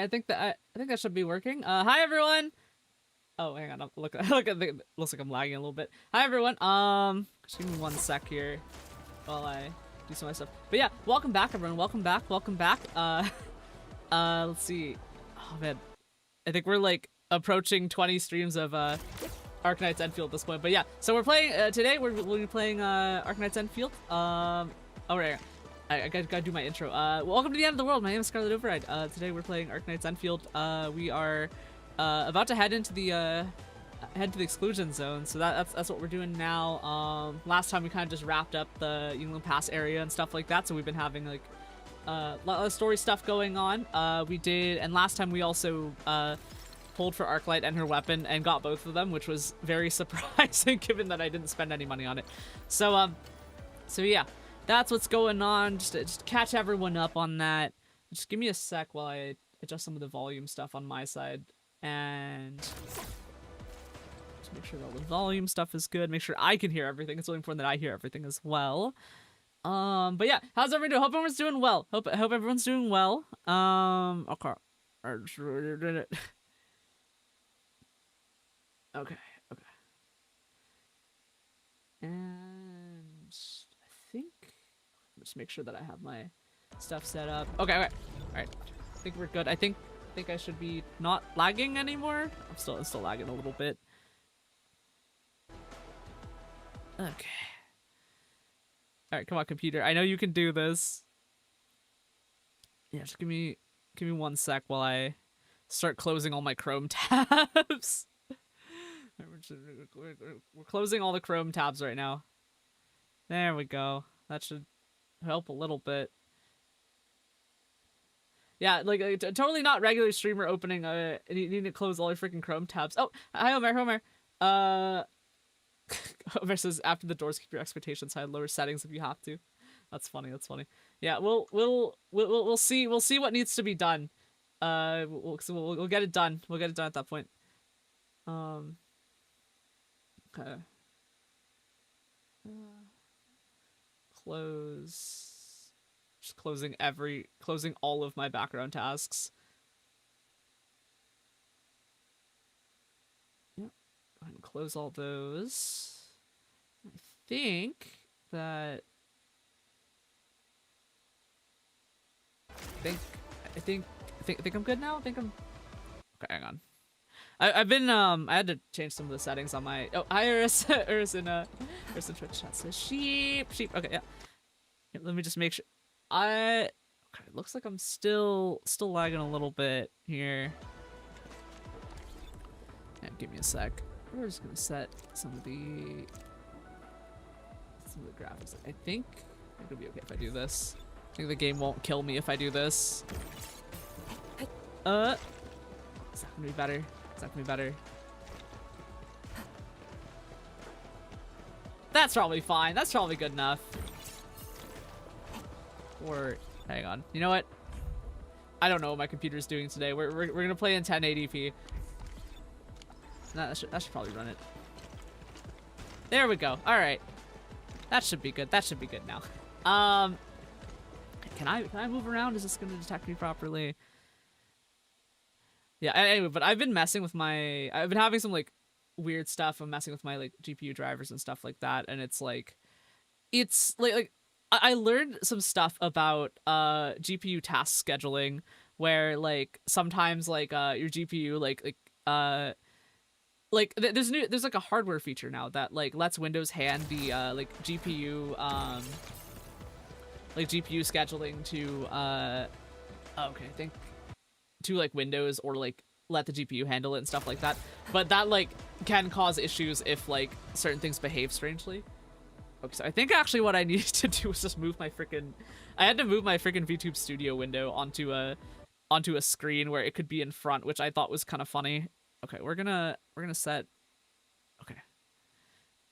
right, I think that should be working. Hi everyone. Oh, hang on. Look at the, looks like I'm lagging a little bit. Hi everyone. Just give me 1 sec here while I do some of my stuff. But yeah, welcome back everyone. Welcome back. Welcome back. Let's see. Oh man, I think we're like approaching 20 streams of Arknights Endfield at this point. But yeah, so we're playing today. We'll be playing Arknights Endfield. Oh right. I gotta do my intro. Welcome to the end of the world. My name is Scarlet Override. Today we're playing Arknights Endfield. We are about to head into the exclusion zone. So that's what we're doing now. Last time we kind of just wrapped up the Yingling Pass area and stuff like that. So we've been having like a lot of story stuff going on. We did, and last time we also pulled for Arclight and her weapon and got both of them, which was very surprising given that I didn't spend any money on it. So yeah. That's what's going on. Just catch everyone up on that. Just give me a sec while I adjust some of the volume stuff on my side. And just make sure that all the volume stuff is good. Make sure I can hear everything. It's really important that I hear everything as well. But yeah, how's everyone doing? Hope everyone's doing well. Hope everyone's doing well. Okay. Okay. And I think just make sure that I have my stuff set up. Okay, all right. I think we're good. I think I should be not lagging anymore. I'm still lagging a little bit. Okay. All right, come on, computer. I know you can do this. Yeah, just give me 1 sec while I start closing all my Chrome tabs. We're closing all the Chrome tabs right now. There we go. That should help a little bit. Yeah, like totally not regular streamer opening. You need to close all your freaking Chrome tabs. Oh, hi Homer. Homer says after the doors, keep your expectations high, lower settings if you have to. That's funny. Yeah, we'll see what needs to be done. We'll get it done. We'll get it done at that point. Okay. Just closing all of my background tasks. Yep. Go ahead and close all those. I think I'm good now. Okay, hang on. I've been I had to change some of the settings on my hi Iris in Twitch chat says sheep. Okay, yeah. Let me just make sure. Okay, it looks like I'm still lagging a little bit here. Yeah, give me a sec. We're just gonna set some of the graphics. I think it'll be okay if I do this. I think the game won't kill me if I do this. It's not gonna be better. It's not gonna be better. That's probably fine. That's probably good enough. Or hang on. You know what? I don't know what my computer's doing today. We're gonna play in 1080p. That should probably run it. There we go. All right. That should be good. That should be good now. Can I move around? Is this gonna detect me properly? Yeah, anyway, but I've been having some like weird stuff. I'm messing with my like GPU drivers and stuff like that, and it's like I learned some stuff about GPU task scheduling where like sometimes like your GPU there's like a hardware feature now that like lets Windows hand the GPU scheduling to okay, I think to like Windows, or like let the GPU handle it and stuff like that. But that like can cause issues if like certain things behave strangely. Okay, so I think actually what I needed to do was just move my freaking VTube Studio window onto a screen where it could be in front, which I thought was kind of funny. Okay, we're gonna set. Okay,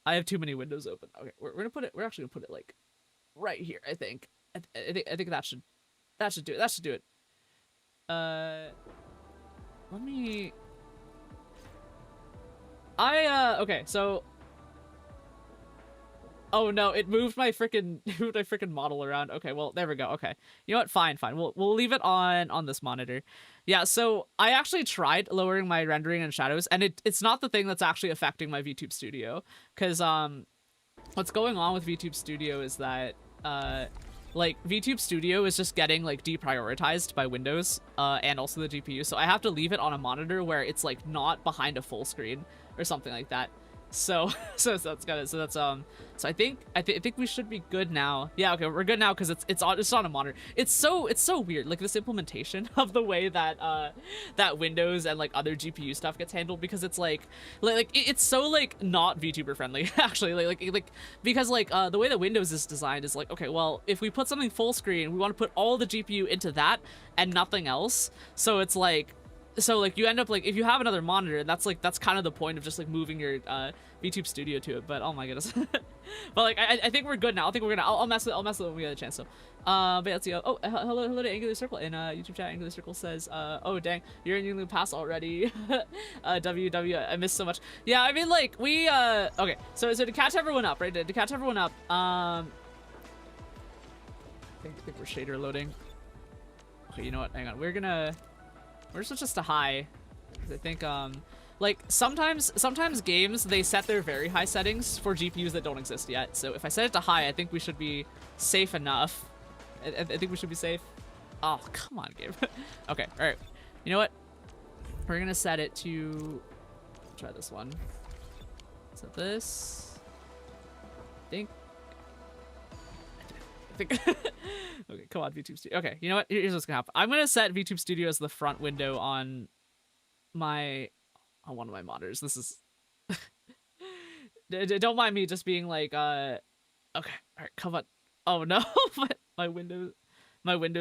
I have too many windows open. Okay, we're actually gonna put it like right here. I think that should do it. That should do it. Let me. Okay, so Oh no, it moved my freaking model around. Okay, well, there we go. Okay. You know what? Fine. We'll leave it on this monitor. Yeah, so I actually tried lowering my rendering and shadows, and it's not the thing that's actually affecting my VTube Studio. Cause what's going on with VTube Studio is that like VTube Studio is just getting like deprioritized by Windows and also the GPU. So I have to leave it on a monitor where it's like not behind a full screen or something like that. So so I think we should be good now. Yeah, okay, we're good now because it's on a monitor. It's so weird, like this implementation of the way that that Windows and like other GPU stuff gets handled, because it's like it's so like not VTuber friendly actually, like because like the way that Windows is designed is like, okay, well, if we put something full screen, we want to put all the GPU into that and nothing else. So it's like, so like you end up like, if you have another monitor, that's kind of the point of just like moving your VTube Studio to it. But oh my goodness. But like I think we're good now. I think we're gonna I'll mess with it when we get a chance. So but let's see. Oh, hello to Angular Circle in YouTube chat. Angular Circle says oh dang, you're in New Pass already. I missed so much. Yeah, I mean, like we okay, so to catch everyone up, right, to catch everyone up, I think we're shader loading. Okay, you know what, hang on, we're gonna switch this to high. I think like sometimes games, they set their very high settings for GPUs that don't exist yet. So if I set it to high, I think we should be safe enough. I think we should be safe. Oh, come on, game. Okay, all right. You know what? We're gonna set it to, try this one. Set this. I think okay, come on, VTube Studio. Okay, you know what? Here's what's gonna happen. I'm gonna set VTube Studio as the front window on one of my monitors. This is don't mind me just being like okay, all right, come on. Oh no, my window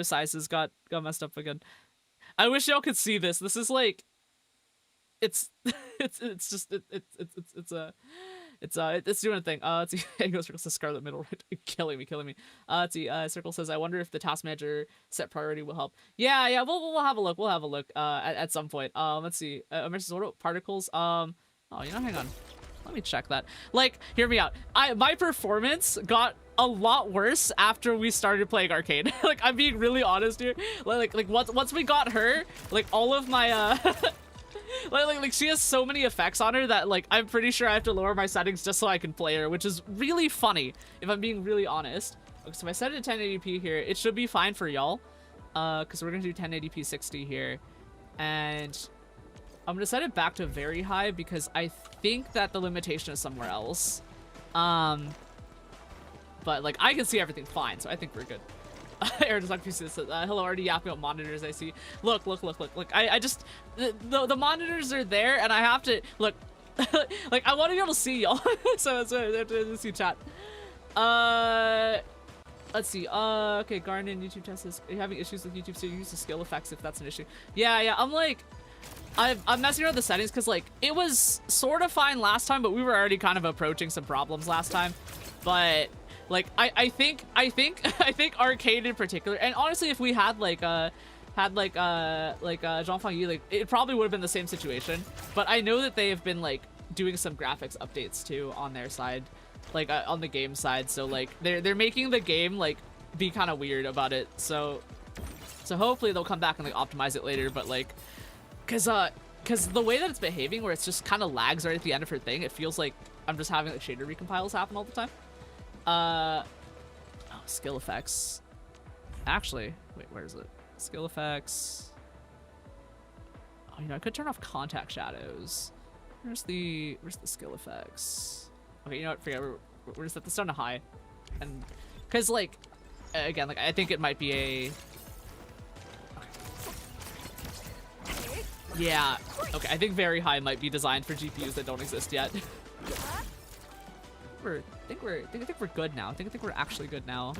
sizes got messed up again. I wish y'all could see this. This is like, it's doing a thing. Let's see. Angular Circle says Scarlet Middle, right? killing me. Let's see. Circle says, I wonder if the task manager set priority will help. Yeah. We'll have a look. We'll have a look. At some point. Let's see. Emergency order particles. Oh, you know, hang on. Let me check that. Like, hear me out. My performance got a lot worse after we started playing Arcane. Like, I'm being really honest here. Like once we got her, like all of my like she has so many effects on her that like I'm pretty sure I have to lower my settings just so I can play her, which is really funny if I'm being really honest. Okay, so if I set it to 1080p here, it should be fine for y'all, because we're gonna do 1080p 60 here, and I'm gonna set it back to very high because I think that the limitation is somewhere else. But like I can see everything fine, so I think we're good. Aaron is like, hello, already yapping about monitors. I see. Look. I just the monitors are there, and I have to look. Like I want to be able to see y'all. so let's see chat. Let's see. Okay, Garden YouTube test is, are you having issues with YouTube? So you use the skill effects if that's an issue. Yeah. I'm like, I'm messing around with the settings because like it was sort of fine last time, but we were already kind of approaching some problems last time. But like I think Arcade in particular, and honestly, if we had Jean Fangyi, like it probably would have been the same situation. But I know that they have been like doing some graphics updates too on their side, like on the game side. So like they're making the game like be kind of weird about it. So hopefully they'll come back and like optimize it later. But like, cause the way that it's behaving, where it's just kind of lags right at the end of her thing, it feels like I'm just having like shader recompiles happen all the time. Oh, skill effects. Actually, wait, where is it? Skill effects. Oh, you know, I could turn off contact shadows. Where's the skill effects? Okay, you know what? Forget. We're gonna set this down to high, and because like again, like I think it might be a. Okay. Yeah. Okay, I think very high might be designed for GPUs that don't exist yet. I think we're good now. I think we're actually good now.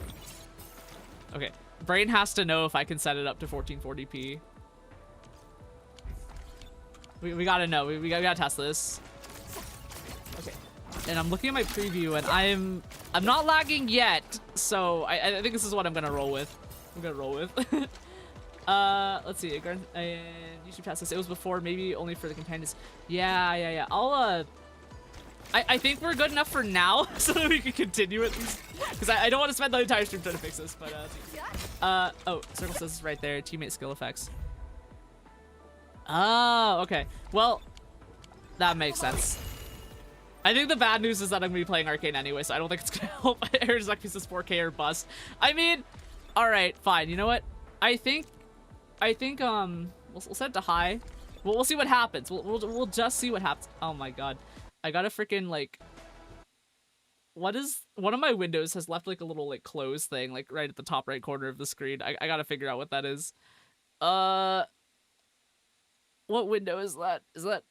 Okay, brain has to know if I can set it up to 1440p. We gotta know. We gotta test this. Okay, and I'm looking at my preview, and I'm not lagging yet, so I think this is what I'm gonna roll with. Let's see. YouTube test this. It was before, maybe only for the companions. Yeah. I think we're good enough for now, so that we can continue at least. Because I don't want to spend the entire stream trying to fix this, but oh, Circle says it's right there. Teammate skill effects. Oh, okay. Well, that makes sense. I think the bad news is that I'm gonna be playing Arcane anyway, so I don't think it's gonna help. Air's like, this is 4K or bust. I mean, all right, fine. You know what? I think we'll set it to high. We'll see what happens. We'll just see what happens. Oh my god, I gotta freaking like. What is one of my windows has left like a little like close thing like right at the top right corner of the screen. I gotta figure out what that is. What window is that? Is that?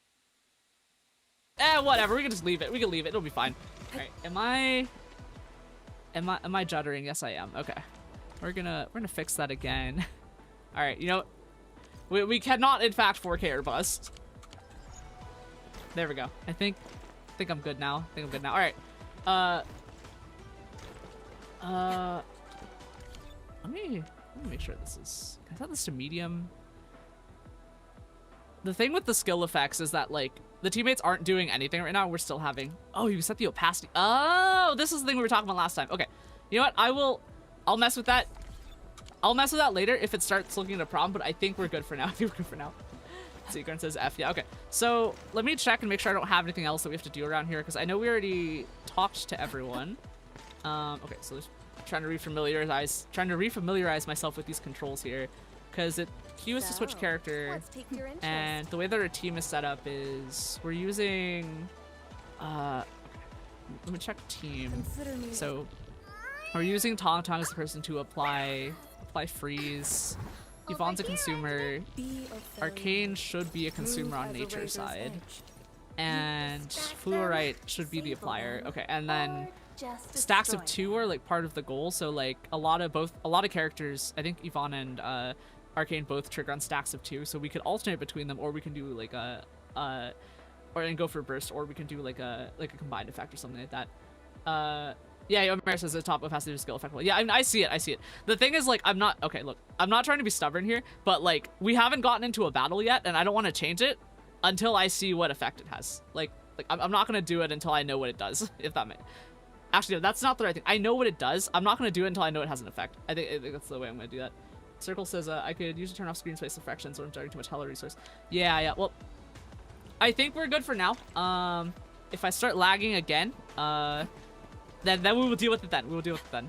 Whatever. We can just leave it. We can leave it. It'll be fine. All right. Am I juddering? Yes, I am. Okay. We're gonna fix that again. All right. You know, we cannot in fact 4K or bust. There we go. I think I'm good now. All right. Let me make sure this is. Can I set this to medium? The thing with the skill effects is that like the teammates aren't doing anything right now. We're still having. Oh, you set the opacity. Oh, this is the thing we were talking about last time. Okay, you know what? I'll mess with that. I'll mess with that later if it starts looking at a problem. But I think we're good for now. Sequence says F. Yeah. Okay. So let me check and make sure I don't have anything else that we have to do around here because I know we already talked to everyone. Okay. So just trying to refamiliarize myself with these controls here because it cues to switch character, and the way that our team is set up is we're using let me check team. So we're using Tong Tong as the person to apply freeze. Yvonne's a consumer. Arcane should be a consumer on nature's side, and Fluorite should be the applier. Okay, and then stacks of 2 are like part of the goal. So like a lot of characters, I think Yvonne and Arcane both trigger on stacks of 2, so we could alternate between them, or we can do like and go for a burst, or we can do like a combined effect or something like that. Yeah, Omer says the top of has to do skill effect. Well, yeah, I mean, I see it. The thing is, like, I'm not trying to be stubborn here, but like we haven't gotten into a battle yet, and I don't want to change it until I see what effect it has. Like I'm not gonna do it until I know what it does. If that makes. Actually, no, that's not the right thing. I know what it does. I'm not gonna do it until I know it has an effect. I think that's the way I'm gonna do that. Circle says I could use to turn off screen space fraction so I'm generating too much hella resource. Yeah. Well, I think we're good for now. If I start lagging again, then we will deal with it then.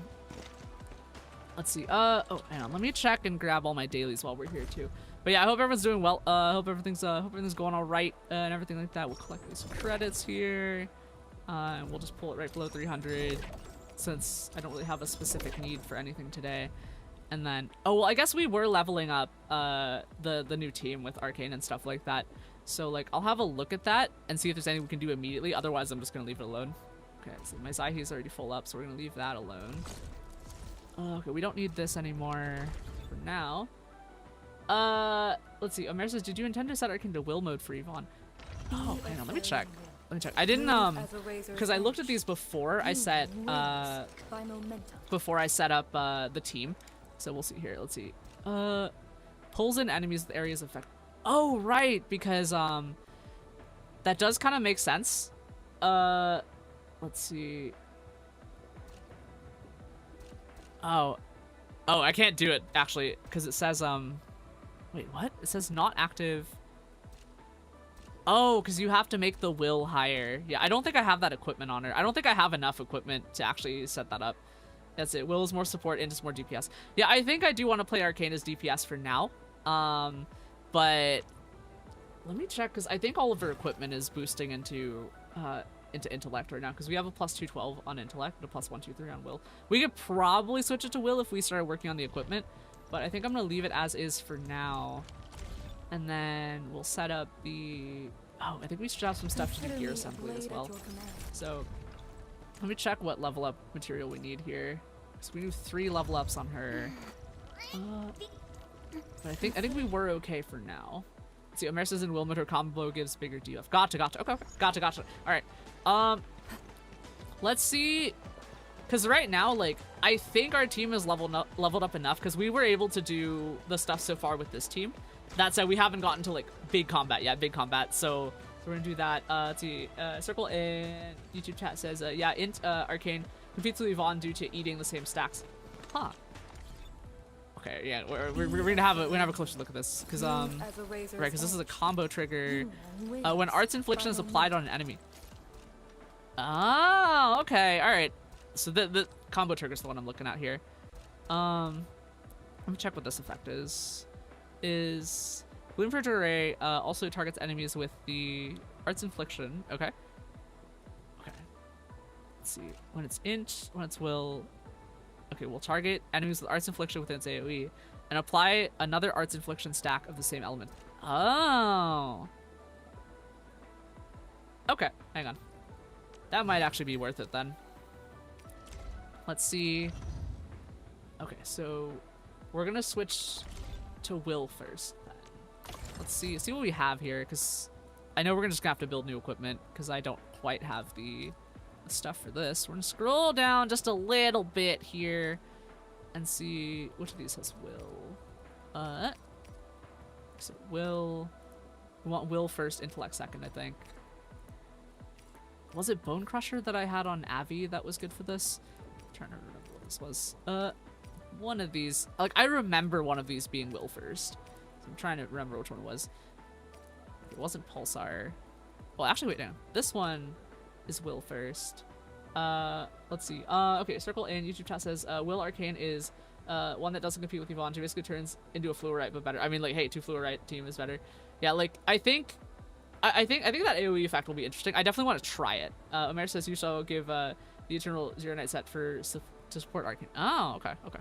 Let's see. Oh, hang on. Let me check and grab all my dailies while we're here too. But yeah, I hope everyone's doing well. Hope everything's going all right and everything like that. We'll collect these credits here, and we'll just pull it right below 300 since I don't really have a specific need for anything today. And then, oh well, I guess we were leveling up the new team with Arcane and stuff like that. So like, I'll have a look at that and see if there's anything we can do immediately. Otherwise, I'm just gonna leave it alone. Okay, so my Zaihi is already full up, so we're gonna leave that alone. Okay, we don't need this anymore for now. Let's see. Omer says, did you intend to set Arcane to will mode for Yvonne? Oh, hang on, let me check. I didn't, because I looked at these before I set, up, the team. So we'll see here. Let's see. Pulls in enemies with areas of effect. Oh, right, because, that does kind of make sense. Let's see. Oh, I can't do it, actually, because it says, wait, what? It says not active. Oh, because you have to make the will higher. Yeah, I don't think I have that equipment on her. I don't think I have enough equipment to actually set that up. That's it. Will is more support, and is more DPS. Yeah, I think I do want to play Arcane as DPS for now. But let me check, because I think all of her equipment is boosting into intellect right now, because we have a plus 212 on intellect and a plus 123 on will. We could probably switch it to will if we started working on the equipment, but I think I'm gonna leave it as is for now. And then we'll set up the... Oh, I think we should have some stuff to do gear assembly as well. So let me check what level up material we need here. So we do 3 level ups on her. But I think we were okay for now. Let's see, Omer says in will mode her combo gives bigger debuff. Gotcha. Okay. Gotcha. All right. Let's see. Because right now, like, I think our team is leveled up enough because we were able to do the stuff so far with this team. That said, we haven't gotten to like big combat yet. So we're gonna do that. Let's see. Circle in YouTube chat says, yeah, int Arcane competes with Yvonne due to eating the same stacks. Huh. Okay, yeah, we're gonna have a closer look at this, cause right, cause this is a combo trigger. When Art's Infliction is applied on an enemy. Oh, okay, all right. So the combo trigger is the one I'm looking at here. Let me check what this effect is. Bloom Projector Array also targets enemies with the Art's Infliction. Okay. Okay. Let's see. When it's int, when it's will. Okay, we'll target enemies with Art's Infliction within its AoE and apply another Art's Infliction stack of the same element. Oh. Okay, hang on. That might actually be worth it then. Let's see. Okay, so we're gonna switch to will first then. Let's see what we have here, because I know we're just gonna have to build new equipment because I don't quite have the stuff for this. We're gonna scroll down just a little bit here and see which of these has will. So will, we want will first, intellect second, I think. Was it Bone Crusher that I had on Avi that was good for this? I'm trying to remember what this was. One of these, like, I remember one of these being will first. So I'm trying to remember which one it was. It wasn't Pulsar. Well, actually, wait, no. This one is will first. Let's see. Okay, Circle in YouTube chat says, will Arcane is one that doesn't compete with Yvonne. She basically turns into a Fluorite, but better. I mean, like, hey, 2 Fluorite team is better. Yeah, like, I think that AoE effect will be interesting. I definitely want to try it. Omer says you shall give the Eternal Zero Night set to support Arcane. Oh, okay, okay.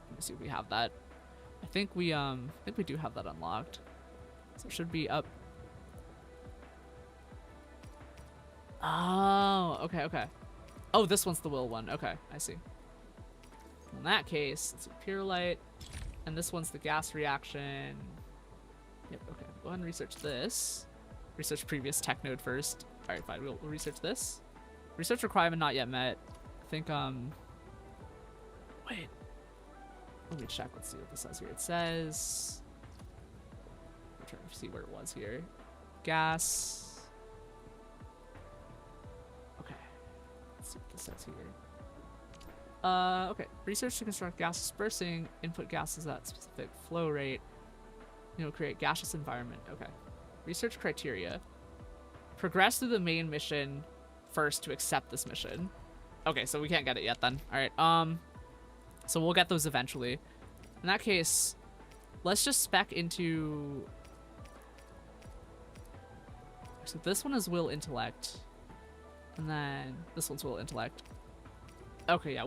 Let me see if we have that. I think we do have that unlocked. So it should be up. Oh, okay, okay. Oh, this one's the will one. Okay, I see. In that case, it's a Pure Light, and this one's the gas reaction. Yep, okay. Go ahead and research this. Research previous tech node first. All right, fine. We'll research this. Research requirement not yet met. I think, wait. Let me check. Let's see what this says here. It says, I'm trying to see where it was here. Gas. Okay. Let's see what this says here. Okay. Research to construct gas dispersing input gases at specific flow rate. Create gaseous environment. Okay. Research criteria. Progress through the main mission first to accept this mission. Okay, so we can't get it yet then. All right. So we'll get those eventually. In that case, let's just spec into. So this one is will intellect, and then this one's will intellect. Okay, yeah.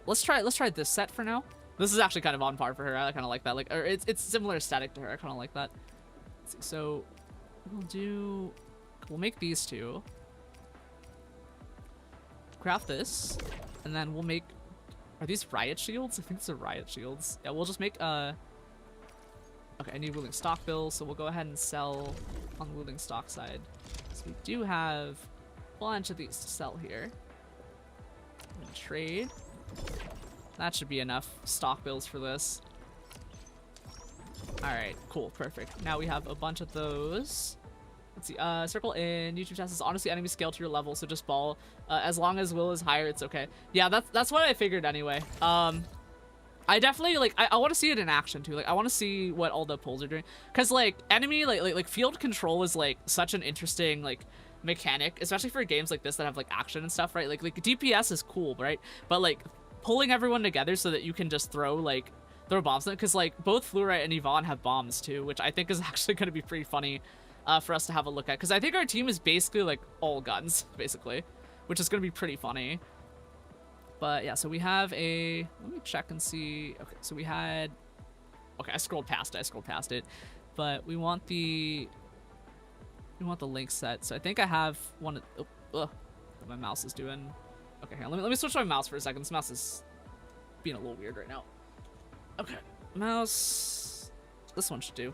Let's try this set for now. This is actually kind of on par for her. I kind of like that. Like, or it's similar aesthetic to her. I kind of like that. Let's see. So we'll make these two. Craft this, and then we'll make. Are these riot shields? I think these are riot shields. Yeah, we'll just make okay, I need wielding stock bills, so we'll go ahead and sell on the wielding stock side. So we do have a bunch of these to sell here. Trade. That should be enough stock bills for this. Alright, cool, perfect. Now we have a bunch of those. Let's see, Circle in YouTube chat says, honestly, enemy scale to your level, so just ball. As long as will is higher, it's okay. Yeah, that's what I figured anyway. I definitely, like, I want to see it in action, too. Like, I want to see what all the pulls are doing. Because, like, enemy, like field control is, like, such an interesting, like, mechanic, especially for games like this that have, like, action and stuff, right? Like DPS is cool, right? But, like, pulling everyone together so that you can just throw bombs in it. Because, like, both Fluorite and Yvonne have bombs, too, which I think is actually going to be pretty funny. For us to have a look at, because I think our team is basically like all guns, basically, which is going to be pretty funny. But yeah, so we have a, let me check and see. Okay, so we had, okay, I scrolled past it, but we want the link set. So I think I have one. What my mouse is doing. Okay, hang on, let me switch my mouse for a second. This mouse is being a little weird right now. Okay, mouse, this one should do.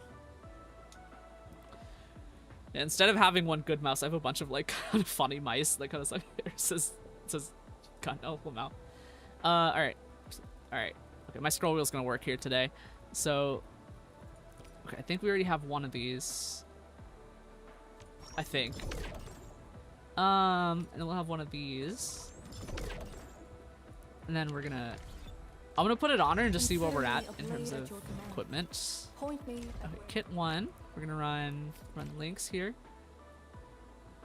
Yeah, instead of having one good mouse, I have a bunch of like kind of funny mice that kind of like it says gun. Oh, Lemme. All right. Okay, my scroll wheel's gonna work here today. So, okay, I think we already have one of these. I think. And then we'll have one of these. And then I'm gonna put it on her and just see where we're at in terms of equipment. Okay, kit 1. We're gonna run links here.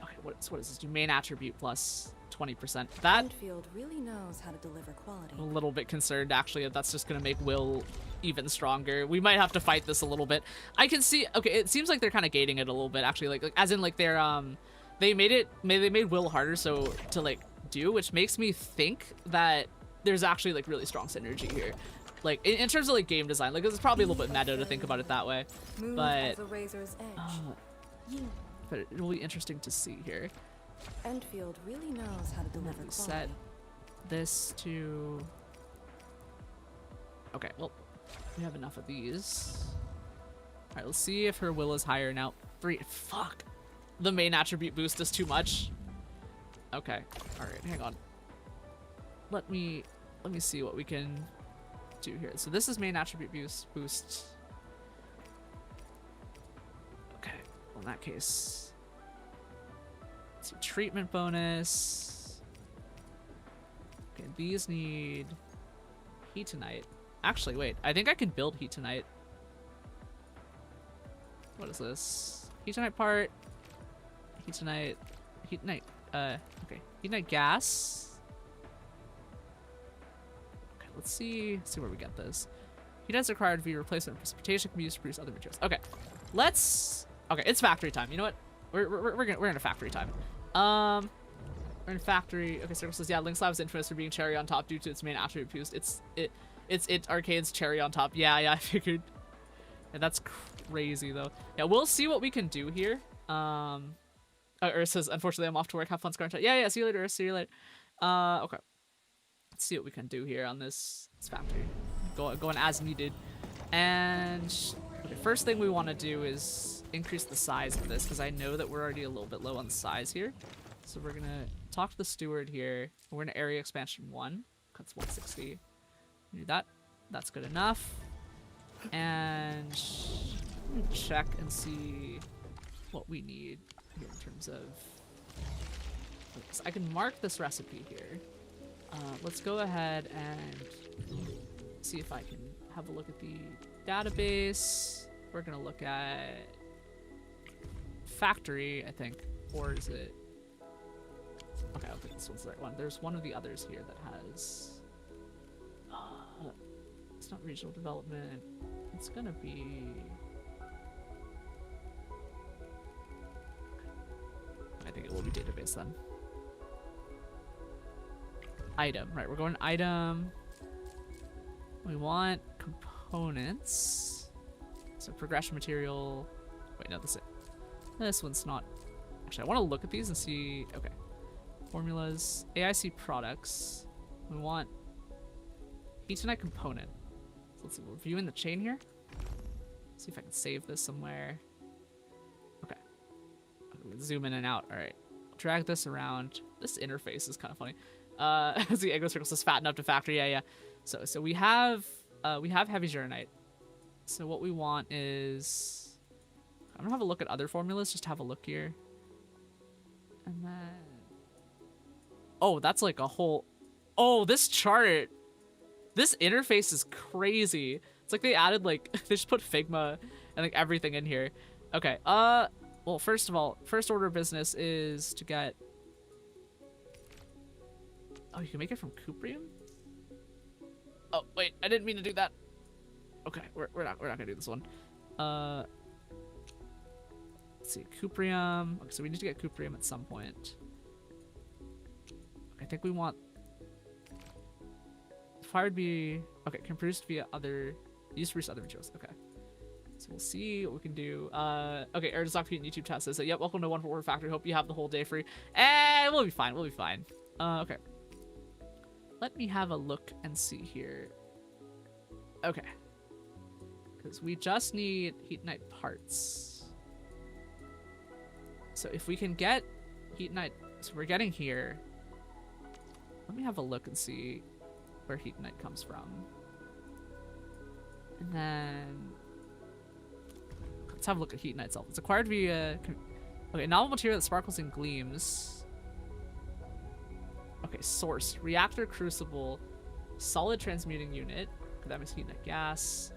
Okay, what does this do? Main attribute plus 20%. That Endfield really knows how to deliver quality. I'm a little bit concerned actually that that's just gonna make Will even stronger. We might have to fight this a little bit. I can see. Okay, it seems like they're kind of gating it a little bit actually, like as in like they're they made Will harder so to like do, which makes me think that there's actually like really strong synergy here, like in terms of like game design. Like it's probably a little bit meta to think about it that way, but it will be interesting to see here. Endfield really knows how to deliver quality. Set this to. Okay, well, we have enough of these. All right, let's see if her will is higher now. 3. Fuck, the main attribute boost is too much. Okay, all right, hang on. Let me see what we can do here. So this is main attribute boost. Okay, well, in that case, let's see, treatment bonus. Okay, these need heat tonight. Actually, wait, I think I can build heat tonight. What is this? Heat tonight part. Heat tonight. Okay, heat tonight gas. Let's see where we get this. Heat is required to be replacement. Precipitation can be used to produce other materials. Okay, okay, it's factory time. You know what? We're in a factory time. We're in factory. Okay, Circle says, yeah, Link's Lab is infamous for being cherry on top due to its main attribute boost. It's Arcade's cherry on top. Yeah, I figured. Yeah, that's crazy though. Yeah, we'll see what we can do here. Urs says, unfortunately, I'm off to work. Have fun scarring. Yeah, see you later, Urs. See you later. Okay. Let's see what we can do here on this factory. Going as needed. And okay, first thing we want to do is increase the size of this because I know that we're already a little bit low on size here. So we're gonna talk to the steward here. We're in area expansion 1. That's 160. Do that. That's good enough. And let me check and see what we need here in terms of. So I can mark this recipe here. Let's go ahead and see if I can have a look at the database. We're gonna look at factory, I think, or is it? Okay, I don't think this one's the right one. There's one of the others here that has. It's not regional development. It's gonna be. I think it will be database then. Item, right, we're going item. We want components. So progression material. Wait, no, this one's not. Actually, I want to look at these and see. Okay. Formulas, AIC products. We want Ethernet component. So let's see, we're viewing the chain here. See if I can save this somewhere. Okay. Zoom in and out. All right. Drag this around. This interface is kind of funny. As the Ego Circle says, fatten up to factory. Yeah. So we have heavy Journite. So what we want is, I'm gonna have a look at other formulas. Just have a look here, and then, oh, that's like a whole. Oh, this chart, this interface is crazy. It's like they added like they just put Figma and like everything in here. Okay. Well, first of all, first order of business is to get. Oh, you can make it from cuprium? Oh, wait, I didn't mean to do that. Okay, we're not gonna do this one. Let's see, cuprium. Okay, so we need to get cuprium at some point. I think we want fired be okay, can produce via other used to produce other materials. Okay. So we'll see what we can do. Okay, Airdoc in YouTube chat says that, yep, welcome to 144 Factory. Hope you have the whole day free. And we'll be fine. We'll be fine. Okay. Let me have a look and see here. Okay. Because we just need Heat Knight parts. So if we can get Heat Knight, so we're getting here. Let me have a look and see where Heat Knight comes from. And then let's have a look at Heat Knight itself. It's acquired via Okay, novel material that sparkles and gleams. Okay, source. Reactor crucible. Solid transmuting unit. Okay, that makes heat and gas.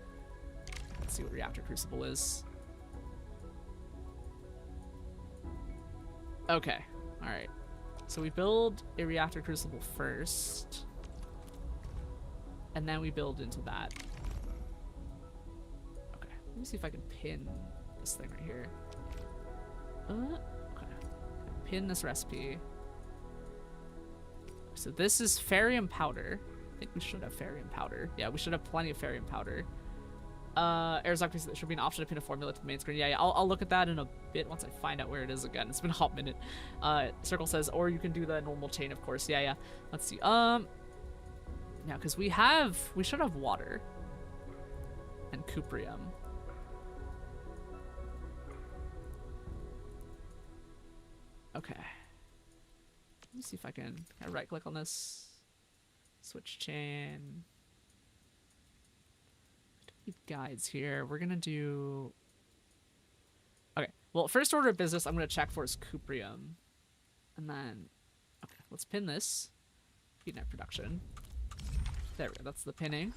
Let's see what reactor crucible is. Okay, alright. So we build a reactor crucible first. And then we build into that. Okay, let me see if I can pin this thing right here. Okay. Pin this recipe. So this is ferrium powder. I think we should have ferrium powder. Yeah, we should have plenty of ferrium powder. Arizok, there should be an option to pin a formula to the main screen. Yeah, I'll look at that in a bit once I find out where it is again. It's been a hot minute. Circle says, or you can do the normal chain, of course. Yeah. Let's see. Yeah, because we should have water and cuprium. Okay. Let me see if I can right click on this. Switch chain. Guides here. We're gonna do. Okay. Well, first order of business, I'm gonna check for is cuprium, and then okay, let's pin this. Heat net production. There we go. That's the pinning.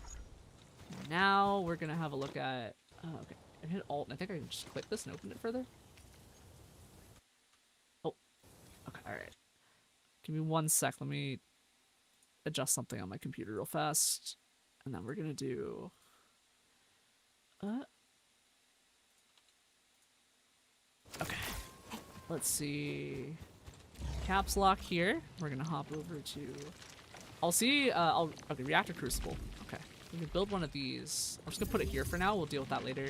Now we're gonna have a look at. Oh, okay. I hit Alt, and I think I can just click this and open it further. Oh. Okay. All right. Give me 1 sec. Let me adjust something on my computer real fast, and then we're gonna do. Okay. Let's see. Caps lock here. We're gonna hop over to. I'll see. Okay, reactor crucible. Okay, we can build one of these. I'm just gonna put it here for now. We'll deal with that later.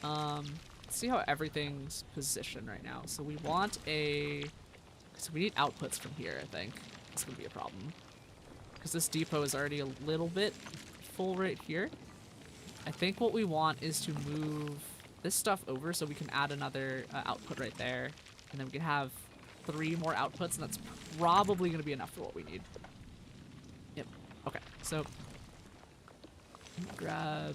Let's see how everything's positioned right now. So we want a. So we need outputs from here. I think it's gonna be a problem because this depot is already a little bit full right here. I think what we want is to move this stuff over so we can add another output right there. And then we can have 3 more outputs, and that's probably going to be enough for what we need. Yep. Okay, so grab...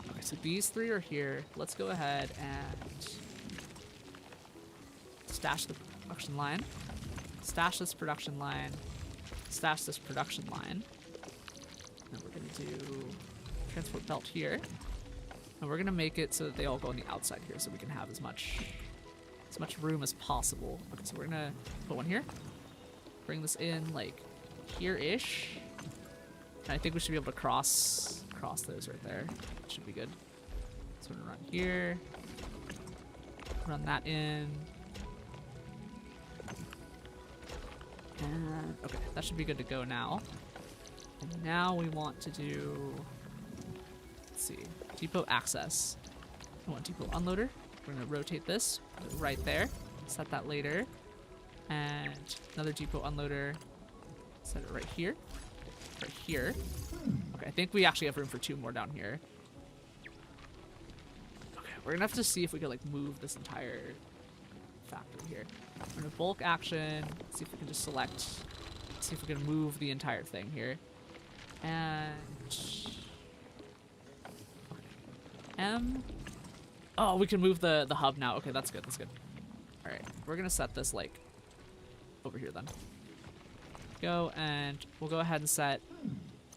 Okay, so these 3 are here. Let's go ahead and stash the production line. Stash this production line. Stash this production line. And we're going to do... transport belt here, and we're gonna make it so that they all go on the outside here, so we can have as much room as possible. Okay, so we're gonna put one here, bring this in like here-ish, and I think we should be able to cross those right there. Should be good. So we're gonna run here, run that in, and okay, that should be good to go now. And now we want to do. Let's see. Depot access. I want depot unloader. We're going to rotate this right there. Set that later. And another depot unloader. Set it right here. Right here. Okay, I think we actually have room for 2 more down here. Okay, we're going to have to see if we can like move this entire factory here. We're going to bulk action. See if we can just select. See if we can move the entire thing here. And... Oh, we can move the hub now. Okay, that's good. That's good. All right, we're gonna set this like over here then. Go, and we'll go ahead and set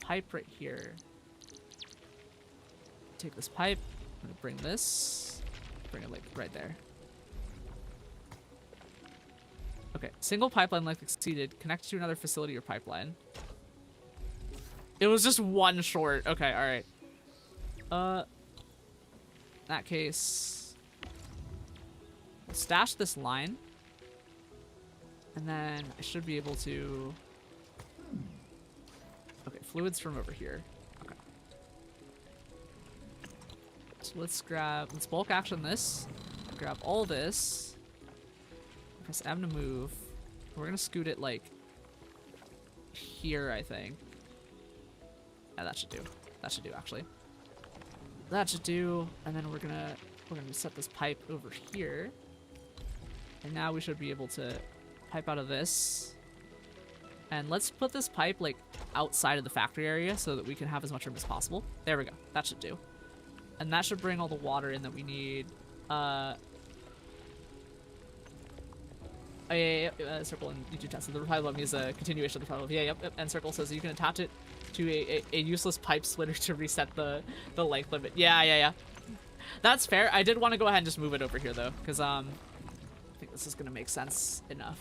pipe right here. Take this pipe. I'm gonna bring this. Bring it like right there. Okay, single pipeline length exceeded. Connect to another facility or pipeline. It was just 1 short. Okay, all right. In that case, we'll stash this line, and then I should be able to. Okay, fluids from over here. Okay. So let's bulk action this. Grab all this. Press M to move. We're gonna scoot it like here, I think. Yeah, that should do. That should do actually. That should do, and then we're gonna set this pipe over here, and now we should be able to pipe out of this, and let's put this pipe like outside of the factory area so that we can have as much room as possible. There we go. That should do, and that should bring all the water in that we need. Circle and YouTube test. So the reply above me is a continuation of the reply above. Yeah, yep. And Circle says you can attach it to a useless pipe splitter to reset the length limit. Yeah. That's fair. I did want to go ahead and just move it over here though, because I think this is gonna make sense enough.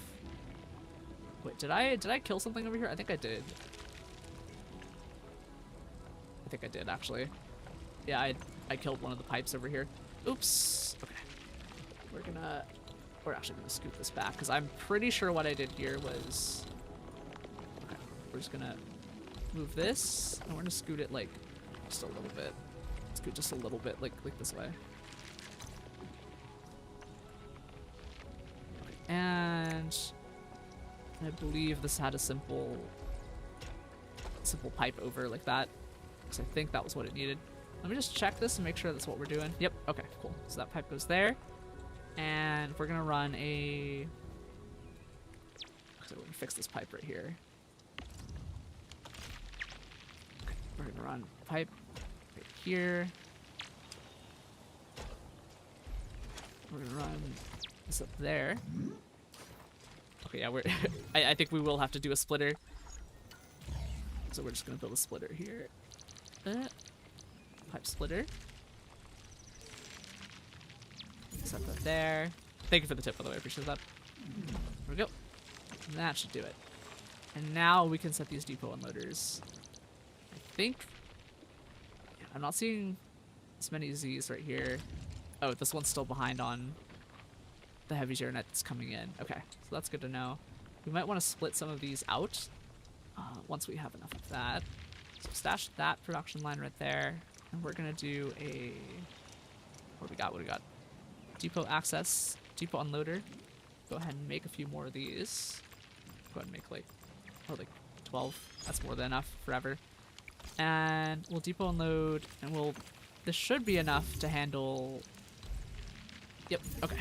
Wait, did I kill something over here? I think I did. I think I did actually. Yeah, I killed one of the pipes over here. Oops. Okay. We're actually gonna scoop this back because I'm pretty sure what I did here was. Okay. We're just gonna move this and we're gonna scoot it like just a little bit. Scoot just a little bit like this way. Okay. And I believe this had a simple pipe over like that. So I think that was what it needed. Let me just check this and make sure that's what we're doing. Yep, okay, cool. So that pipe goes there. And we're gonna run a... So we're gonna fix this pipe right here. Okay, we're gonna run pipe right here. We're gonna run this up there. Okay, yeah, we're... I think we will have to do a splitter. So we're just gonna build a splitter here. Pipe splitter. Set that there. Thank you for the tip, by the way. I appreciate that. There we go. And that should do it. And now we can set these depot unloaders. I think... Yeah, I'm not seeing as many Z's right here. Oh, this one's still behind on the heavy Geonet that's coming in. Okay, so that's good to know. We might want to split some of these out once we have enough of that. So stash that production line right there. And we're going to do a... What do we got? Depot access, depot unloader. Go ahead and make a few more of these. Go ahead and make like 12. That's more than enough forever. And we'll depot unload, and this should be enough to handle... Yep, okay.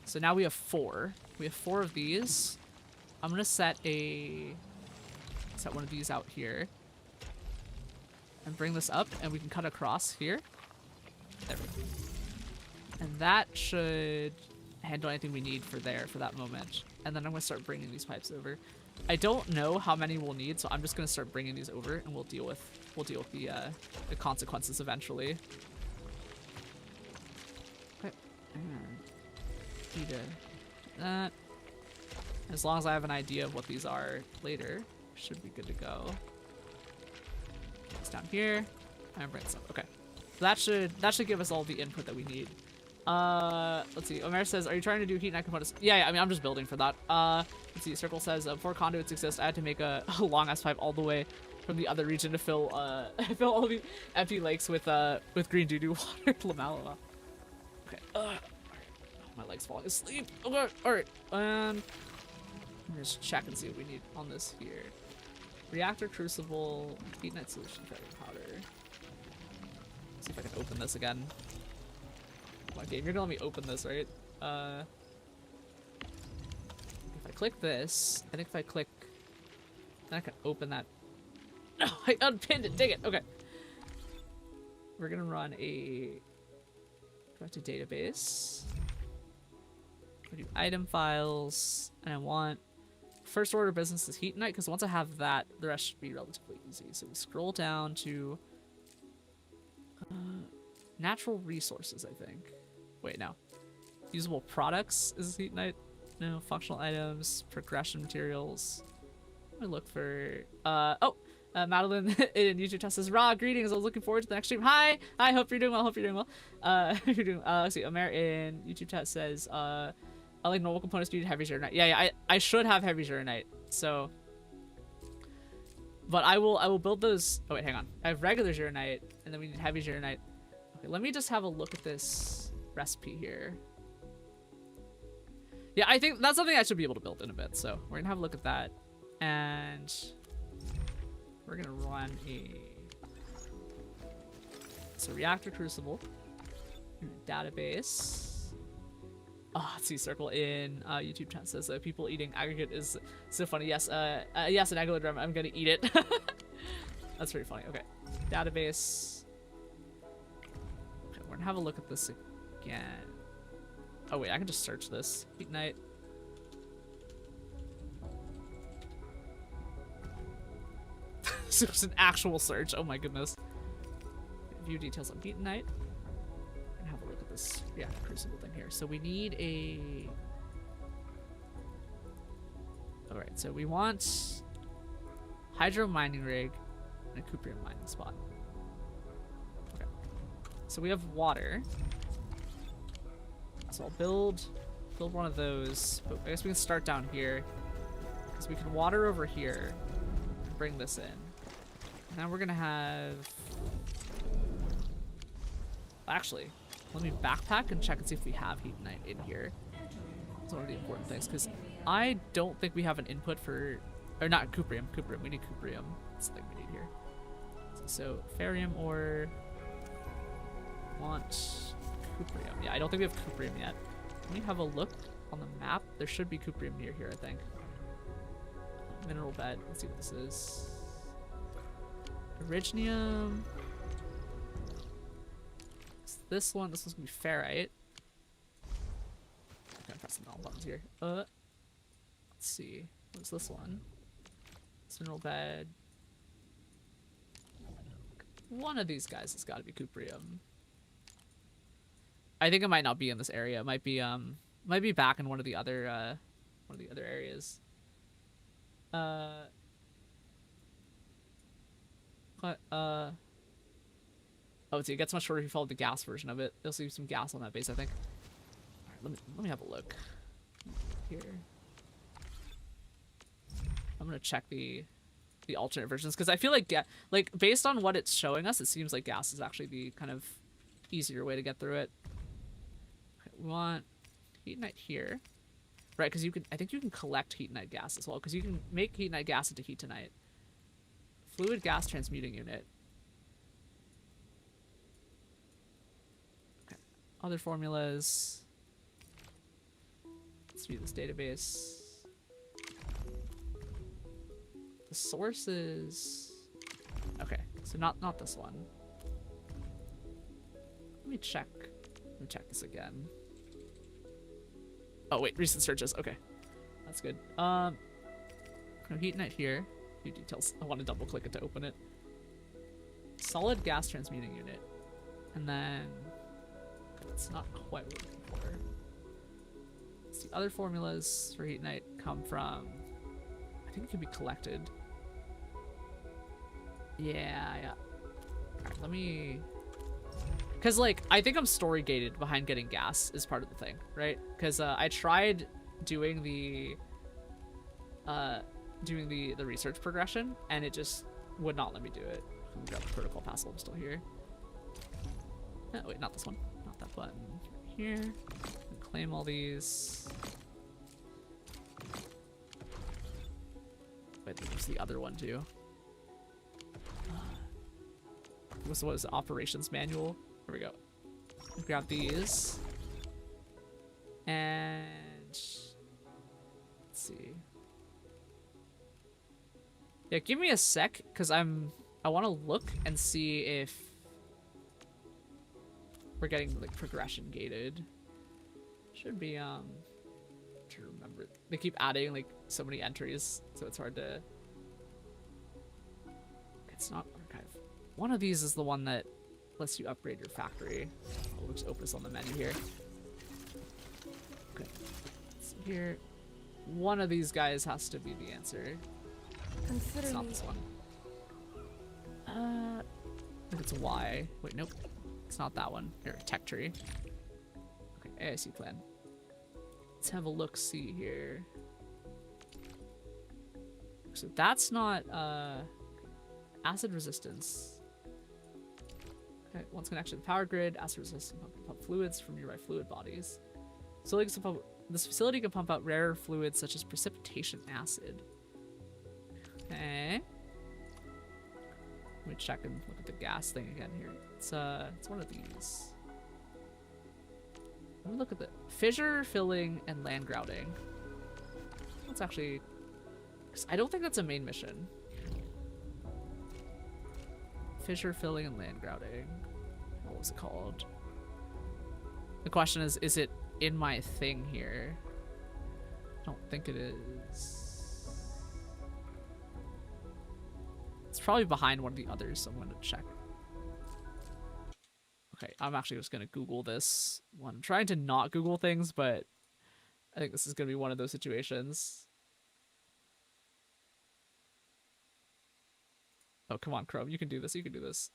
So now we have 4. We have 4 of these. I'm gonna set one of these out here. And bring this up, and we can cut across here. There we go. And that should handle anything we need for that moment. And then I'm gonna start bringing these pipes over. I don't know how many we'll need, so I'm just gonna start bringing these over, and we'll deal with the consequences eventually. Okay. And that. As long as I have an idea of what these are later, should be good to go. It's down here, and bring this up. Okay, so that should give us all the input that we need. Let's see. Omer says, "Are you trying to do heat and components?" Yeah. I mean, I'm just building for that. Let's see. Circle says, "Before conduits exist, I had to make a long ass pipe all the way from the other region to fill fill all the empty lakes with green doo doo water." Lamala. Okay. Alright. My leg's falling asleep. Okay. All right. Let me just check and see what we need on this here. Reactor crucible, heat night solution, feather powder. Let's see if I can open this again. Come on, game, you're gonna let me open this, right? If I click this, I think if I click, then I can open that. No, I unpinned it. Dang it. Okay. We're gonna run a go to database. We do item files, and I want. First order of business is heat and night, because once I have that, the rest should be relatively easy. So we scroll down to natural resources, I think. Wait, no. Usable products is heat and night. No, functional items, progression materials. Let me look for... Madeline in YouTube test says, "Raw, greetings. I was looking forward to the next stream." Hi, hope you're doing well. You're doing. Let's see. Omer in YouTube test says, "I like normal components. Do you need heavy Geonet?" Yeah. I should have heavy Geonet. So, but I will build those. Oh wait, hang on. I have regular Geonet, and then we need heavy Geonet. Okay, let me just have a look at this recipe here. Yeah, I think that's something I should be able to build in a bit. So we're gonna have a look at that, and we're gonna run it's a reactor crucible, database. Oh, let's see. Circle in YouTube chat says people eating aggregate is so funny. Yes, yes, an aggregate. I'm gonna eat it. That's pretty funny. Okay, database. Okay, we're gonna have a look at this again. Oh wait, I can just search this. Heat night. It was an actual search. Oh my goodness. View details on Heatonite. And have a look at this, yeah, crucible thing here. So we need a... Alright, so we want hydro mining rig and a cuprium mining spot. Okay. So we have water. So I'll build one of those. But I guess we can start down here. Because we can water over here. And bring this in. And now we're gonna have... Actually, let me backpack and check and see if we have Heatonite in here. That's one of the important things, because I don't think we have an input for... Or not cuprium. Cuprium. We need cuprium. That's the thing we need here. So, ferrium ore... Want cuprium. Yeah, I don't think we have cuprium yet. Let me have a look on the map. There should be cuprium near here, I think. Mineral bed. Let's see what this is. Originium. It's this one's gonna be ferrite. Okay, I'm pressing the wrong buttons here. Let's see. What's this one? This mineral bed. One of these guys has got to be cuprium. I think it might not be in this area. It might be back in one of the other areas. Oh, see, it gets much shorter if you follow the gas version of it. There'll see some gas on that base, I think. Alright, let me have a look. Here. I'm gonna check the alternate versions, because I feel like based on what it's showing us, it seems like gas is actually the kind of easier way to get through it. Okay, we want Heatonite here. Right, because I think you can collect Heatonite gas as well, because you can make Heatonite gas into Heatonite. Fluid gas transmuting unit. Okay. Other formulas. Let's view this database. The sources. Okay, so not this one. Let me check this again. Oh wait, recent searches. Okay, that's good. No Heatonite here. Few details. I want to double click it to open it. Solid gas transmuting unit, and then it's not quite what we're looking for. Let's see, other formulas for Heatonite come from. I think it can be collected. Yeah. Alright, let me. Because, like, I think I'm story gated behind getting gas is part of the thing, right? Because I tried doing the research progression, and it just would not let me do it. Let me grab the protocol pass while I'm still here. Oh, wait, not this one. Not that button. Here. Claim all these. Wait, there's the other one, too. What is it? Operations manual? Here we go. Grab these. And let's see. Yeah, give me a sec, because I want to look and see if we're getting like progression gated. Should be to remember. They keep adding like so many entries, so it's hard to. It's not archive. One of these is the one that lets you upgrade your factory. I'll just open this on the menu here. Okay. So here, one of these guys has to be the answer. It's not this one. I think it's Y. Wait, nope. It's not that one. Here, tech tree. Okay, AIC plan. Let's have a look-see here. So that's not acid resistance. Okay, once connected to the power grid, acid resistant pump fluids from nearby fluid bodies. So this facility can pump out rare fluids such as precipitation acid. Okay. Let me check and look at the gas thing again here. It's one of these. Let me look at the fissure filling and land grouting. That's actually, I don't think that's a main mission. Fissure filling and land grouting. What was it called? The question is it in my thing here? I don't think it is. It's probably behind one of the others, so I'm gonna check. Okay, I'm actually just gonna Google this one. I'm trying to not Google things, but I think this is gonna be one of those situations. Oh, come on, Chrome. You can do this. You can do this.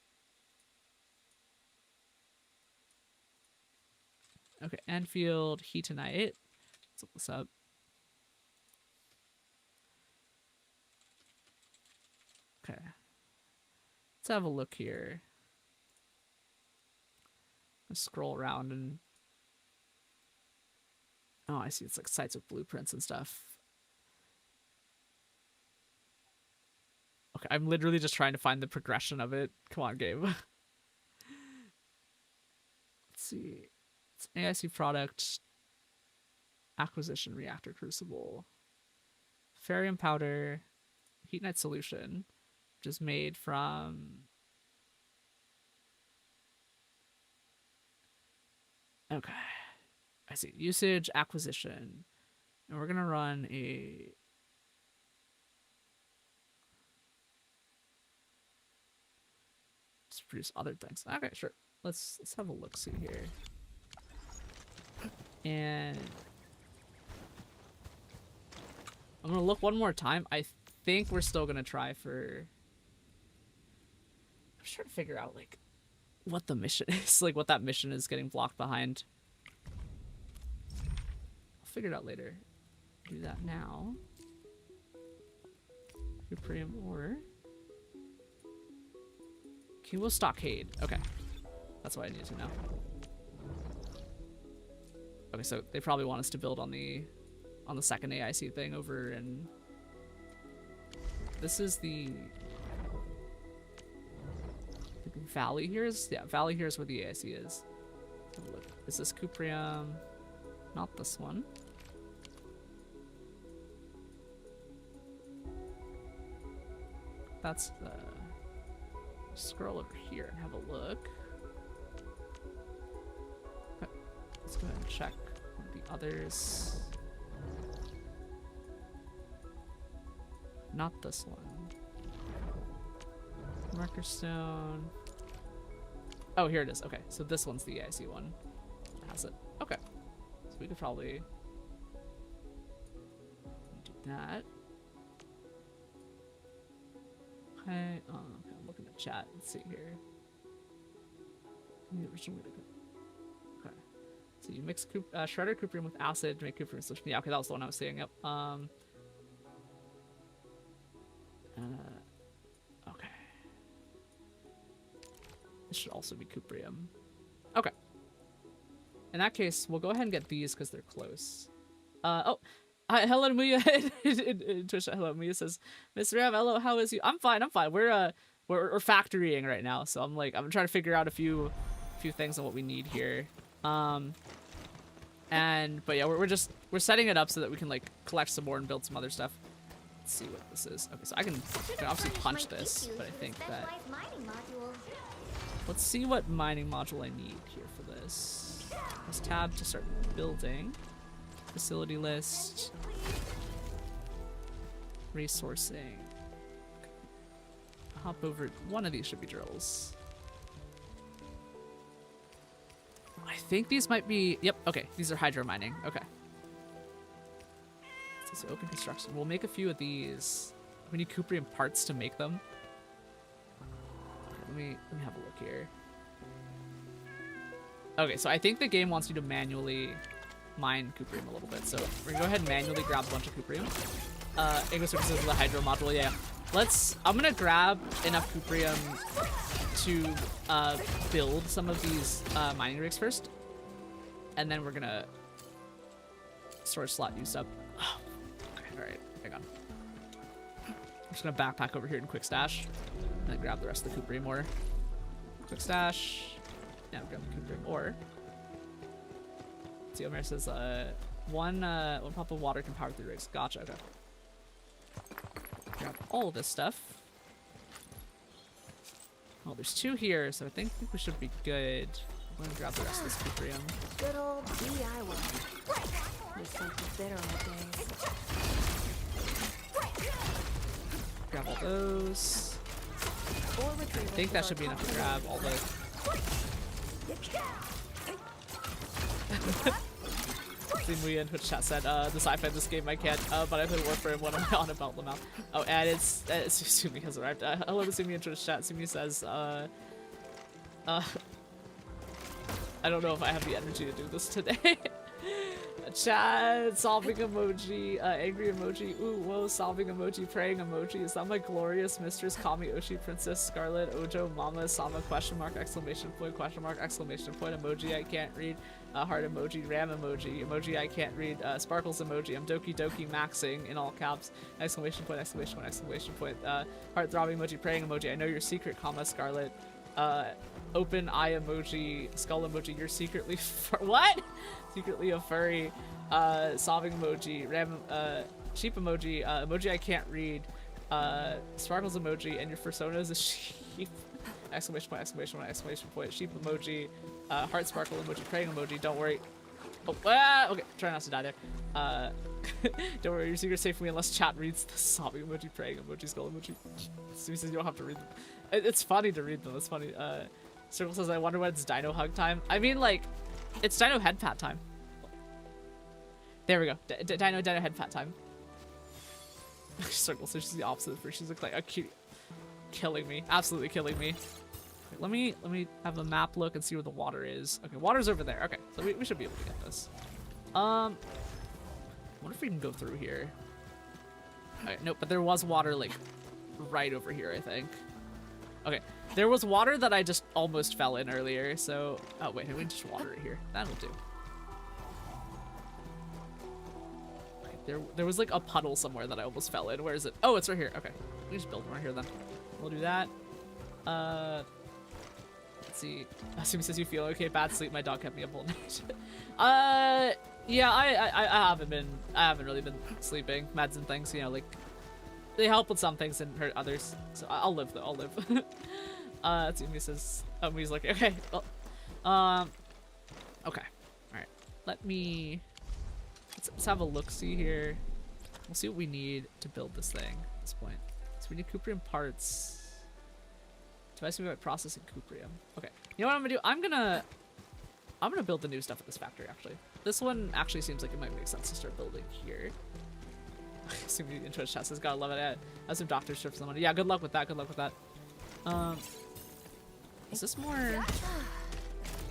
Okay, Endfield, Heatonite. Let's look this up. Okay. Let's have a look here. Let's scroll around and... Oh, I see. It's like sites with blueprints and stuff. Okay, I'm literally just trying to find the progression of it. Come on, game. Let's see. It's an AIC product. Acquisition reactor crucible. Ferrium powder. Heatonite solution. Which is made from... Okay. I see. Usage, acquisition. And we're gonna run a... Let's produce other things. Okay, sure. Let's have a look see here. And I'm gonna look one more time. I think we're still gonna try for... I'm just trying to figure out like what the mission is, like what that mission is getting blocked behind. I'll figure it out later. Do that now. Cuprium ore. Kilo stockade. Okay. That's what I need to know. Okay, so they probably want us to build on the second AIC thing over in... This is the valley here is? Yeah, valley here is where the AIC is. Have a look. Is this Cuprium? Not this one. That's the... Scroll over here and have a look. Okay. Let's go ahead and check the others. Not this one. Marker stone. Oh, here it is. Okay, so this one's the AIC one. It has it. Okay. So we could probably do that. Okay. Oh, okay. I'm looking at chat. Let's see here. Okay. So you mix shredder cuprium with acid to make cuprium solution. Yeah, okay, that was the one I was saying. Yep. Okay. This should also be cuprium. Okay. In that case, we'll go ahead and get these because they're close. Oh, hi, hello, Muya. Twitch, hello, Muya says, Mr. Rav, hello, how is you? I'm fine. I'm fine. We're factorying right now, so I'm trying to figure out a few things on what we need here. But yeah, we're setting it up so that we can like collect some more and build some other stuff. Let's see what this is. Okay, so I can obviously punch this, but I think that... Let's see what mining module I need here for this. Press tab to start building. Facility list. Resourcing. Hop over. One of these should be drills. I think these might be... Yep, okay. These are hydro mining. Okay. So open construction. We'll make a few of these. We need cuprium parts to make them. Okay, let me have a look here. Okay, so I think the game wants you to manually mine cuprium a little bit. So we're gonna go ahead and manually grab a bunch of cuprium. English services is the hydro module. Yeah. I'm gonna grab enough cuprium to build some of these mining rigs first, and then we're gonna storage slot used up. Oh, okay, all right, hang on. I'm just gonna backpack over here and quick stash, and then grab the rest of the cuprium ore. Quick stash. Yeah, grab the cuprium ore. See, Omer says one pump of water can power 3 rigs. Gotcha. Okay. Grab all of this stuff. Oh, there's 2 here, so I think we should be good. I'm gonna grab the rest of this cuprium. Good old DIY. There's something bitter on the days. Grab all those. Or I retrieval think with that our should be enough to top grab all the... Zimuya in Twitch chat said, the sci-fi in this game I can't, but I play Warframe when I'm on about them out. Oh, and it's Sumi has arrived. Hello to Sumi in Twitch chat. Sumi says, I don't know if I have the energy to do this today. Chat, solving emoji, angry emoji, ooh, whoa, solving emoji, praying emoji. Is that my glorious mistress? Call me Oshi, Princess Scarlet, Ojo, Mama, Sama, question mark, exclamation point, emoji I can't read, heart emoji, ram emoji, emoji I can't read, sparkles emoji, I'm doki doki maxing in all caps, exclamation point, heart throbbing emoji, praying emoji, I know your secret, comma, Scarlet, open eye emoji, skull emoji, you're secretly what? Secretly a furry, solving emoji, ram, sheep emoji, emoji I can't read, sparkles emoji, and your persona is a sheep, exclamation point, sheep emoji, heart sparkle emoji, praying emoji, don't worry. Oh, okay, try not to die there. Don't worry, your secret's safe for me unless chat reads the sobbing emoji, praying emoji, skull emoji. Sue says you don't have to read them. It's funny to read them, it's funny. Circle says, I wonder when it's dino hug time. I mean, like, it's dino head pat time. There we go. Dino head pat time. Circle says she's the opposite of her. She's like killing me. Absolutely killing me. Okay, let me have a map look and see where the water is. Okay, water's over there. Okay, so we should be able to get this. I wonder if we can go through here. Alright, nope, but there was water like right over here, I think. Okay, there was water that I just almost fell in earlier, so... Oh, wait, we can just water it here. That'll do. Okay, there was like a puddle somewhere that I almost fell in. Where is it? Oh, it's right here. Okay, we just build one right here then. We'll do that. Let's see. Sumi says you feel okay. Bad sleep. My dog kept me up all night. Yeah, I haven't really been sleeping. Meds and things, you know, like... They help with some things and hurt others. So I'll live though, I'll live. Sumi says, he's like, okay, well, okay. Alright, let's have a look-see here. We'll see what we need to build this thing at this point. So we need cuprium parts. Device by processing cuprium. Okay, you know what I'm gonna do? I'm gonna build the new stuff at this factory, actually. This one actually seems like it might make sense to start building here. Assuming in Twitch chat says, gotta love it. I have some doctor strips on money. Yeah, good luck with that. Good luck with that. Is this more?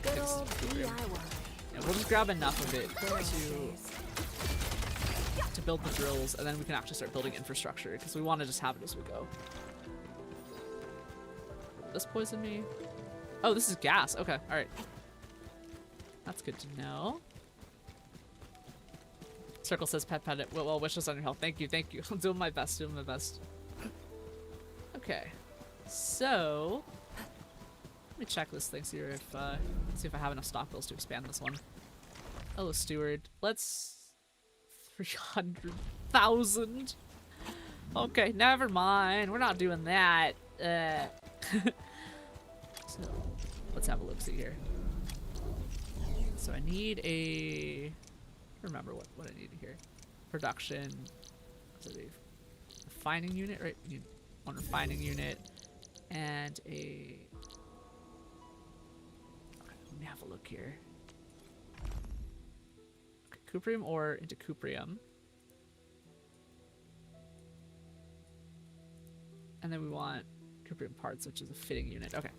Good old DIY. Yeah, we'll just grab enough of it to build the drills, and then we can actually start building infrastructure because we want to just have it as we go. Will this poison me? Oh, this is gas. Okay, all right. That's good to know. Circle says pet it. Well, wishes on your health. Thank you. I'm doing my best. Okay. So let me check this thing, see if I have enough stock bills to expand this one. Hello, steward. Let's 300,000. Okay, never mind. We're not doing that. So let's have a look see here. So I need a remember what I need here. Production. Is it a refining unit, right? We need one refining unit and a... Okay, let me have a look here. Okay, cuprium ore into cuprium. And then we want cuprium parts, which is a fitting unit. Okay,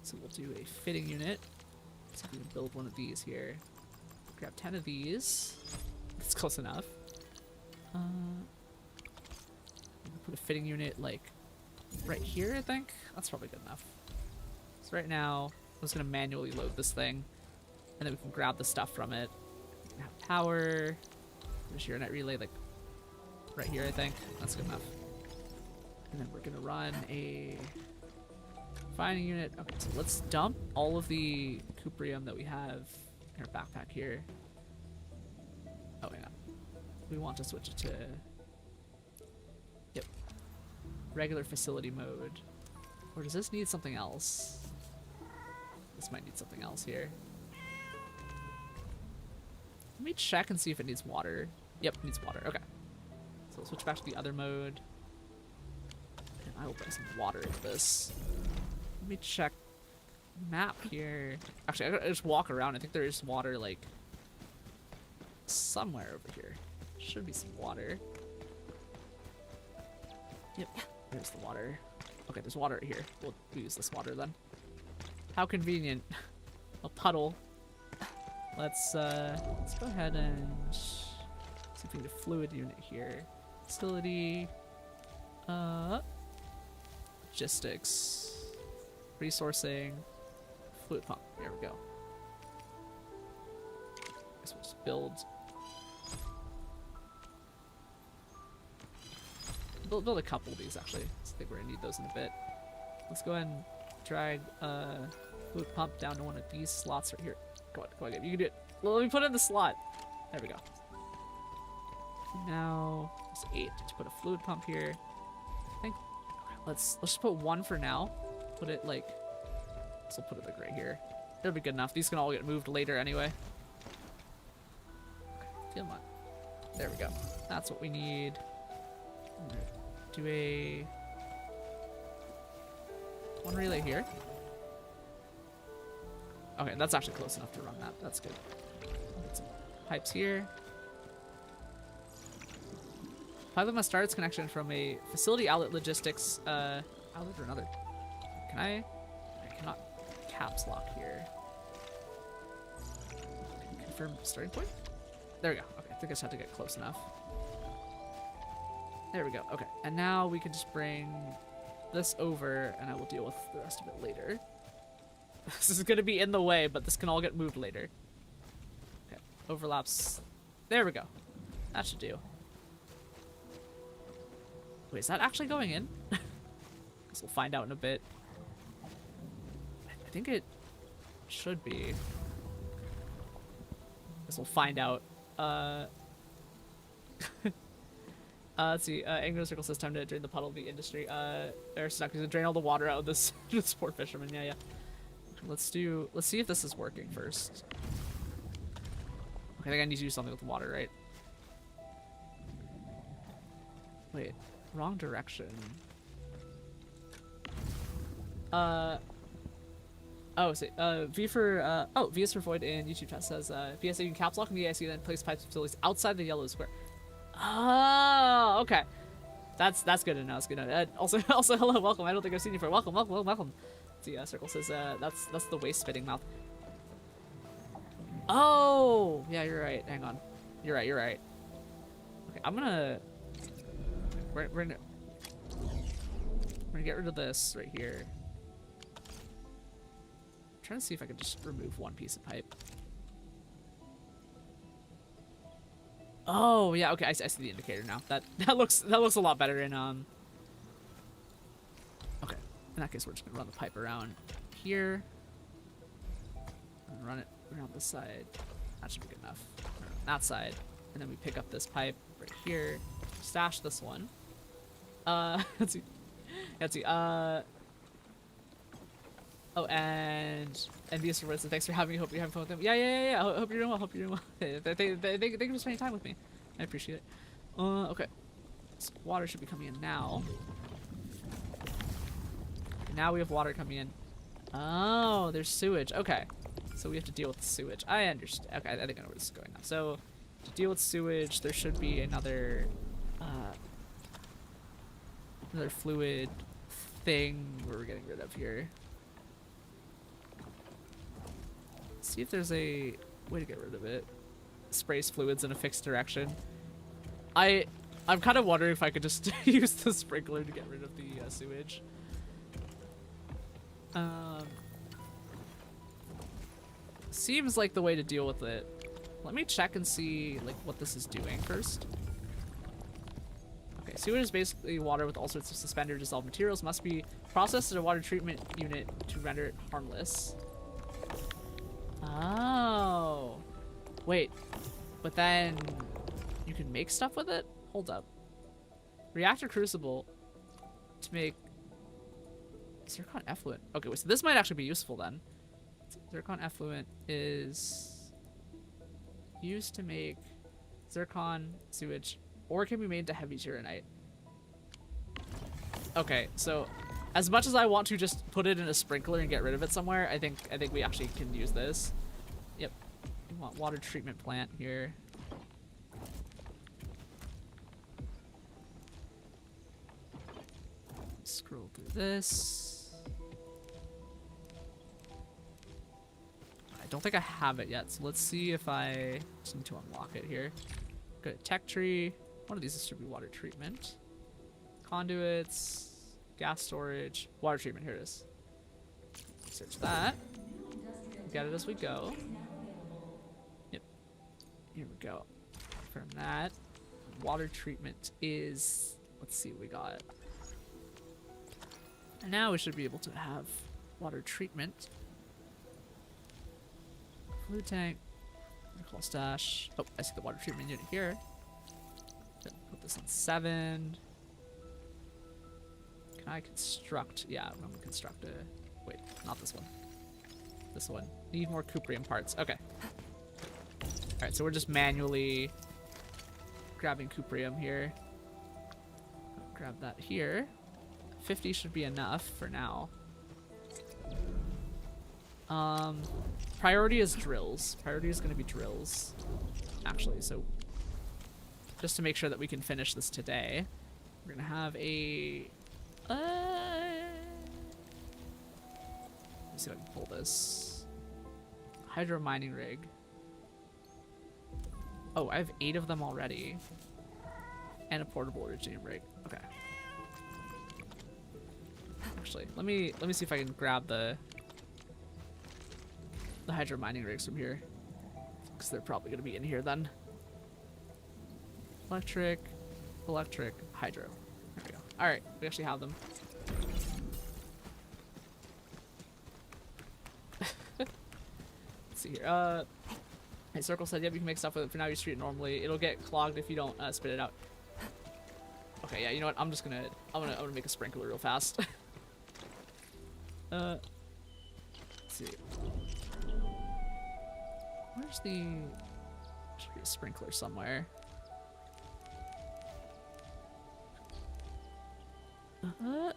so we'll do a fitting unit. So we can build one of these here. Grab 10 of these. That's close enough. Put a fitting unit like right here, I think. That's probably good enough. So right now, I'm just gonna manually load this thing, and then we can grab the stuff from it. We can have power. There's your net relay like right here, I think. That's good enough. And then we're gonna run a refining unit. Okay, so let's dump all of the cuprium that we have in our backpack here. Oh yeah, we want to switch it to, yep, regular facility mode. Or does this need something else? This might need something else here. Let me check and see if it needs water. Yep, it needs water. Okay, so we'll switch back to the other mode. And I will bring some water into this. Let me check map here. Actually, I gotta just walk around. I think there is water like somewhere over here. Should be some water. Yep, there's the water. Okay, there's water right here. We'll use this water then. How convenient. A puddle. Let's go ahead and see if we need a fluid unit here. Facility. Logistics. Resourcing. Fluid pump. There we go. Guess we'll just build a couple of these actually. I think we're gonna need those in a bit. Let's go ahead and drag fluid pump down to one of these slots right here. Come on, you can do it. Well, let me put it in the slot. There we go. Now it's 8 to put a fluid pump here. I think let's just put one for now. Put it like we'll put it like right here. It'll be good enough. These can all get moved later anyway. Okay, come on. There we go. That's what we need. Do a one relay here. Okay, that's actually close enough to run that. That's good. Get some pipes here. Pipeline must start its connection from a facility outlet logistics outlet or another. Can I cannot caps lock here. Confirm starting point? There we go. Okay, I think I just have to get close enough. There we go. Okay, and now we can just bring this over and I will deal with the rest of it later. This is gonna be in the way, but this can all get moved later. Okay, overlaps. There we go. That should do. Wait, is that actually going in? Guess we'll find out in a bit. I think it should be. Guess we'll find out. Let's see. Anglo Circle says time to drain the puddle of the industry. They're stuck to drain all the water out of this, this poor fisherman. Yeah. Let's see if this is working first. Okay, I think I need to do something with the water, right? Wait, wrong direction. Oh, see, V is for Void in YouTube chat says, PS, you can caps lock in the AIC, then place pipes facilities outside the yellow square. Oh, okay. That's good to know. That's good to know. Also, hello, welcome. I don't think I've seen you for welcome. See, Circle says, that's the waste spitting mouth. Oh, yeah, you're right. Hang on. You're right. Okay, I'm gonna. We're gonna get rid of this right here. I'm trying to see if I can just remove one piece of pipe. Oh yeah, okay. I see the indicator now. That looks a lot better in Okay, in that case, we're just gonna run the pipe around here and run it around this side. That should be good enough. Run it on that side, and then we pick up this pipe right here, stash this one. Let's see. Oh, and VS for thanks for having me. Hope you're having fun with them. Yeah. Hope you're doing well. Thank you for spending time with me. I appreciate it. Okay. So water should be coming in now. Now we have water coming in. Oh, there's sewage. Okay. So we have to deal with the sewage. I understand. Okay, I think I know where this is going now. So to deal with sewage, there should be another fluid thing we're getting rid of here. Let's see if there's a way to get rid of it. Sprays fluids in a fixed direction. I'm kind of wondering if I could just use the sprinkler to get rid of the sewage. Seems like the way to deal with it. Let me check and see like what this is doing first. Okay, sewage is basically water with all sorts of suspended dissolved materials. Must be processed at a water treatment unit to render it harmless. Oh. Wait. But then you can make stuff with it? Hold up. Reactor crucible to make zircon effluent. Okay, wait, so this might actually be useful then. Zircon effluent is used to make zircon sewage, or can be made into heavy tyrannite. Okay, so as much as I want to just put it in a sprinkler and get rid of it somewhere, I think we actually can use this. Yep. We want water treatment plant here. Scroll through this. I don't think I have it yet, so let's see if I just need to unlock it here. Go to tech tree. One of these is to be water treatment. Conduits, gas storage, water treatment. Here it is. Search that. Get it as we go. Yep. Here we go. From that, water treatment is. Let's see what we got. And now we should be able to have water treatment. Fluid tank. Call stash. Oh, I see the water treatment unit here. Put this on 7. Can I construct? Yeah, I'm gonna construct a. Wait, not this one. This one. Need more cuprium parts. Okay. Alright, so we're just manually grabbing cuprium here. Grab that here. 50 should be enough for now. Priority is drills. Priority is going to be drills, actually. So just to make sure that we can finish this today, we're going to have a... Let me see if I can pull this. Hydro mining rig. Oh, I have 8 of them already. And a portable iridium rig. Okay. Actually, let me see if I can grab the hydro mining rigs from here, because they're probably going to be in here then. Electric, hydro. There we go. All right, we actually have them. Let's see here. Hey, Circle said, "Yep, you can make stuff with it. For now, you treat it normally. It'll get clogged if you don't spit it out." Okay, yeah. You know what? I'm gonna make a sprinkler real fast. Let's see. Where's the... Should be a sprinkler somewhere. I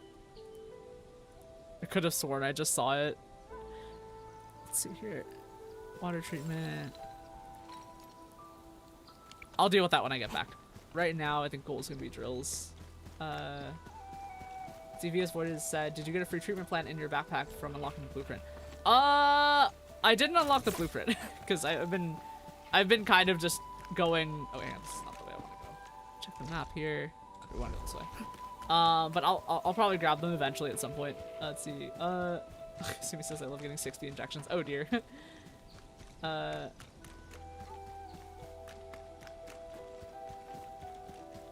could have sworn I just saw it. Let's see here. Water treatment. I'll deal with that when I get back. Right now, I think goal is gonna be drills. CVS Voided said, "Did you get a free treatment plant in your backpack from unlocking the blueprint?" I didn't unlock the blueprint because I've been kind of just going. Oh, hang on, this is not the way I want to go. Check the map here. We want to go this way. But I'll probably grab them eventually at some point. Let's see. Sumi says I love getting 60 injections. Oh dear. Let's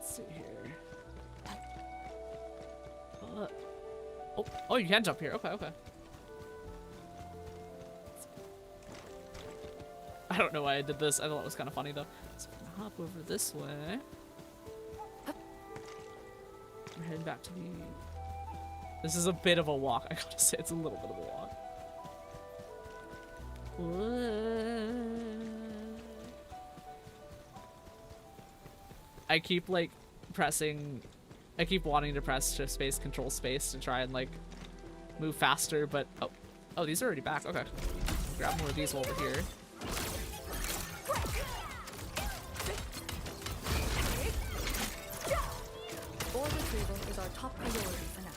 see here. Oh, you can jump here. Okay, okay. I don't know why I did this. I thought it was kind of funny though. So I'm gonna hop over this way. We're heading back to the... This is a bit of a walk. I gotta say, it's a little bit of a walk. I keep like pressing... I keep wanting to press shift space, control space to try and like move faster, but oh, these are already back. Okay, grab more of these while we're here. Ore retrieval is our top priority for now.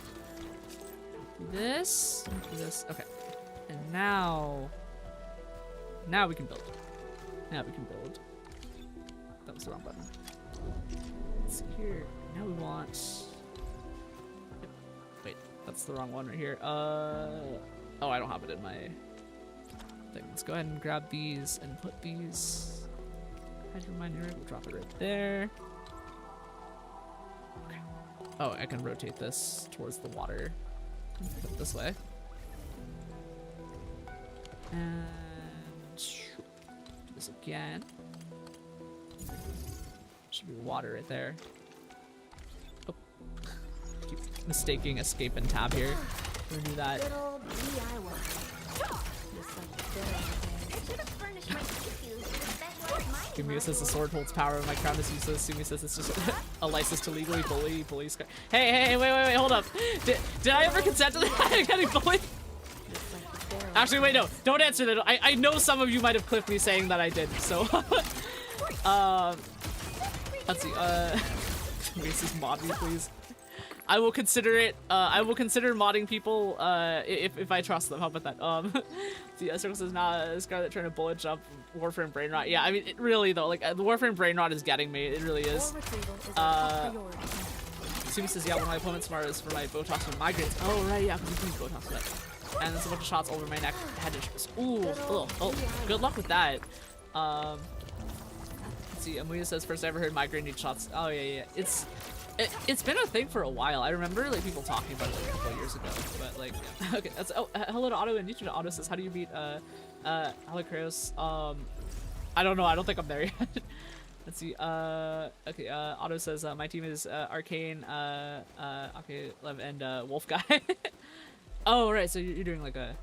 This, okay, and now we can build. Now we can build. That was the wrong button. Let's see here. Now we want... Wait, that's the wrong one right here. Oh, I don't have it in my thing. Let's go ahead and grab these and put these... Hydro miner, we'll drop it right there. Okay. Oh, I can rotate this towards the water. Put it this way. And... do this again. Should be water right there. Mistaking escape and tab here. We're gonna do that. Good old DIY. Looks like the better on the I should have furnished my tissues with a specialized mining Sumi says the sword holds power and my crown is useless. Sumi says it's just a license to legally bully police. Hey, wait, hold up. Did I ever consent to that? Getting bullied? Actually, wait, no. Don't answer that. I know some of you might have clipped me saying that I did, so. Let's see. Macy's mod me, please. I will consider it. I will consider modding people if I trust them. How about that? See, Circle says, nah, Scarlet trying to bullet jump Warframe Brain Rot. Yeah, I mean, it really though, like the Warframe Brain Rot is getting me. It really is. Sumi says, yeah, one of my opponent's smart is for my Botox and migraines. Oh right, yeah, because you can Botox for that. And there's a bunch of shots over my neck, head issues. Ooh, oh, good luck with that. Let's see, Amuya says, first I ever heard migraine need shots. Oh yeah. It's been a thing for a while. I remember like people talking about it like a couple of years ago, but like, yeah. Okay, that's hello to Otto and YouTube to Otto says, how do you beat hello Kratos? I don't know. I don't think I'm there yet. Let's see. Okay. Otto says my team is Arcane, okay, Lev and Wolf Guy. Oh right, so you're doing like a.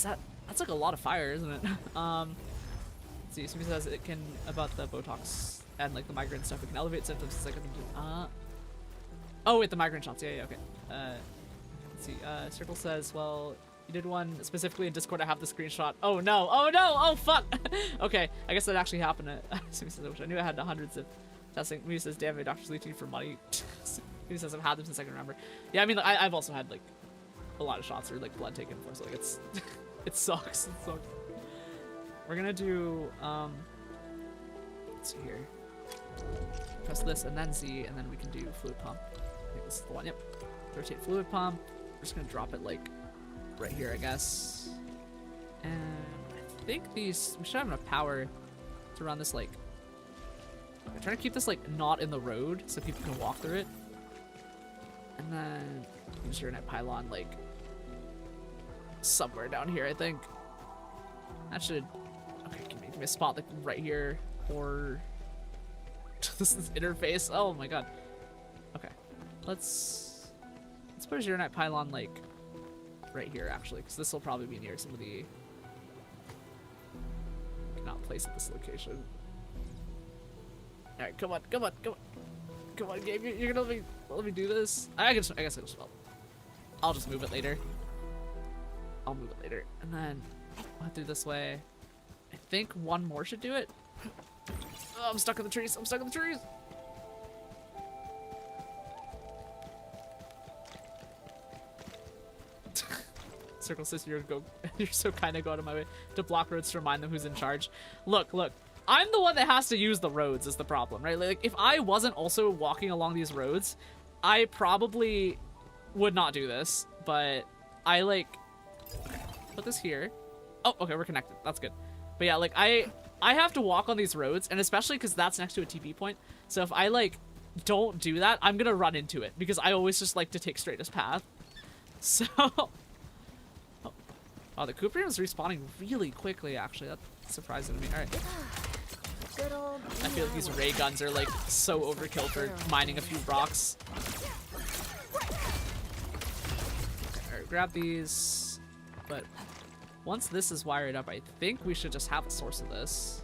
That's like a lot of fire, isn't it? Let's see. Somebody says it can about the Botox and like the migraine stuff. It can elevate symptoms. It's like oh wait, the migraine shots. Yeah. Okay. Let's see. Circle says, well, you did one specifically in Discord. I have the screenshot. Oh no! Oh fuck! Okay, I guess that actually happened. Somebody says, I wish I knew I had hundreds of testing. Maybe says, damn, my doctor's leeching for money. Maybe says, I've had them since I can remember. Yeah, I mean, like, I've also had like a lot of shots or like blood taken before, so like it's it sucks. It sucks. We're gonna do let's see here. Press this and then Z, and then we can do fluid pump. I think this is the one. Yep. Rotate fluid pump. We're just gonna drop it like right here, I guess. And I think we should have enough power to run this like. I'm trying to keep this like not in the road so people can walk through it. And then use your net pylon like somewhere down here, I think. That should. Okay, give me a spot like right here or this is interface. Oh my god. Okay, let's put a zero net pylon like right here actually, because this will probably be near some of the. Cannot place at this location. All right, come on, game. You're gonna let me do this. I guess I just will. I'll just move it later. I'll move it later, and then I'll head through this way. I think one more should do it. Oh, I'm stuck in the trees. Circle says you're so kind of go out of my way to block roads to remind them who's in charge. Look. I'm the one that has to use the roads is the problem, right? Like if I wasn't also walking along these roads, I probably would not do this, but I like put this here. Oh, okay, we're connected. That's good. But yeah, like I have to walk on these roads, and especially because that's next to a TP point. So if I like don't do that, I'm gonna run into it because I always just like to take straightest path. So oh, the Cooper is respawning really quickly actually. That's surprising to me. All right. Good old I feel like these ray guns are like so overkill for mining a few rocks. Alright, grab these. But once this is wired up, I think we should just have a source of this.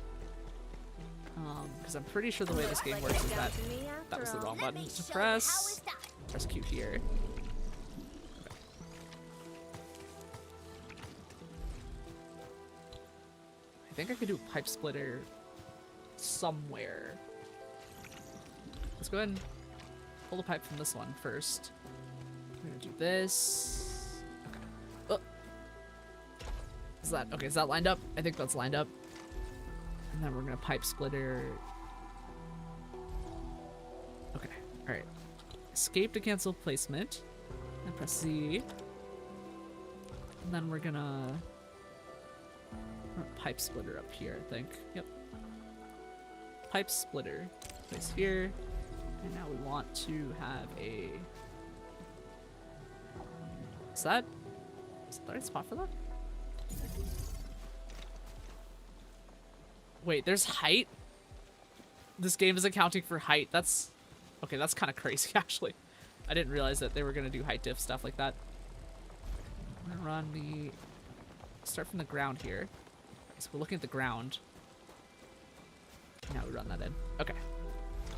Because I'm pretty sure the way this game works is that that was the wrong button to press. Press Q here. Okay. I think I could do a pipe splitter somewhere. Let's go ahead and pull the pipe from this one first. We're gonna do this. Okay. Oh. Is that lined up? I think that's lined up. And then we're gonna pipe splitter. Okay, alright. Escape to cancel placement. And press Z. And then we're gonna pipe splitter up here, I think. Yep. Pipe splitter. Place here. And now we want to have a. Is that the right spot for that? Wait, there's height? This game is accounting for height. That's okay, that's kind of crazy actually. I didn't realize that they were gonna do height diff stuff like that. I'm gonna run the start from the ground here. So we're looking at the ground. Now we run that in. Okay.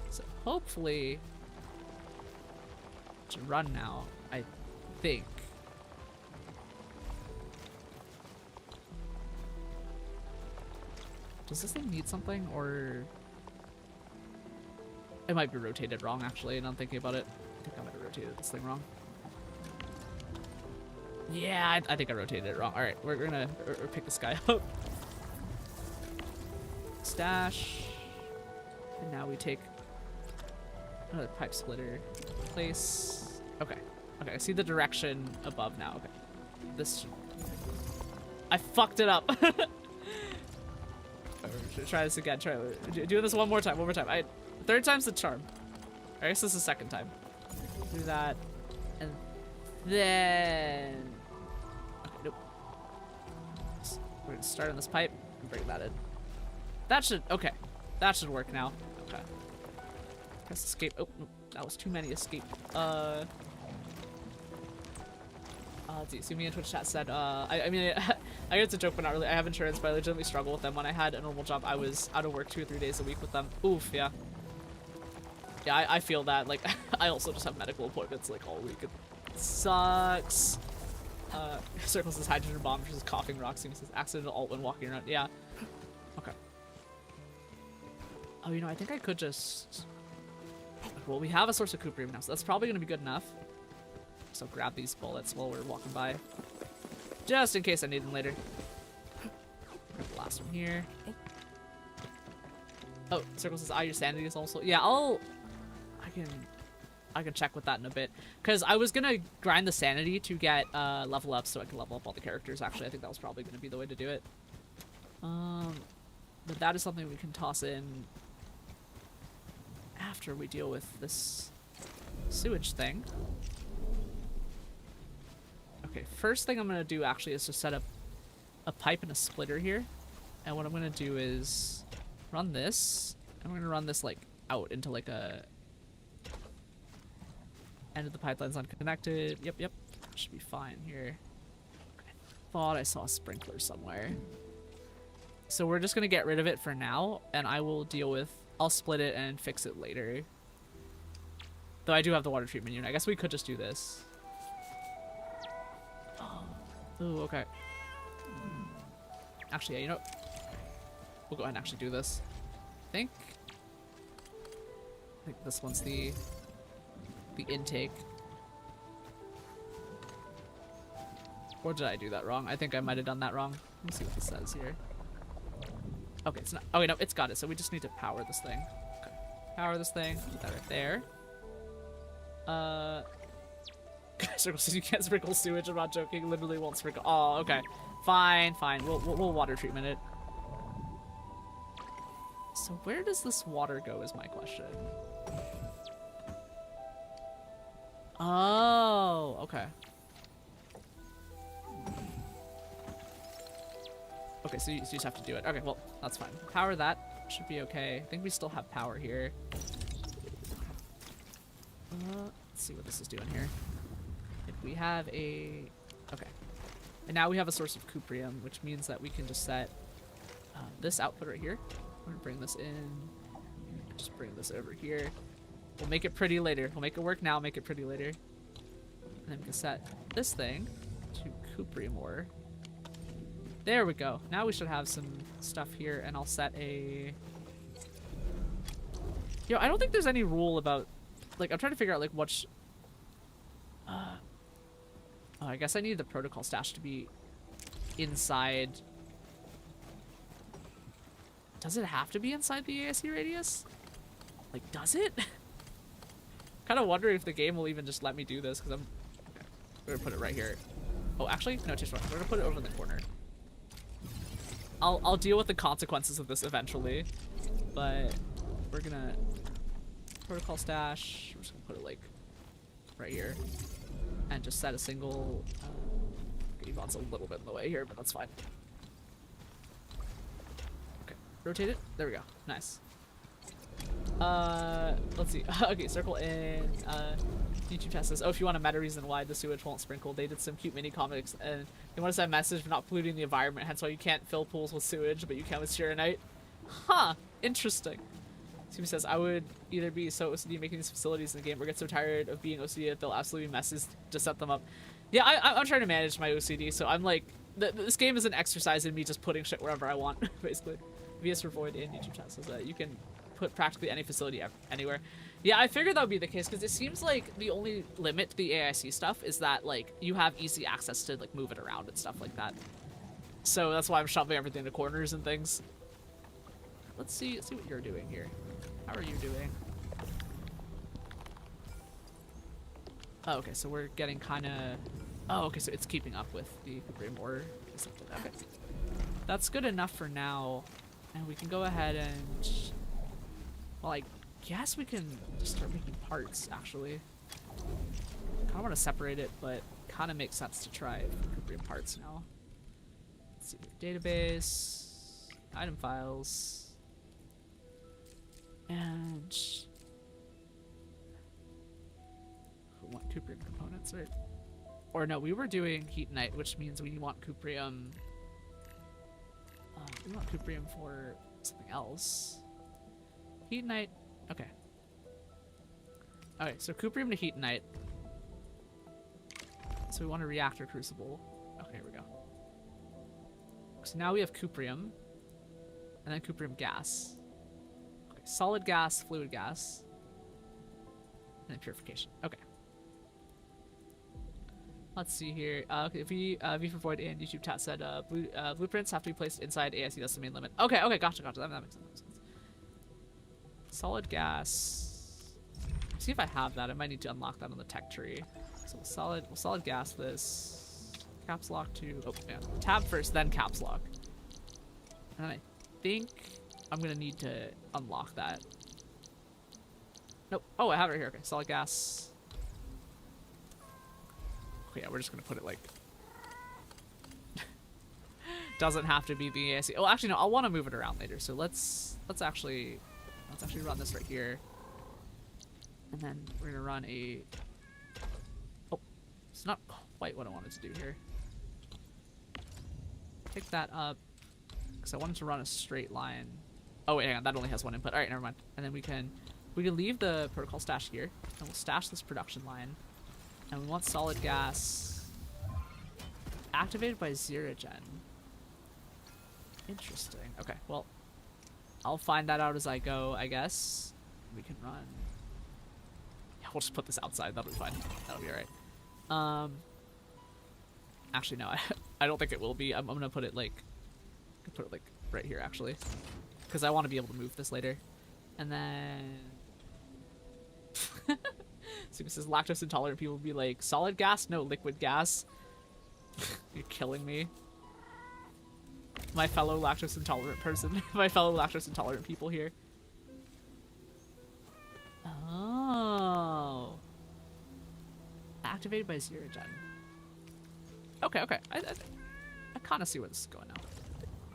So hopefully to run now, I think. Does this thing need something, or it might be rotated wrong actually, and I'm thinking about it. I think I might have rotated this thing wrong. Yeah, I think I rotated it wrong. Alright, we're gonna pick this guy up. Stash. And now we take another pipe splitter. Place. Okay. Okay, I see the direction above now. Okay. This. I fucked it up. Try this again. Do this one more time. One more time. Third time's the charm. I guess this is the second time. Do that. And then. Okay, nope. We're gonna start on this pipe and bring that in. That should. Okay. That should work now. Okay. Press escape. Oh, no, that was too many escape. Let's see. Sumi in Twitch chat said, I mean, I guess it's a joke, but not really. I have insurance, but I legitimately struggle with them. When I had a normal job, I was out of work 2 or 3 days a week with them. Oof, yeah. Yeah, I feel that. Like, I also just have medical appointments, like, all week. It sucks. Circles says hydrogen bomb versus coughing rock. Sumi says accidental alt when walking around. Yeah. Okay. Oh, you know, I think I could just... Well, we have a source of cuprium now, so that's probably going to be good enough. So grab these bullets while we're walking by. Just in case I need them later. Grab the last one here. Oh, Circle says, your sanity is also... Yeah, I can check with that in a bit. Because I was going to grind the sanity to get level up so I can level up all the characters. Actually, I think that was probably going to be the way to do it. But that is something we can toss in after we deal with this sewage thing. Okay, first thing I'm going to do actually is to set up a pipe and a splitter here. And what I'm going to do is run this. I'm going to run this like out into like a... End of the pipeline's unconnected. Yep. Should be fine here. I thought I saw a sprinkler somewhere. So we're just going to get rid of it for now. And I will deal with... I'll split it and fix it later. Though I do have the water treatment unit. I guess we could just do this. Oh, okay. Actually, yeah, you know what? We'll go ahead and actually do this. I think this one's the intake. Or did I do that wrong? I think I might have done that wrong. Let me see what this says here. Okay, it's not. Oh, wait, no, it's got it. So we just need to power this thing. Okay. Power this thing. Put that right there. Circle says you can't sprinkle sewage. I'm not joking. Literally won't sprinkle. Oh, okay. Fine. We'll water treatment it. So where does this water go is my question. Oh, okay. Okay, so you just have to do it. Okay, well, that's fine. Power that. Should be okay. I think we still have power here. Let's see what this is doing here. If we have a... Okay. And now we have a source of cuprium, which means that we can just set this output right here. We're gonna bring this in. Just bring this over here. We'll make it pretty later. We'll make it work now, make it pretty later. And then we can set this thing to cuprium ore. There we go. Now we should have some stuff here, and I'll set a... Yo, I don't think there's any rule about... Like, I'm trying to figure out, like, what... Oh, I guess I need the protocol stash to be inside... Does it have to be inside the ASC radius? Like, does it? Kind of wondering if the game will even just let me do this, because I'm... Okay, we're gonna put it right here. Oh, actually, no, just one. We're gonna put it over in the corner. I'll deal with the consequences of this eventually, but we're gonna protocol stash. We're just gonna put it like right here, and just set a single. Yvonne's a little bit in the way here, but that's fine. Okay, rotate it. There we go. Nice. Let's see. Okay, circle in. YouTube test says, oh, if you want a meta reason why the sewage won't sprinkle, they did some cute mini comics and they want to send a message for not polluting the environment, hence why you can't fill pools with sewage, but you can with Shironite. Huh. Interesting. Steve says, I would either be so OCD making these facilities in the game or get so tired of being OCD that they'll absolutely be messes to set them up. Yeah, I'm trying to manage my OCD, so I'm like, this game is an exercise in me just putting shit wherever I want, basically. VS for Void in YouTube chat says that you can put practically any facility anywhere. Yeah, I figured that would be the case, because it seems like the only limit to the AIC stuff is that, like, you have easy access to, like, move it around and stuff like that. So that's why I'm shoving everything into corners and things. Let's see what you're doing here. How are you doing? Oh, okay, so we're getting kind of... Oh, okay, so it's keeping up with the Cuprium or something. Okay. That's good enough for now. And we can go ahead and... Well, I guess we can just start making parts, actually. I kind of want to separate it, but kind of makes sense to try Cuprium parts now. Let's see, database, item files, and we want Cuprium components, right? Or no, we were doing Heatonite, which means we want Cuprium. We want Cuprium for something else. Heatonite, okay. Okay, so Cuprium to Heatonite. So we want a reactor crucible. Okay, here we go. So now we have Cuprium, and then Cuprium gas. Okay, solid gas, fluid gas, and then purification. Okay. Let's see here. Okay, V for Void and YouTube chat said blueprints have to be placed inside AIC. That's the main limit. Okay, okay, gotcha. That makes sense. Solid gas. See if I have that. I might need to unlock that on the tech tree. So we'll solid gas this. Caps lock to, oh yeah, tab first, then caps lock. And I think I'm gonna need to unlock that. Nope. Oh, I have it right here. Okay, solid gas. Okay, yeah, we're just gonna put it like. Doesn't have to be the AIC. Oh, actually no, I'll want to move it around later. So let's actually run this right here, and then we're gonna run a. Oh, it's not quite what I wanted to do here. Pick that up, because I wanted to run a straight line. Oh wait, hang on, that only has one input. All right, never mind. And then we can leave the protocol stash here, and we'll stash this production line. And we want solid gas activated by Zeragen. Interesting. Okay, well, I'll find that out as I go, I guess. We can run. Yeah, we'll just put this outside. That'll be fine. That'll be all right. Actually, no, I don't think it will be. I'm gonna put it like right here, actually, because I want to be able to move this later. And then, so it says lactose intolerant people will be like, solid gas? No, liquid gas. You're killing me. My fellow lactose intolerant person. My fellow lactose intolerant people here. Oh. Activated by Zeragen. Okay, okay. I kind of see where this is going now.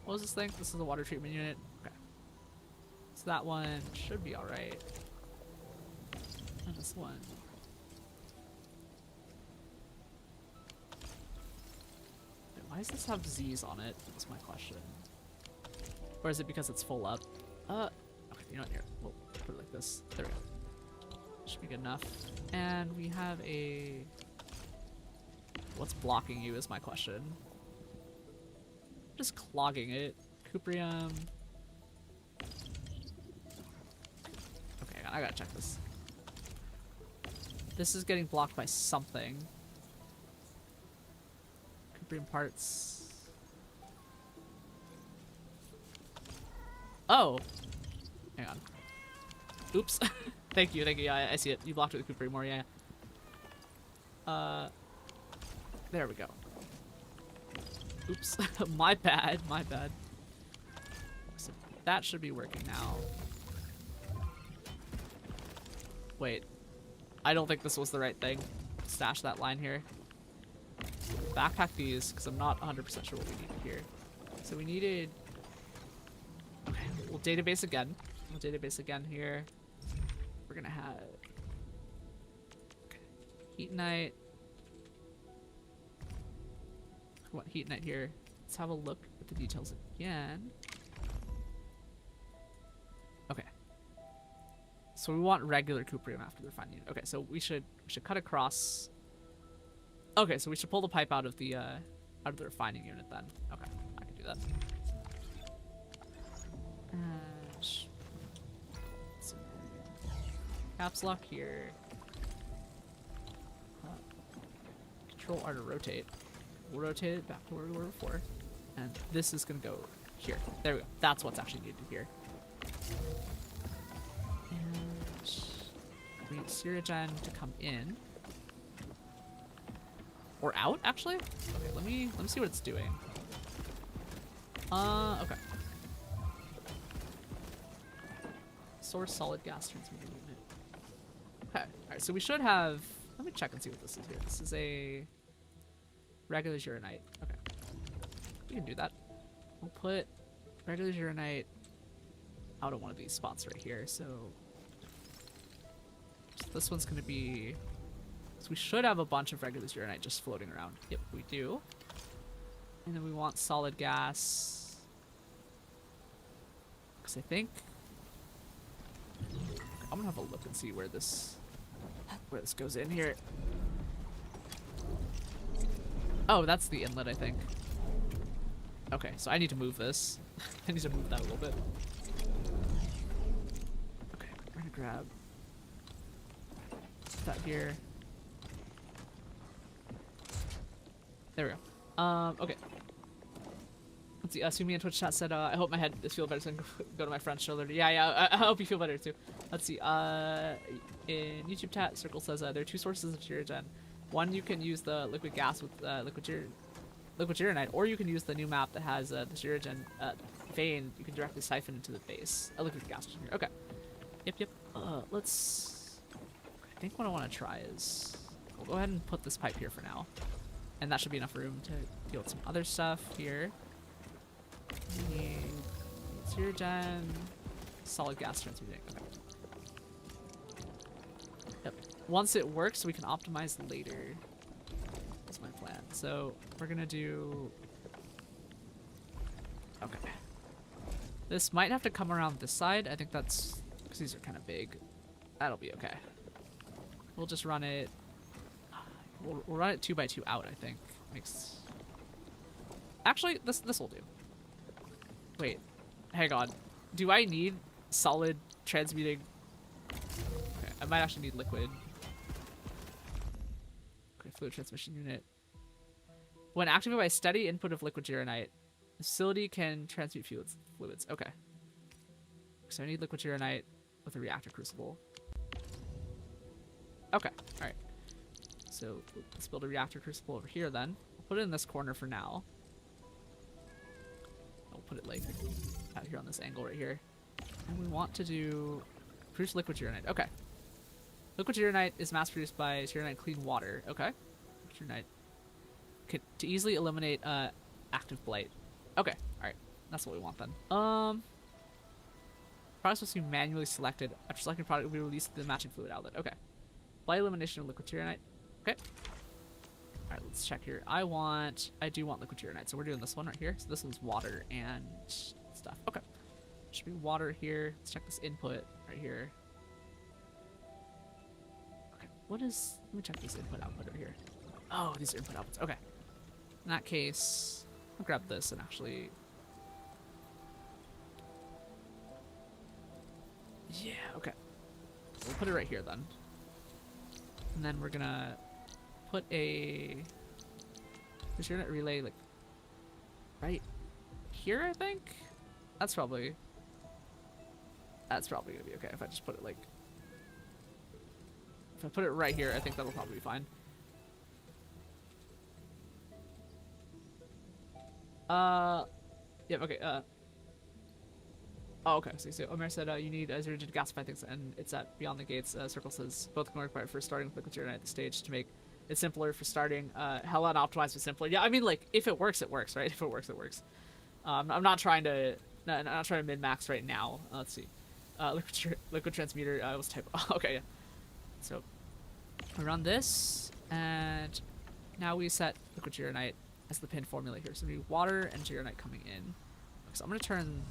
What was this thing? This is the water treatment unit. Okay. So that one should be alright. And this one. Wait, why does this have Z's on it? That's my question. Or is it because it's full up? Okay, you know what? Here, we'll put it like this. There we go. Should be good enough. And we have a... What's blocking you is my question. Just clogging it. Cuprium. Okay, I gotta check this. This is getting blocked by something. Cuprium parts. Oh! Hang on. Oops. Thank you. Yeah, I see it. You blocked it with Cuprium more, yeah. There we go. Oops. My bad. So that should be working now. Wait. I don't think this was the right thing. Stash that line here. Backpack these, because I'm not 100% sure what we needed here. So we needed... Okay, we'll database again. Here. We're gonna have... Okay. Heatonite. We want Heatonite here. Let's have a look at the details again. So we want regular cuprium after the refining unit. Okay, so we should cut across. Okay, so we should pull the pipe out of the refining unit then. Okay, I can do that. Caps lock here. Control R to rotate. We'll rotate it back to where we were before. And this is gonna go here. There we go. That's what's actually needed here. And we need Sirigen to come in. Or out, actually? Okay, let me see what it's doing. Okay. Source solid gas transmitter unit. Okay, alright, so we should have... Let me check and see what this is here. This is a regular Uranite. Okay. We can do that. We'll put regular Uranite out of one of these spots right here, so this one's gonna be... So we should have a bunch of regular Uranite just floating around. Yep, we do. And then we want solid gas. Because I think... I'm gonna have a look and see where this goes in here. Oh, that's the inlet, I think. Okay, so I need to move this. I need to move that a little bit. Okay, we're gonna grab that here. There we go. Okay. Let's see. Sumi in Twitch chat said, I hope my head is feel better so I can go to my friend's shoulder. Yeah, I hope you feel better too. Let's see. In YouTube chat, Circle says there are two sources of Shirigen. One, you can use the liquid gas with liquid Uranite, or you can use the new map that has the Shirigen vein. You can directly siphon into the base. A liquid gas here. Okay. Yep. Let's... I think what I want to try is... We'll go ahead and put this pipe here for now. And that should be enough room to deal with some other stuff here. We need Shirigen, solid gas transmuting. Okay. Yep. Once it works, we can optimize later. That's my plan. So we're gonna do... Okay. This might have to come around this side. I think that's... because these are kind of big. That'll be okay. We'll just run it... We'll run it 2x2 out, I think. Makes... Actually, this will do. Wait. Hang on. Do I need solid transmuting? Okay, I might actually need liquid. Okay, fluid transmission unit. When activated by steady input of liquid Uranite, the facility can transmute fluids. Okay. So I need liquid Uranite with a reactor crucible. Okay, alright. So let's build a reactor crucible over here then. We'll put it in this corner for now. I'll put it like out here on this angle right here. And we want to do produce liquid Uranite. Okay. Liquid Uranite is mass produced by Uranite clean water. Okay. Liquid Uranite to easily eliminate active blight. Okay. Alright. That's what we want then. Products must be manually selected. After selecting product will be released to the matching fluid outlet. Okay. Blight elimination of liquid Uranite. Okay. Alright, let's check here. I do want liquid Uranite, so we're doing this one right here. So this one's water and stuff. Okay. Should be water here. Let's check this input right here. Okay, let me check this input output right here. Oh, these are input outputs. Okay. In that case, I'll grab this and actually... Yeah, okay. We'll put it right here then. And then we're gonna put a Uranite relay like right here, I think. That's probably gonna be okay if I just put it like, if I put it right here, I think that'll probably be fine. Yeah, okay, oh, okay, so Omer said you need a rigid gasify things, and it's at beyond the gates. Circle says both can work right for starting with liquid Uranite at the stage to make it simpler for starting. Hella unoptimized but simpler. Yeah, I mean, like, if it works, it works, right? If it works, it works. I'm not trying to min max right now. Let's see. Liquid transmitter was type. Okay, yeah. So we run this, and now we set liquid Uranite as the pin formula here. So we need water and Uranite coming in. So I'm gonna turn.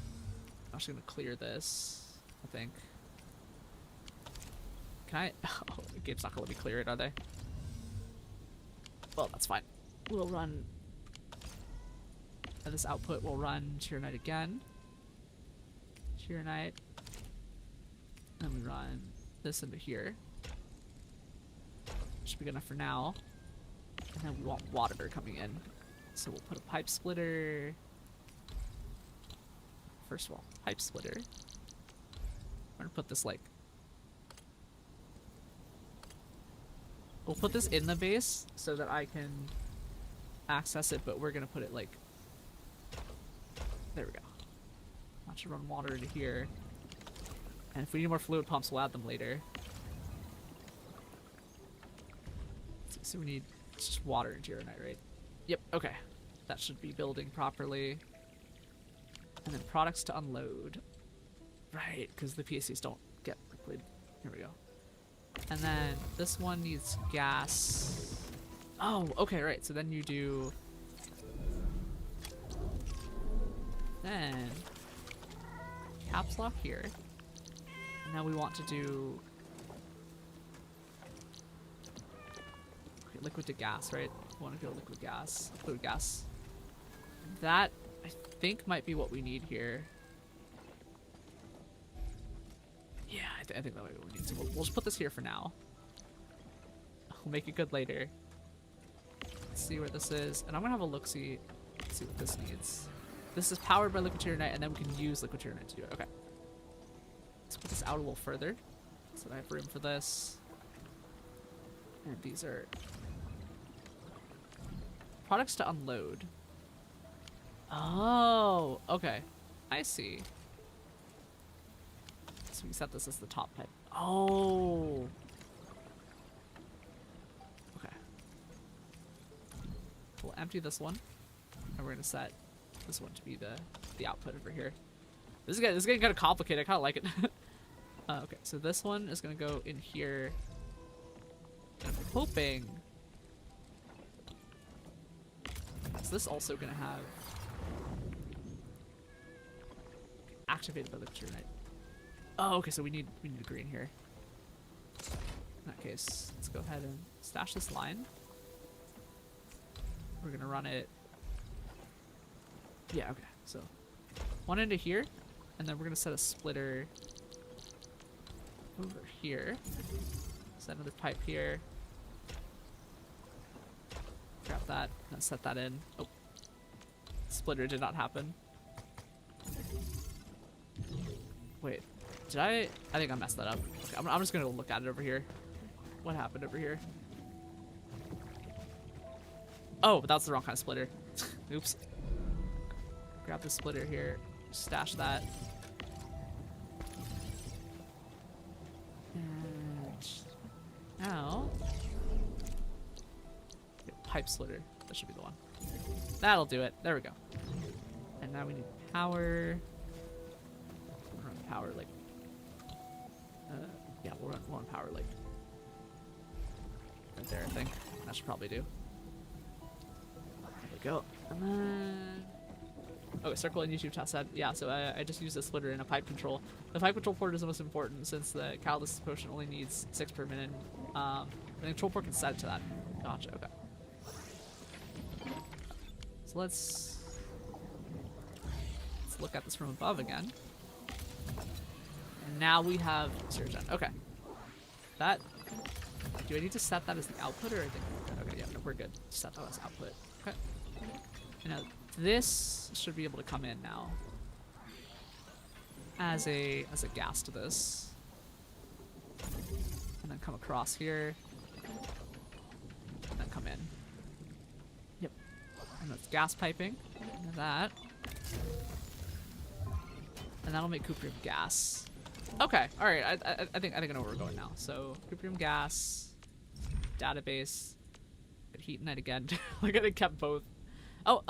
I'm actually gonna clear this, I think. Can I? Oh, the game's not gonna let me clear it, are they? Well, that's fine. We'll run. This output will run Tyranite again. Tyranite. And we run this into here. Should be good enough for now. And then we want water coming in. So we'll put a pipe splitter. First of all, pipe splitter. We're gonna put this like... We'll put this in the base so that I can access it, but we're gonna put it like... There we go. I should run water into here. And if we need more fluid pumps, we'll add them later. So we need just water into Tyranite, right? Yep, okay. That should be building properly. And then products to unload. Right, because the PACs don't get liquid. Here we go. And then this one needs gas. Oh, okay, right. So then you do... Then... Caps lock here. And now we want to do... Okay, liquid to gas, right? We want to go liquid gas. Liquid gas. That, I think, might be what we need here. Yeah, I think that might be what we need. So we'll just put this here for now. We'll make it good later. Let's see where this is. And I'm going to have a look-see. See what this needs. This is powered by liquid Tyranite, and then we can use liquid Tyranite to do it. Okay. Let's put this out a little further so that I have room for this. And these are products to unload. Oh, okay. I see. So we set this as the top pipe. Oh. Okay. We'll empty this one, and we're gonna set this one to be the output over here. This is getting kind of complicated. I kind of like it. Okay, so this one is gonna go in here. And I'm hoping. Is this also gonna have activated by the Tyranite? Oh, okay. So we need a green here. In that case, let's go ahead and stash this line. We're gonna run it. Yeah. Okay. So one into here, and then we're gonna set a splitter over here. Set another pipe here. Grab that and set that in. Oh, splitter did not happen. Wait, did I think I messed that up. Okay, I'm just gonna look at it over here. What happened over here? Oh, but that's the wrong kind of splitter. Oops. Grab the splitter here. Stash that. And now, pipe splitter. That should be the one. That'll do it. There we go. And now we need power. We'll run power like. Yeah, we'll run power like. Right there, I think. That should probably do. There we go. And then. Okay, circle in YouTube chat said, yeah, so I just used a splitter in a pipe control. The pipe control port is the most important since the catalyst potion only needs 6 per minute. The control port can set it to that. Gotcha, okay. So let's look at this from above again. And now we have Surgeon. Okay. That, do I need to set that as the output or I think, okay, yeah, no, we're good. Set that as output. Okay. And now this should be able to come in now as a gas to this, and then come across here, and then come in. Yep, and that's gas piping. And that, and that'll make cuprium gas. Okay, all right. I think I know where we're going now. So cuprium gas, database, heat-nite again. Like I kept both. Oh,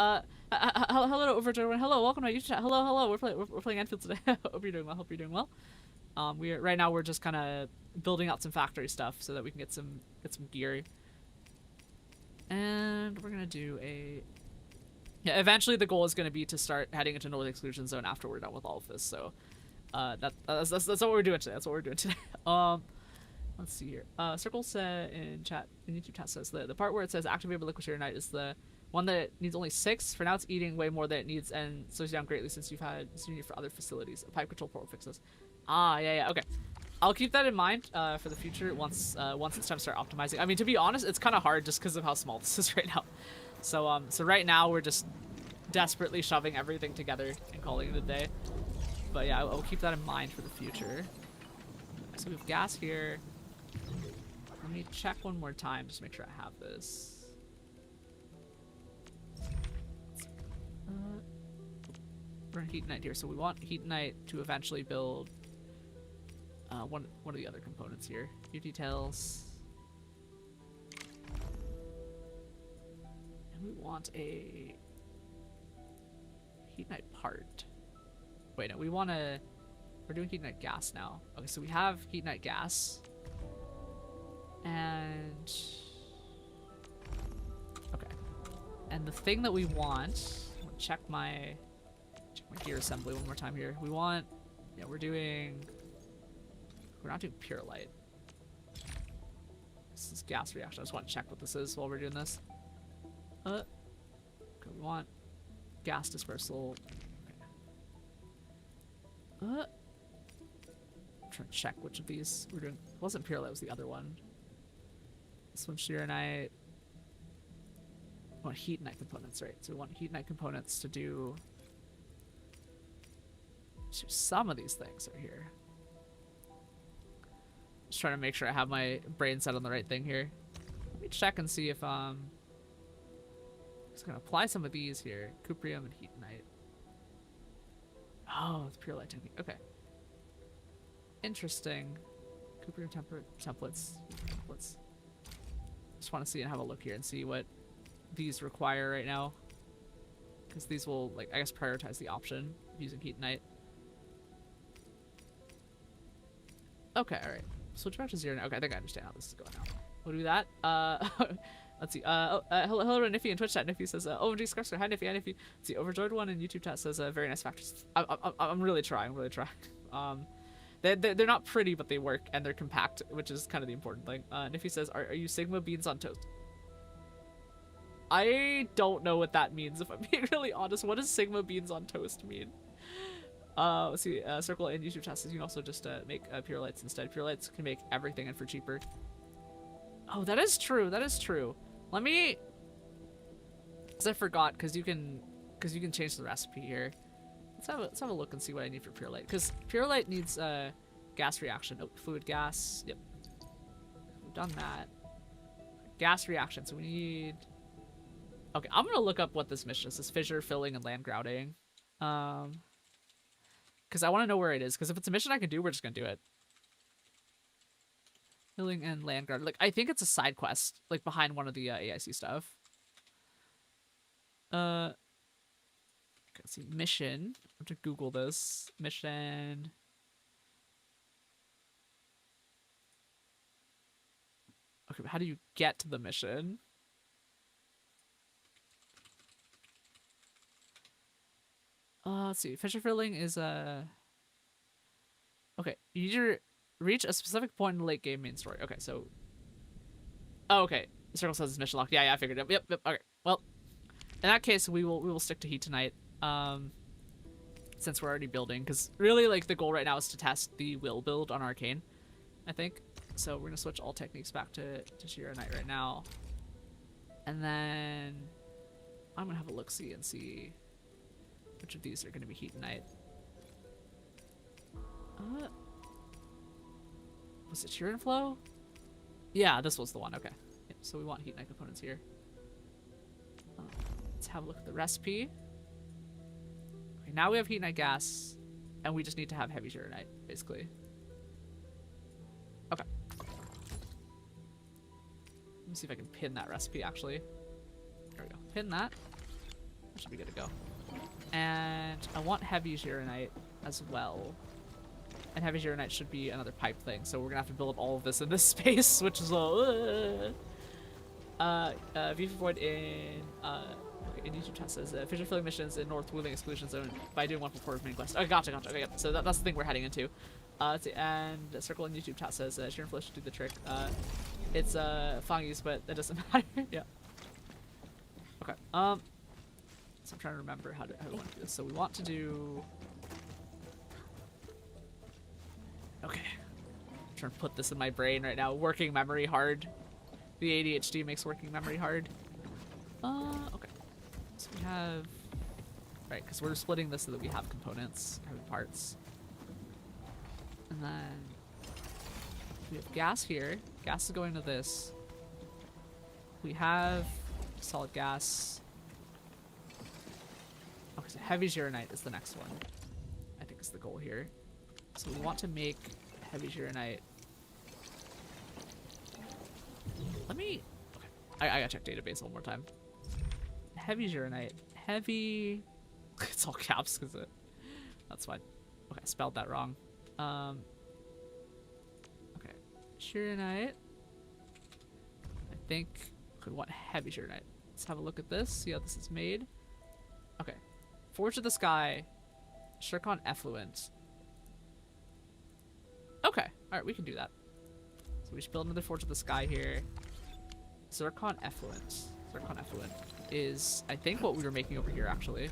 hello over to everyone. Hello, welcome to my YouTube chat. Hello. We're playing Endfield today. Hope you're doing well. Right now we're just kind of building out some factory stuff so that we can get some gear. And we're gonna do a. Yeah, eventually the goal is gonna be to start heading into North Exclusion Zone after we're done with all of this. So, that's what we're doing today. Let's see here. Circle said in chat, in YouTube chat says the part where it says activate liquid night is the one that needs only 6. For now, it's eating way more than it needs and slows down greatly since you've had seen it for other facilities. A pipe control port fixes. Ah, yeah, okay. I'll keep that in mind for the future once it's time to start optimizing. I mean, to be honest, it's kind of hard just because of how small this is right now. So so right now we're just desperately shoving everything together and calling it a day. But yeah, I'll keep that in mind for the future. So we have gas here. Let me check one more time just to make sure I have this. We're in Heat Night here, so we want Heat Night to eventually build one of the other components here. New details. And we want a Heat Night part. Wait, no, we're doing Heat Night gas now. Okay, so we have Heat Night gas. And okay. And the thing that we want, I'm gonna check my gear assembly one more time here. We want, yeah, we're not doing pure light. This is gas reaction. I just want to check what this is while we're doing this. Okay, we want gas dispersal. Okay. I'm trying to check which of these we're doing. It wasn't pure light, it was the other one. This one's shear night. We want heat night components, right? So we want heat night components to do. So some of these things are here. Just trying to make sure I have my brain set on the right thing here. Let me check and see if just gonna apply some of these here. Cuprium and heat night. Oh, it's pure light technique. Okay. Interesting. Cuprium templates. Just want to see and have a look here and see what these require right now. Because these will, like, I guess prioritize the option of using heat night. Okay, alright. Switch back to 0 now. Okay, I think I understand how this is going now. We'll do that. Let's see. Hello to Niffy in Twitch chat. Niffy says, OMG Scarcer. Hi Niffy, hi Niffy. Let's see, Overjoyed one in YouTube chat says, very nice factors. I'm really trying, They're not pretty, but they work, and they're compact, which is kind of the important thing. Niffy says, are you Sigma beans on toast? I don't know what that means, if I'm being really honest. What does Sigma beans on toast mean? Let's see, Circle in YouTube chat says you can also just make pure lights instead. Pure lights can make everything and for cheaper. Oh, that is true. That is true. Let me, because I forgot, because you can change the recipe here. Let's have a look and see what I need for pure light. Because pure light needs gas reaction. Oh, fluid gas. Yep. We've done that. Gas reaction. So we need. Okay, I'm gonna look up what this mission is. This fissure filling and land grouting. Because I want to know where it is. Because if it's a mission I can do, we're just gonna do it. Filling and land grouting. Like, I think it's a side quest, like behind one of the AIC stuff. Let's see, mission. I have to Google this. Mission. Okay, but how do you get to the mission? Let's see. Fissure filling is okay, you need to reach a specific point in the late game main story. Okay, so. Oh, okay. The circle says it's mission locked. Yeah, I figured it. Yep. Okay. Well, in that case, we will stick to heat tonight. Since we're already building, because really, like, the goal right now is to test the will build on Arcane, I think. So we're gonna switch all techniques back to Sheer Night right now, and then I'm gonna have a look-see and see which of these are gonna be Heat Night. Was it Sheer and Flow? Yeah, this was the one. Okay, yep, so we want Heat Night components here. Let's have a look at the recipe. Okay, now we have Heat Night gas, and we just need to have Heavy Sheer Night, basically. Okay. Let me see if I can pin that recipe, actually. There we go. Pin that. That should be good to go. And I want Heavy Sheeranite as well. And Heavy Sheeranite should be another pipe thing, so we're gonna have to build up all of this in this space, which is a Void in YouTube chat says fissure filling missions in North Wheeling Exclusion Zone by doing one for 4 main quest. Oh, gotcha. Okay, so that's the thing we're heading into. Let's see, and Circle in YouTube chat says Sheer and Flow should do the trick. It's Fungies, but that doesn't matter. Yeah. Okay. So I'm trying to remember how we want to do this. So we want to do. Okay. I'm trying to put this in my brain right now. Working memory hard. The ADHD makes working memory hard. Okay. So we have. Right, because we're splitting this so that we have components, have parts. And then we have gas here. Gas is going to this. We have solid gas. Okay, so heavy Gironite is the next one. I think is the goal here. So we want to make heavy Gironite. Let me... Okay, I gotta check database one more time. Heavy Gironite. Heavy... It's all caps because it... That's fine. Okay, I spelled that wrong. Okay. Gironite. I think we want heavy Gironite. Let's have a look at this, see how this is made. Okay. Forge of the Sky. Zircon Effluent. Okay. Alright, we can do that. So we should build another Forge of the Sky here. Zircon Effluent. Zircon Effluent is, I think, what we were making over here, actually.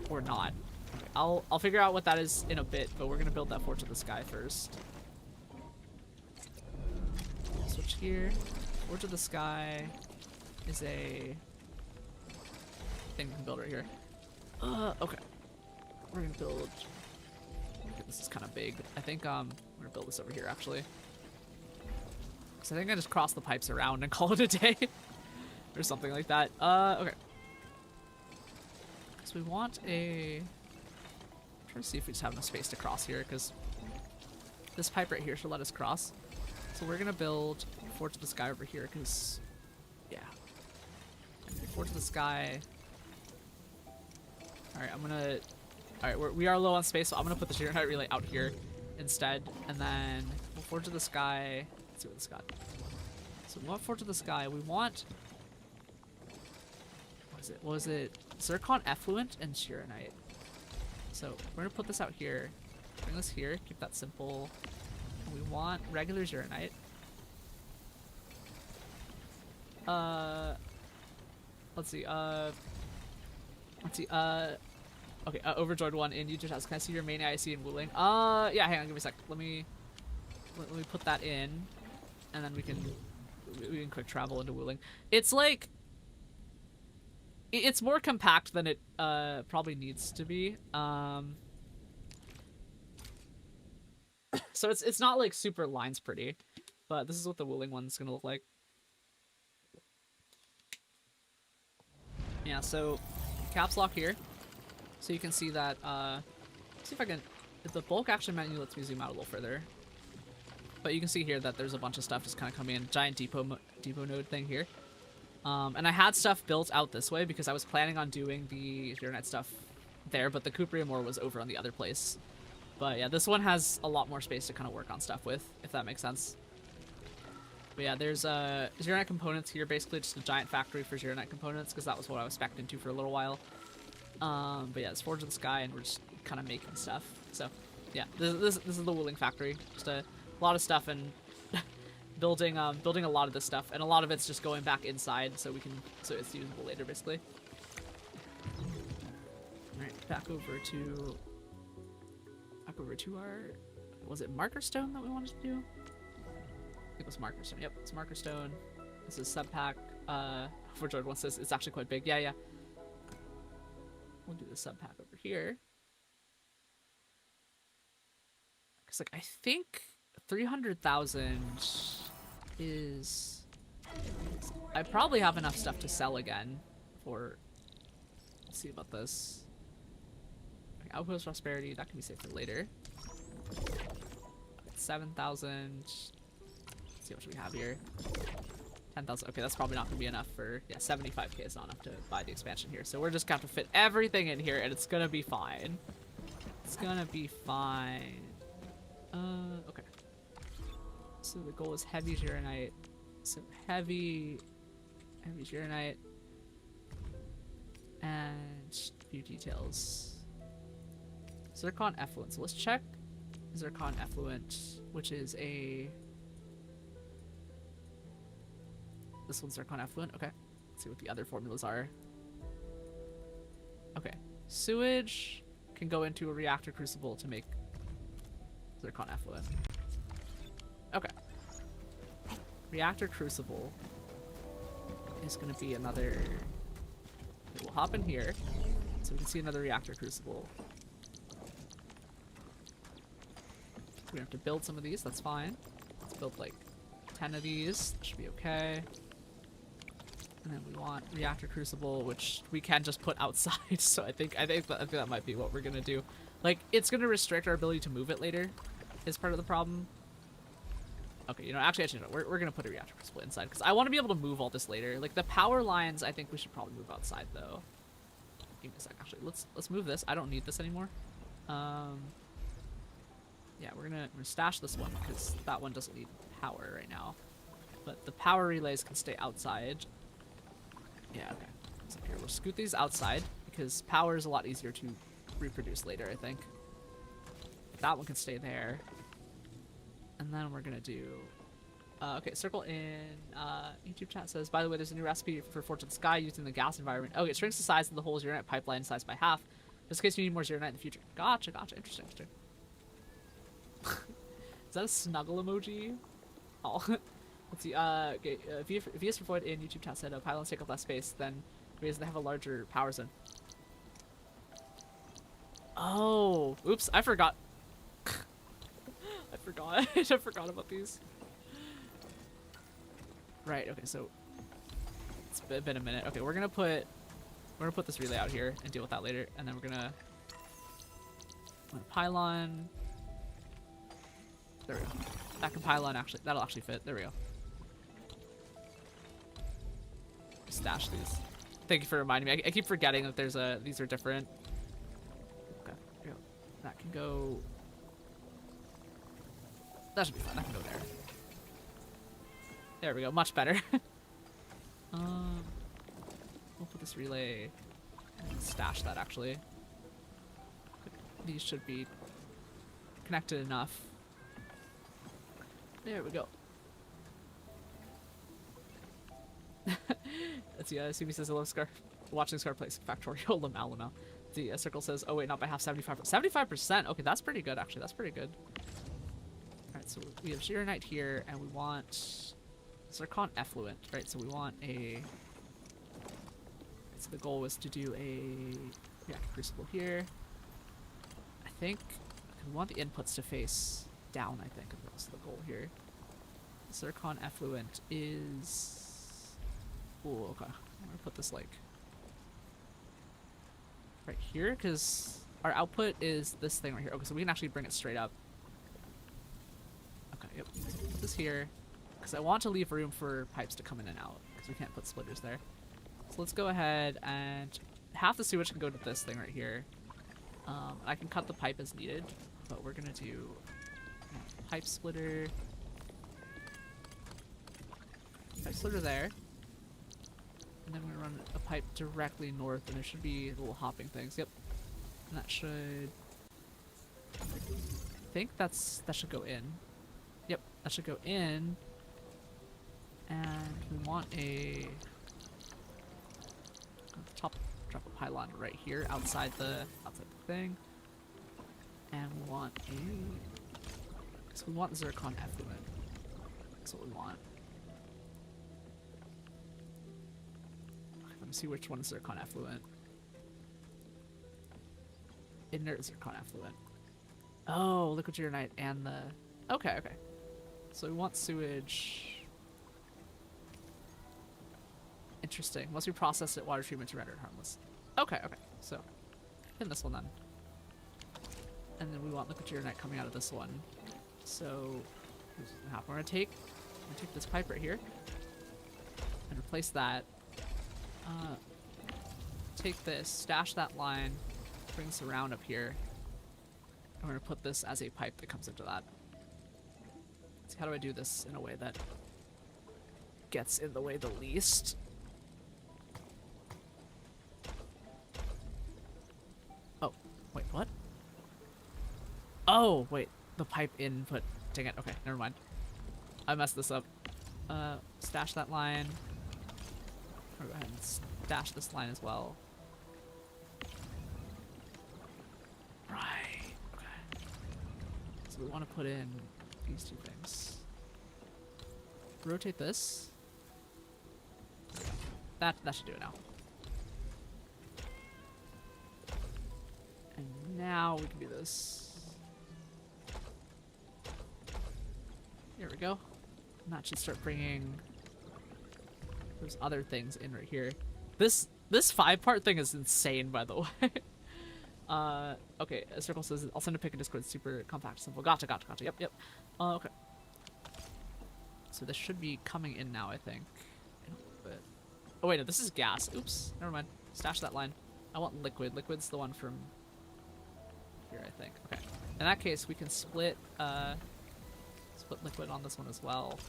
Or not. Okay, I'll figure out what that is in a bit, but we're gonna build that Forge of the Sky first. Switch here. Forge of the Sky is a thing we can build right here. Okay. We're gonna build. Okay, this is kind of big. I think we're gonna build this over here actually. So I think I just cross the pipes around and call it a day, or something like that. Okay. So we want a. I'm trying to see if we just have enough space to cross here, because this pipe right here should let us cross. So we're gonna build Forge of the Sky over here, because yeah. Forge of the Sky. All right, I'm gonna. All right, we are low on space, so I'm gonna put the Gironite relay out here instead, and then we'll Forge of the Sky. Let's see what this got. So we want Forge of the Sky. We want. What was it? Zircon Effluent and Gironite. So we're gonna put this out here. Bring this here. Keep that simple. And we want regular Gironite. Let's see. Okay. Overjoyed one in YouTube house. Can I see your main IC in Wuling? Yeah. Hang on. Give me a sec. Let me put that in, and then we can quick travel into Wuling. It's like. It's more compact than it probably needs to be. So it's not like super lines pretty, but this is what the Wuling one's gonna look like. Yeah, so caps lock here, so you can see that. See if I can. If the bulk action menu lets me zoom out a little further, but you can see here that there's a bunch of stuff just kind of coming in. Giant depot node thing here. And I had stuff built out this way because I was planning on doing the Gironite stuff there, but the Cuprium ore was over on the other place. But yeah, this one has a lot more space to kind of work on stuff with, if that makes sense. But yeah, there's Gironite components here, basically just a giant factory for Gironite components, because that was what I was spec'd into for a little while. But yeah, it's Forge of the Sky, and we're just kind of making stuff. So yeah, this is the Wuling factory. Just a lot of stuff, and building a lot of this stuff, and a lot of it's just going back inside so it's usable later, basically. All right, back over to our, was it Marker Stone that we wanted to do? I think it was Marker Stone. Yep, it's Marker Stone. This is Subpack. For Jordan wants this, it's actually quite big. Yeah. We'll do the Subpack over here. Cause like I think 300,000 is. I probably have enough stuff to sell again for. Let's see about this. Okay, Outpost Prosperity, that can be saved for later. 7,000. Let's see what we have here. 10,000. Okay, that's probably not gonna be enough for. Yeah, 75k is not enough to buy the expansion here. So we're just gonna have to fit everything in here, and it's gonna be fine. It's gonna be fine. Okay. So the goal is heavy Gironite. So heavy Gironite. And a few details. Zircon Effluent. So let's check zircon effluent, which is a... This one's zircon effluent. Okay. Let's see what the other formulas are. Okay. Sewage can go into a reactor crucible to make zircon effluent. Okay. Reactor crucible is going to be another... We'll hop in here so we can see another reactor crucible. We're gonna have to build some of these, that's fine. Let's build like 10 of these, that should be okay. And then we want reactor crucible, which we can just put outside, so I think that might be what we're gonna do. Like, it's gonna restrict our ability to move it later, is part of the problem. Okay, you know, actually no, we're gonna put a reactor crucible inside, because I want to be able to move all this later. Like, the power lines, I think we should probably move outside, though. Give me a sec, actually. Let's move this. I don't need this anymore. Yeah, we're gonna stash this one, because that one doesn't need power right now. But the power relays can stay outside. Yeah, okay. So here, we'll scoot these outside, because power is a lot easier to reproduce later, I think. That one can stay there. And then we're gonna do... okay, circle in... YouTube chat says, by the way, there's a new recipe for Forge of the Sky using the gas environment. Okay, it shrinks the size of the whole Xeronite pipeline size by half, just in case you need more Xeronite in the future. Gotcha, gotcha. Interesting, interesting. Is that a snuggle emoji? Oh. Let's see, okay, VS for Void in YouTube chat said, pylons take up less space than because they have a larger power zone. Oh, oops, I forgot. I forgot. I forgot about these. Right, okay, so it's been a minute. Okay, we're gonna put this relay out here and deal with that later, and then we're gonna pylon. There we go. That can pylon actually. That'll actually fit. There we go. Stash these. Thank you for reminding me. I keep forgetting that there's a. These are different. Okay. There we go. That can go. That should be fine. That can go there. There we go. Much better. We'll put this relay. And stash that actually. These should be connected enough. There we go. Let's see, Sumi says, hello, Scar. Watching Scar plays Factorio Lemme. The Circle says, oh wait, not by half, 75%. 75%? Okay, that's pretty good, actually. That's pretty good. Alright, so we have Xeronite here, and we want zircon effluent, right? So we want a... So the goal was to do a reactor crucible here. I think we want the inputs to face down, I think, is the goal here. Zircon effluent is... Ooh, okay. I'm gonna put this, like, right here, because our output is this thing right here. Okay, so we can actually bring it straight up. Okay, yep. So put this here, because I want to leave room for pipes to come in and out, because we can't put splitters there. So let's go ahead and... Half the sewage can go to this thing right here. I can cut the pipe as needed, but we're gonna do... Pipe splitter there, and then we're gonna run a pipe directly north, and there should be little hopping things. Yep, and that should. I think that should go in. Yep, that should go in, and we want a drop a pylon right here outside the thing, and we want a. So we want zircon effluent. That's what we want. Okay, let me see which one is zircon effluent. Inert zircon effluent. Oh, liquid Xeronite and the... Okay, okay. So we want sewage. Interesting. Once we process it, water treatment to render it harmless. Okay, okay. So, in this one then. And then we want liquid Xeronite coming out of this one. So, here's what happen. We're gonna take this pipe right here and replace that. Take this, stash that line, bring this around up here. And we're gonna put this as a pipe that comes into that. So how do I do this in a way that gets in the way the least? Oh, wait, what? Oh, wait. the pipe input. Dang it. Okay, never mind. I messed this up. Stash that line. I'll go ahead and stash this line as well. Right. Okay. So we want to put in these two things. Rotate this. That should do it now. And now we can do this. Here we go. And that should start bringing those other things in right here. This 5-part thing is insane, by the way. Okay, a circle says I'll send a pic in Discord. Super compact, simple. Gotcha. Yep. Okay. So this should be coming in now, I think. In a little bit. Oh wait, no, this is gas. Oops, never mind. Stash that line. I want liquid. Liquid's the one from here, I think. Okay. In that case, we can split liquid on this one as well.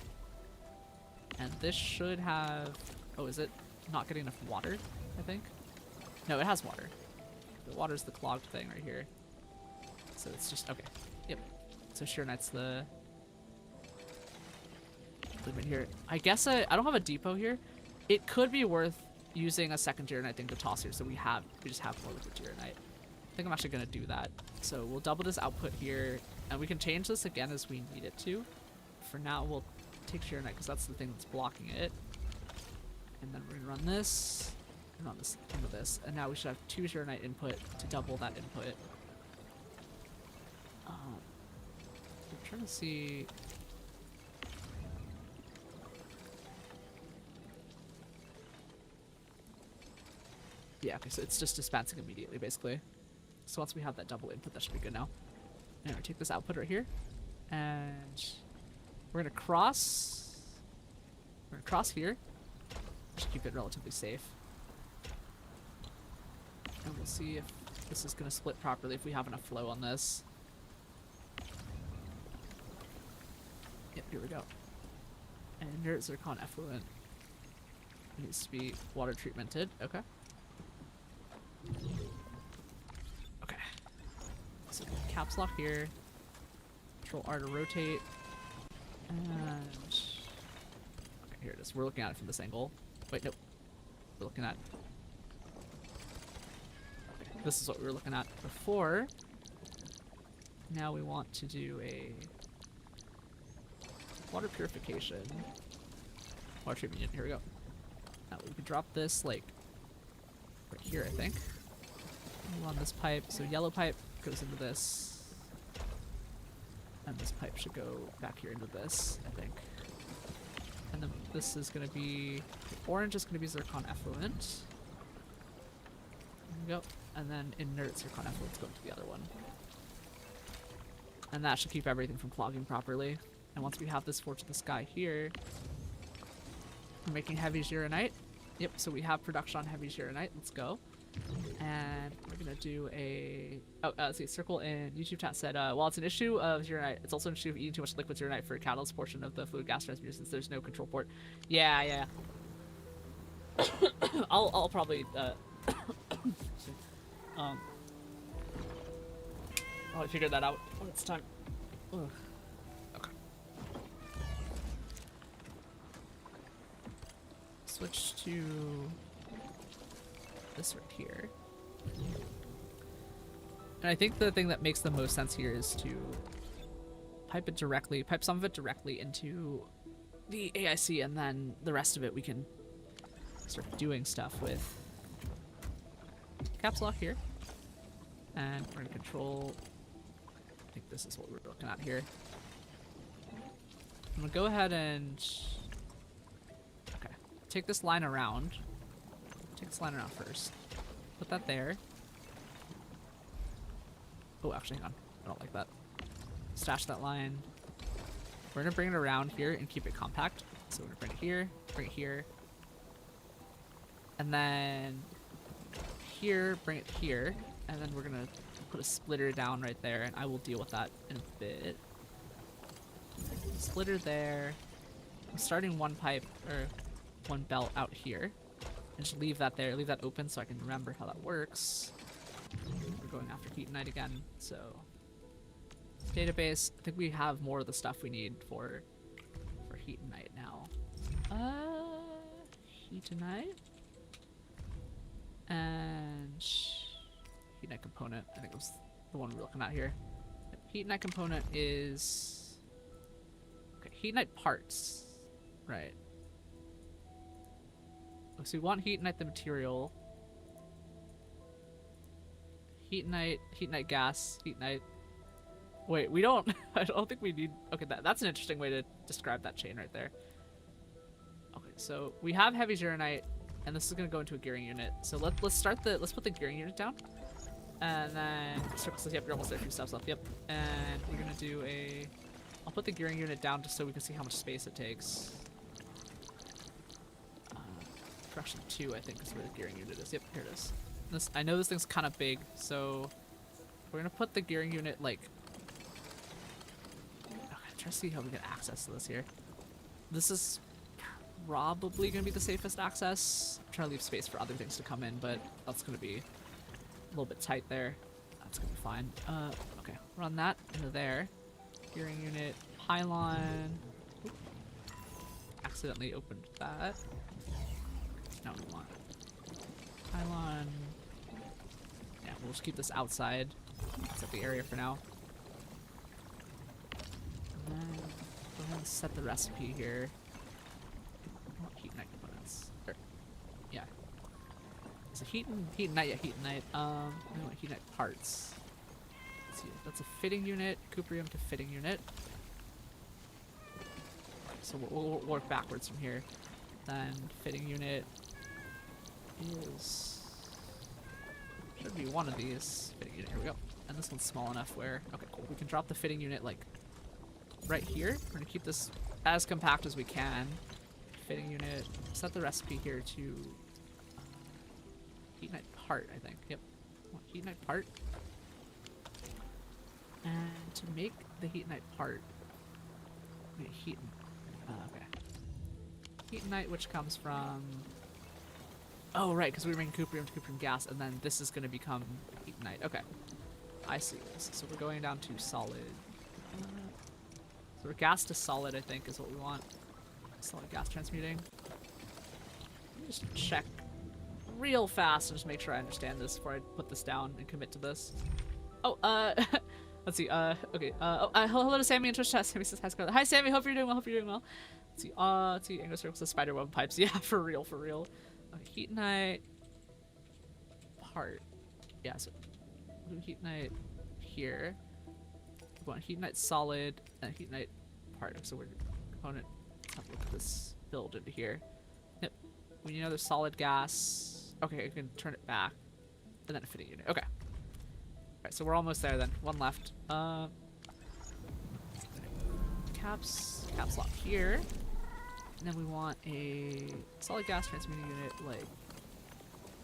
And this should have... Oh, is it not getting enough water, I think? No, it has water. The water's the clogged thing right here. So it's just... Okay. Yep. So sure, that's the... liquid here. I guess I don't have a depot here. It could be worth using a second Tyranite thing to toss here so we just have more liquid Tyranite. I think I'm actually going to do that. So we'll double this output here, and we can change this again as we need it to. For now, we'll take Tyranite because that's the thing that's blocking it. And then we're going to run this, and run this into this. And now we should have 2 Tyranite input to double that input. I'm trying to see... Yeah, okay, so it's just dispensing immediately, basically. So once we have that double input, that should be good now. And we take this output right here, and we're gonna cross. We're gonna cross here. Just keep it relatively safe. And we'll see if this is gonna split properly, if we have enough flow on this. Yep, here we go. And inert zircon effluent. It needs to be water treatmented. Okay. Okay. So caps lock here. Control R to rotate. And okay, here it is. We're looking at it from this angle. Wait, nope. We're looking at... Okay, this is what we were looking at before. Now we want to do a water purification. Water treatment unit. Here we go. Now we can drop this like right here, I think. On this pipe. So yellow pipe goes into this. And this pipe should go back here into this, I think. And then this is going to be... Orange is going to be zircon effluent. There we go. And then inert zircon effluent is going to the other one. And that should keep everything from clogging properly. And once we have this forge of the sky here, we're making heavy Gironite. Yep, so we have production on heavy Gironite. Let's go. And we're gonna do a... Oh, let's see, Circle in YouTube chat said, while it's an issue of Gironite, it's also an issue of eating too much liquid Gironite for a catalyst portion of the fluid gas transmitter since there's no control port. Yeah. I'll probably, I'll figure that out when it's time. Ugh. Okay. Switch to this right here. And I think the thing that makes the most sense here is to pipe some of it directly into the AIC, and then the rest of it we can start doing stuff with. Caps lock here. And we're gonna control, I think this is what we're looking at here. I'm gonna go ahead and, okay, take this line around. Take this line around first. Put that there. Oh, actually, hang on. I don't like that. Stash that line. We're gonna bring it around here and keep it compact. So we're gonna bring it here, and then here, bring it here, and then we're gonna put a splitter down right there, and I will deal with that in a bit. Splitter there. I'm starting one pipe, or one belt out here. And just leave that there, leave that open so I can remember how that works. We're going after Heat Knight again, so Database. I think we have more of the stuff we need for Heatonite now. Heatonite and Heatonite component. I think it was the one we're looking at here. Heatonite component is okay. Heatonite parts, right? So we want Heatonite the material. Heatonite gas, Heatonite. Wait, we don't. I don't think we need. Okay, that's an interesting way to describe that chain right there. Okay, so we have heavy Zeronite, and this is gonna go into a gearing unit. So let's put the gearing unit down, and then yep, you're almost there. A few steps left. Yep, and we're gonna do a. I'll put the gearing unit down just so we can see how much space it takes. Direction 2, I think, is where the gearing unit is. Yep, here it is. I know this thing's kind of big, so we're gonna put the gearing unit like. Okay, try to see how we get access to this here. This is probably gonna be the safest access. I'm trying to leave space for other things to come in, but that's gonna be a little bit tight there. That's gonna be fine. Okay, run that into there. Gearing unit, pylon. Oop. Accidentally opened that. Now we want pylon. Yeah, we'll just keep this outside. Set the area for now. And then go ahead and set the recipe here. Heatonite components. Yeah. Is it Heatonite? Yeah, Heatonite. We want Heatonite parts. Let's see. That's a fitting unit. Cuprium to fitting unit. So we'll work backwards from here. Then fitting unit is should be one of these fitting unit. Here we go. And this one's small enough where okay, cool. We can drop the fitting unit like right here. We're gonna keep this as compact as we can. Fitting unit. Set the recipe here to Heatonite part. I think. Yep. Heatonite part. And to make the Heatonite part, we need okay. Heatonite, which comes from. Oh, right, because we were making cuprium to cuprium gas, and then this is going to become Heatonite. Okay. I see this. So we're going down to solid. So we're gas to solid, I think, is what we want. Solid gas transmuting. Let me just check real fast and just make sure I understand this before I put this down and commit to this. Oh, let's see, okay, hello to Sammy in Twitch chat. Sammy says, hi, Sammy, hope you're doing well, let's see, Ango circles the spider web pipes. Yeah, for real. Okay, Heatonite part. Yeah, so we'll do Heatonite here. We want Heatonite solid and Heatonite part. So we're component. Let's have a look at this build into here. Yep. We need another solid gas. Okay, I can turn it back. And then a fitting unit. Okay. Alright, so we're almost there then. One left. Caps lock here. And then we want a solid gas transmitting unit, like,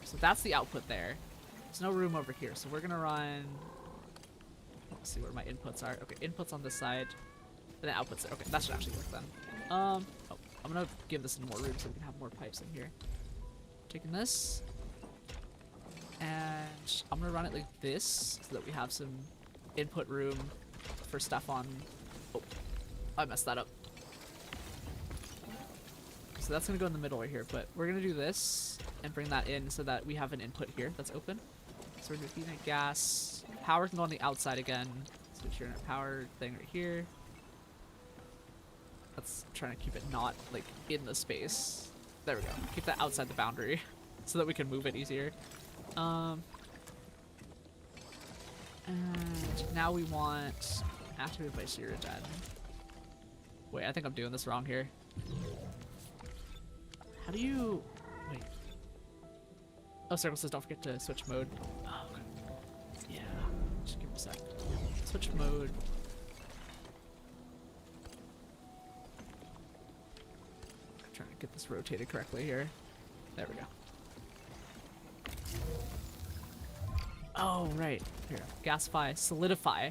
so that's the output there. There's no room over here, so we're gonna run, let's see where my inputs are. Okay, inputs on this side, and then outputs there. Okay, that should actually work then. Oh, I'm gonna give this more room so we can have more pipes in here. Taking this, and I'm gonna run it like this, so that we have some input room for stuff on, oh, I messed that up. So that's gonna go in the middle right here, but we're gonna do this and bring that in so that we have an input here that's open. So we're gonna do Heatonite gas. Power can go on the outside again. Switch your power thing right here. That's trying to keep it not like in the space. There we go. Keep that outside the boundary so that we can move it easier. And now we want activated by Zeraden. Wait, I think I'm doing this wrong here. How do you... Wait. Oh, Circle says don't forget to switch mode. Oh, okay. Yeah. Just give me a sec. Switch mode. I'm trying to get this rotated correctly here. There we go. Oh, right. Here. Gasify. Solidify.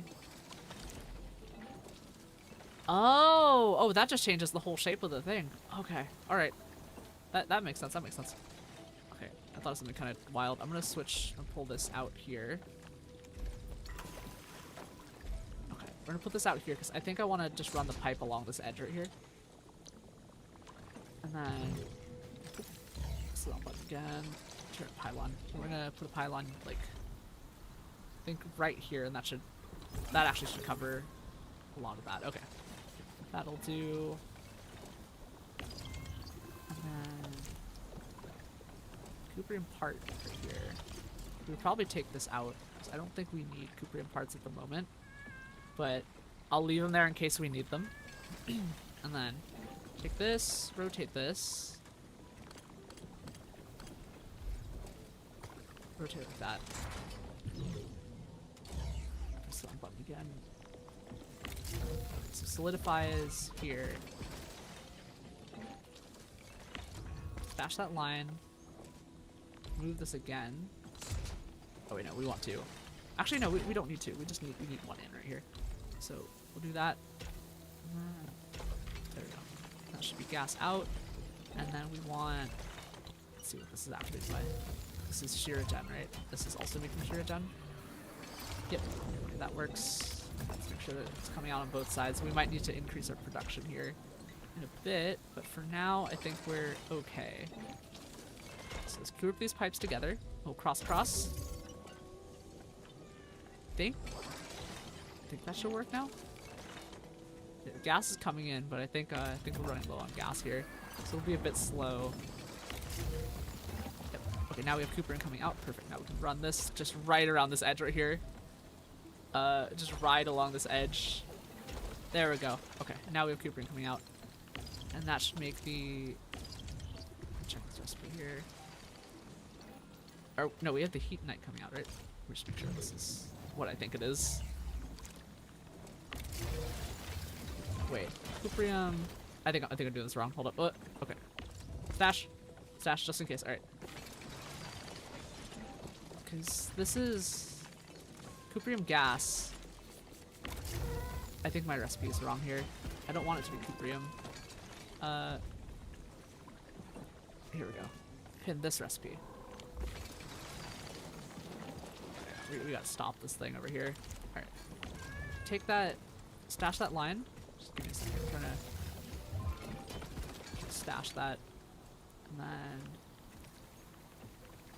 Oh, that just changes the whole shape of the thing. Okay. All right. That makes sense. Okay, I thought of something kind of wild. I'm gonna switch and pull this out here. Okay, We're gonna put this out here because I think I want to just run the pipe along this edge right here. And then this little button again. Turn a pylon. We're gonna put a pylon like I think right here, and that actually should cover a lot of that. Okay, that'll do. And then Cuprium part right here. We would probably take this out because I don't think we need Cuprium parts at the moment, but I'll leave them there in case we need them. And then take this, rotate this, rotate like that. Press the button again. So solidify is here. Stash that line. Move this again. Oh wait, no, we want to. Actually, no, we don't need to. We need one in right here. So we'll do that. There we go. That should be gas out. And then we want, let's see what this is activated by. This is Shiragen, right? This is also making Shiragen. Yep, okay, that works. Let's make sure that it's coming out on both sides. We might need to increase our production here in a bit, but for now, I think we're okay. So let's group these pipes together. Oh, cross. think that should work now. Yeah, gas is coming in, but I think we're running low on gas here, so we'll be a bit slow. Yep. Okay, now we have Cooper coming out. Perfect. Now we can run this just right around this edge right here. Just ride along this edge. There we go. Okay, now we have Cooper coming out, and that should make the. Check this recipe here. Or no, we have the Heat Knight coming out, right? We'll just make sure this is what I think it is. Wait, Cuprium. I think I'm doing this wrong. Hold up. Okay. Stash just in case. All right. Because this is Cuprium gas. I think my recipe is wrong here. I don't want it to be Cuprium. Here we go. Pin this recipe. We gotta stop this thing over here. All right. Take that. Stash that line. Just give me a second. I'm trying to stash that, and then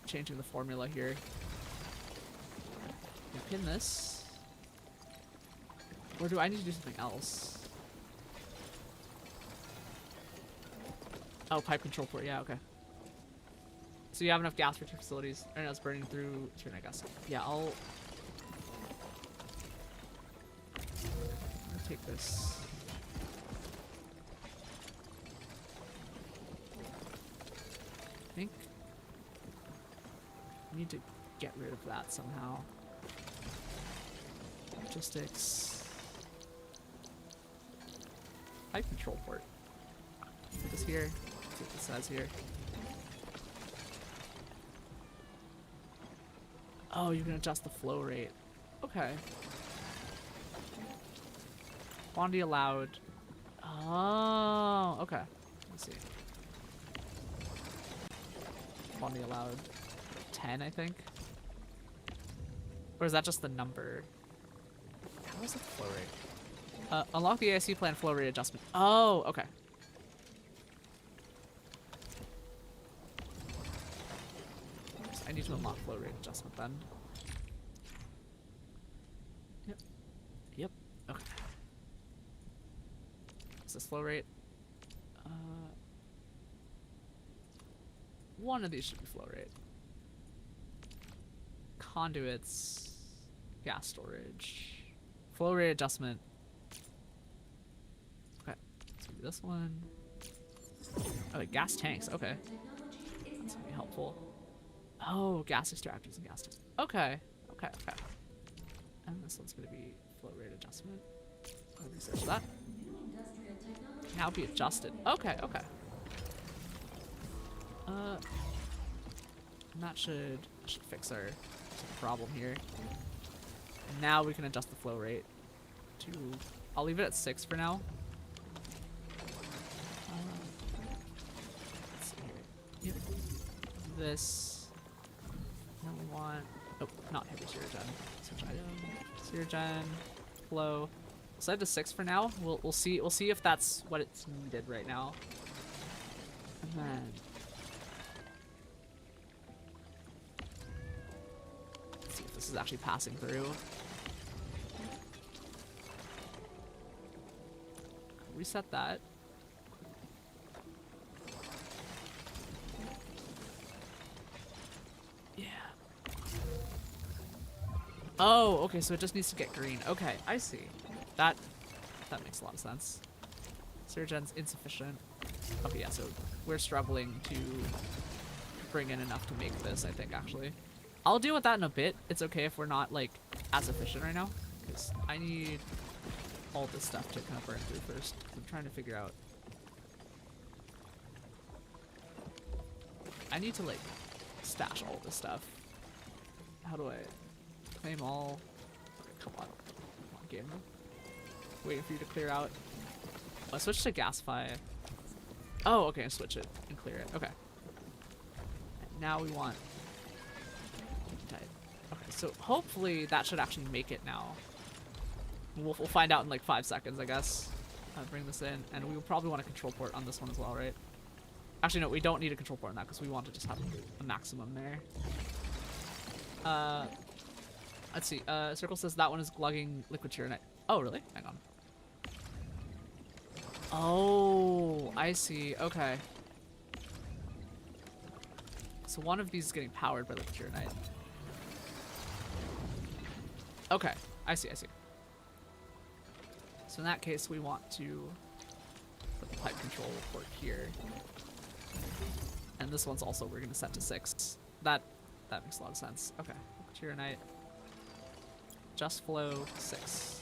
changing the formula here. Pin this. Or do I need to do something else? Oh, pipe control port. Yeah, okay. So you have enough gas for 2 facilities. Or no, it's burning through I guess. Yeah, I'll take this. I think I need to get rid of that somehow. Logistics. Pipe control port. Put this here. See what this says here. Oh, you can adjust the flow rate. Okay. Quantity allowed. Oh, okay. Let's see. Quantity allowed 10, I think. Or is that just the number? How is the flow rate? Unlock the AIC plan flow rate adjustment. Oh, okay. I need to unlock flow rate adjustment then. Yep. Okay. Is this flow rate? One of these should be flow rate. Conduits, gas storage, flow rate adjustment. Okay, let's do this one. Oh, wait, gas tanks. Okay, that's gonna be helpful. Oh, gas extractors and gas tanks. Okay. And this one's gonna be flow rate adjustment. I'll research that. Now be adjusted. Okay. And that should fix our problem here. And now we can adjust the flow rate to. I'll leave it at 6 for now. Let's see here. Yep. This. Then we want. Oh, not heavy Shiragen. Switch item. Shiragen. Flow. set to 6 for now. We'll see if that's what it's needed right now. And then let's see if this is actually passing through. Reset that. Yeah. Oh, okay, so it just needs to get green. Okay, I see. That makes a lot of sense. Surgen's insufficient. Okay, yeah, so we're struggling to bring in enough to make this, I think, actually. I'll deal with that in a bit. It's okay if we're not, like, as efficient right now, because I need all this stuff to kind of burn through first. I'm trying to figure out. I need to, like, stash all this stuff. How do I claim all? Okay, come on. Come on, game. Waiting for you to clear out. Oh, I switched to gasify. Oh, okay, switch it and clear it. Okay. And now we want type. Okay, so hopefully that should actually make it now. We'll find out in like 5 seconds, I guess. Bring this in, and we will probably want a control port on this one as well, right? Actually, no, we don't need a control port on that because we want to just have a maximum there. Let's see. Circle says that one is glugging liquid tyranite. Oh, really? Hang on. Oh, I see. Okay. So one of these is getting powered by liquid tyranite. Okay, I see. So in that case, we want to put the pipe control port here. And this one's also, we're going to set to 6. That makes a lot of sense. Okay, tyranite. Just flow 6.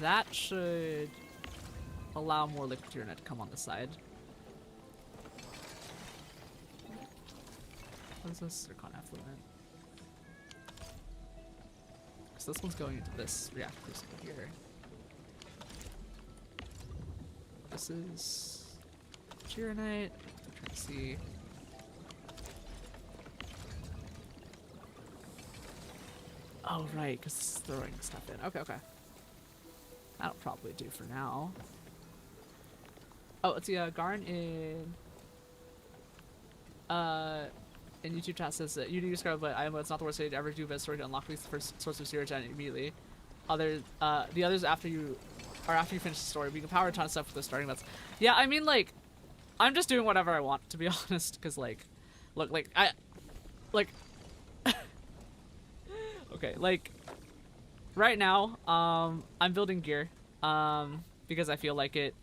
That should allow more liquid tyranite to come on the side. What is this? Zircon effluent. So this one's going into this reactor crucible here. This is tyranite. I'm trying to see. Oh, right, because it's throwing stuff in. Okay. That'll probably do for now. Oh, let's see. Garn in YouTube chat says that you do describe, but it's not the worst way to ever do best story to unlock these first source of zero gen immediately. The others after you finish the story. We can power a ton of stuff with the starting bets. Yeah, I mean, like, I'm just doing whatever I want, to be honest, because, like, look, like, okay, like, right now, I'm building gear, because I feel like it,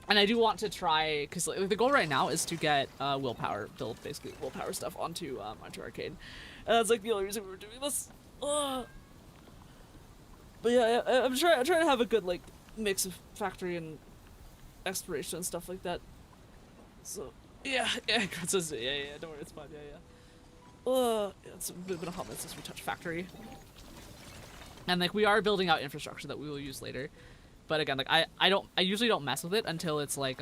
and I do want to try, because like, the goal right now is to get willpower, build basically willpower stuff onto arcade. And that's like the only reason we were doing this. But yeah, I'm trying to have a good like mix of factory and exploration and stuff like that. So yeah, Grant says yeah, don't worry, it's fine, yeah, it's been a hot minute since we touched factory. And like we are building out infrastructure that we will use later. But again, like I usually don't mess with it until it's like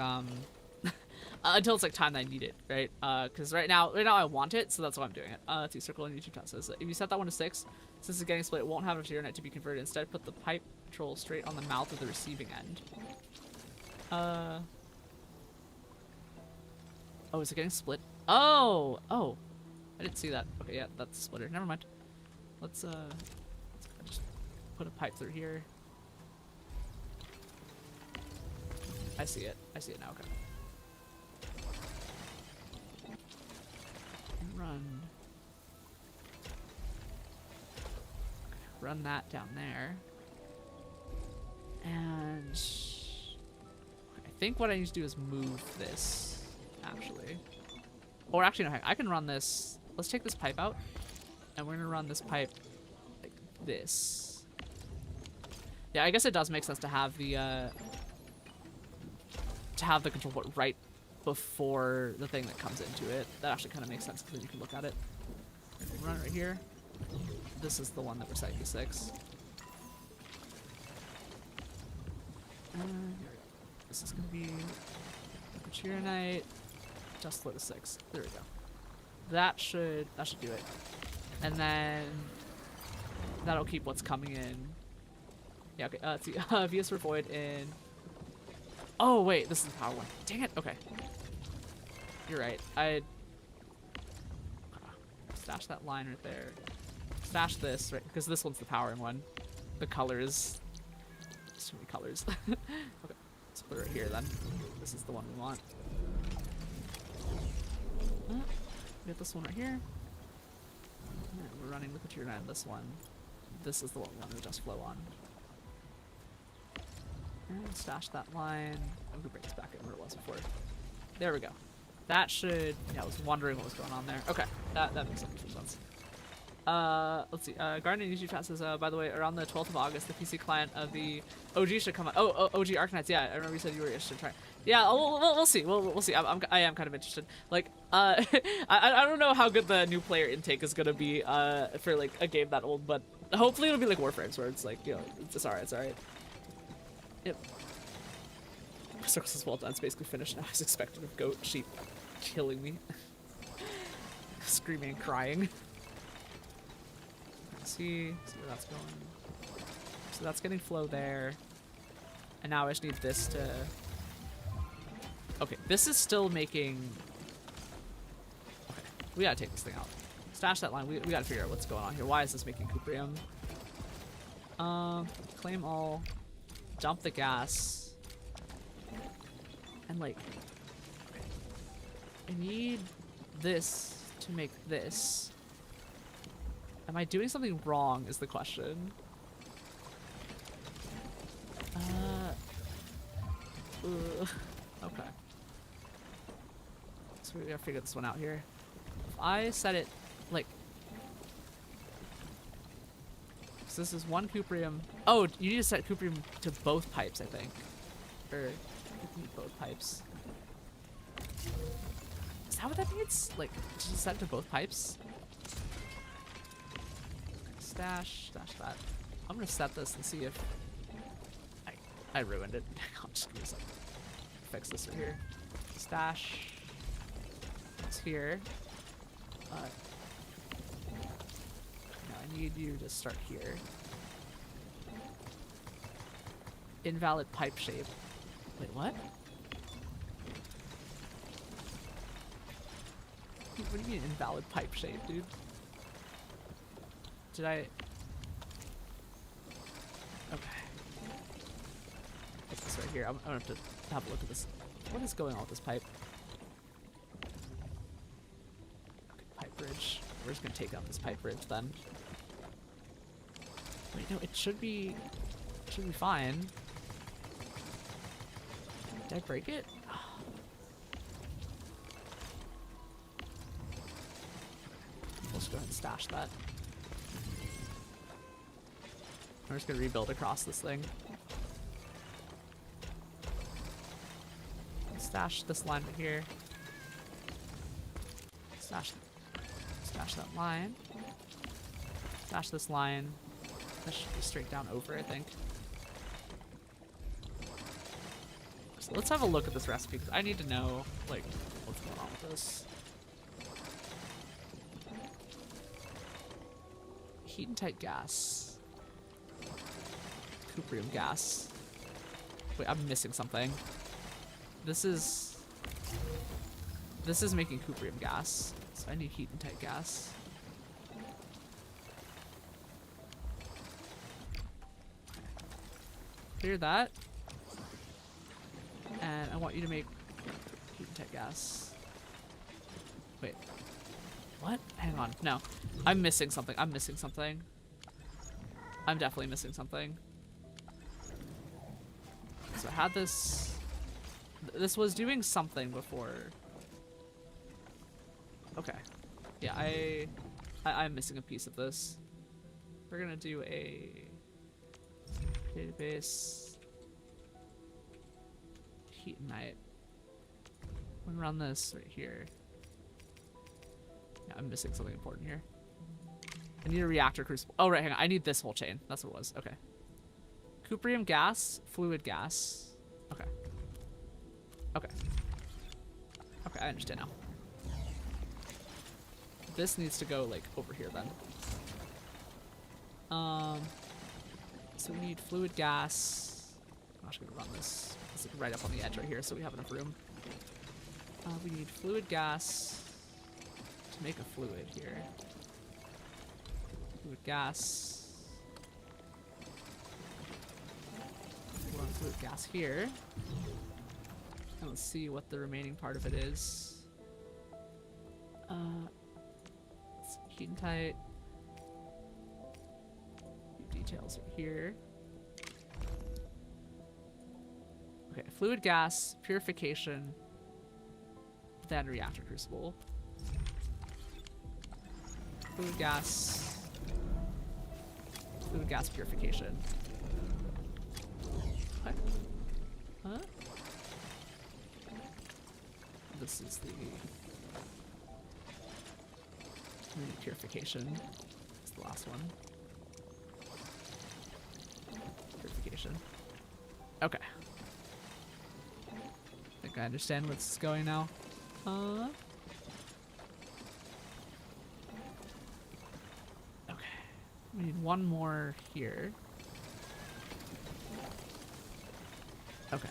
until it's like time that I need it, right? Because right now I want it, so that's why I'm doing it. Let's see, circle in YouTube chat says that if you set that one to 6, since it's getting split, it won't have enough tyranite to be converted. Instead, put the pipe control straight on the mouth of the receiving end. Oh, is it getting split? Oh, I didn't see that. Okay, yeah, that's a splitter. Never mind. Let's just put a pipe through here. I see it now, okay. Run. Okay, run that down there. And I think what I need to do is move this, actually. Or actually, no, I can run this. Let's take this pipe out, and we're gonna run this pipe like this. Yeah, I guess it does make sense to have the control port right before the thing that comes into it. That actually kind of makes sense because then you can look at it. Run it right here. This is the one that we're setting to 6. Here we go. This is gonna be tyranite. Just flow to 6. There we go. That should do it. And then that'll keep what's coming in Yeah, okay, let's see. VS for void in... Oh, wait, this is the power one. Dang it, okay. You're right. I stash that line right there. Stash this, right? Because this one's the powering one. The colors. There's too many colors. Okay, let's put it right here then. This is the one we want. Get this one right here. And we're running with the tier 9 this one. This is the one we want to adjust flow on. And stash that line. I'm gonna bring this back in where it was before. There we go. That should... Yeah, I was wondering what was going on there. Okay, that makes sense. Let's see. Garden in YouTube chat says, by the way, around the 12th of August, the PC client of the OG should come out. Oh, OG Arknights. Yeah, I remember you said you were interested in trying. Yeah, we'll see. We'll see. I am kind of interested. Like, I don't know how good the new player intake is gonna be for like a game that old, but hopefully it'll be like Warframes where it's like, you know, it's alright. It's alright. Yep. Circles is well done. It's basically finished now. I was expecting a goat sheep killing me, screaming and crying. See where that's going. So that's getting flow there. And now I just need this to... Okay, this is still making... Okay, we gotta take this thing out. Stash that line. We gotta figure out what's going on here. Why is this making cuprium? Claim all. Dump the gas. And like... I need this to make this. Am I doing something wrong is the question. Okay. So we gotta figure this one out here. If I set it like... So this is one cuprium. Oh, you need to set cuprium to both pipes, I think. Or you need both pipes. Is that what that means? Like, just set it to both pipes? Stash that. I'm gonna set this and see if I ruined it. I'll just give like fix this right here. Stash. It's here. Now I need you to start here. Invalid pipe shape. Wait, what? What do you mean invalid pipe shape, dude? Did I... Okay. Put this right here. I'm gonna have to have a look at this. What is going on with this pipe? Okay, pipe bridge. We're just gonna take out this pipe bridge then. Wait, no, it should be fine. Did I break it? Let's go ahead and stash that. I'm just gonna rebuild across this thing. Stash this line right here. Stash that line. Stash this line. That should be straight down over, I think. So let's have a look at this recipe because I need to know like what's going on with this. Heat and tight gas. Cuprium gas. Wait, I'm missing something. This is making cuprium gas. So I need heat and tight gas. Clear that. And I want you to make heat and tight gas. Wait. What? Hang on. No. I'm missing something. I'm missing something. I'm definitely missing something. So I had this... This was doing something before. Okay. Yeah, I'm missing a piece of this. We're gonna do a database heat and night. I'm gonna run this right here. Yeah, I'm missing something important here. I need a reactor crucible. Oh, right, hang on. I need this whole chain. That's what it was. Okay. Cuprium gas, fluid gas. Okay. Okay. Okay, I understand now. This needs to go, like, over here then. So we need fluid gas. I'm actually gonna run this. It's like right up on the edge right here, so we have enough room. We need fluid gas to make a fluid here. Fluid gas. We want fluid gas here. And let's see what the remaining part of it is. It's heat and tight. Details right here. Okay, fluid gas, purification, then reactor crucible. Fluid gas purification. What? Huh? This is the purification. It's the last one. Purification. Okay. I think I understand what's going now. Okay. We need one more here. Okay.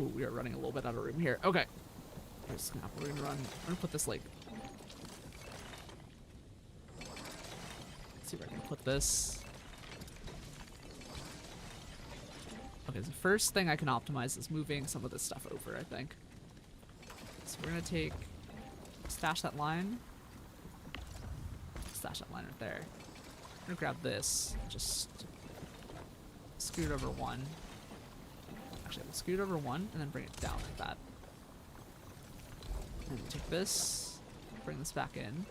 Ooh, we are running a little bit out of room here. Okay. Snap. We're gonna put this like. Let's see where I can put this. Okay, the first thing I can optimize is moving some of this stuff over, I think. So we're gonna stash that line. Stash that line right there. I'm gonna grab this, just scoot over one. Actually, we'll scoot over one and then bring it down like that. And take this, bring this back in.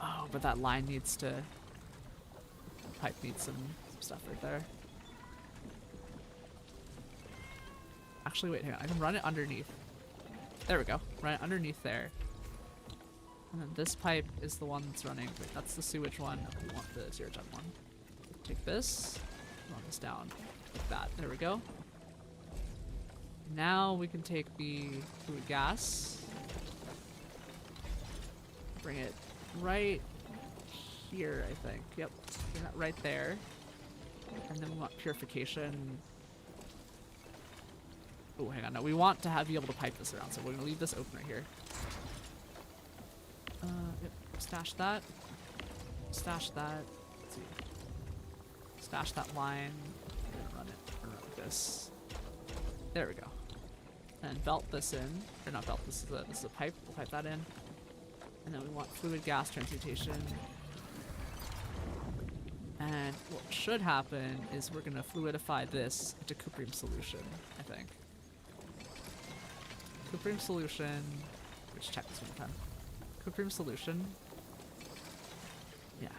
Oh, but that line needs to... Pipe needs some stuff right there. Actually, wait, hang on. I can run it underneath. There we go. Run it underneath there. And then this pipe is the one that's running. Wait, that's the sewage one. We want the zero gen one. Take this, run this down like that. There we go. Now we can take the fluid gas, bring it right here, I think. Yep, bring that right there. And then we want purification. Oh, hang on. No, we want to be able to pipe this around, so we're going to leave this open right here. Yep, stash that. Stash that. Let's see. Stash that line. Run it like this. There we go. And belt this in. Or not belt, this is a pipe. We'll pipe that in. And then we want fluid gas transmutation. And what should happen is we're gonna fluidify this into cuprium solution, I think. Cuprium solution. Let's check this one more time. Cuprium solution. Yeah.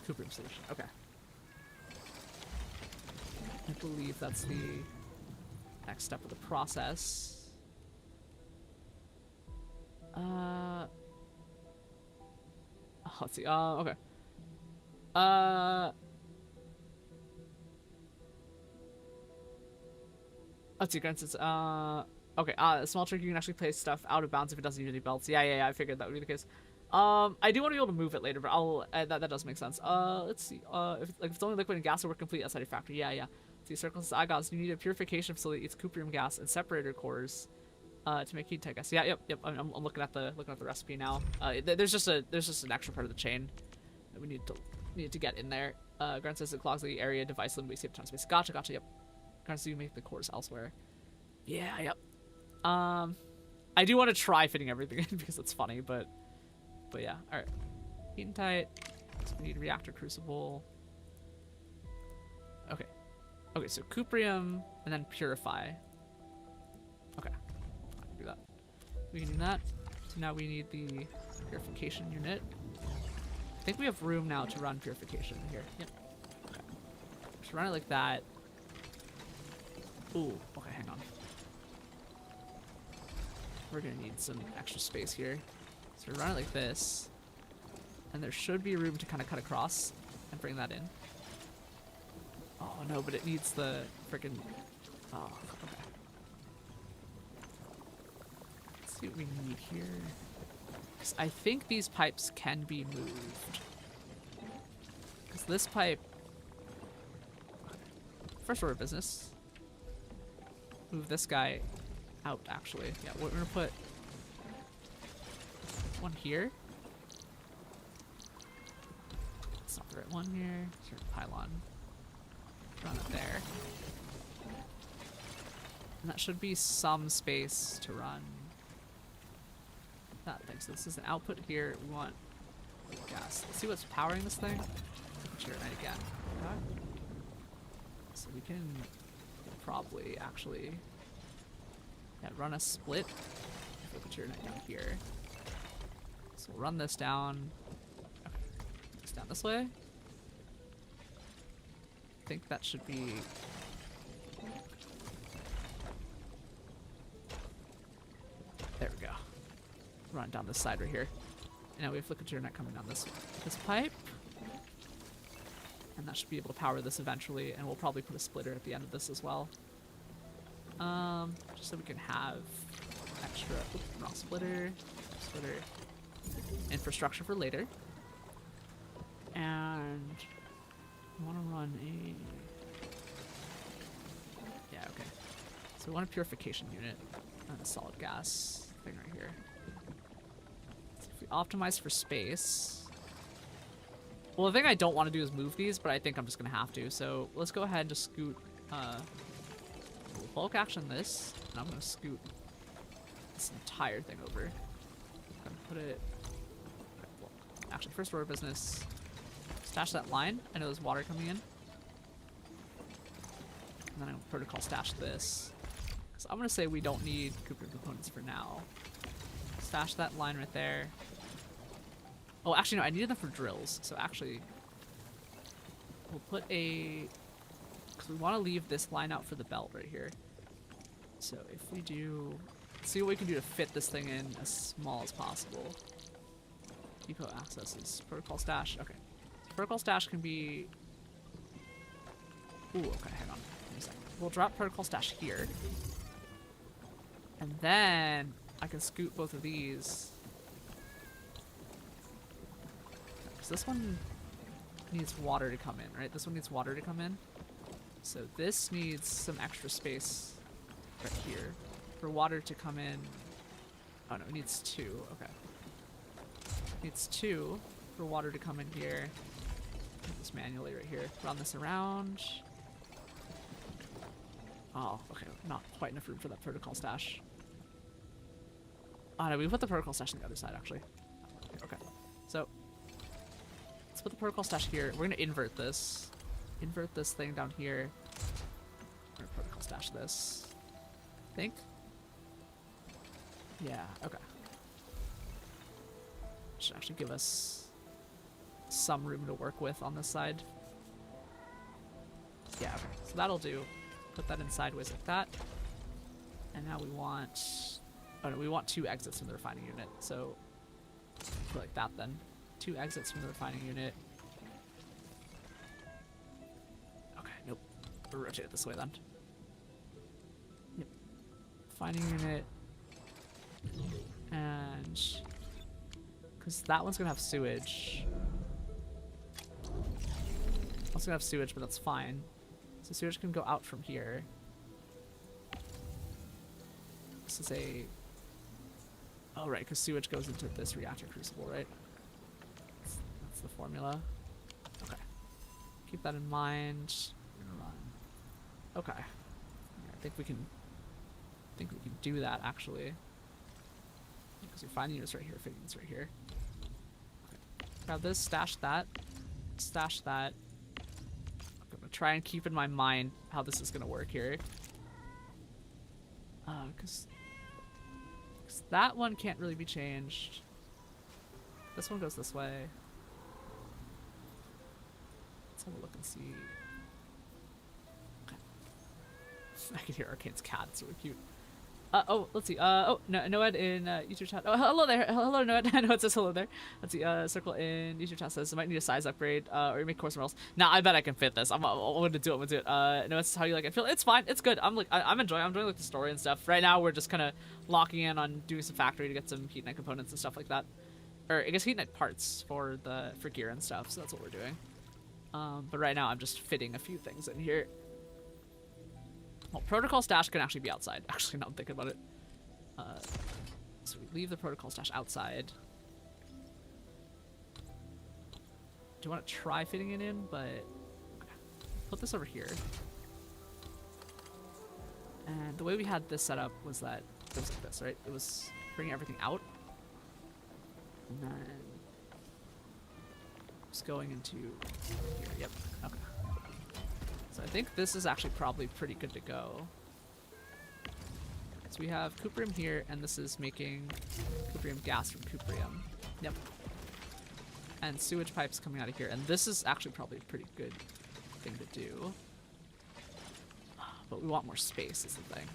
Cuprium solution. Okay. I believe that's the next step of the process. Let's see. Okay. Let's see, Grants. Okay. Small trick. You can actually place stuff out of bounds if it doesn't use any belts. Yeah. I figured that would be the case. I do want to be able to move it later, but I'll. That does make sense. Let's see. If it's only liquid and gas, it work complete outside your factory. Yeah. See, circles, IGOS. You need a purification facility. It's cuprium gas and separator cores, to make heat tight gas. Yeah. Yep. I'm looking at the recipe now. There's just an extra part of the chain that we need to get in there. Grant says it clogs the area device limit. We save a ton of space. Gotcha. Yep. Grant says you make the cores elsewhere. Yeah. Yep. I do want to try fitting everything in because it's funny, but yeah. All right. Heat and tight. So we need a reactor crucible. Okay, so cuprium and then purify. Okay, I can do that. We can do that. So now we need the purification unit. I think we have room now to run purification here. Yep. Okay. Just run it like that. Ooh, okay, hang on. We're gonna need some extra space here. So run it like this. And there should be room to kind of cut across and bring that in. Oh no, but it needs the freaking. Oh, okay. Let's see what we need here. 'Cause I think these pipes can be moved. Because this pipe... First order of business. Move this guy out, actually. Yeah, we're gonna put one here. That's not the right one here. Sure, pylon. Run it there. And that should be some space to run that thing. So this is an output here. We want gas. Let's see what's powering this thing. Sure, right again. Okay. So we can probably actually run a split. Put your net down here. So we'll run this down. Okay. This down this way. I think that should be. There we go. Run it down this side right here. And now we have Flickature net coming down this pipe. And that should be able to power this eventually, and we'll probably put a splitter at the end of this as well. Just so we can have extra, wrong splitter, infrastructure for later. And I want to run a, yeah, okay. So we want a purification unit and a solid gas thing right here. So if we optimize for space, well, the thing I don't want to do is move these, but I think I'm just going to have to. So let's go ahead and just scoot, we'll bulk action this, and I'm going to scoot this entire thing over. I'm going to put it, well, actually, first order of business, stash that line. I know there's water coming in. And then I'm going to protocol stash this. So I'm going to say we don't need Cooper components for now. Stash that line right there. Oh, actually, no, I needed them for drills. So actually, we'll put a... Because we want to leave this line out for the belt right here. So if we do... See what we can do to fit this thing in as small as possible. Depot access is protocol stash. Okay. So protocol stash can be... Ooh, okay, hang on. Give me a second. We'll drop protocol stash here. And then I can scoot both of these. This one needs water to come in, right? This one needs water to come in. So this needs some extra space right here for water to come in. Oh no, it needs 2. Okay. It needs 2 for water to come in here. Do this manually right here. Run this around. Oh, okay. Not quite enough room for that protocol stash. Oh no, we put the protocol stash on the other side actually. Okay. So let's put the protocol stash here. We're gonna invert this. Invert this thing down here. We're gonna protocol stash this. I think. Yeah, okay. Should actually give us some room to work with on this side. Yeah, okay. So that'll do. Put that in sideways like that. And now we want... Oh no, we want 2 exits from the refining unit. So, put like that then. 2 exits from the refining unit. Okay, nope. We'll rotate it this way then. Yep. Refining unit. And... Because that one's going to have sewage. That's going to have sewage, but that's fine. So sewage can go out from here. This is a... Oh, right, because sewage goes into this reactor crucible, right? That's the formula. Okay. Keep that in mind. We're gonna run. Okay. I think we can do that, actually. Because your finding units right here, fitting units right here. Okay. Grab this, stash that. Stash that. I'm gonna try and keep in my mind how this is gonna work here. Because that one can't really be changed. This one goes this way. Let's have a look and see. Okay. I can hear Arcane's cat. It's really cute. Oh, let's see. Oh, no, Noed in YouTube chat. Oh, hello there. Hello, Noed. I know it says hello there. Let's see. Circle in YouTube chat says I might need a size upgrade or make course somewhere else. Nah, I bet I can fit this. I'm gonna do it. I'm gonna do it. No, it's how you like it. Feel it's fine. It's good. I'm enjoying like the story and stuff. Right now, we're just kind of locking in on doing some factory to get some heat knight components and stuff like that. or I guess heat-knight parts for gear and stuff, so that's what we're doing. But right now I'm just fitting a few things in here. Well, protocol stash can actually be outside. Actually, now I'm thinking about it. So we leave the protocol stash outside. Do you want to try fitting it in? But okay. Put this over here. And the way we had this set up was that it was like this, right? It was bringing everything out. And then just going into here. Yep. Okay. So I think this is actually probably pretty good to go. So we have cuprium here, and this is making cuprium gas from cuprium. Yep. And sewage pipes coming out of here, and this is actually probably a pretty good thing to do. But we want more space is the thing.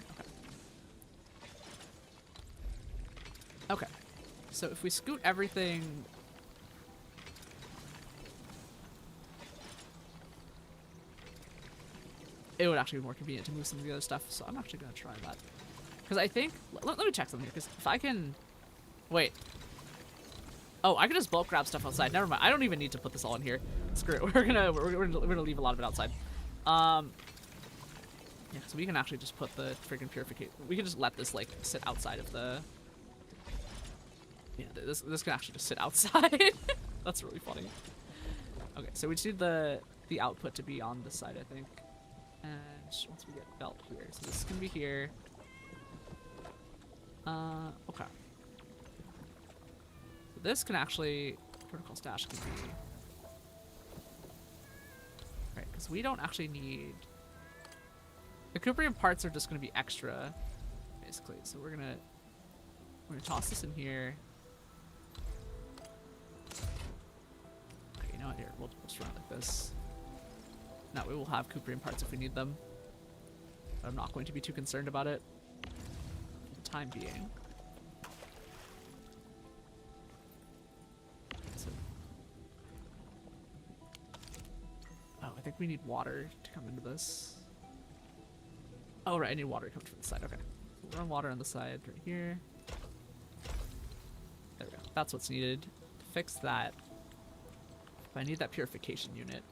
Okay. Okay. So if we scoot everything... It would actually be more convenient to move some of the other stuff, so I'm actually going to try that. Because I think... Let me check something here, because if I can... Wait. Oh, I can just bulk grab stuff outside. Never mind. I don't even need to put this all in here. Screw it. We're gonna leave a lot of it outside. Yeah, so we can actually just put the freaking purification... We can just let this, like, sit outside of the... Yeah, this can actually just sit outside. That's really funny. Okay, so we just need the output to be on this side, I think. And once we get belt here, so this is gonna be here. Okay. So this can actually protocol stash can be right because we don't actually need the cuprium parts are just gonna be extra, basically. So we're gonna toss this in here. Okay, you know what? Here, we'll just run it like this. Now we will have cuprium parts if we need them. But I'm not going to be too concerned about it for the time being. So, oh, I think we need water to come into this. Oh, right, I need water to come from the side. Okay. So we'll run water on the side right here. There we go. That's what's needed to fix that. But I need that purification unit.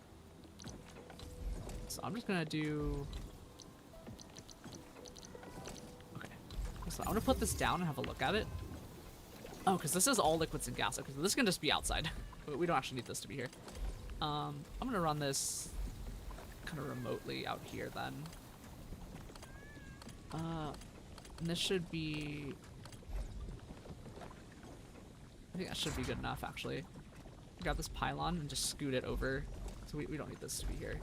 So I'm just gonna do... Okay. So I'm gonna put this down and have a look at it. Oh, because this is all liquids and gas. Okay, so this can just be outside. We don't actually need this to be here. I'm gonna run this kind of remotely out here then. And this should be... I think that should be good enough, actually. Grab this pylon and just scoot it over. So we don't need this to be here.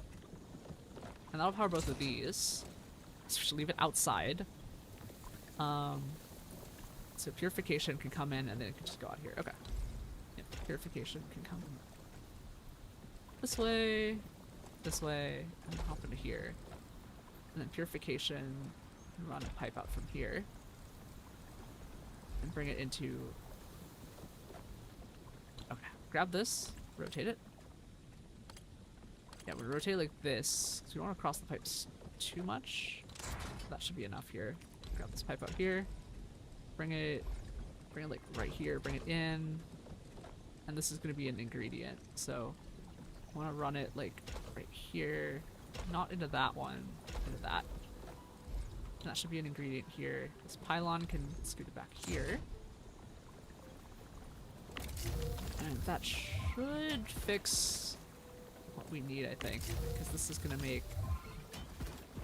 And that'll power both of these. So we should leave it outside. So purification can come in and then it can just go out here. Okay. Yep, purification can come this way, and hop into here. And then purification can run a pipe out from here. And bring it into... Okay, grab this, rotate it. Yeah, we rotate like this, because we don't want to cross the pipes too much. That should be enough here. Grab this pipe out here, bring it like right here, bring it in, and this is going to be an ingredient. So I want to run it like right here, not into that one, into that. And that should be an ingredient here. This pylon can scoot it back here. And that should fix what we need, I think, because this is going to make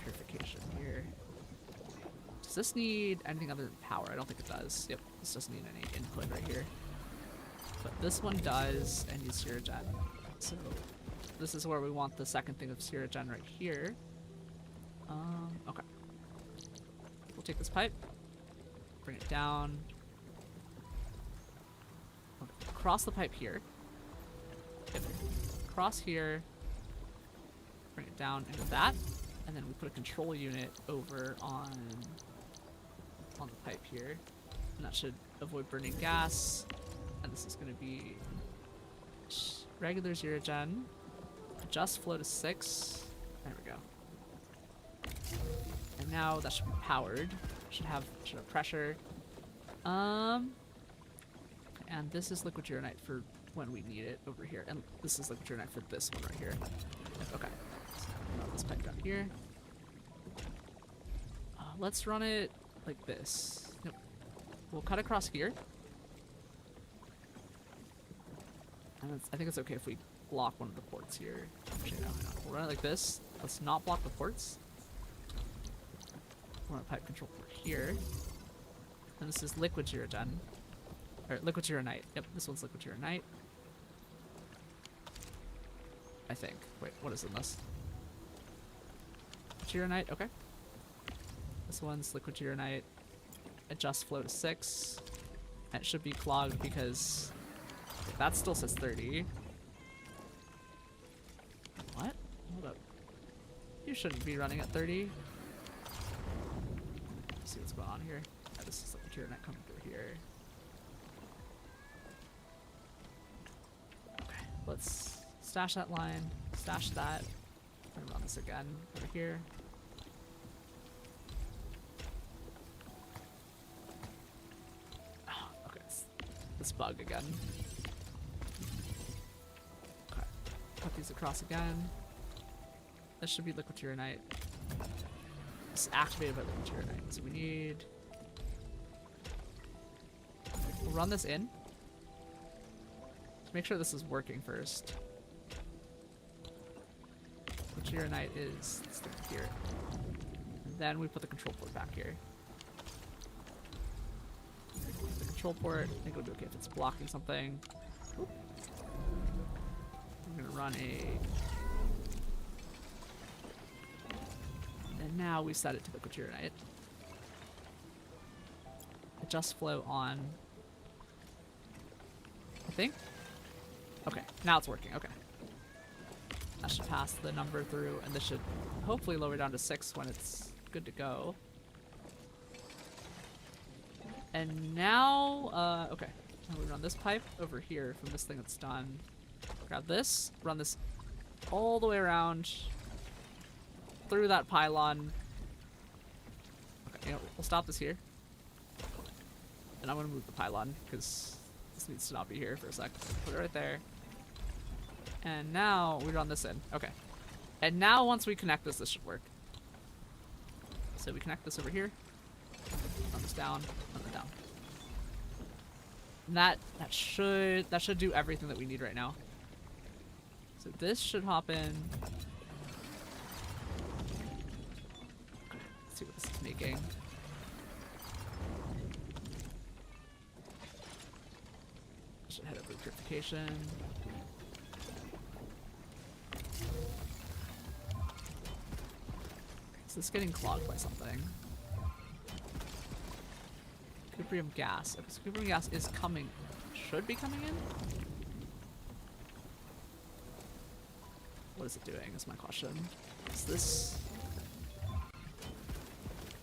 purification here. Does this need anything other than power? I don't think it does. Yep, this doesn't need any input right here. But this one does, and needs Siragen. So this is where we want the second thing of Siragen right here. Okay. We'll take this pipe, bring it down, cross the pipe here. Yep. Cross here, bring it down into that, and then we put a control unit over on the pipe here, and that should avoid burning gas. And this is going to be regular Siragen, adjust flow to 6. There we go. And now that should be powered. Should have pressure. And this is liquid uranite for when we need it over here. And this is liquid uranite for this one right here. Okay. So run this pipe down here. Let's run it like this. Nope. We'll cut across here. And I think it's okay if we block one of the ports here. Actually, no. We'll run it like this. Let's not block the ports. Run a pipe control port here. And this is liquid uranite. Or liquid uranite. Yep, this one's liquid uranite. I think. Wait, what is in this? Uranite, okay. This one's liquid uranite. Adjust flow to 6. And it should be clogged because that still says 30. What? Hold up. You shouldn't be running at 30. Let's see what's going on here. Oh, this is liquid uranite coming through here. Okay, let's stash that line. Stash that. And run this again over here. This bug again. Okay. Cut these across again. This should be liquid uranite. This is activated by liquid uranite. So we need... We'll run this in. Let's make sure this is working first. Liquid uranite is here. And then we put the control port back here. The control port, I think it'll be okay if it's blocking something. Oop. I'm gonna run a... And now we set it to liquid uranite. Adjust flow on. I think? Okay, now it's working, okay. That should pass the number through, and this should hopefully lower down to 6 when it's good to go. And now, okay. Now we run this pipe over here from this thing that's done. Grab this, run this all the way around through that pylon. Okay, you know, we'll stop this here. And I'm gonna move the pylon because this needs to not be here for a sec. Put it right there. And now we run this in. Okay. And now once we connect this, this should work. So we connect this over here. Run this down, run it down. And that should do everything that we need right now. So this should hop in. Okay, let's see what this is making. Should head over to purification. Is this getting clogged by something? Cuprium gas. Okay, so cuprium gas is coming. Should be coming in? What is it doing is my question. Is this...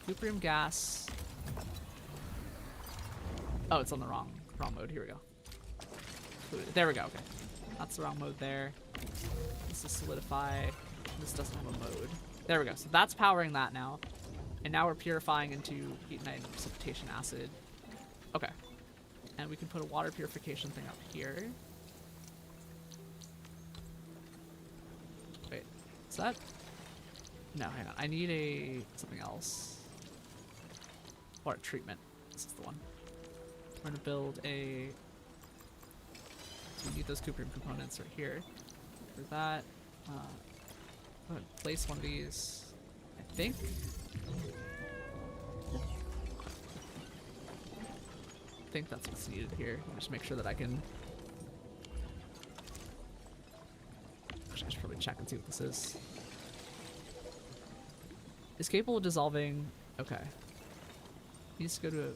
Cuprium gas... Oh, it's on the wrong mode. Here we go. There we go, okay. That's the wrong mode there. This is solidify. This doesn't have a mode. There we go. So that's powering that now. And now we're purifying into heatonite and precipitation acid. Okay. And we can put a water purification thing up here. Wait, is that? No, hang on. I need a something else. Water treatment. This is the one. We're gonna build a... So we need those cuprium components right here. For that, I'm gonna place one of these, I think. I think that's what's needed here. Let me just make sure that I can... Actually, I should probably check and see what this is. Is capable of dissolving... Okay. Needs to go to a...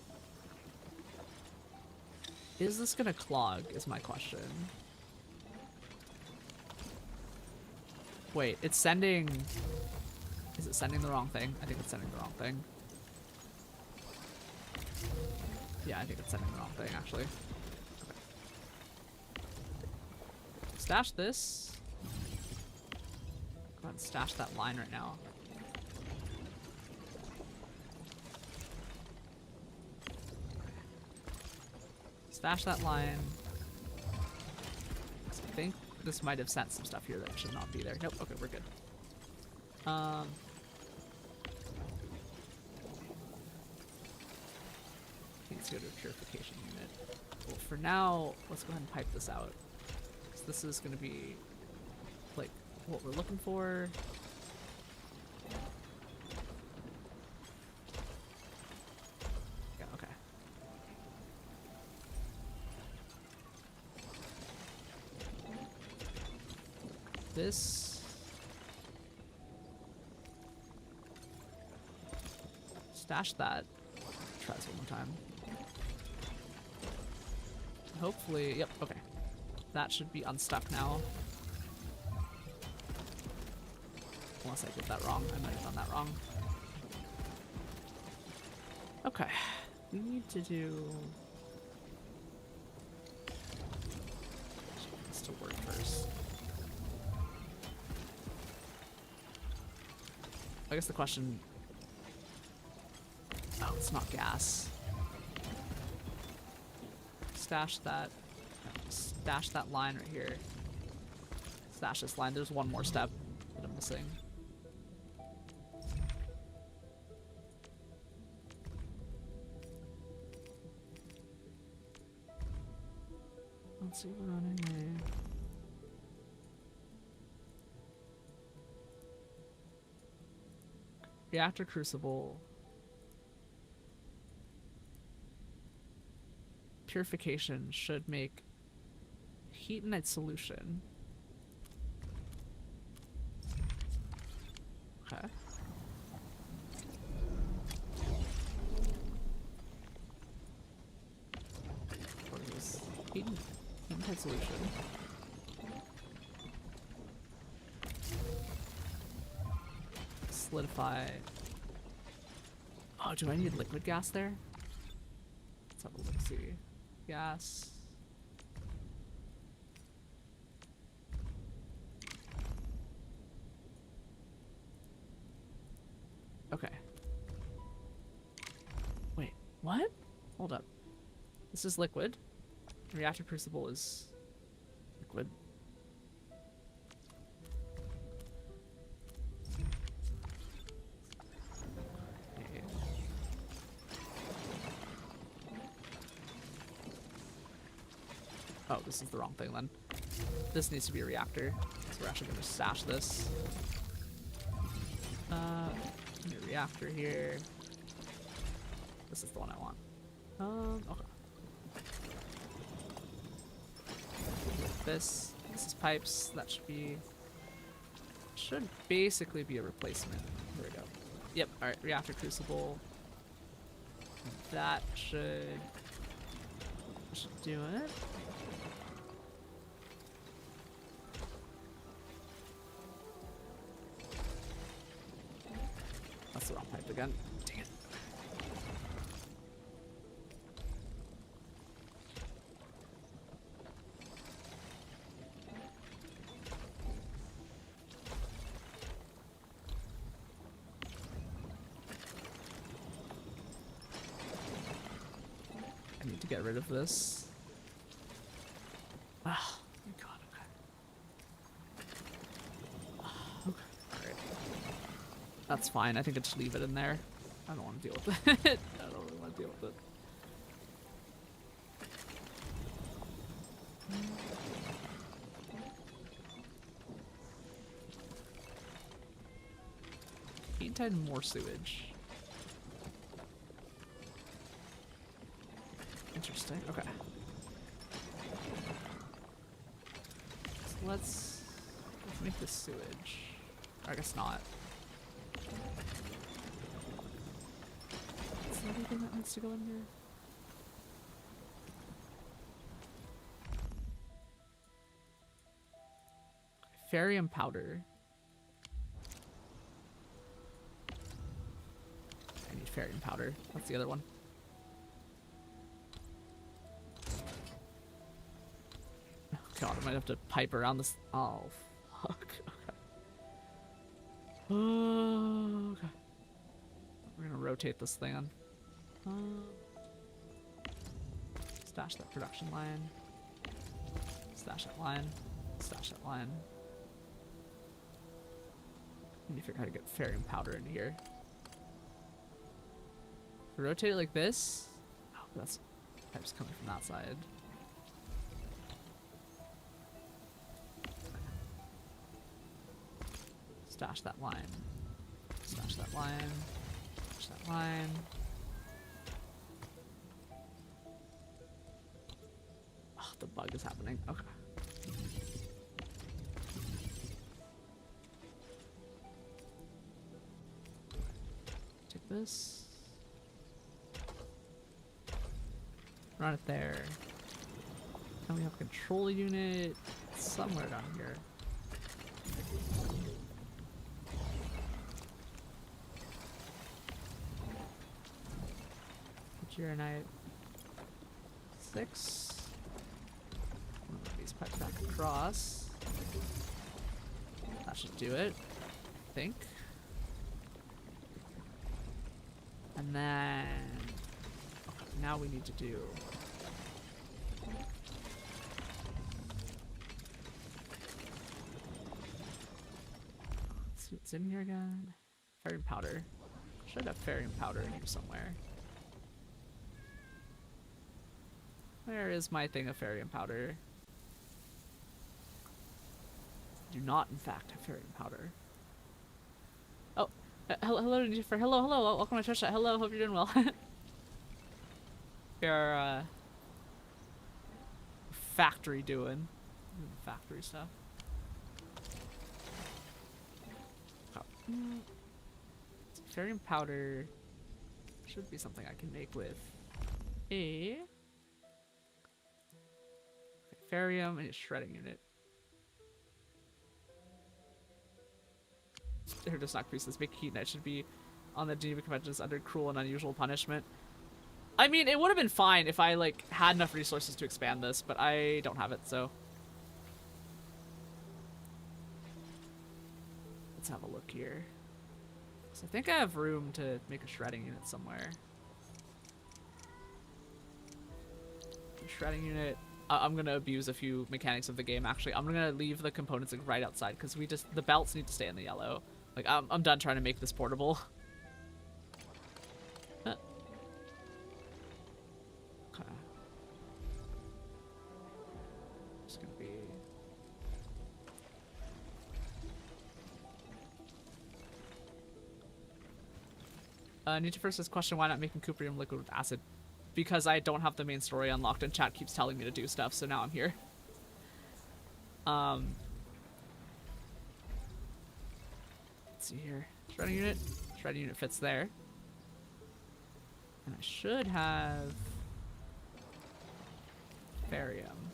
Is this gonna clog, is my question. Wait, it's sending... Is it sending the wrong thing? I think it's sending the wrong thing. Yeah, I think it's sending the wrong thing, actually. Okay. Stash this. Go ahead and stash that line right now. Stash that line. I think this might have sent some stuff here that should not be there. Nope, okay, we're good. Let's go to a purification unit. Well, for now, let's go ahead and pipe this out. So this is going to be like what we're looking for. Yeah, okay. This stash that. Try this one more time. Hopefully, yep, okay. That should be unstuck now. Unless I did that wrong. I might have done that wrong. Okay. We need to do this to work first. I guess the question. Oh, it's not gas. Stash that line right here. Stash this line. There's one more step that I'm missing. Let's see what running there. Reactor crucible. Purification should make Arknight solution. Okay. What is this? Arknight solution. Solidify. Oh, do I need liquid gas there? Let's have a look. See. Gas. Okay. Wait, what? Hold up. This is liquid. Reactor crucible is liquid. Okay. Oh, this is the wrong thing then. This needs to be a reactor. So we're actually going to stash this. New reactor here. This is the one I want. Okay. This is pipes. That should basically be a replacement. There we go. Yep. All right. Reactor crucible. That should do it. That's the wrong pipe again. Dang it. I need to get rid of this. Ah, my god, okay. Okay, alright. That's fine. I think I'll just leave it in there. I don't want to deal with it. I don't really want to deal with it. Heat more sewage. Interesting. Okay. So let's make this sewage. Or I guess not. Is there anything that needs to go in here? Ferrium powder. I need ferrium powder. That's the other one. Oh god, I might have to pipe around this. Oh, fuck. Okay. Okay. We're gonna rotate this thing on. Stash that production line. Stash that line. Stash that line. I need to figure out how to get ferrium powder in here. Rotate it like this. Oh, that's pipes coming from that side. Stash that line. Stash that line. Stash that line. Oh, the bug is happening. Okay. Take this. Run it there. And we have a control unit somewhere down here. Night 6. Move these pipes back across. That should do it, I think. And then now we need to do let's see what's in here again. Ferrium powder. Should have ferrium powder in here somewhere. Where is my thing of ferrium powder? Do not, in fact, have ferrium powder. Oh, hello, Jennifer. Hello, welcome to Twitch chat. Hello, hope you're doing well. Your factory doing factory stuff. Oh. Ferrium powder should be something I can make with a ferrium and a shredding unit. Her does not increase this. Make heat knight should be on the Geneva Conventions under cruel and unusual punishment. I mean, it would have been fine if I like had enough resources to expand this, but I don't have it, so let's have a look here. So I think I have room to make a shredding unit somewhere. Shredding unit. I'm gonna abuse a few mechanics of the game. Actually, I'm gonna leave the components like right outside because the belts need to stay in the yellow. Like I'm done trying to make this portable. Okay. It's gonna be. Nietzsche first says question: why not making cuprium liquid with acid? Because I don't have the main story unlocked and chat keeps telling me to do stuff, so now I'm here. Let's see here. Shredding unit. Shredding unit fits there. And I should have ferrium.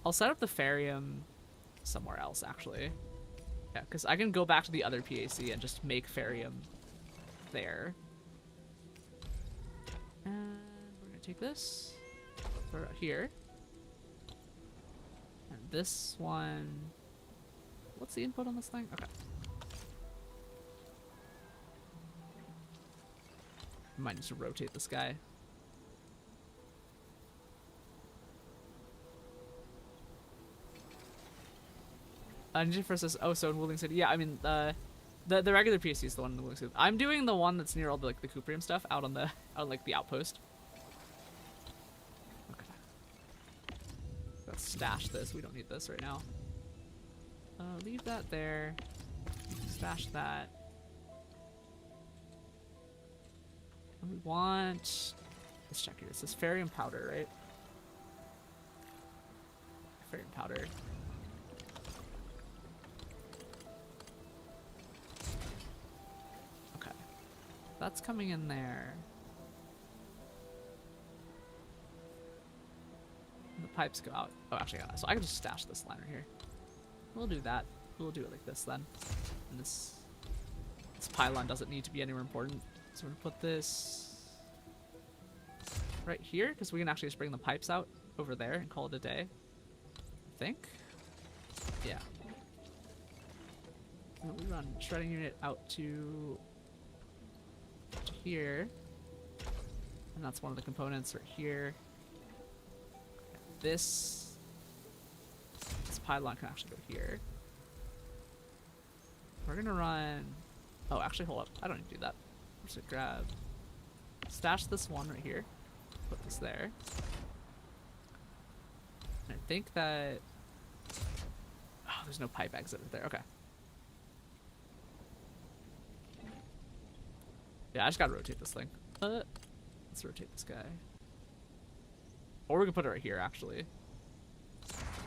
I'll set up the ferrium somewhere else, actually. Yeah, because I can go back to the other PAC and just make ferrium there. And we're gonna take this, throw it out here. And this one, what's the input on this thing? Okay. Might need to rotate this guy. Ninja first says, oh, so in Wooling City. Yeah, I mean, the regular PC is the one in the Wooling City. I'm doing the one that's near all the, like, the cuprium stuff out on the, like, the outpost. Okay. Let's stash this. We don't need this right now. Leave that there. Stash that. And we want... Let's check here. It says ferrium powder, right? Ferrium powder. That's coming in there. And the pipes go out. Oh, actually, yeah. So I can just stash this line right here. We'll do that. We'll do it like this then. And this pylon doesn't need to be anywhere important. So we're gonna put this right here because we can actually just bring the pipes out over there and call it a day. I think. Yeah. And we run shredding unit out to here. And that's one of the components right here. This pylon can actually go here. We're gonna run... Oh, actually, hold up. I don't need to do that. I'm just gonna grab... Stash this one right here. Put this there. And I think that... Oh, there's no pipe exit right there. Okay. Yeah, I just gotta rotate this thing. Let's rotate this guy. Or we can put it right here, actually.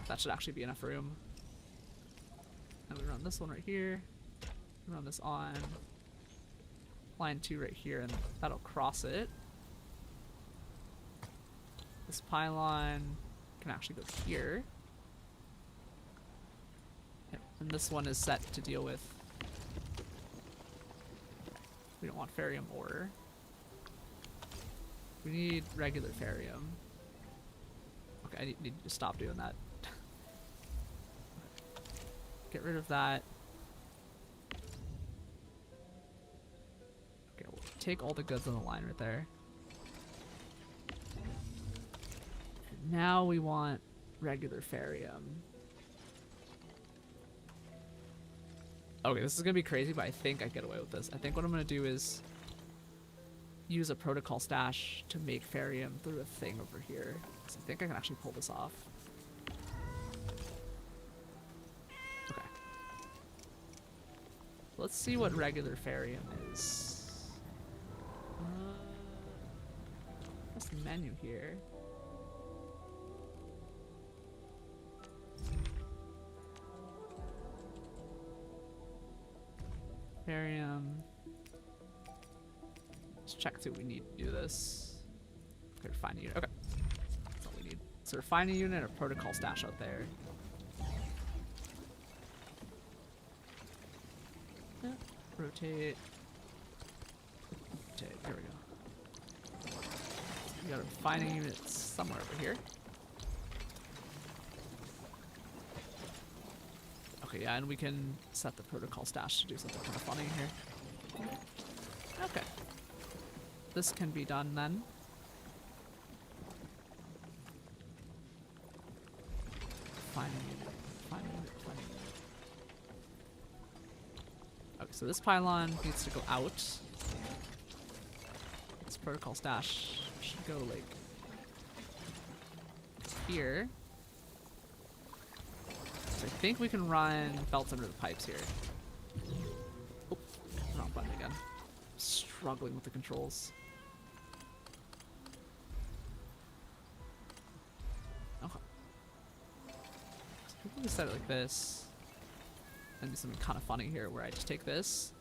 That should actually be enough room. And we run this one right here. We run this on. Line 2 right here, and that'll cross it. This pylon can actually go here. Yep. And this one is set to deal with... We don't want Ferium ore. We need regular Ferium. Okay, I need to stop doing that. Get rid of that. Okay, we'll take all the goods on the line right there. And now we want regular Ferium. Okay, this is gonna be crazy, but I think I can get away with this. I think what I'm gonna do is use a protocol stash to make Ferium through a thing over here. So I think I can actually pull this off. Okay. Let's see what regular Ferium is. What's the menu here? Ferium. Let's check see what we need to do this. Okay, refine a unit. Okay. That's all we need. So refine a unit, a protocol stash out there. Yeah. Rotate. Rotate. Here we go. We gotta refine a unit somewhere over here. Okay, yeah, and we can set the protocol stash to do something kind of funny here. Okay. This can be done then. Find a unit. Find a unit. Find a unit. Okay, so this pylon needs to go out. This protocol stash should go like here. So I think we can run belts under the pipes here. Oh, wrong button again. Struggling with the controls. Okay. So we can set it like this. And do something kind of funny here where I just take this,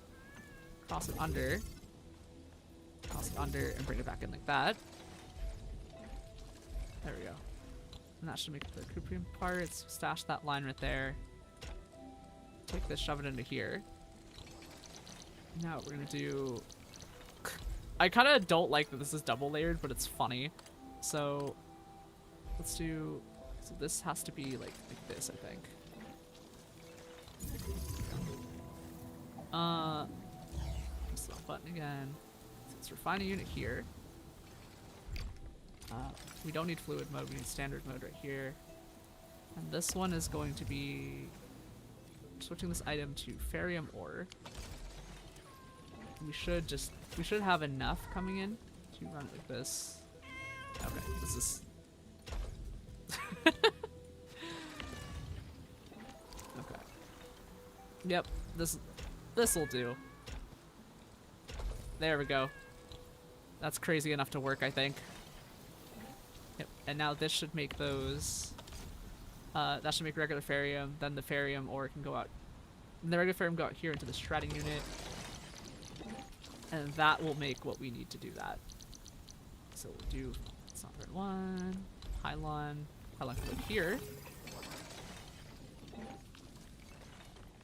cross it under, and bring it back in like that. There we go. And that should make the Cuprium parts. Stash that line right there. Take this, shove it into here. Now what we're gonna do... I kind of don't like that this is double layered, but it's funny. So let's do... So this has to be like this, I think. Press that button again. So let's refine a unit here. We don't need fluid mode, we need standard mode right here. And this one is going to be switching this item to Ferium ore. We should have enough coming in to run it like this. Okay, this is... Okay. Yep, this'll do. There we go. That's crazy enough to work, I think. Yep, and now this should make those... that should make regular Ferium, then the Ferium ore can go out. And the regular Ferium go out here into the shredding unit. And that will make what we need to do that. So we'll do... It's not red one. Pylon. Pylon can go here.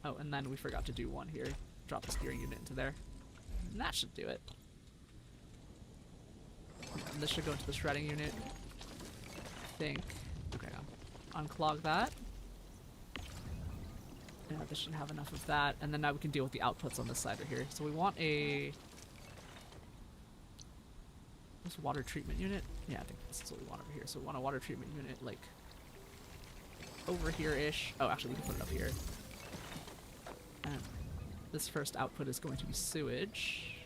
Oh, and then we forgot to do one here. Drop the steering unit into there. And that should do it. And this should go into the shredding unit. I think. Okay, unclog that. Yeah, this should have enough of that. And then now we can deal with the outputs on this side right here. So we want a This water treatment unit? Yeah, I think this is what we want over here. So we want a water treatment unit, like, over here-ish. Oh, actually, we can put it up here. And this first output is going to be sewage.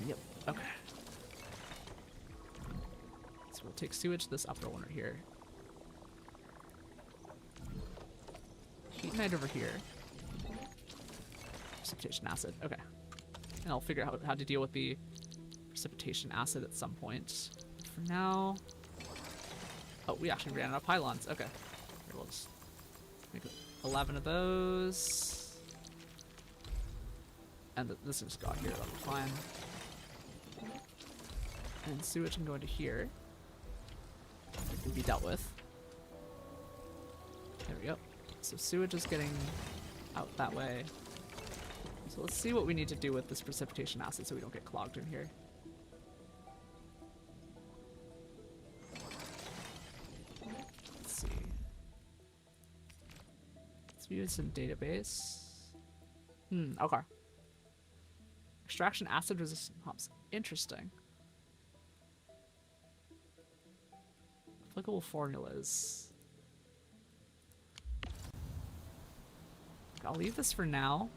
Yep, okay. So we'll take sewage to this upper one right here. Heatnite over here. Precipitation acid, okay. And I'll figure out how to deal with the precipitation acid at some point. For now... Oh, we actually ran out of pylons. Okay. Here, we'll just make 11 of those. And this just got here, that'll be fine. And sewage can go into here. It can be dealt with. There we go. So sewage is getting out that way. So let's see what we need to do with this precipitation acid so we don't get clogged in here. Let's see. Let's view this in database. Okay. Extraction acid resistant hops. Interesting. Applicable formulas. I'll leave this for now.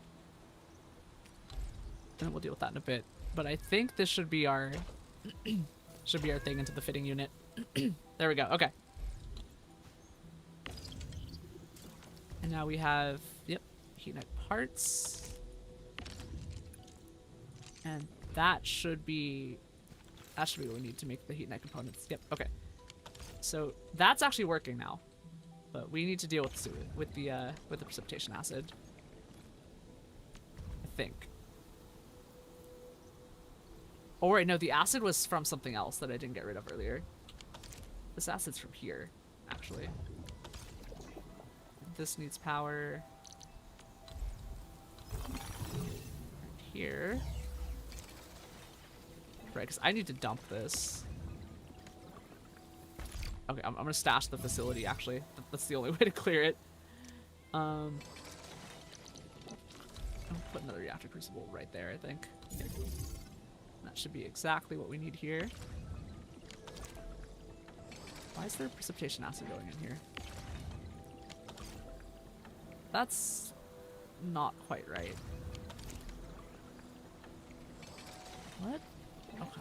And we'll deal with that in a bit. But I think this should be our thing into the fitting unit. There we go. Okay. And now we have, yep, Heatnite parts. And that should be what we need to make the Heatnite components. Yep. Okay. So that's actually working now. But we need to deal with the precipitation acid. I think. Oh wait, no, the acid was from something else that I didn't get rid of earlier. This acid's from here, actually. This needs power. Right here. Right, because I need to dump this. Okay, I'm gonna stash the facility, actually. That's the only way to clear it. I'll put another reactor crucible right there, I think. That should be exactly what we need here. Why is there precipitation acid going in here? That's not quite right. What? Okay.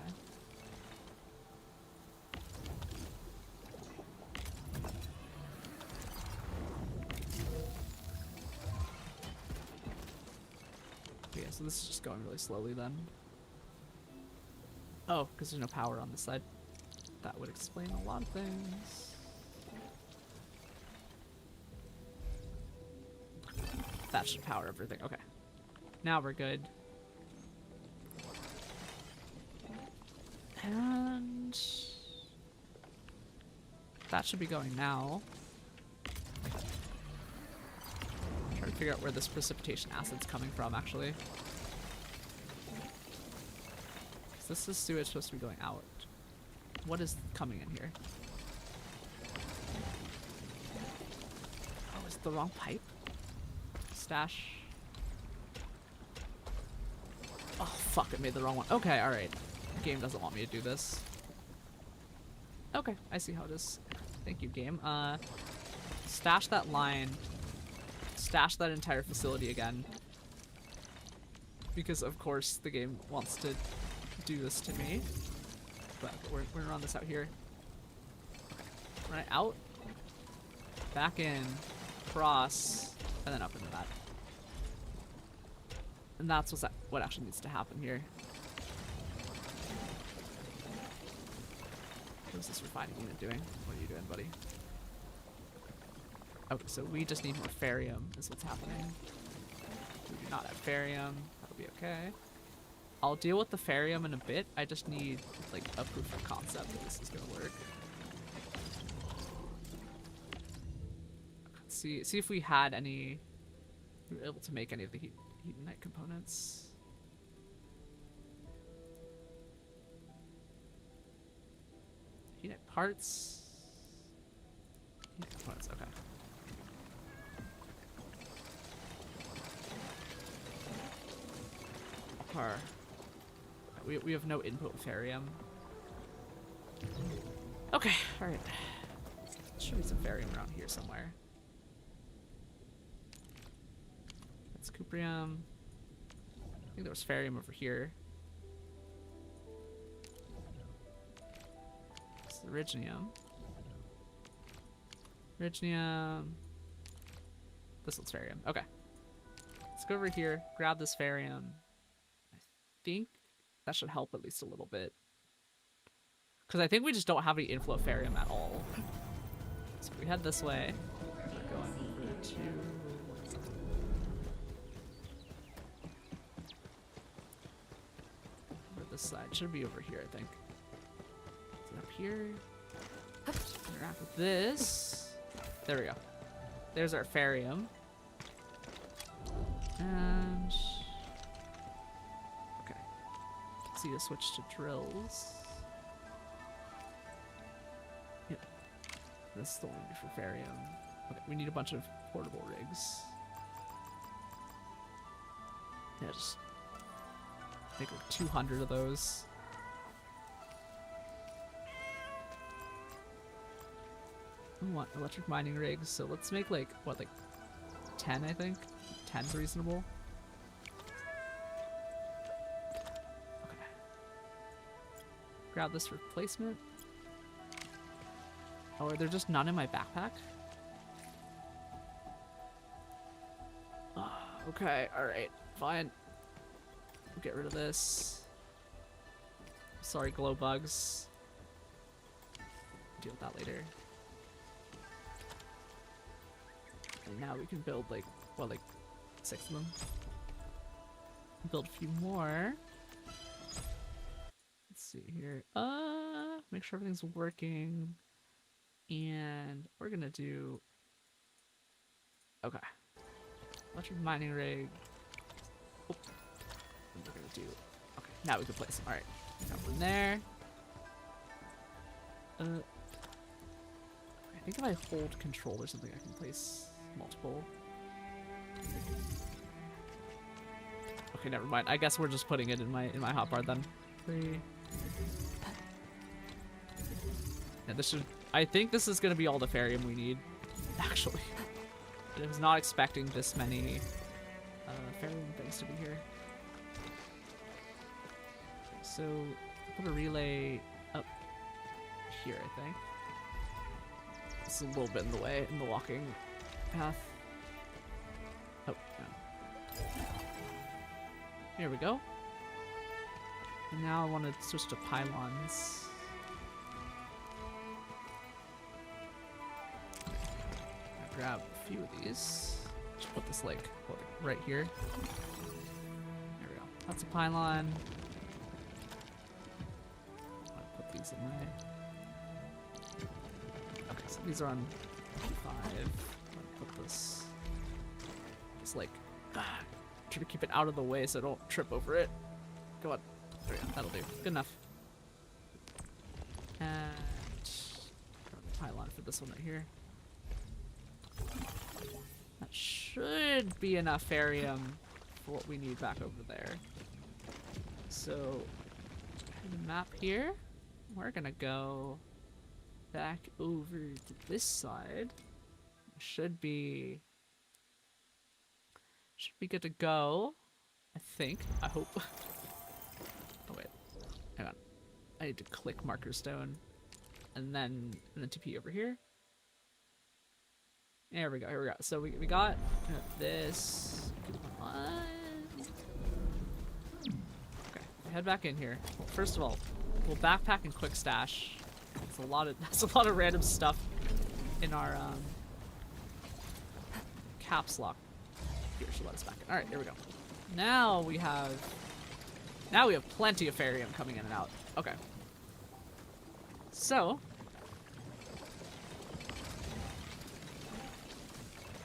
Yeah, so this is just going really slowly then. Oh, because there's no power on this side. That would explain a lot of things. That should power everything. Okay. Now we're good. And that should be going now. I'm trying to figure out where this precipitation acid's coming from, actually. This is sewage supposed to be going out. What is coming in here? Oh, is it the wrong pipe? Stash. Oh, fuck, I made the wrong one. Okay, alright. The game doesn't want me to do this. Okay, I see how it is. Thank you, game. Stash that line. Stash that entire facility again. Because, of course, the game wants to do this to me, but we're gonna run this out here. Okay. Run it out, back in, cross, and then up into that. And that's what actually needs to happen here. What is this refining unit doing? What are you doing, buddy? Okay, so we just need more farium is what's happening. We do not have farium. That'll be okay. I'll deal with the farium in a bit. I just need like a proof of concept that this is gonna work. Let's see if we had any. We were able to make any of the Heatnite components. Heatnite parts. Heatnite components. Okay. We have no input with Farium. Okay, alright. Should be some Farium around here somewhere. That's Cuprium. I think there was Farium over here. It's the Rignium. Rignium. This one's Farium. Okay. Let's go over here, grab this Farium. I think that should help at least a little bit. Because I think we just don't have any inflow of Farium at all. So if we head this way, we're going over to... over this side. Should be over here, I think. Is it up here? Interact with this. There we go. There's our Farium. And... okay. See to switch to drills. Yep. This is the one for Farium. Okay, we need a bunch of portable rigs. Yeah, just make like 200 of those. We want electric mining rigs, so let's make like, what, like 10, I think? 10's reasonable. Okay. Grab this replacement. Oh, are there just none in my backpack? Okay, alright, fine. We'll get rid of this. Sorry, glow bugs. Deal with that later. And now we can build like, what, like 6 of them? Build a few more. Let's see here. Make sure everything's working. And we're gonna do... okay. Electric mining rig. Oh. And we're gonna do... okay, now we can place them. Alright. Got one there. I think if I hold control or something, I can place multiple. Okay, never mind. I guess we're just putting it in my hotbar then. 3. Yeah, this should... I think this is gonna be all the Farium we need, actually. I was not expecting this many Farium things to be here. So, put a relay up here, I think. It's a little bit in the way, in the walking path. Oh, no. Here we go. And now I want to switch to pylons. I'll grab a few of these. Just put this like, what, right here. There we go. That's a pylon. I'll put these in my... okay, so these are on 5. I'll put this... it's like... try to keep it out of the way so I don't trip over it. Go on. There we go. That'll do. Good enough. And... pylon for this one right here. That should be enough Farium for what we need back over there. So, map here. We're gonna go back over to this side. Should be good to go. I think. I hope. Oh wait. Hang on. I need to click marker stone. And then TP over here. There we go, here we go. So we got this. Okay, head back in here. Well, first of all, we'll backpack and quick stash. That's a lot of random stuff in our caps lock. Here, should let us back in. Alright, here we go. Now we have plenty of Farium coming in and out. Okay. So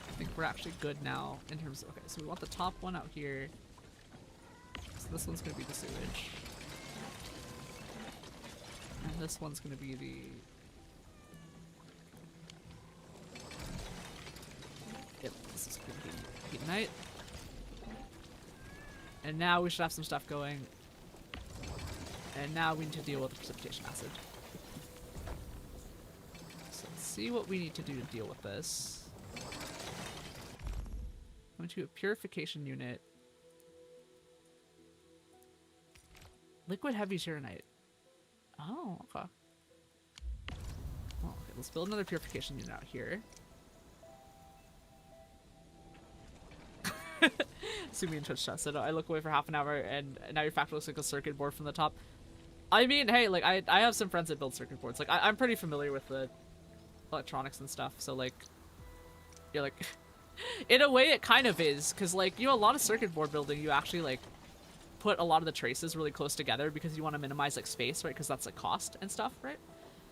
I think we're actually good now in terms of, okay, so we want the top one out here. So this one's gonna be the sewage. And this one's gonna be the... yep, this is gonna be Ignite. And now we should have some stuff going And now we need to deal with the precipitation acid. So let's see what we need to do to deal with this. Going to a purification unit. Liquid heavy tyrannite. Oh, okay. Oh, okay, let's build another purification unit out here. See me in Twitch chat. So I look away for half an hour and now your factory looks like a circuit board from the top. I mean, hey, like I have some friends that build circuit boards. Like I'm pretty familiar with the electronics and stuff. So like, you're like, in a way it kind of is, because like, you know, a lot of circuit board building, you actually like put a lot of the traces really close together because you want to minimize like space, right? Because that's like cost and stuff, right?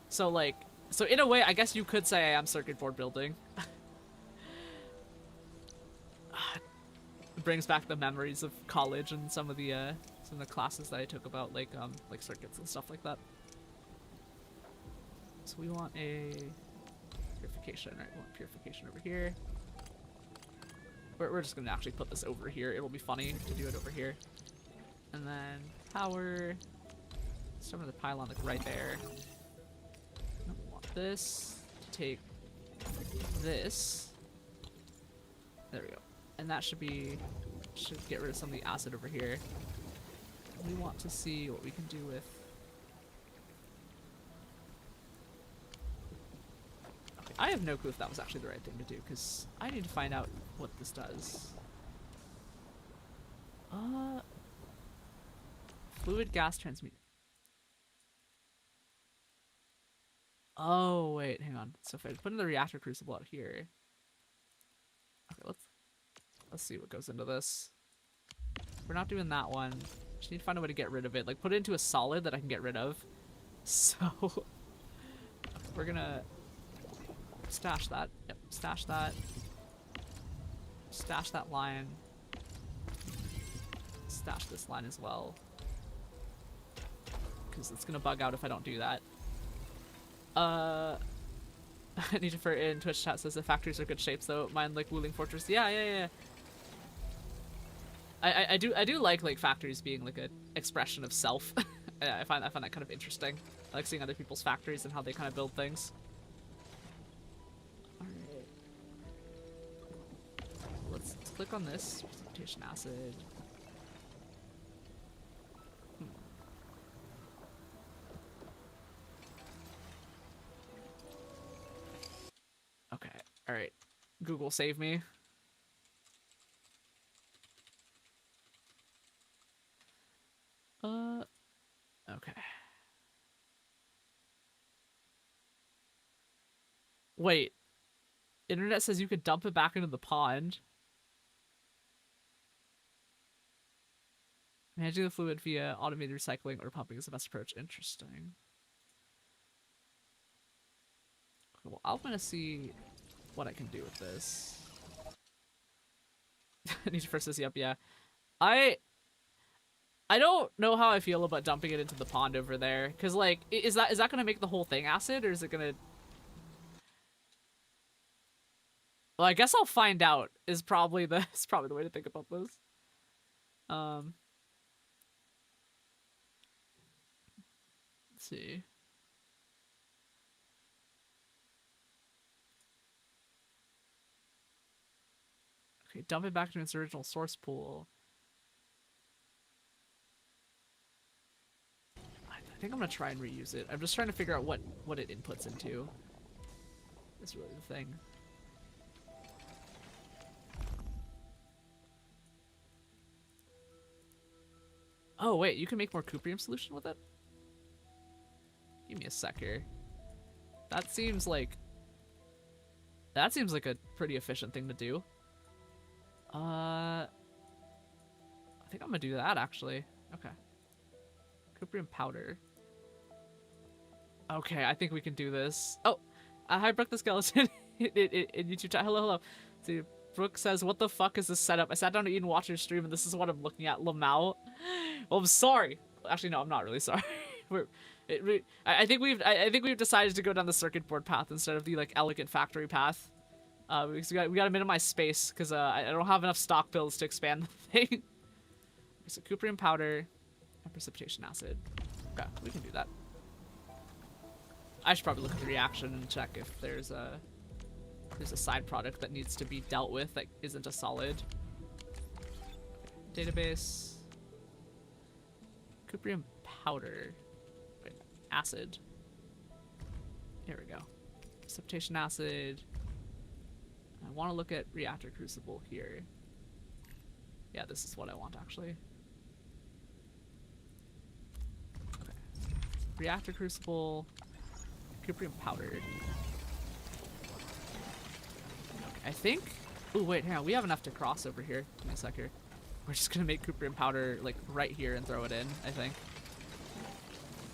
So like, so in a way, I guess you could say I am circuit board building. It brings back the memories of college and some of the classes that I took about like circuits and stuff like that. So we want a purification, right? We want purification over here. We're just gonna actually put this over here. It'll be funny to do it over here. And then power. Some of the pylon like right there. I want this to take this. There we go. And that should get rid of some of the acid over here. We want to see what we can do with. Okay, I have no clue if that was actually the right thing to do, because I need to find out what this does. Fluid gas transmute. Oh wait, hang on. So if I put in the reactor crucible out here. Okay, let's see what goes into this. We're not doing that one. Just need to find a way to get rid of it. Like, put it into a solid that I can get rid of. So, we're gonna stash that. Yep, stash that. Stash that line. Stash this line as well. Because it's gonna bug out if I don't do that. Ninja for in Twitch chat says the factories are good shapes though. Mine like Wuling Fortress. Yeah. I do like factories being like an expression of self. I find that kind of interesting. I like seeing other people's factories and how they kind of build things. Alright. Let's click on this. Precipitation acid. Okay. Alright. Google save me. Okay. Wait. Internet says you could dump it back into the pond. Managing the fluid via automated recycling or pumping is the best approach. Interesting. Well, I'm gonna see what I can do with this. Ninja first says, yep, yeah. I don't know how I feel about dumping it into the pond over there, because like, is that gonna make the whole thing acid, or is it gonna? Well, I guess I'll find out. Is probably the way to think about this. Let's see. Okay, dump it back to its original source pool. I think I'm gonna try and reuse it. I'm just trying to figure out what it inputs into. That's really the thing. Oh wait, you can make more cuprium solution with it? Give me a sec here. That seems like a pretty efficient thing to do. I think I'm gonna do that actually. Okay. Cuprium powder. Okay, I think we can do this. Oh, hi Brooke the Skeleton in YouTube chat. Hello. See, Brooke says, what the fuck is this setup? I sat down to eat and watch your stream and this is what I'm looking at. Lamau. Well, I'm sorry. Actually, no, I'm not really sorry. I think we've decided to go down the circuit board path instead of the like elegant factory path. We gotta minimize space because I don't have enough stock builds to expand the thing. So cuprium powder and precipitation acid. Okay, we can do that. I should probably look at the reaction and check if there's a side product that needs to be dealt with that isn't a solid. Database. Cuprium powder. Wait, acid. Here we go. Precipitation acid. I want to look at reactor crucible here. Yeah, this is what I want actually. Okay. Reactor crucible. Cuprium powder. Okay, I think. Oh wait, hang on. We have enough to cross over here. Give me a sec here. We're just gonna make cuprium powder like right here and throw it in. I think.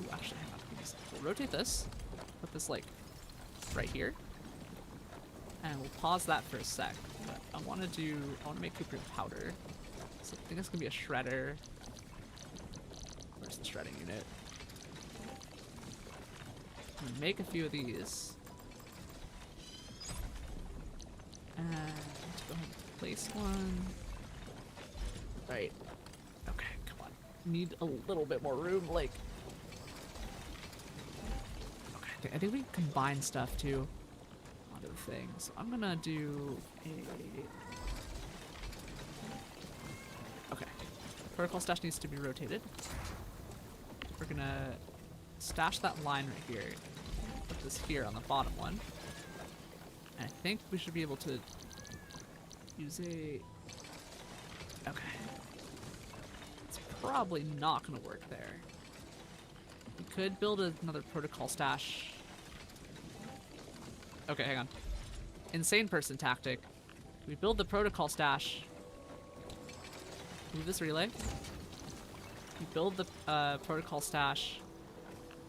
Ooh, actually, hang on. We'll rotate this. Put this like right here, and we'll pause that for a sec. But I want to make cuprium powder. So I think it's gonna be a shredder. Where's the shredding unit? I'm gonna make a few of these. And let's go ahead and place one. Right. Okay, come on. Need a little bit more room, like. Okay, I think we can combine stuff too. Onto the thing. So I'm gonna do a. Okay. Protocol stash needs to be rotated. We're gonna stash that line right here. Put this here on the bottom one. And I think we should be able to use a. Okay. It's probably not going to work there. We could build another protocol stash. Okay, hang on. Insane person tactic. We build the protocol stash. Move this relay. We build the protocol stash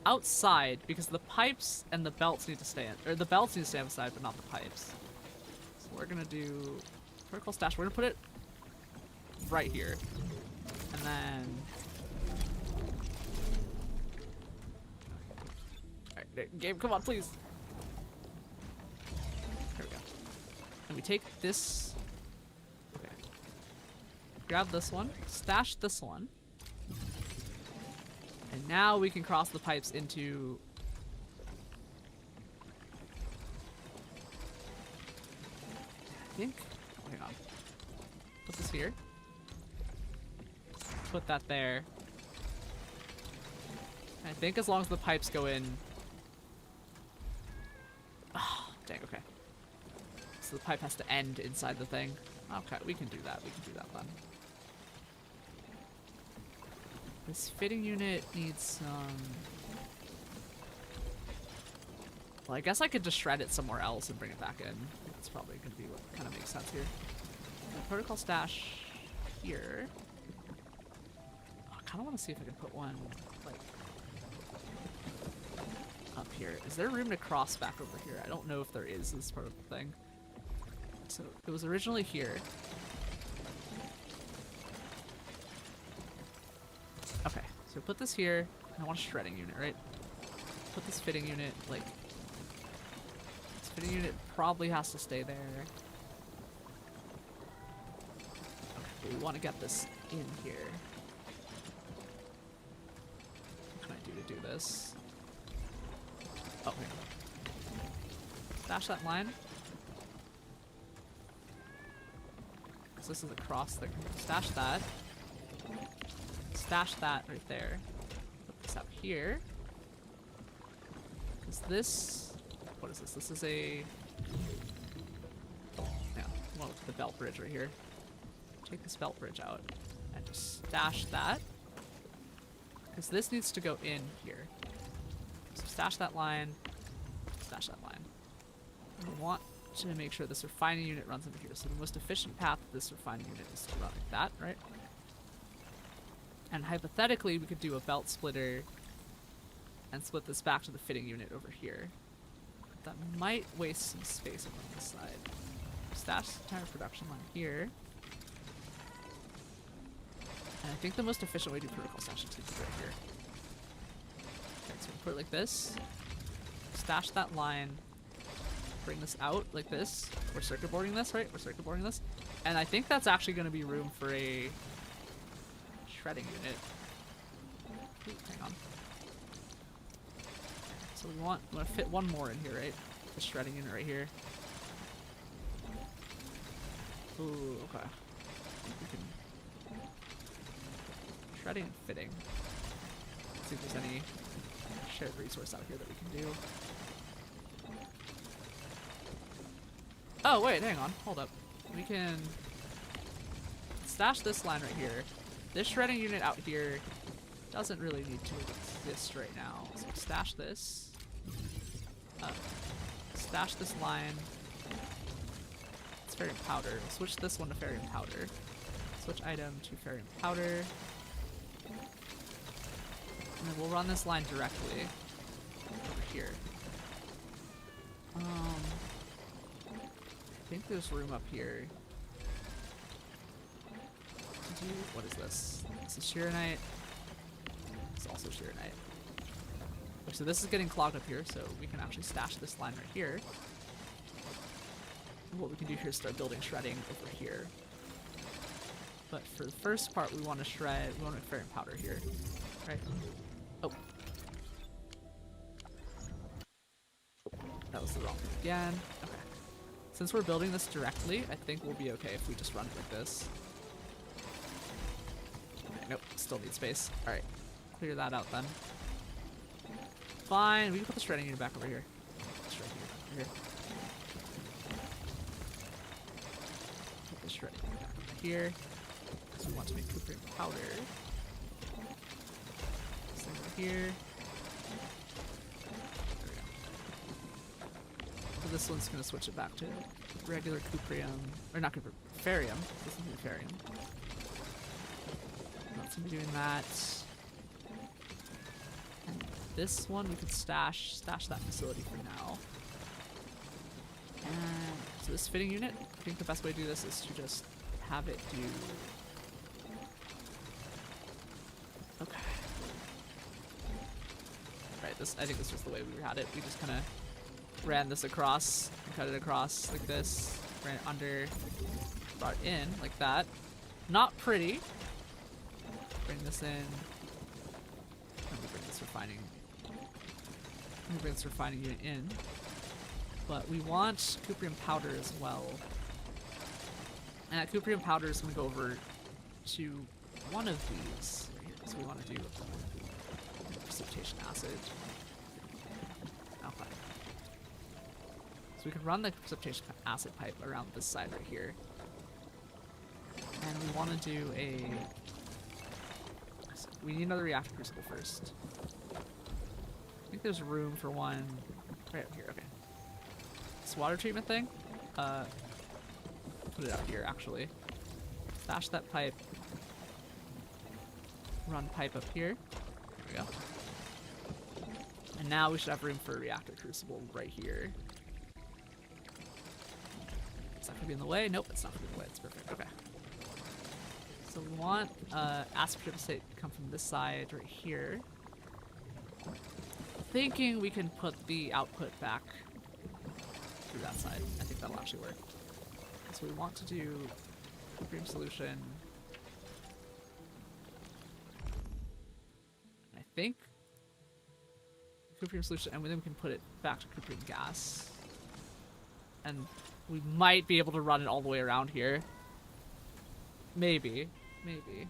outside because the pipes and the belts need to stay in, or the belts need to stay outside, but not the pipes. So we're gonna do protocol stash. We're gonna put it right here, and then. All right, game, come on, please. Here we go. And we take this. Okay. Grab this one. Stash this one. And now we can cross the pipes into... I think... Oh, hang on. Put this here. Put that there. I think as long as the pipes go in... Oh, dang, okay. So the pipe has to end inside the thing. Okay, we can do that. We can do that then. This fitting unit needs some... Well, I guess I could just shred it somewhere else and bring it back in. That's probably going to be what kind of makes sense here. The protocol stash here. Oh, I kind of want to see if I can put one, like, up here. Is there room to cross back over here? I don't know if there is this part of the thing. So, it was originally here. Okay, so put this here. I want a shredding unit, right? Put this fitting unit, like... This fitting unit probably has to stay there. Okay, but we want to get this in here. What can I do to do this? Oh, here. Stash that line. Because this is across the... Stash that. Stash that right there. Put this up here. Because this... What is this? This is a... Yeah, well, the belt bridge right here. Take this belt bridge out. And just stash that. Because this needs to go in here. So stash that line. Stash that line. And we want to make sure this refining unit runs into here. So the most efficient path of this refining unit is to run like that, right? And hypothetically, we could do a belt splitter and split this back to the fitting unit over here. That might waste some space on this side. Stash the entire production line here. And I think the most efficient way to do protocol stash is to do it right here. Okay, so we'll put it like this. Stash that line. Bring this out like this. We're circuit boarding this, right? We're circuit boarding this. And I think that's actually going to be room for a... shredding unit. Ooh, hang on. we want to fit one more in here, right? The shredding unit right here. Ooh, okay. I think we can shredding and fitting. Let's see if there's any shared resource out here that we can do. Oh wait, hang on, hold up. We can stash this line right here. This shredding unit out here doesn't really need to exist right now. So stash this. Stash this line. It's ferrium powder. We'll switch this one to ferrium powder. Switch item to ferrium powder. And then we'll run this line directly over here. I think there's room up here. What is this? This is Sheeranite. It's also Sheeranite. Okay, so this is getting clogged up here, so we can actually stash this line right here. And what we can do here is start building shredding over here. But for the first part, we want to shred. We want to make ferrium powder here, right? Oh, that was the wrong thing again. Okay. Since we're building this directly, I think we'll be okay if we just run it like this. Okay, nope, still need space. Alright, clear that out then. Fine, we can put the shredding unit back over here. Shredding unit back over here. Put the shredding unit back over here. So we want to make cuprium powder. This thing over here. This one's going to switch it back to regular cuprium, or not cuprium, ferrium. This is going to be ferrium. Not going to be doing that. And this one we could stash that facility for now. And so this fitting unit, I think the best way to do this is to just have it do. Okay. Right. I think this was the way we had it. We just kind of ran this across and cut it across like this, ran it under, brought it in like that. Not pretty. Bring this in. Let me bring this refining unit in. But we want cuprium powder as well. And that cuprium powder is going to go over to one of these right here. So we want to do precipitation acid. Okay. So we could run the precipitation acid pipe around this side right here. And we want to do we need another reactor crucible first. I think there's room for one right up here, okay. This water treatment thing, put it out here actually. Stash that pipe. Run pipe up here. There we go. And now we should have room for a reactor crucible right here. Is that gonna be in the way? Nope, it's not gonna be in the way. It's perfect. Okay. So we want acid precipitate to come from this side right here. Thinking we can put the output back through that side. I think that'll actually work. So we want to do cuprium solution. I think cuprium solution, and then we can put it back to cuprium gas. And we might be able to run it all the way around here. Maybe. Maybe.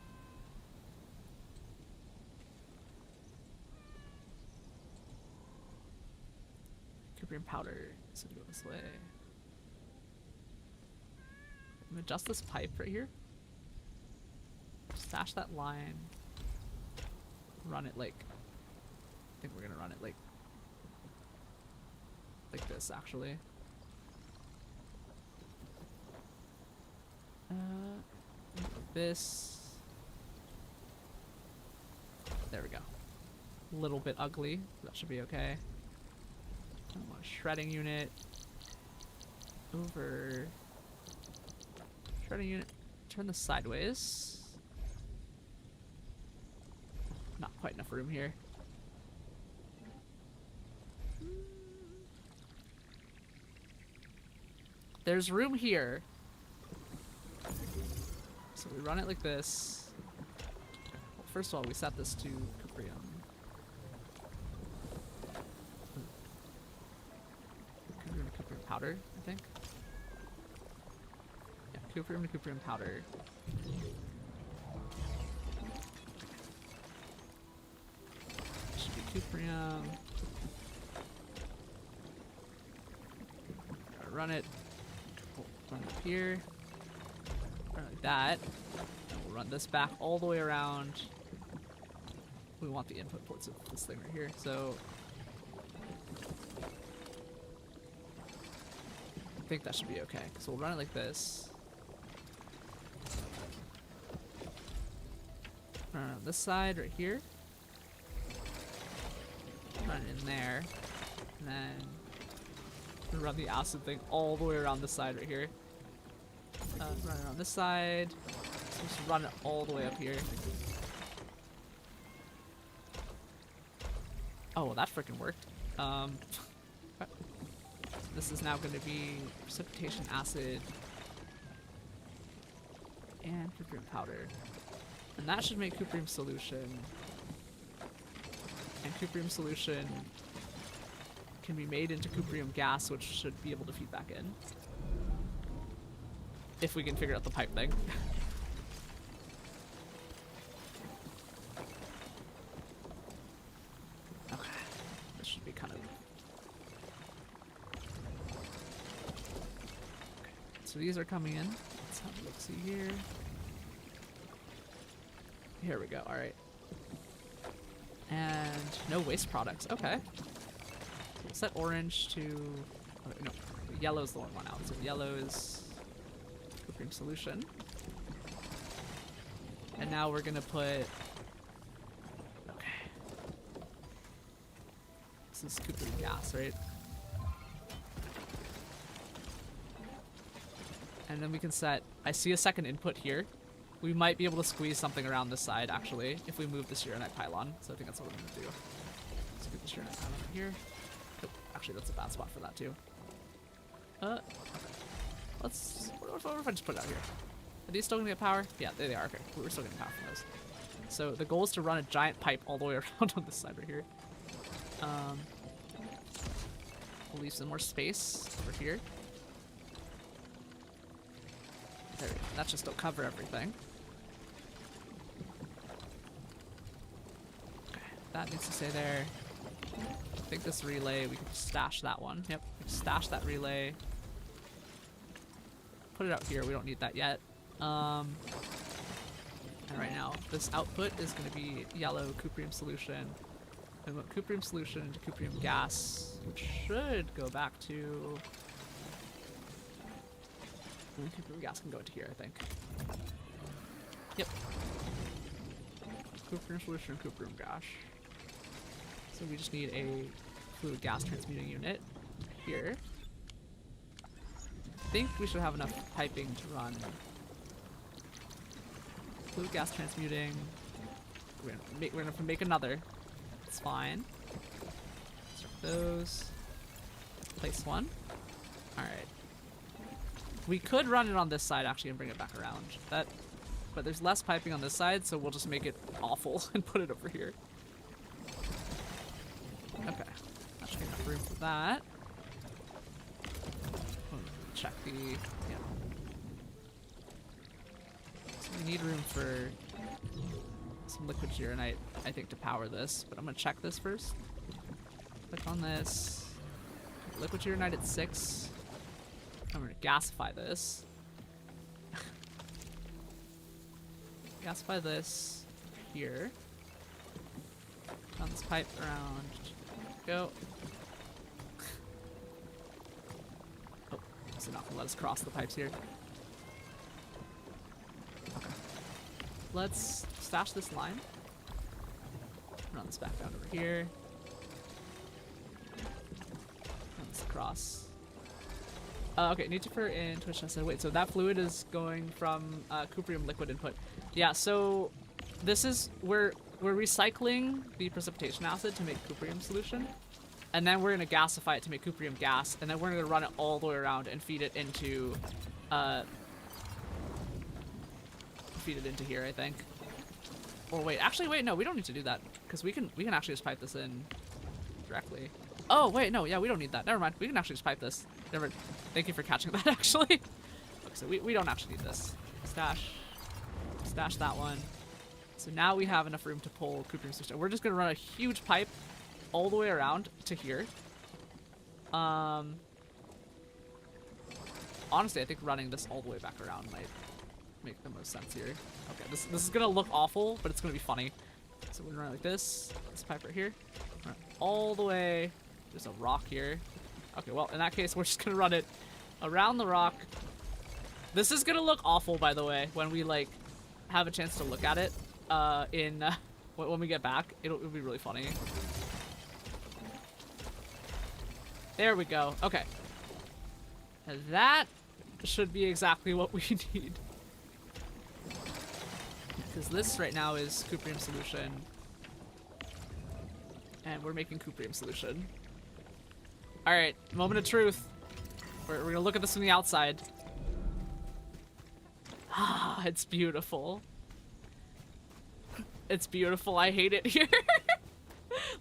Cuprium powder is going to go this way. I'm going to adjust this pipe right here. Stash that line. Run it like... I think we're going to run it like this, actually. This. There we go. A little bit ugly. That should be okay. I want a shredding unit. Over. Shredding unit. Turn this sideways. Not quite enough room here. There's room here. So we run it like this. Well, first of all, we set this to cuprium. cuprium powder, I think. Yeah, cuprium to cuprium powder. Should be cuprium. Gotta run it. We'll run it up here. Run it like that. And we'll run this back all the way around. We want the input ports of this thing right here, so I think that should be okay. So we'll run it like this. Run it on this side right here. Run it in there. And then run the acid thing all the way around this side right here. Run it on this side. So just run it all the way up here. Oh, well, that freaking worked. This is now going to be precipitation acid and cuprium powder. And that should make cuprium solution. And cuprium solution can be made into cuprium gas, which should be able to feed back in. If we can figure out the pipe thing. Okay. This should be kind of... Okay. So these are coming in. Let's have a look-see here. Here we go, alright. And no waste products, okay. We'll set orange to... Oh, no, yellow is the one out. So yellow is cuprium solution. And now we're gonna put... Okay. This is cuprium gas, right? And then we can set... I see a second input here. We might be able to squeeze something around this side, actually, if we move this uranite pylon. So I think that's what we're going to do. Let's move this uranite pylon over here. Oh, actually, that's a bad spot for that, too. Okay. Let's... What if I just put it out here? Are these still going to get power? Yeah, they are. Okay, we're still getting power from those. So the goal is to run a giant pipe all the way around on this side right here. We'll leave some more space over here. There we go. That just don't cover everything. That needs to stay there. I think this relay, we can just stash that one. Yep, we can stash that relay. Put it out here, we don't need that yet. And right now, this output is going to be yellow cuprium solution. And we want cuprium solution into cuprium gas, which should go back to... Cuprium gas can go into here, I think. Yep. Cuprium solution, cuprium gas. So we just need a fluid gas transmuting unit here. I think we should have enough piping to run fluid gas transmuting. We're gonna make another. It's fine. Start those. Place one. All right. We could run it on this side actually and bring it back around. But there's less piping on this side, so we'll just make it awful and put it over here. Okay, that should be enough room for that. Check the, yeah. So we need room for some liquid uranite, I think, to power this, but I'm gonna check this first. Click on this. Liquid uranite at 6. I'm gonna gasify this. Gasify this here. Run this pipe around. Go. Oh, it's not gonna let us cross the pipes here. Okay. Let's stash this line. Run this back down over here. Run this across. Okay, Nutrifer in Twitch. I said, wait, so that fluid is going from cuprium liquid input. Yeah, so this is, we're recycling the precipitation acid to make cuprium solution, and then we're gonna gasify it to make cuprium gas, and then we're gonna run it all the way around and feed it into here, I think. Or wait, actually, wait, no, we don't need to do that because we can actually just pipe this in directly. Oh, wait, no, yeah, we don't need that. Never mind. We can actually just pipe this. Never. Thank you for catching that, actually. Okay, so we don't actually need this. Stash that one. So now we have enough room to pull Cooper Solution. We're just going to run a huge pipe all the way around to here. Honestly, I think running this all the way back around might make the most sense here. Okay, this is gonna look awful, but it's gonna be funny. So we're gonna run like this pipe right here, run all the way. There's a rock here. Okay, well, in that case, we're just gonna run it around the rock. This is gonna look awful, by the way, when we like have a chance to look at it. When we get back, it'll be really funny. There we go. Okay. And that should be exactly what we need. Because this right now is Cuprium Solution. And we're making Cuprium Solution. Alright, moment of truth. We're gonna look at this from the outside. Ah, it's beautiful. It's beautiful. I hate it here.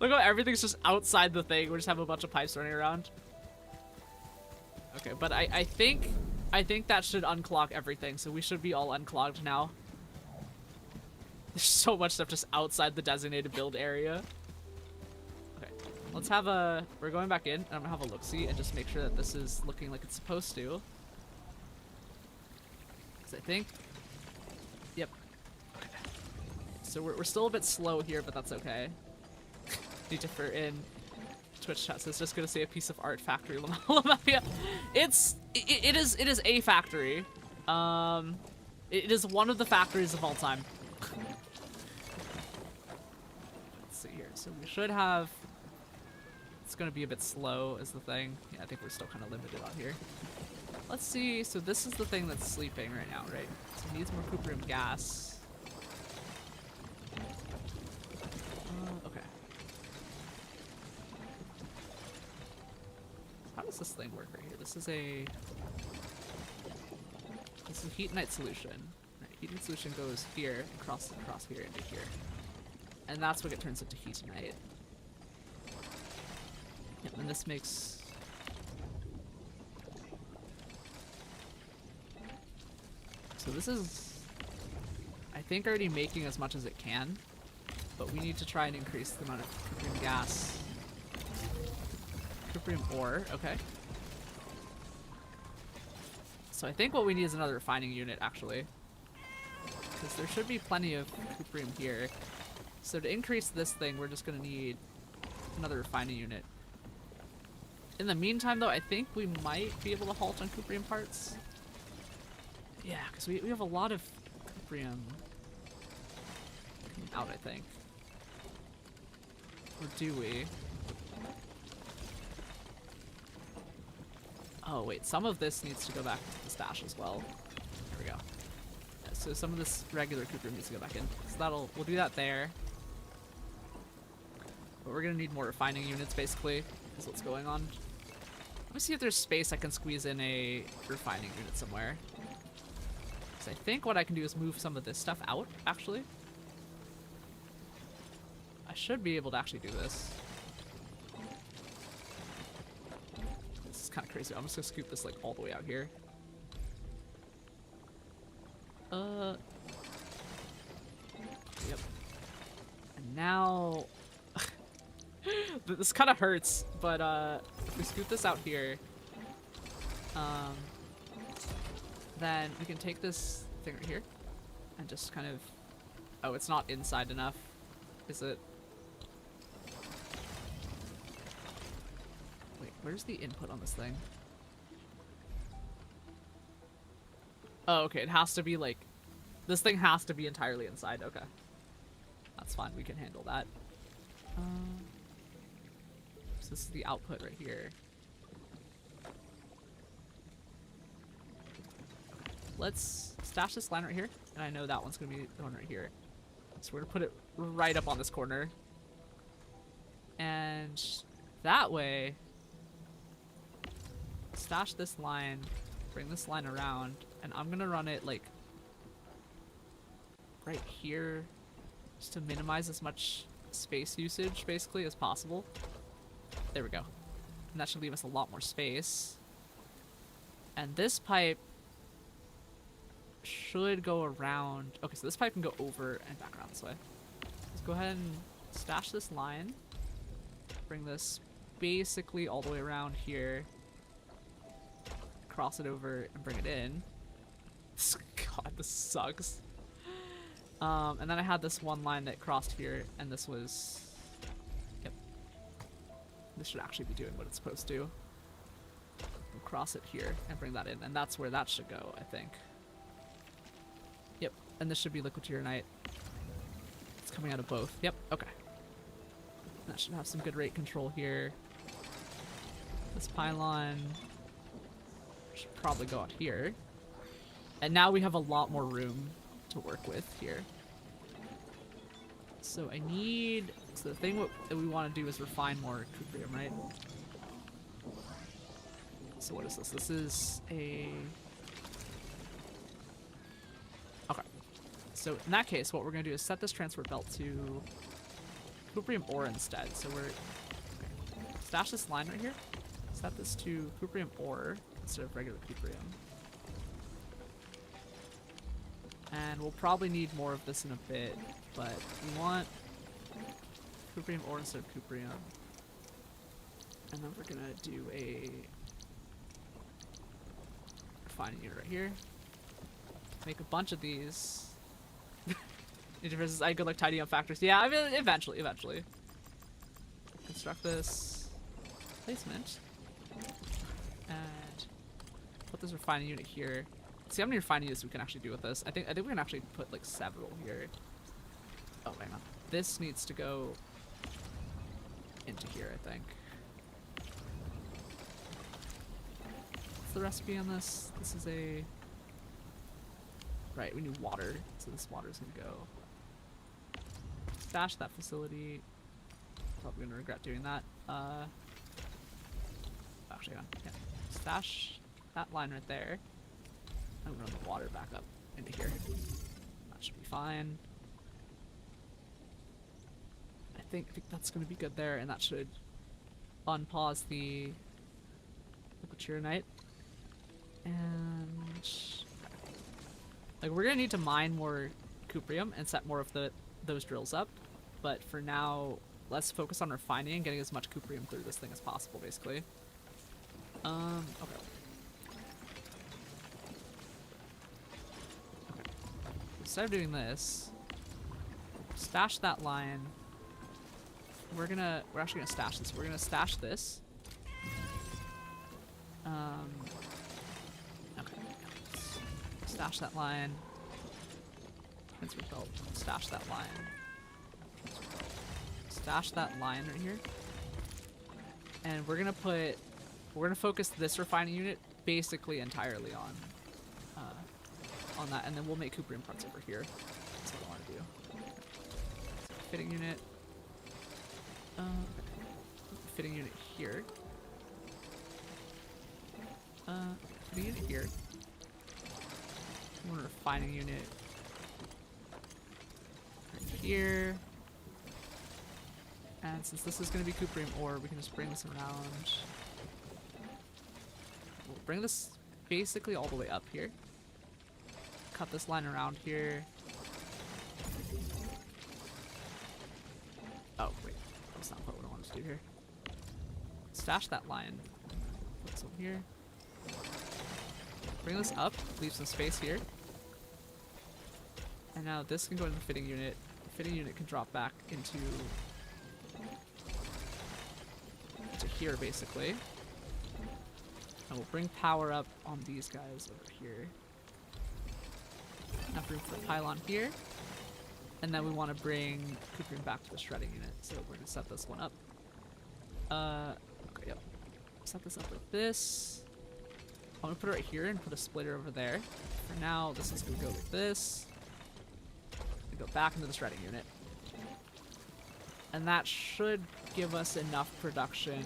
Look how everything's just outside the thing. We just have a bunch of pipes running around. Okay, but I think that should unclog everything, so we should be all unclogged now. There's so much stuff just outside the designated build area. Okay, let's have a... We're going back in, and I'm gonna have a look-see and just make sure that this is looking like it's supposed to. Because I think... Yep. Okay. So we're still a bit slow here, but that's okay. Need to defer in. Twitch chat says just gonna say a piece of art factory. Lamavia. It is a factory. It is one of the factories of all time. Let's see here. So we should have. It's gonna be a bit slow is the thing. Yeah, I think we're still kind of limited out here. Let's see. So this is the thing that's sleeping right now, right? So it needs more cuprium gas. Okay. How does this thing work right here? This is a heat-night solution. Right, heat-night solution goes here, across here into here, and that's what it turns into heat-night. Yep, and this makes. So this is, I think, already making as much as it can, but we need to try and increase the amount of cuprium gas. Cuprium ore, okay. So I think what we need is another refining unit, actually. Because there should be plenty of cuprium here. So to increase this thing, we're just going to need another refining unit. In the meantime, though, I think we might be able to halt on cuprium parts. Yeah, because we have a lot of cuprium coming out, I think. Or do we? Oh wait, some of this needs to go back to the stash as well. There we go. Yeah, so some of this regular cuprium needs to go back in. So we'll do that there. But we're gonna need more refining units basically, is what's going on. Let me see if there's space I can squeeze in a refining unit somewhere. Because I think what I can do is move some of this stuff out, actually. I should be able to actually do this. This is kind of crazy. I'm just gonna scoop this like all the way out here. Yep. And now this kind of hurts, but if we scoop this out here, then we can take this thing right here and just kind of... Oh, it's not inside enough, is it? Wait, where's the input on this thing? Oh, okay, it has to be like... This thing has to be entirely inside, okay. That's fine, we can handle that. So this is the output right here. Let's stash this line right here, and I know that one's gonna be the one right here. So we're gonna put it right up on this corner. And that way, stash this line, bring this line around, and I'm gonna run it like right here, just to minimize as much space usage basically as possible. There we go. And that should leave us a lot more space. And this pipe should go around. Okay, so this pipe can go over and back around this way. Let's go ahead and stash this line. Bring this basically all the way around here. Cross it over and bring it in. God, this sucks. And then I had this one line that crossed here, and this was... Yep. This should actually be doing what it's supposed to. We'll cross it here and bring that in, and that's where that should go, I think. Yep, and this should be liquid Tiernite. It's coming out of both. Yep, okay. That should have some good rate control here. This pylon should probably go out here. And now we have a lot more room to work with here. So I need... So the thing that we want to do is refine more cuprium, right? So what is this? This is a... Okay. So in that case, what we're going to do is set this transport belt to cuprium ore instead. So we're... Okay. Stash this line right here. Set this to cuprium ore instead of regular cuprium. And we'll probably need more of this in a bit, but we want cuprium ore instead of cuprium. And then we're gonna do a refining unit right here. Make a bunch of these. Interfaces, I could like tidy up factors. Yeah, I mean, eventually. Construct this placement. And put this refining unit here. See how many refining units we can actually do with this. I think we can actually put like several here. Oh, hang on. This needs to go into here, I think. What's the recipe on this? This is a... Right, we need water. So this water is gonna go... Stash that facility. Probably gonna regret doing that. Actually, yeah. Stash that line right there. I'm gonna run the water back up into here. That should be fine. I think that's gonna be good there, and that should unpause the Tiernite. And like we're gonna need to mine more cuprium and set more of those drills up. But for now, let's focus on refining and getting as much cuprium through this thing as possible, basically. Okay. Instead of doing this, stash that line. We're actually gonna stash this. We're gonna stash this. Okay. Stash that line. Transfer belt. Stash that line. Stash that line right here. And we're gonna focus this refining unit basically entirely on that, and then we'll make cuprium parts over here. That's what I want to do. So fitting unit. Fitting unit here. Fitting unit here. One refining unit right here. And since this is going to be cuprium ore, we can just bring this around. We'll bring this basically all the way up here. Cut this line around here. Oh, wait. That's not what I wanted to do here. Stash that line. Put this over here. Bring this up. Leave some space here. And now this can go in the fitting unit. The fitting unit can drop back into here, basically. And we'll bring power up on these guys over here. Enough room for a pylon here. And then we want to bring cuprium back to the shredding unit. So we're going to set this one up. Okay, yep. Set this up like this. I'm going to put it right here and put a splitter over there. For now, this is going to go like this. And go back into the shredding unit. And that should give us enough production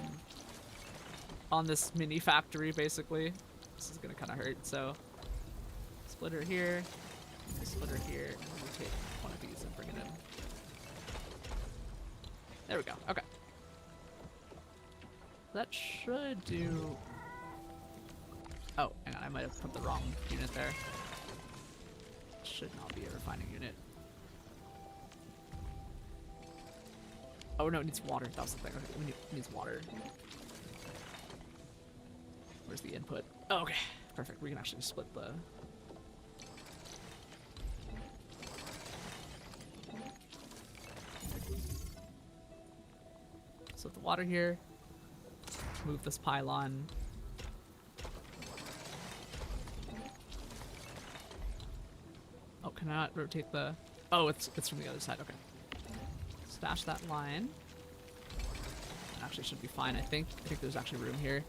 on this mini factory, basically. This is going to kind of hurt, so... Splitter here. Splitter here, and we'll take one of these and bring it in. There we go. Okay. That should do... Oh, hang on, I might have put the wrong unit there. Should not be a refining unit. Oh no, it needs water. That was the thing. Okay, it needs water. Where's the input? Oh, okay, perfect. We can actually split the... Split the water here. Move this pylon. Oh, can I not rotate the... Oh, it's from the other side. Okay. Stash that line. Actually should be fine, I think. I think there's actually room here.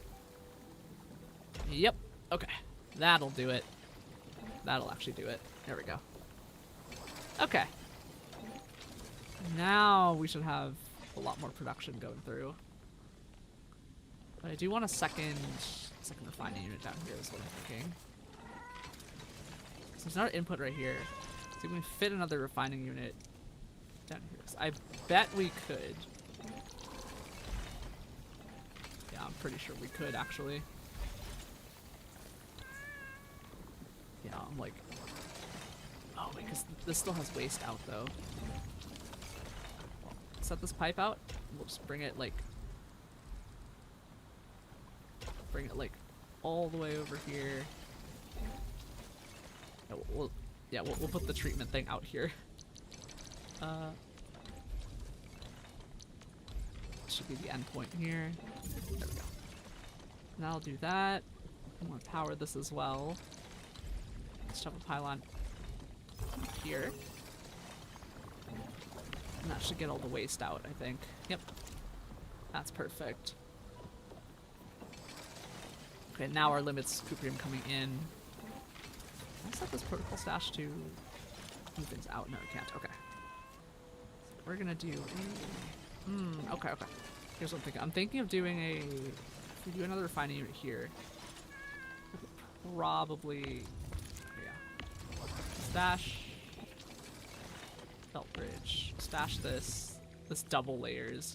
Yep. Okay. That'll do it. That'll actually do it. There we go. Okay. Now we should have a lot more production going through. But I do want a second refining unit down here is what I'm thinking. So there's another input right here. See if we can fit another refining unit down here. So I bet we could. Yeah, I'm pretty sure we could actually. Yeah, I'm like... Oh, wait, because this still has waste out though. Well, set this pipe out. We'll just bring it like... all the way over here. We'll put the treatment thing out here. Should be the end point here. There we go. Now I'll do that. I want to power this as well. Let's shove a pylon here. And that should get all the waste out, I think. Yep. That's perfect. Okay, now our limits Cuprium coming in. Can I set this protocol stash to move things out? No, I can't. Okay. So we're gonna do a... okay. Here's what I'm thinking. I'm thinking of doing a... If we do another refining unit here, we could probably... Yeah. Stash... Belt bridge. Stash this. This double layer is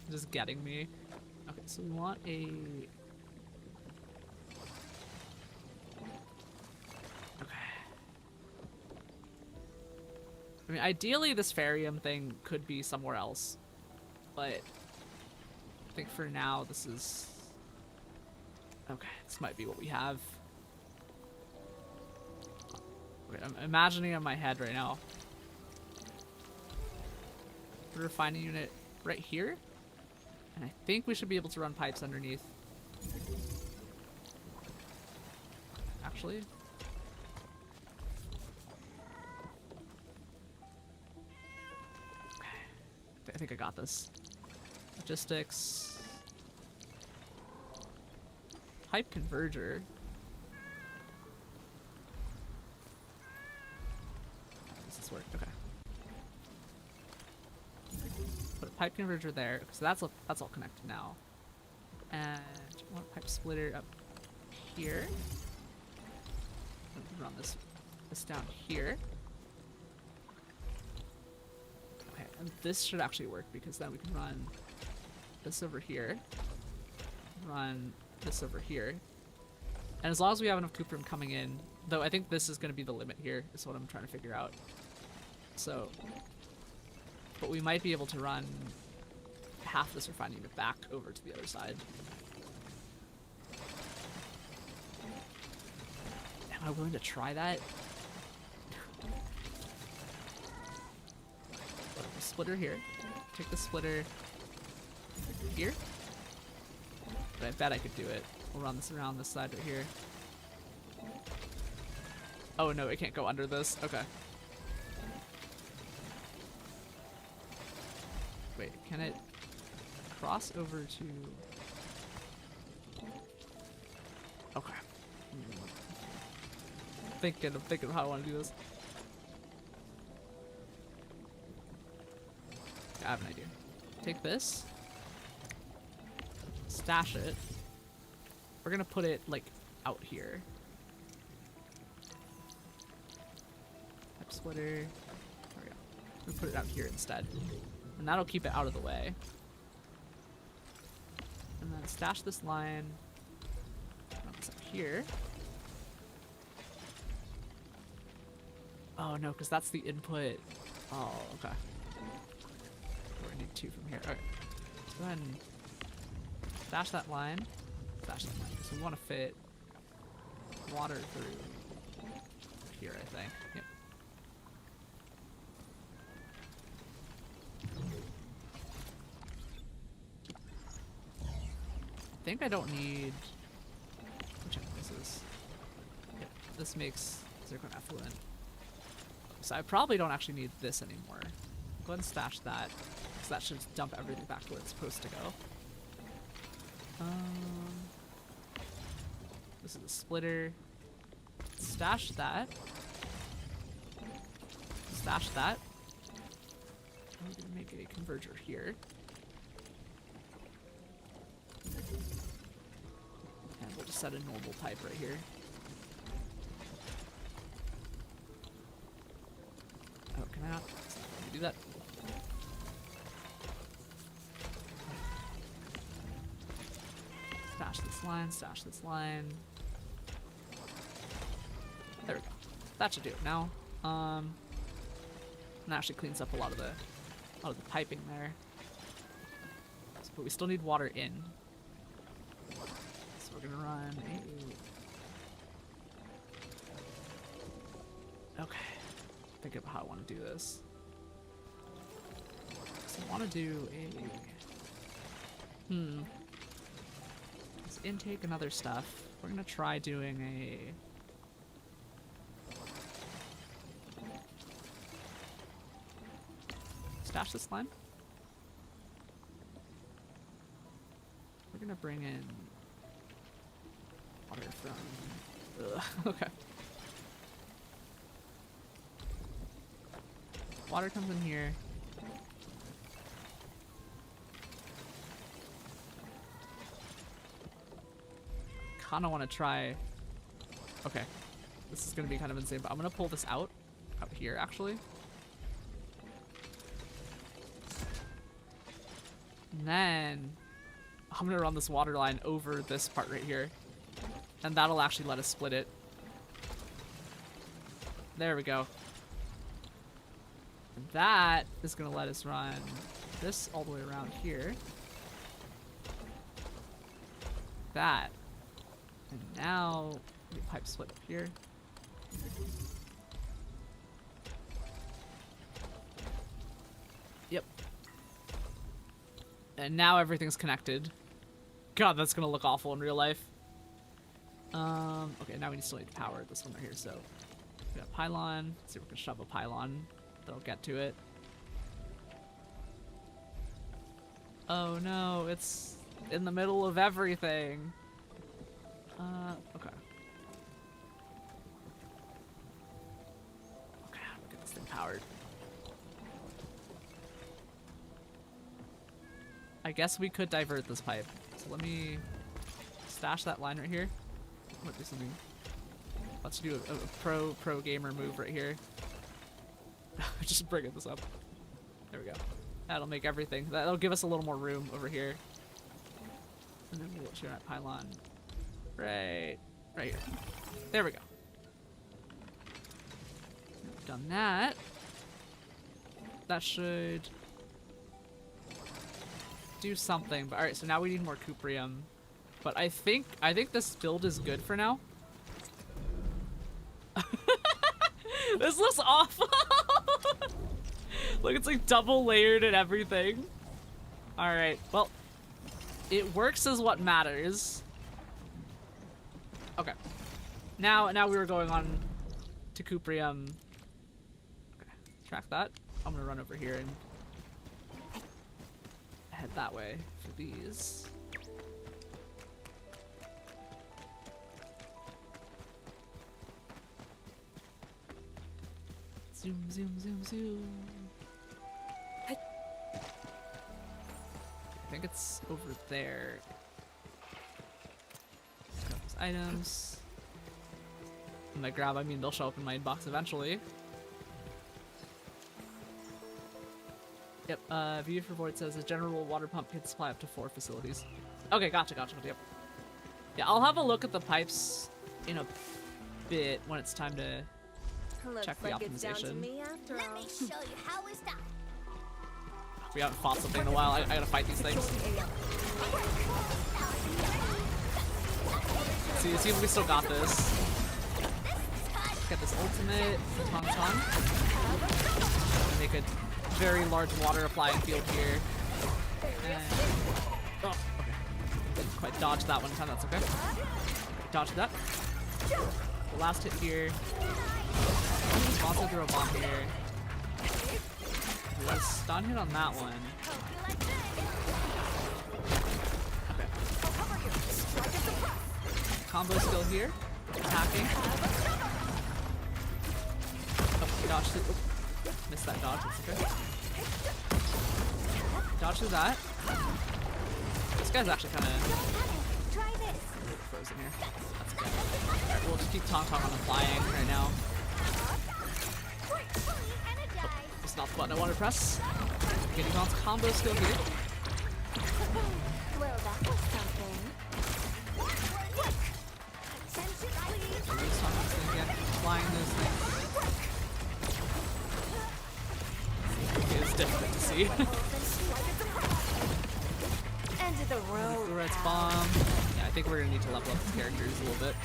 just getting me. Okay, so we want a... I mean, ideally this Farium thing could be somewhere else, but I think for now this is... Okay, this might be what we have. Wait, I'm imagining in my head right now. The refining unit right here, and I think we should be able to run pipes underneath. Actually... I think I got this. Logistics. Pipe converger. How does this work? Okay. Put a pipe converger there, so that's all connected now. And one pipe splitter up here. Run this down here. And this should actually work because then we can run this over here, run this over here, and as long as we have enough Cuprium coming in, though I think this is going to be the limit here is what I'm trying to figure out. So, but we might be able to run half this refining unit back over to the other side. Am I willing to try that? Splitter here. Take the splitter here. But I bet I could do it. We'll run this around this side right here. Oh no, it can't go under this. Okay. Wait, can it cross over to... Okay. I'm thinking of how I want to do this. I have an idea. Take this, stash it. We're gonna put it like out here. Pipe splitter. There we go. We'll put it out here instead, and that'll keep it out of the way. And then stash this line. Run this up here. Oh no, because that's the input. Oh, okay. We're gonna need 2 from here. Alright. Let's go ahead and stash that line. Stash that line. So we want to fit water through here, I think. Yep. I think I don't need. Which one this is? Yep. This makes zircon effluent. So I probably don't actually need this anymore. Go ahead and stash that, because that should dump everything back where it's supposed to go. This is a splitter. Stash that. Stash that. I'm gonna make a converger here. And we'll just set a normal type right here. Oh, can I not? It's not letting me do that. Stash this line, stash this line. There we go. That should do it now. And that actually cleans up a lot of the piping there. But we still need water in. So we're gonna run a... Okay. Think about how I want to do this. So I want to do a... Let's intake and other stuff. We're gonna try doing a... Stash this line. We're gonna bring in water from... Ugh, okay. Water comes in here. Kinda wanna try... Okay. This is gonna be kind of insane, but I'm gonna pull this out here actually. And then I'm gonna run this water line over this part right here. And that'll actually let us split it. There we go. And that is gonna let us run this all the way around here. That. And now we pipe split up here. Yep. And now everything's connected. God, that's gonna look awful in real life. Okay, now we still need to power this one right here, so we got a pylon. Let's see if we can shove a pylon that'll get to it. Oh no, it's in the middle of everything. Okay. Okay, we'll get this thing powered. I guess we could divert this pipe. So let me stash that line right here. I'm gonna do something. Let's do a pro gamer move right here. Just bringing this up. There we go. That'll make everything. That'll give us a little more room over here. And then we'll share that pylon. Right here. There we go. We've done that. That should do something. But all right, so now we need more cuprium. But I think this build is good for now. This looks awful. Look, it's like double layered and everything. All right, well, it works is what matters. Okay, now we were going on to cuprium. Okay, track that. I'm gonna run over here and head that way for these. Zoom, zoom, zoom, zoom. I think it's over there. Grab those items. When I grab, I mean they'll show up in my inbox eventually. Yep, View for Void says a general water pump can supply up to 4 facilities. Okay, gotcha. Yep. Yeah, I'll have a look at the pipes in a bit when it's time to Looks check the like it's down to optimization. me after all. Let me show you how it's done. We haven't fought something in a while. I gotta fight these things. See, it seems we still got this. Get this ultimate. Tong Tong. Make a very large water applying field here. And... oh, okay. Didn't quite dodge that one time. That's okay. Dodge that. The last hit here. Also throw a bomb here. Let's stun hit on that one. Okay. Combo skill here. Attacking. Oh, dodged it. Oop. Missed that dodge. That's okay. Dodge through that. This guy's actually kind of frozen here. That's okay. Alright, we'll just keep Tong Tong on the flying right now. It's not the button I want to press. Getting on combo skill here. Well, that was something. Release Tong Tong's thing again. Flying those things. Okay, it's difficult to see. End of the road. Red's bomb. Yeah, I think we're gonna need to level up the characters a little bit.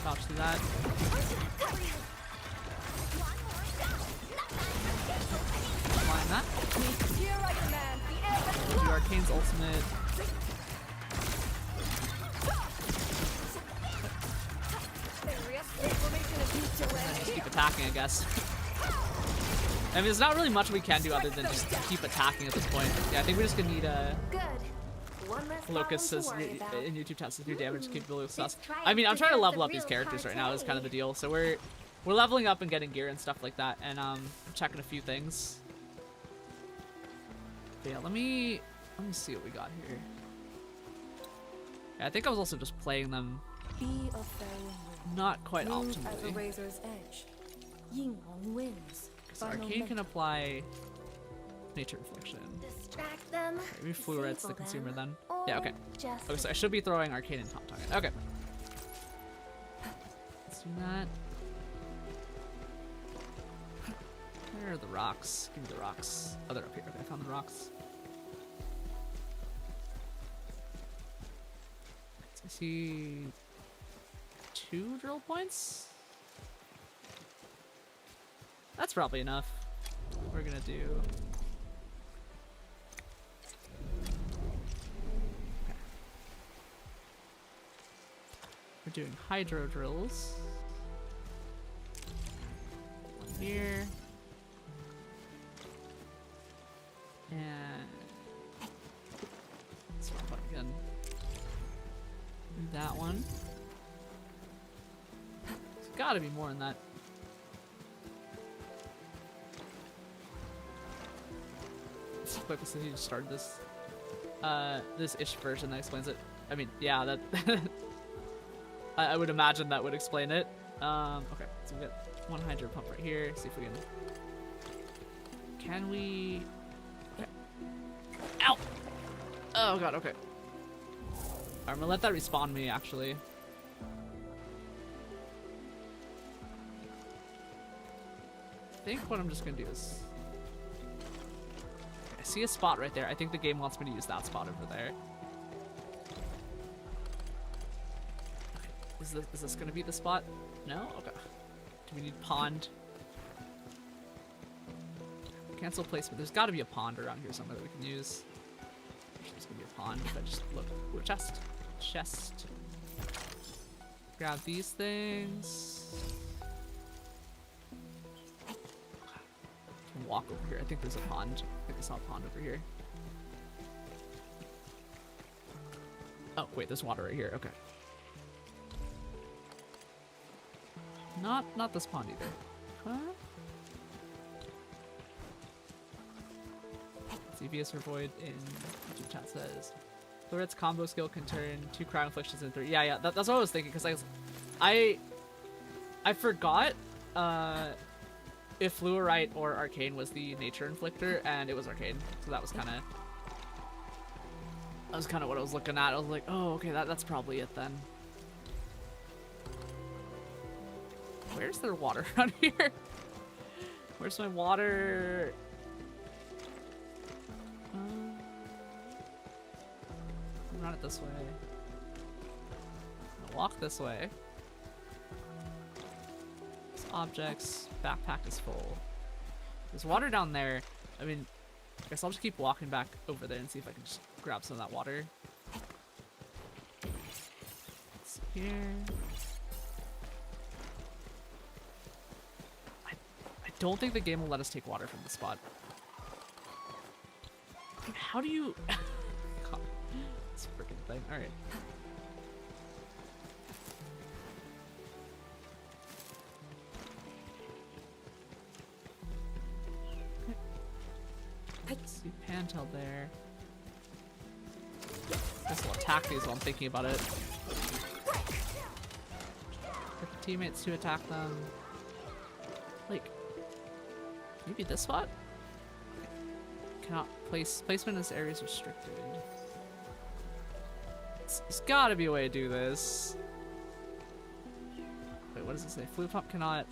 Dodge through that. Flying that. We'll do Arcane's ultimate. Just keep attacking, I guess. I mean, there's not really much we can do other than just keep attacking at this point. Yeah, I think we're just gonna need a Locust says in YouTube chat says your damage capability with us. I mean, I'm trying to level up these characters right now is kind of the deal. So we're leveling up and getting gear and stuff like that, and checking a few things. But yeah, let me see what we got here. Yeah, I think I was also just playing them not quite optimally. Razor's edge. Yinglong wins. So Arcane can apply Nature Infliction. Distract them. Okay, maybe Flu Red's the consumer then. Or Yeah, okay. just Okay, so I should be throwing Arcane and Tong Tong in. Okay. Let's do that. Where are the rocks? Give me the rocks. Oh, they're up here. Okay, I found the rocks. So I see 2 drill points. That's probably enough. We're gonna do. Okay. We're doing hydro drills. One here. And let's try again. Do that one. There's gotta be more in that. Quick, since you just started this this ish version that explains it. I mean, yeah, that I would imagine that would explain it. Okay, so we got 1 hydro pump right here. See if we can we? Okay. Ow! Oh god. Okay. I'm gonna let that respawn me actually. I think what I'm just gonna do is. I see a spot right there. I think the game wants me to use that spot over there. Okay. Is this gonna be the spot? No? Okay. Do we need pond? Cancel placement. There's gotta be a pond around here somewhere that we can use. There's gonna be a pond if I just look. Ooh, a chest. Chest. Grab these things. Walk over here. I think there's a pond. I think I saw a pond over here. Oh, wait, there's water right here. Okay. Not this pond either. Huh? CVS for Void in YouTube chat says Florette's combo skill can turn 2 cryo inflictions into 3. Yeah, that's what I was thinking, because I forgot if Fluorite or Arcane was the Nature Inflictor, and it was Arcane, so that was kind of That was kind of what I was looking at. I was like, oh, okay, that's probably it then. Where's their water around here? Where's my water? Run it this way. Walk this way. These objects. Backpack is full. There's water down there. I mean, I guess I'll just keep walking back over there and see if I can just grab some of that water. It's here. I don't think the game will let us take water from the spot. How do you... God, this freaking thing. Alright. See Pantel there. Guess I'll attack these while I'm thinking about it. Get the teammates to attack them. Like, maybe this spot? Cannot placement in this area is restricted. There's gotta be a way to do this. Wait, what does it say? Flute pump cannot.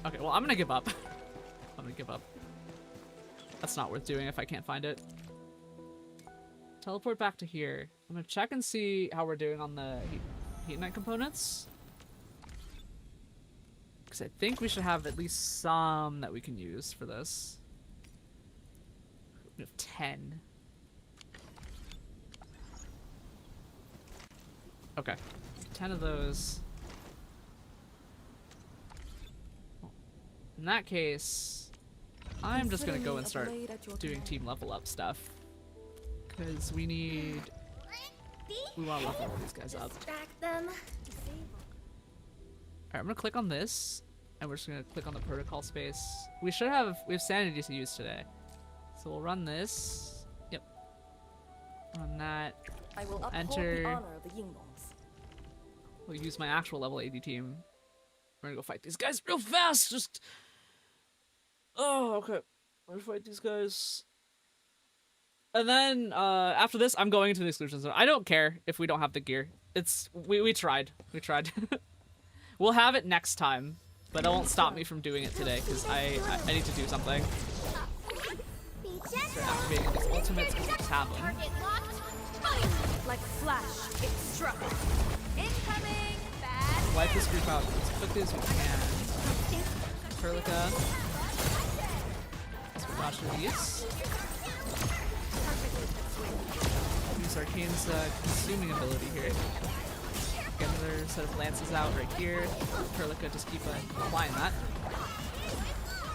Okay, well, I'm gonna give up. I'm gonna give up. That's not worth doing if I can't find it. Teleport back to here. I'm gonna check and see how we're doing on the heat knight components. Because I think we should have at least some that we can use for this. We have 10. Okay. 10 of those. In that case, I'm just gonna go and start doing team level up stuff. Because we want to level these guys up. Alright, I'm gonna click on this, and we're just gonna click on the protocol space. We have sanity to use today. So we'll run this. Yep. Run that. I will enter. We'll use my actual level 80 team. We're gonna go fight these guys real fast! Just... Oh, okay. We're gonna fight these guys. And then, after this, I'm going into the exclusion zone. I don't care if we don't have the gear. We tried. We tried. We'll have it next time, but it won't stop me from doing it today, because I need to do something. Start activating these ultimates, because we just have them. Like flash, it struck. Incoming! Wipe this group out as quickly as we can. Perlica. Let's watch these. Use Arcane's consuming ability here. Get another set of lances out right here. Perlica, just keep applying that.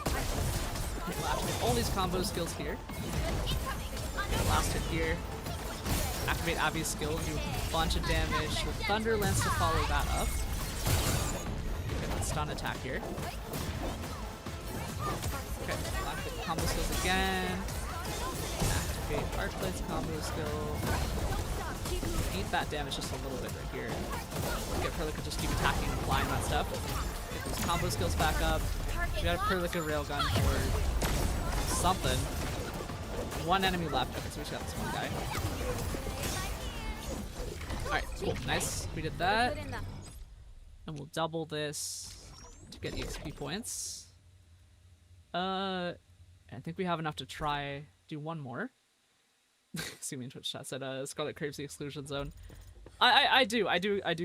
Okay, we'll activate all these combo skills here. Okay, last hit here. Activate Abby's skill and do a bunch of damage with Thunder Lance to follow that up. Get the stun attack here. Okay, we'll activate combo skills again. Activate Arknights combo skill. Eat that damage just a little bit right here. Get Perlica, just keep attacking and applying that stuff. Get those combo skills back up. We got a Perlica railgun for something. One enemy left. Okay, so we just got this one guy. Alright, cool. Nice. We did that. And we'll double this to get EXP points. I think we have enough to try do one more. See me in Twitch chat said Scarlet craves the exclusion zone. I do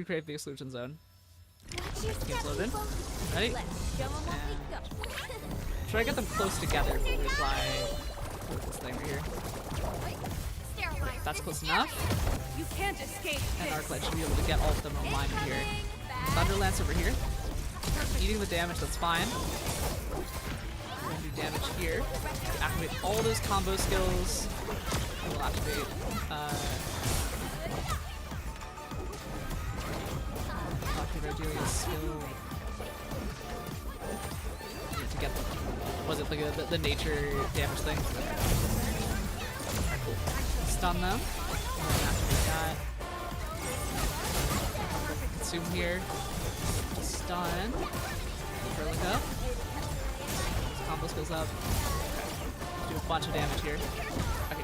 crave the exclusion zone. Game's loaded. Ready? And try to get them close together before we apply this thing right here. Okay, that's close enough. You can't escape. And Arknights should be able to get all of them online in here. Thunderlance over here. Eating the damage, that's fine. We're gonna do damage here. Activate all those combo skills. And we'll activate Dr. Rodelia's skill. Need to get them with like the nature damage thing. Alright, cool. Stun them. And then activate that. Consume here. Stun. Curling up. Combos goes up. Okay. Do a bunch of damage here. Okay.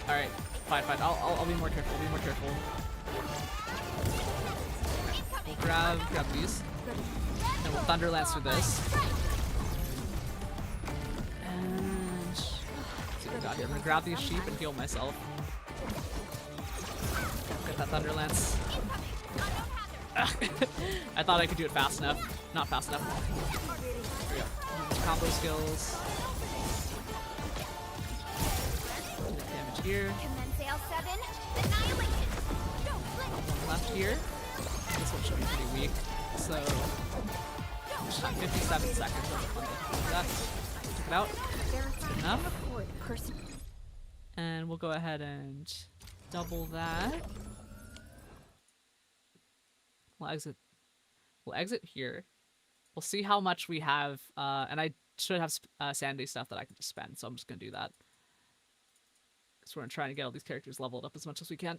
Alright. Fine. I'll be more careful. We'll grab these. And we'll Thunder Lance through this. And let's see what we got here. I'm gonna grab these sheep and heal myself. Get that Thunder Lance. I thought I could do it fast enough. Not fast enough. There we go. Combo skills. Do that damage here. One left here. This one should be pretty weak. So, 57 seconds. That's took it out. Good enough. And we'll go ahead and double that. We'll exit here. We'll see how much we have, and I should have sanity stuff that I can just spend, so I'm just gonna do that. Because we're gonna try to get all these characters leveled up as much as we can.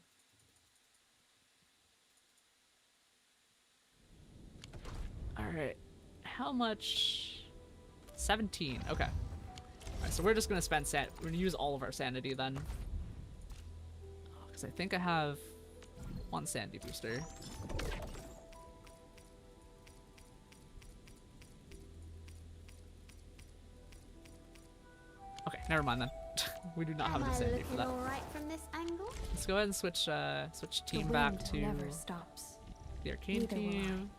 Alright, how much? 17, okay. Alright, so we're just gonna spend we're gonna use all of our sanity then. Because I think I have one sanity booster. Okay, never mind then. We do not have enough sanity for that. Right from this angle? Let's go ahead and switch team back to the arcane team.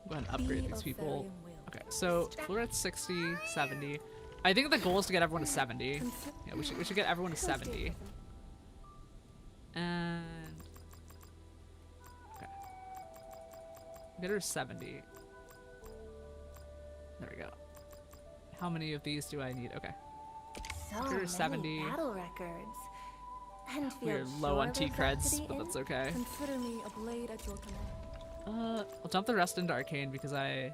Go ahead and upgrade these people. Okay, so we're at 60, 70. I think the goal is to get everyone to 70. Yeah, we should get everyone to 70. And okay, get her to 70. There we go. How many of these do I need? Okay. So Get her to 70. battle records. We're low on T-creds, but that's okay. Consider me a blade at your command. I'll dump the rest into Arcane because oh,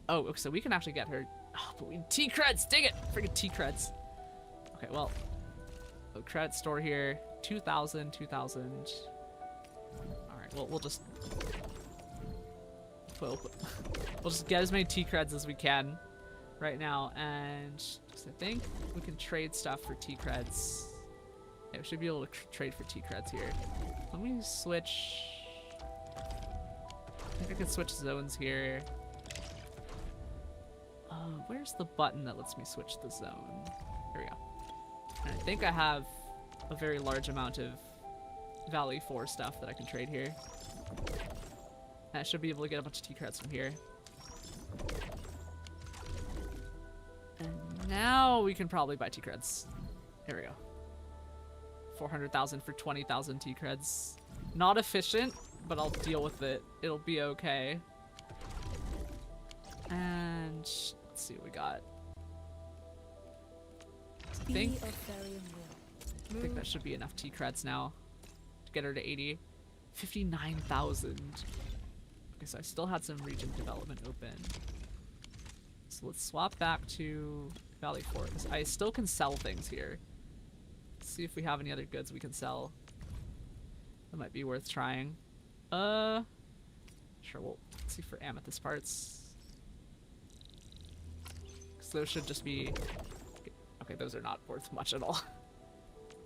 okay, so we can actually get her. Oh, but we need T-creds! Dang it! Friggin' T-creds. Okay, well. Credit store here. 2,000, 2,000. Alright, well, we'll just get as many T-creds as we can right now, and just, I think we can trade stuff for T-creds. Yeah, we should be able to trade for T-creds here. Let me switch. I think I can switch zones here. Where's the button that lets me switch the zone? Here we go. And I think I have a very large amount of Valley 4 stuff that I can trade here. And I should be able to get a bunch of T-creds from here. And now we can probably buy T-creds. Here we go. 400,000 for 20,000 T-creds. Not efficient, but I'll deal with it. It'll be okay. And let's see what we got. I think that should be enough T-creds now to get her to 80. 59,000. Okay, so I still had some region development open. So let's swap back to Valley 4, because I still can sell things here. Let's see if we have any other goods we can sell. That might be worth trying. Sure, we'll see for amethyst parts. Because those should just be... Okay, those are not worth much at all.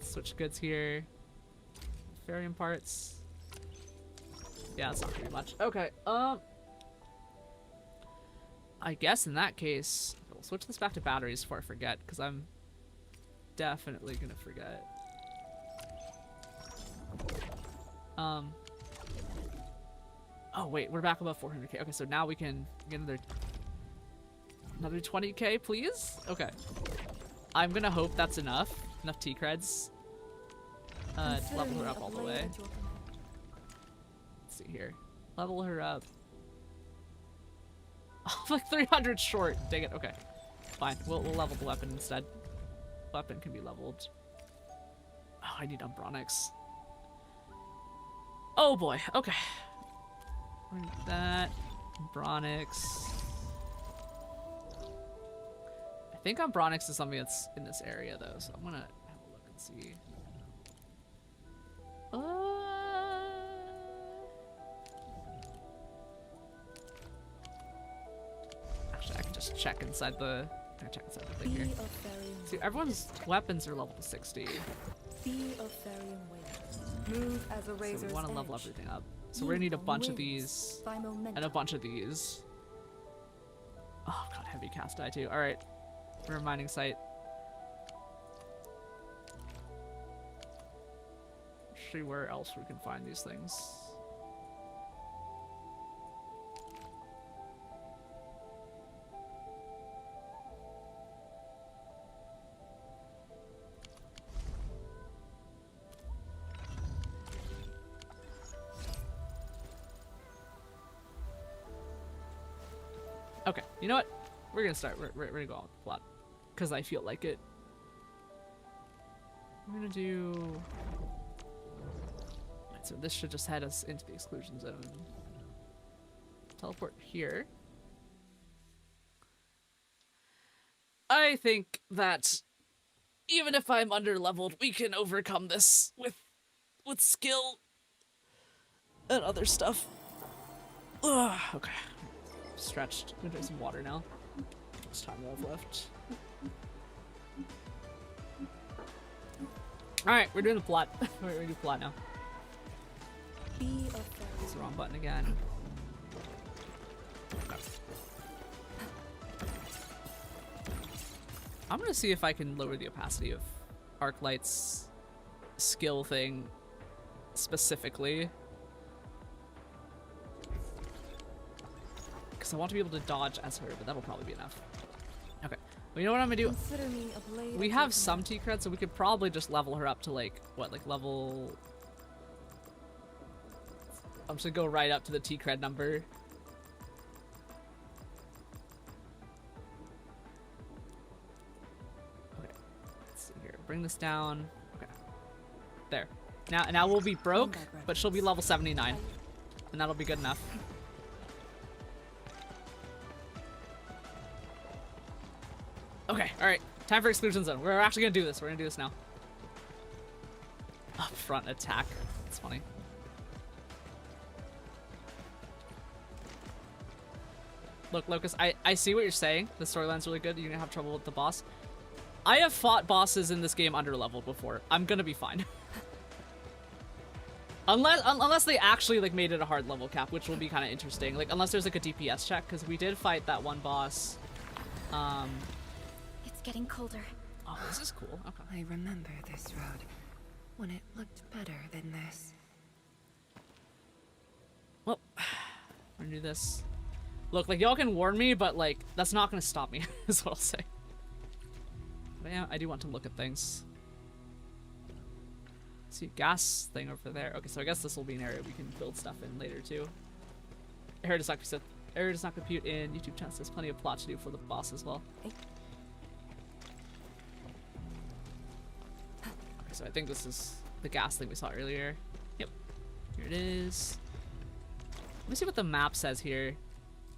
Switch goods here. Farium parts. Yeah, that's not gonna be much. Okay, I guess in that case, we'll switch this back to batteries before I forget, because I'm definitely gonna forget. Oh wait, we're back above 400k. Okay, so now we can get another 20k, please? Okay. I'm gonna hope that's enough T-creds. Level her up all the way. Let's see here. Level her up. Oh, like 300 short. Dang it. Okay. Fine. We'll level the weapon instead. Weapon can be leveled. Oh, I need Umbronix. Oh boy. Okay. That. Bronix. I think Bronix is something that's in this area though, so I'm gonna have a look and see. Actually, I can just check inside the. I can check inside the thing here. See, everyone's weapons are level 60. Be of Therian wind. Move as a razor's So we want to edge. level everything up. So we're gonna need a bunch of these By momentum. and a bunch of these. Oh god, heavy cast die too. All right, we're a mining site. Let's see where else we can find these things. Okay, you know what? We're gonna start. We're gonna go on with the plot because I feel like it. I'm gonna do. Right, so this should just head us into the exclusion zone. Teleport here. I think that even if I'm under-leveled, we can overcome this with skill and other stuff. Ugh, okay. Stretched. I'm gonna drink some water now. It's time we have left. Alright, we're doing the plot. We're gonna do plot now. Be of It's the wrong button again. I'm gonna see if I can lower the opacity of Arknights' skill thing specifically. Because I want to be able to dodge as her, but that'll probably be enough. Okay. Well, you know what I'm gonna do? Consider me a blade We at have your some T-cred, so we could probably just level her up to like, what, like level... I'm just gonna go right up to the T-cred number. Okay. Let's see here. Bring this down. Okay. There. Now we'll be broke, but she'll be level 79. And that'll be good enough. Okay, alright. Time for exclusion zone. We're actually gonna do this. We're gonna do this now. Up front attack. That's funny. Look, Locust, I see what you're saying. The storyline's really good. You're gonna have trouble with the boss. I have fought bosses in this game under leveled before. I'm gonna be fine. Unless they actually like made it a hard level cap, which will be kind of interesting. Like unless there's like a DPS check, because we did fight that one boss. It's getting colder. Oh, this is cool. Okay. I remember this road when it looked better than this. Well, we're gonna do this. Look, like y'all can warn me, but like that's not gonna stop me. Is what I'll say. But yeah, I do want to look at things. See a gas thing over there. Okay, so I guess this will be an area we can build stuff in later too. Error does not compute in YouTube chats. There's plenty of plot to do for the boss as well. Okay, so I think this is the gas thing we saw earlier. Yep. Here it is. Let me see what the map says here.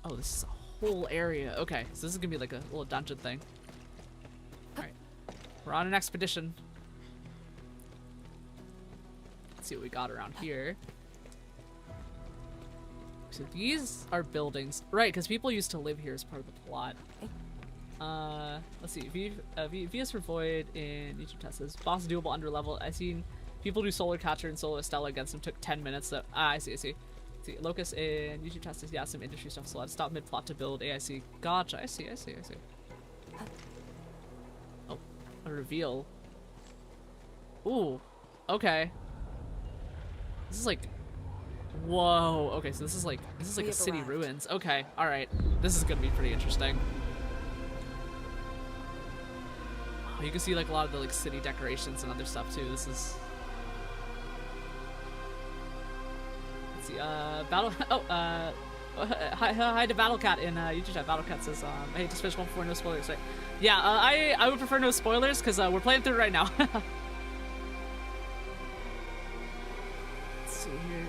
Oh, this is a whole area. Okay, so this is gonna be like a little dungeon thing. Alright. We're on an expedition. Let's see what we got around here. So these are buildings. Right, because people used to live here as part of the plot. Let's see. VS for Void in YouTube tests says boss is doable under level. I've seen people do Solar Catcher and Solar Estella against him. Took 10 minutes. So, I see. See, Locust in YouTube tests says, yeah, some industry stuff. So let's stop mid plot to build AIC. Gotcha. I see. Oh, a reveal. Ooh. Okay. This is like. Whoa. Okay, so this is like a city ruins. Okay. All right. This is gonna be pretty interesting. Oh, you can see like a lot of the like city decorations and other stuff too. This is. Let's see. Battle. Oh. Hi to Battlecat in YouTube chat. Battlecat says, "Hey, just finish one before no spoilers." Right? Yeah. I would prefer no spoilers because we're playing through it right now. Let's see here.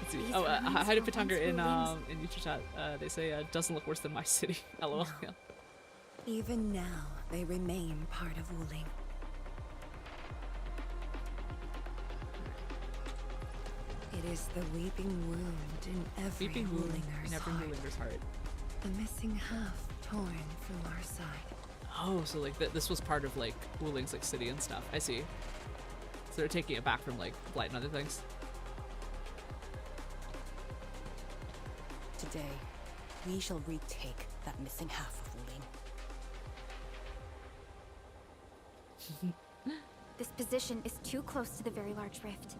Let's see. These Oh, ruins hi to were Petunger in once YouTube chat. They say doesn't look worse than my city. LOL. No. Yeah. Even now, they remain part of Wuling. It is the weeping wound in every Weeping wound Wulinger's in every heart. Wulinger's heart. The missing half torn from our side. Oh, so like this was part of like Wuling's like city and stuff. I see. So they're taking it back from like Blight and other things. Today, we shall retake that missing half of Wuling. This position is too close to the very large rift.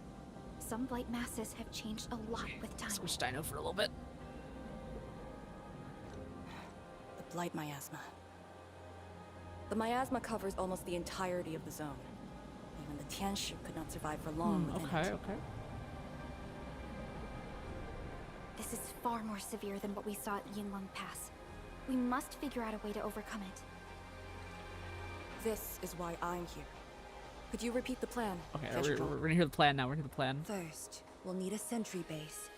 Some blight masses have changed a lot with time. Switch Dino for a little bit. The Blight miasma. The miasma covers almost the entirety of the zone. Even the Tianshi could not survive for long within Okay, it. okay. This is far more severe than what we saw at Yinlong Pass. We must figure out a way to overcome it. This is why I'm here. Could you repeat the plan? Okay, Vegetable? we're gonna hear the plan now. We're gonna hear the plan. First, we'll need a sentry base.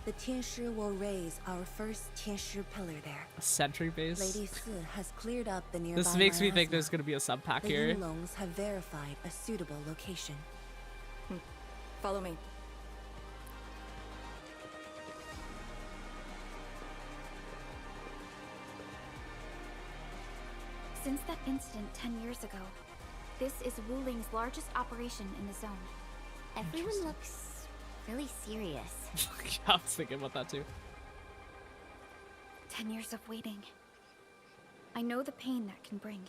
The Tianshi will raise our first Tianshi pillar there. A sentry base. Lady Si has cleared up the nearby This makes me think miasma. there's gonna be a sub pack The here. Yulongs have verified a suitable location. Follow me. Since that incident 10 years ago, this is Wuling's largest operation in the zone. Everyone looks really serious. Yeah, I was thinking about that too. 10 years of waiting. I know the pain that can bring.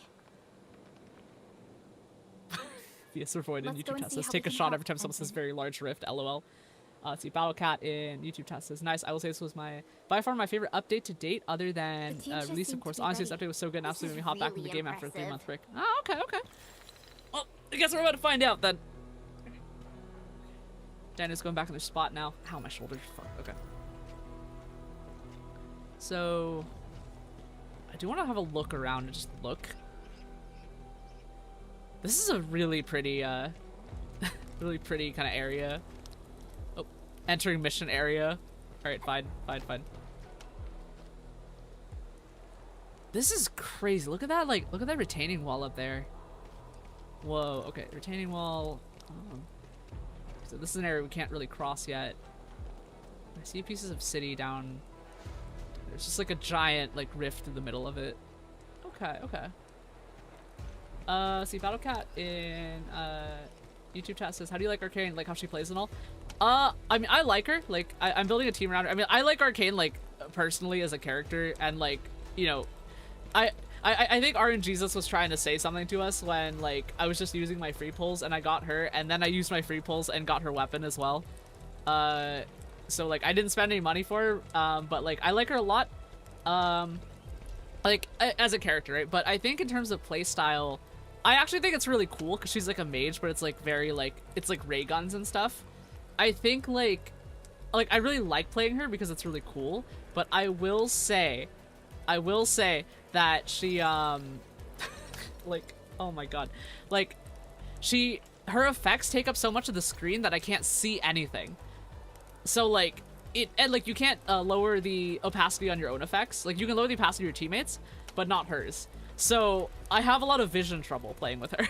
Yes, we're void in Let's go YouTube and test see says how take we a can shot help, every time someone says Ensign. very large rift. LOL. Let's see. Battlecat in YouTube test says nice. I will say this was by far my favorite update to date, other than The team just release of seemed to course. be Honestly, this ready. update was so good and This absolutely is made me hop back in the really game after a 3-month impressive. break. Oh, okay, okay. Well, I guess we're about to find out then. Dana's going back in their spot now. Ow, my shoulder. Fuck. Okay. So, I do want to have a look around and just look. This is a really pretty, really pretty kind of area. Oh, entering mission area. All right, fine. This is crazy. Look at that, like, look at that retaining wall up there. Whoa. Okay, retaining wall. So this is an area we can't really cross yet. I see pieces of city down. There's just like a giant like rift in the middle of it. Okay, okay. See Battlecat in YouTube chat says, how do you like Arcane? Like how she plays and all? I mean, I like her. Like I'm building a team around her. I mean, I like Arcane like personally as a character, and like, you know, I think RNGesus was trying to say something to us when like I was just using my free pulls and I got her, and then I used my free pulls and got her weapon as well. So like I didn't spend any money for her, but like I like her a lot, like as a character, right? But I think in terms of play style, I actually think it's really cool because she's like a mage, but it's like very like it's like ray guns and stuff. I think like I really like playing her because it's really cool. But I will say that she like, oh my god, like her effects take up so much of the screen that I can't see anything. So like and like you can't lower the opacity on your own effects. Like you can lower the opacity of your teammates, but not hers. So I have a lot of vision trouble playing with her.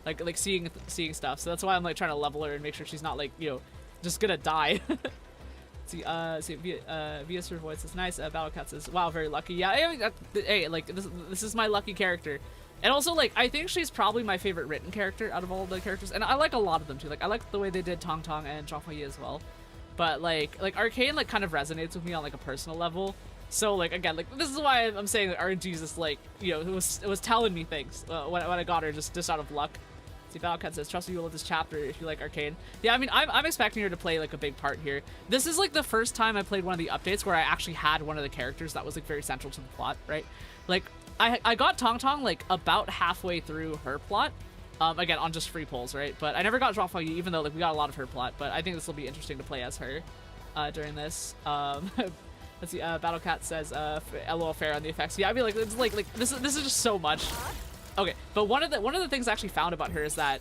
like seeing stuff. So that's why I'm like trying to level her and make sure she's not like, you know, just gonna die. See, VS Voice is nice. Battlecat says, wow, very lucky. Yeah, hey, like, this is my lucky character. And also, like, I think she's probably my favorite written character out of all the characters. And I like a lot of them, too. Like, I like the way they did Tong Tong and Zhang Yi as well. But, like Arcane, like, kind of resonates with me on, like, a personal level. So, like, again, like, this is why I'm saying that RNGesus, like, you know, it was telling me things when I got her just out of luck. See, Battlecat says, trust me, you will love this chapter if you like Arcane. Yeah, I mean, I'm expecting her to play, like, a big part here. This is, like, the first time I played one of the updates where I actually had one of the characters that was, like, very central to the plot, right? Like, I got Tong Tong, like, about halfway through her plot. Again, on just free pulls, right? But I never got Zhang Yi, even though, like, we got a lot of her plot. But I think this will be interesting to play as her during this. Let's see, Battlecat says, LOL fair on the effects. Yeah, I mean, like, it's like this is just so much. Okay, but one of the things I actually found about her is that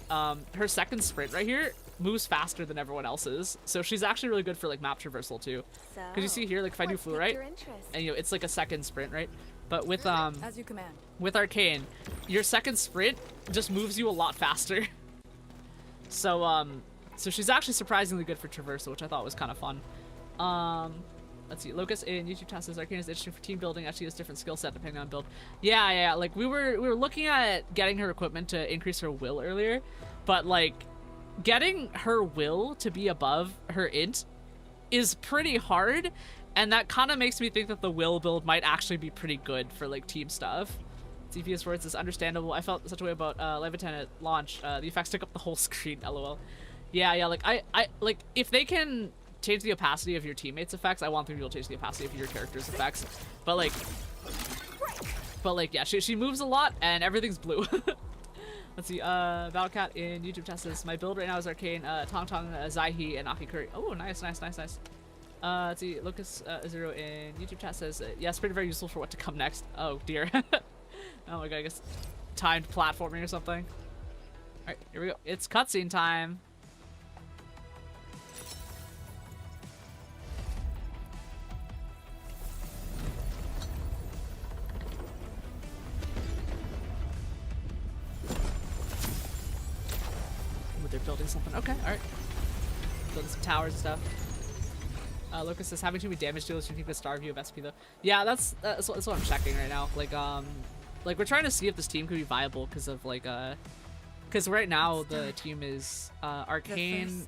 her second sprint right here, moves faster than everyone else's. So she's actually really good for like map traversal too. So, Because you see here, like if I do what's flu piqued right, your interest? and you know it's like a second sprint, right? But with As you command. with Arcane, your second sprint just moves you a lot faster. So so she's actually surprisingly good for traversal, which I thought was kind of fun. Let's see. Locus in YouTube test says Arcane is interesting for team building. Actually, has different skill set depending on build. Yeah. Like we were looking at getting her equipment to increase her will earlier, but like getting her will to be above her int is pretty hard, and that kind of makes me think that the will build might actually be pretty good for like team stuff. CPS words is understandable. I felt such a way about Leviathan at launch. The effects took up the whole screen. LOL. Yeah. Like I like if they can change the opacity of your teammates' effects, I want them to be able to change the opacity of your character's effects. But like yeah, she moves a lot and everything's blue. Let's see. Battlecat in YouTube test says my build right now is Arcane, Tong Tong, Zaihi, and Akikuri. Oh, nice. Let's see. Lucas Zero in YouTube chat says yes, pretty very useful for what to come next. Oh dear. Oh my god, I guess timed platforming or something. Alright, here we go. It's cutscene time. Oh, they're building something. Okay, alright. Building some towers and stuff. Lucas says having too many damage dealers can keep a star view of SP though. Yeah, that's what I'm checking right now. Like we're trying to see if this team could be viable because of like because right now the team is Arcane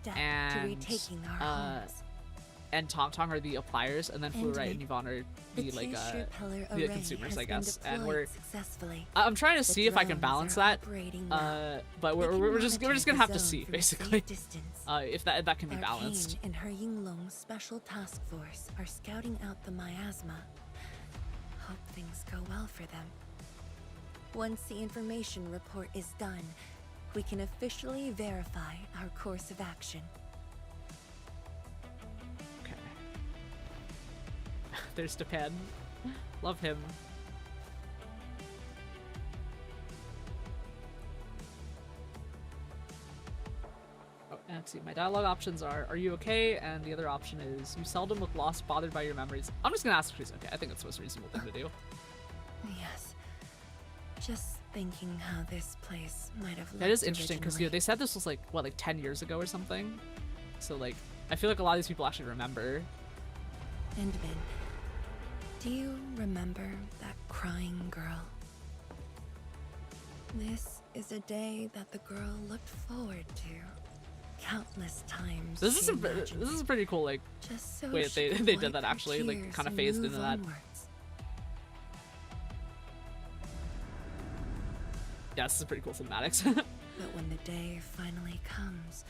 and Tong Tong are the appliers, and then Fluorite and Yvonne are the like the consumers, I guess. And I'm trying to see if I can balance that. But we're just gonna have to see basically if that can be balanced. Arcane and her Yinglong special task force are scouting out the miasma. Hope things go well for them. Once the information report is done, we can officially verify our course of action. Okay. There's Japan. Love him. Oh, and let's see. My dialogue options are you okay? And the other option is you seldom look lost, bothered by your memories. I'm just gonna ask if she's okay. I think that's the most reasonable thing to do. Yes. Just thinking how this place might have looked. That is interesting because they said this was like what, like 10 years ago or something. So like I feel like a lot of these people actually remember. Endman, do you remember that crying girl? This is a day that the girl looked forward to countless times. This is pretty cool. Like just so wait, they did that actually, like kind of phased into that. Yeah, this is pretty cool cinematics. But when the day finally comes,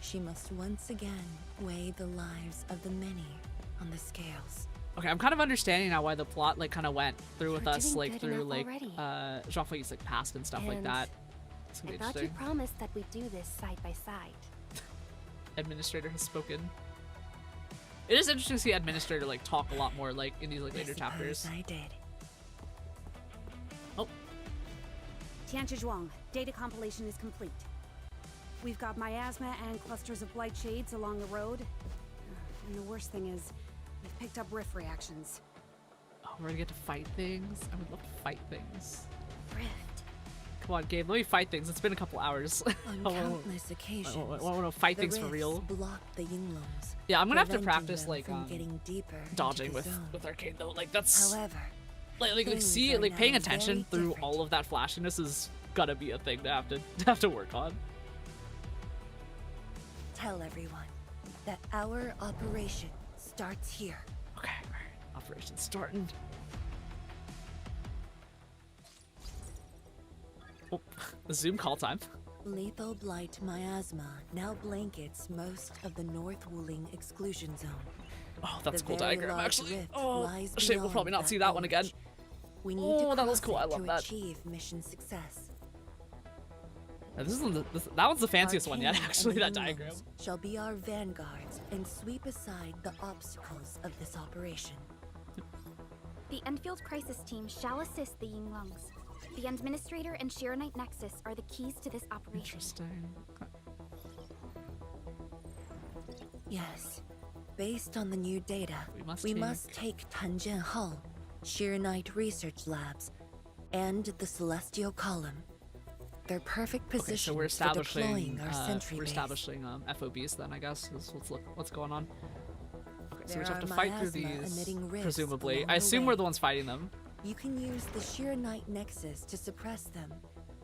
she must once again weigh the lives of the many on the scales. Okay, I'm kind of understanding now why the plot like kind of went through with You're us, doing like good through enough like already. Jean-Philippe's like past and stuff like And that. It's gonna I be thought you interesting. promised that we'd do this side by side. Administrator has spoken. It is interesting to see Administrator like talk a lot more like in these like later chapters. I did. Oh, Tianzhuang, data compilation is complete. We've got miasma and clusters of blight shades along the road. And the worst thing is, we've picked up rift reactions. oh, we're gonna get to fight things. I would love to fight things. Rift. Come on, Gabe, let me fight things. It's been a couple hours. On countless occasions, I want to fight the things for rifts real. blocked the Yinglongs, Yeah, I'm gonna have to preventing practice them like from getting deeper into dodging the with zone. Arcane though. Like that's However, like things see are like paying now attention very through different. all of that flashiness is gonna be a thing to have to work on. tell everyone that our operation starts here. Okay, alright. Operation starting. Oh, the Zoom call time. Lethal blight miasma now blankets most of the North Wuling exclusion zone. Oh, that's a The cool very diagram large actually. rift Oh, lies shit, we'll beyond probably not that see that one again. bulge. We need Oh, to that was cross cool. it I love to that. achieve mission success. Now, that one's the fanciest one yet, Arcane actually, that and diagram. Yinglongs shall be our vanguards and sweep aside the obstacles of this operation. The Endfield crisis team shall assist the Yinglongs. The Administrator and Shironite Nexus are the keys to this operation. Interesting. Yes. Based on the new data, We we must must take Tanjian Hull, Sheer Knight Research Labs, and the Celestial Column. They're perfect Okay, so positions we're for deploying establishing our sentry we're base. establishing FOBs then, I guess. Let's look what's going on. Okay, so we There just have are to fight through miasma these, emitting rifts presumably. along I the assume way. we're the ones fighting them. You can use the Sheer Knight Nexus to suppress them,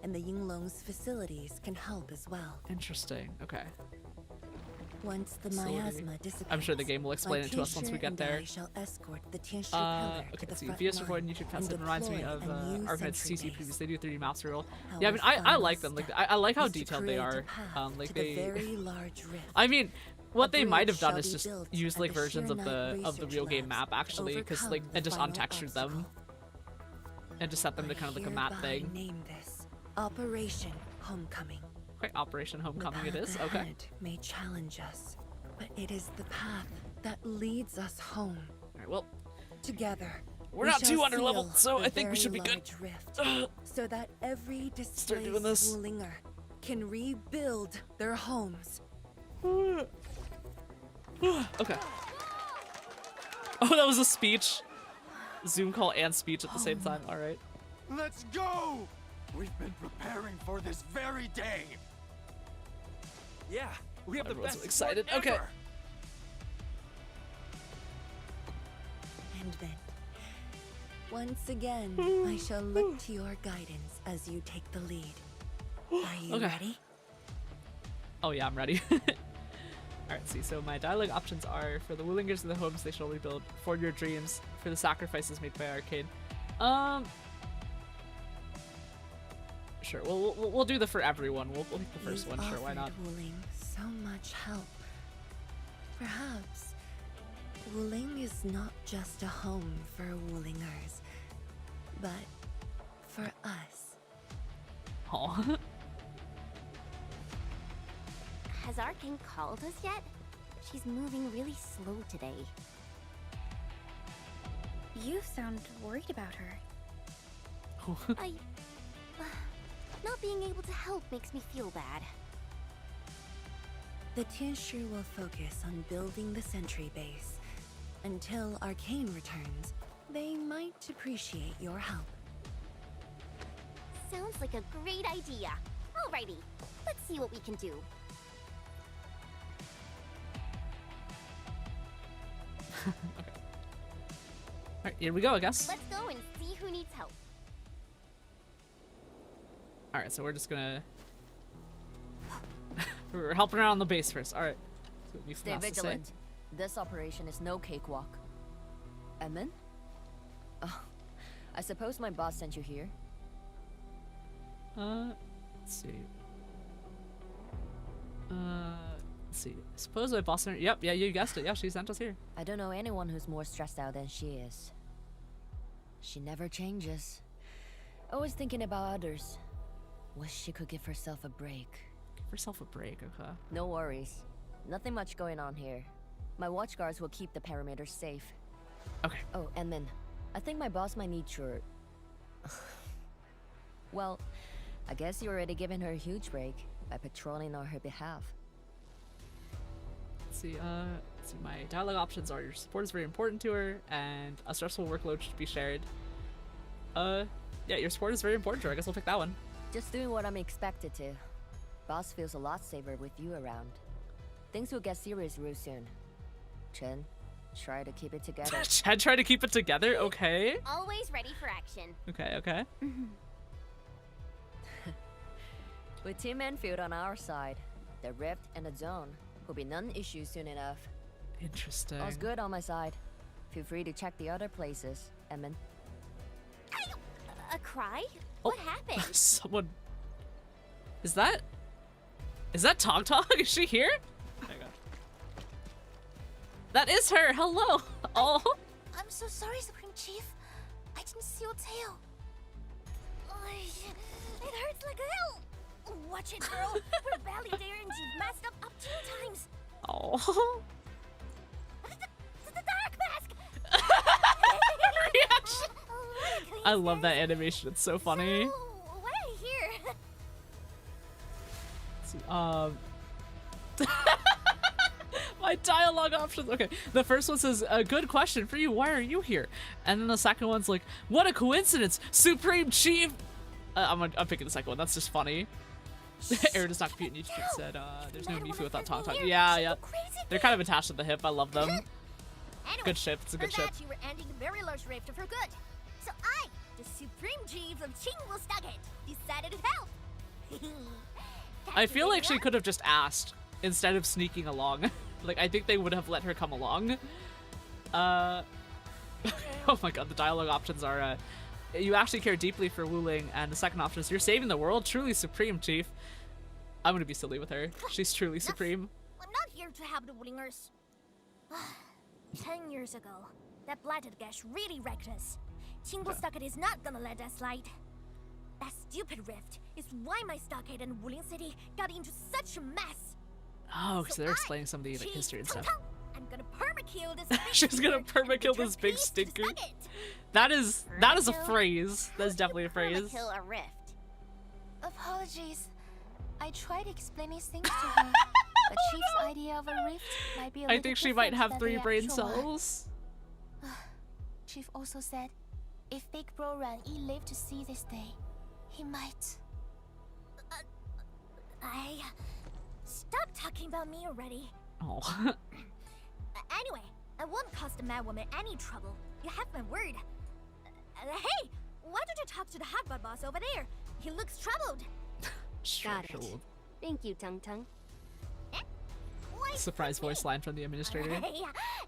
and the Yinglong's facilities can help as well. Interesting. Okay. Once the Facility. miasma dissipates, I'm sure the game will explain it to us once we Tianshi get and there. I shall escort the Tianshi pillar Okay, to the let's see. front VS line recording YouTube and fast. It reminds me deploy of a new Arknights sentry CC base. previews. They do 3D maps real. Our Yeah, I mean, I final like them. Like, step I like how is to detailed they create a are. path Like to they. the very large rift. I mean, what A they might have bridge done shall is be just built use at like the versions Sheer of Knight the Research real game Labs map to actually, because overcome like and the just final untextured them obstacle. and just set them to kind of like a map Hereby thing. Name this Operation Homecoming. Okay, Operation Homecoming it The is. path Okay. ahead may challenge us, but it is the path that leads us home. All right. Well, Together, we're we not shall too under level, seal so the I think we very should be good. large rift, so that every Start doing displaced this. Wulinger can rebuild their homes. Okay. Oh, that was a speech. Zoom call and speech at the same time. All right. Let's go! We've been preparing for this very day. Yeah, we have Everyone's the best excited. support Okay. ever. And then, once again, I shall look to your guidance as you take the lead. Are you Okay. ready? Oh yeah, I'm ready. Alright, see, so my dialogue options are for the Woolingers and the homes they shall rebuild, for your dreams, for the sacrifices made by Arcade. Sure, we'll do the for everyone. We'll pick the first You've one, sure, why not? offered Wuling so much help. Perhaps Wuling is not just a home for Woolingers, but for us. Aw. Has our king called us yet? She's moving really slow today. You sound worried about her. Not being able to help makes me feel bad. The Tianshi will focus on building the sentry base. Until Arcane returns, they might appreciate your help. Sounds like a great idea. Alrighty, let's see what we can do. Alright, here we go, I guess. Let's go and see who needs help. Alright, so we're just gonna... we're helping around the base first. Alright. Stay vigilant. This operation is no cakewalk. Edmund? Oh, I suppose my boss sent you here. Let's see. Let's see. Suppose my boss... Yep, yeah, you guessed it. Yeah, she sent us here. I don't know anyone who's more stressed out than she is. She never changes. Always thinking about others. Wish she could give herself a break. Give herself a break, okay. No worries. Nothing much going on here. My watch guards will keep the perimeter safe. Okay. Oh, and then, I think my boss might need your... Well, I guess you're already giving her a huge break by patrolling on her behalf. Let's see, my dialogue options are your support is very important to her, and a stressful workload should be shared. Yeah, your support is very important to her. I guess we'll pick that one. Just doing what I'm expected to. Boss feels a lot safer with you around. Things will get serious real soon. Chen, try to keep it together. Chad try to keep it together, okay? Always ready for action. Okay, okay. With Team Endfield on our side, the rift and the zone will be non-issue soon enough. Interesting. All's good on my side. Feel free to check the other places, Edmund. A cry? Oh. What happened? Someone... Is that Tog Tog? Is she here? Oh my god. That is her! Hello! Oh! I'm so sorry, Supreme Chief. I didn't see your tail. It hurts like hell. Watch it, girl. We're barely there and you've messed up 2 times. Oh. The dark mask! Reaction. I love that animation. It's so funny. So, why are you here? Let's see, my My dialogue options. Okay, the first one says, "A good question for you. Why are you here?" And then the second one's like, "What a coincidence, Supreme Chief." I'm picking the second one. That's just funny. Aaron is not cute. And YouTube said, "There's no Mifu without Tong Tong." Yeah. They're kind of attached at the hip. I love them. Anyway, Good ship. It's a good for ship. that, you were ending a very large rift for good. So I, the Supreme Chief of Chingwostugget, decided to help. I feel like she could have just asked instead of sneaking along. Like, I think they would have let her come along. Oh my god, the dialogue options are, you actually care deeply for Wuling, and the second option is, you're saving the world, truly Supreme Chief. I'm gonna be silly with her. She's truly supreme. I'm not here to help the Wulingers. 10 years ago, that blighted gash really wrecked us. Chingwostugget is not gonna let us slide. That stupid rift is why my stockade and Wuling City got into such a mess. Oh, so they're I, explaining some of the like, Chief history and Tong stuff. Tong, I'm gonna permakill this big She's gonna stinker and permakill return this big peace to stinker. Stucket. That is a Permakill? phrase. That's definitely a phrase. Permakill a rift. Apologies. I tried explaining things to her, but Chief's idea of a rift might be a I little think she might different have than 3 the brain actual one. cells. Chief also said, if Big Bro Ran-Yi lived to see this day, he might. Stop talking about me already. Oh. Anyway, I won't cause the mad woman any trouble. You have my word. Hey, why don't you talk to the hotbot boss over there? He looks troubled. Got it. Thank you, Tung Tung. Wait Surprise for me. voice line from the administrator.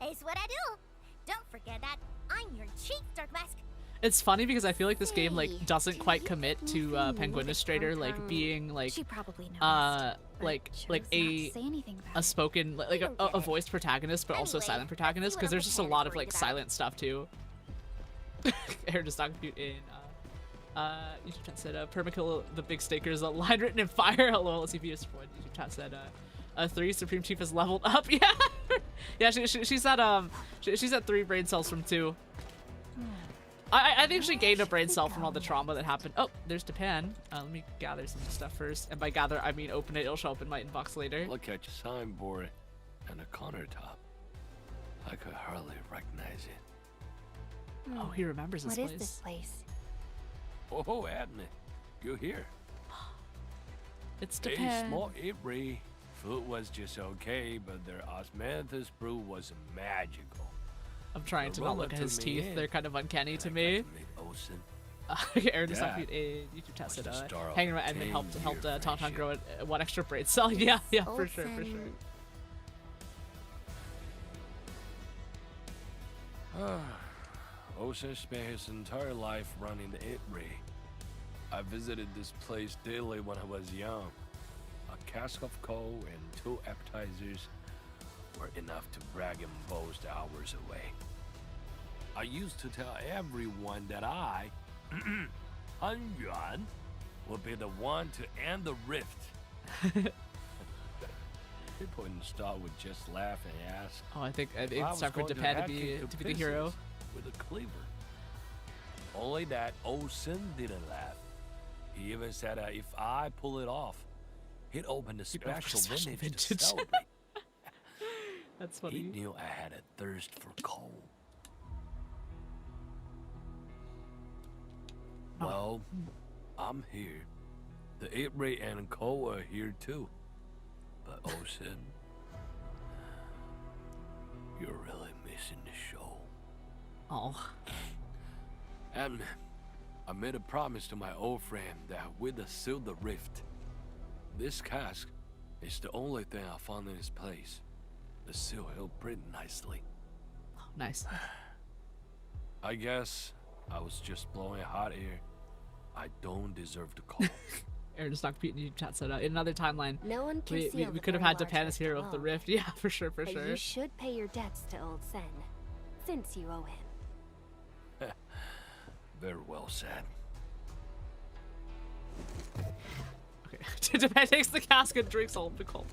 It's what I do. Don't forget that I'm your chief, Dark Mask. It's funny because I feel like this game like Hey, doesn't do quite you commit to even know that Penguinistrator like Tong being like She probably noticed. but like chose like not to a say anything about a it. spoken like a voiced protagonist but also a Anyway, silent protagonist let's see because what there's just a I'm lot of worried like about. silent stuff too. Aaron just not compute in YouTube chat said permakill the big stakers, a line written in fire. Hello, let's see if you just YouTube chat said 3 Supreme Chief has leveled up. Yeah. Yeah, she's at she's at 3 brain cells from 2. I think she gained a brain cell from all the trauma that happened. Oh, there's Japan. Let me gather some stuff first. And by gather, I mean open it. It'll show up in my inbox later. Look at your signboard and a countertop. I could hardly recognize it. Oh, he remembers this What place. is this place? Oh, Adney, you're here. It's A Japan. small eatery. Food was just okay, but their osmanthus brew was magical. I'm trying to not look at his teeth. They're kind of uncanny to me. Aaron just Yeah. not YouTube chat said Was the star of hanging around admin 10-year helped Tauntaun friendship. grow 1 extra brain cell. Yeah, for sure, for sure. Ocean spent his entire life running the eatery. I visited this place daily when I was young. A cask of coal and 2 appetizers were enough to brag and boast hours away. I used to tell everyone that I, Han Yuan, would be the one to end the rift. People in the store would just laugh and ask, Oh, I think I it's was time for going to Japan to hack be into the hero. pieces with a cleaver. Only that Ocean didn't laugh. He even said that if I pull it off, he'd open a He'd open a special special vintage to vintage. celebrate. That's He funny. knew I had a thirst for coal. Well, I'm here. The eatery and coal are here too. But Ocean, you're really missing the show. Oh, And I made a promise to my old friend that we'd seal the rift. This cask is the only thing I found in this place. The seal held pretty nicely. nice. I guess I was just blowing hot air. I don't deserve the call. Aaron just not computing YouTube chat said in another timeline. No one can We seal the could have very had large Japan as rift hero of the alone. rift. Yeah, for sure, for But sure. you should pay your debts to Old Sen, since you owe him. Very well said. Okay. Japan takes the cask and drinks all of the coal.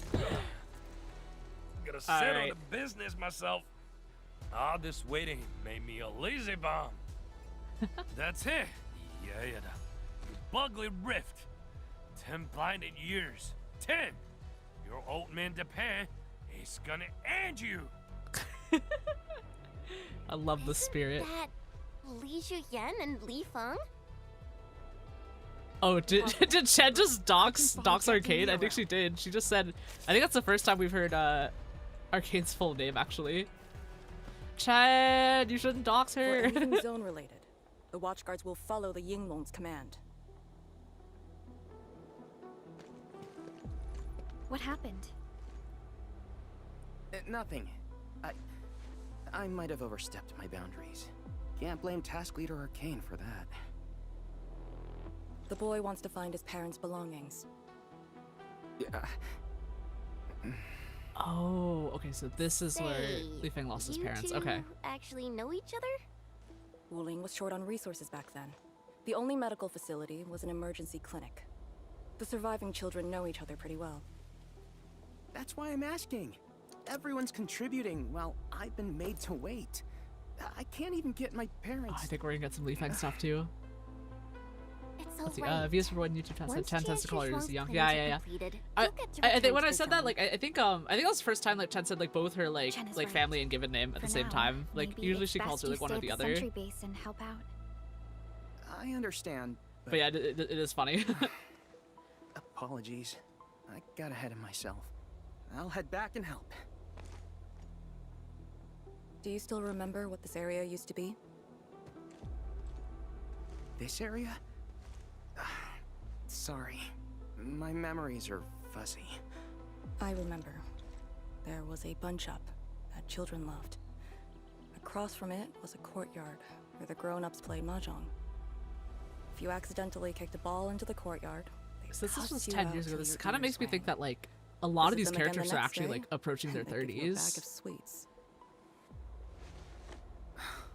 Gotta All settle right. the business myself. All this waiting made me a lazy bomb. That's it. Yeah, the bugly rift. 10 blinded years. 10. Your old man Japan He's gonna end you. I love the spirit. That Li Juyan and Li Feng? Oh, did Chen just dox follow Chen Arcane? I think around. she did. She just said, I think that's the first time we've heard Arcane's full name actually. Chen, you shouldn't dox For her. anything zone related, the watchguards will follow the Yinglong's command. What happened? Nothing. I might have overstepped my boundaries. Can't blame Task Leader Arcane for that. The boy wants to find his parents' belongings. Yeah. Oh, okay, so this is where Say, Li Feng lost his you parents. two Okay. actually know each other? Wuling was short on resources back then. The only medical facility was an emergency clinic. The surviving children know each other pretty well. That's why I'm asking. Everyone's contributing while I've been made to wait. I can't even get my Oh, parents. I think we're gonna get some Li Feng stuff too. It's Let's see. alright. Views for one YouTube channel said Once Chen tends to call her Tianqi's young. plans Yeah, are yeah, yeah. completed, I you'll get to think return when to I the said that, zone. like, I think that was the first time like Chen said like both her like Chen is like right. family and given name at For the same now, time. Like maybe usually it's she calls best her you like one stay or at the the other. sentry base and help out. I understand. But yeah, it is funny. Apologies. I got ahead of myself. I'll head back and help. Do you still remember what this area used to be? This area? Sorry. My memories are fuzzy. I remember. There was a bun shop that children loved. Across from it was a courtyard where the grown-ups played mahjong. If you accidentally kicked a ball into the courtyard, they So this tossed was you 10 out years ago. till This your kind of ears makes me think rang. that like a lot of Visit these them again the characters are next actually day, like approaching their and they'd give you a bag of 30s. sweets.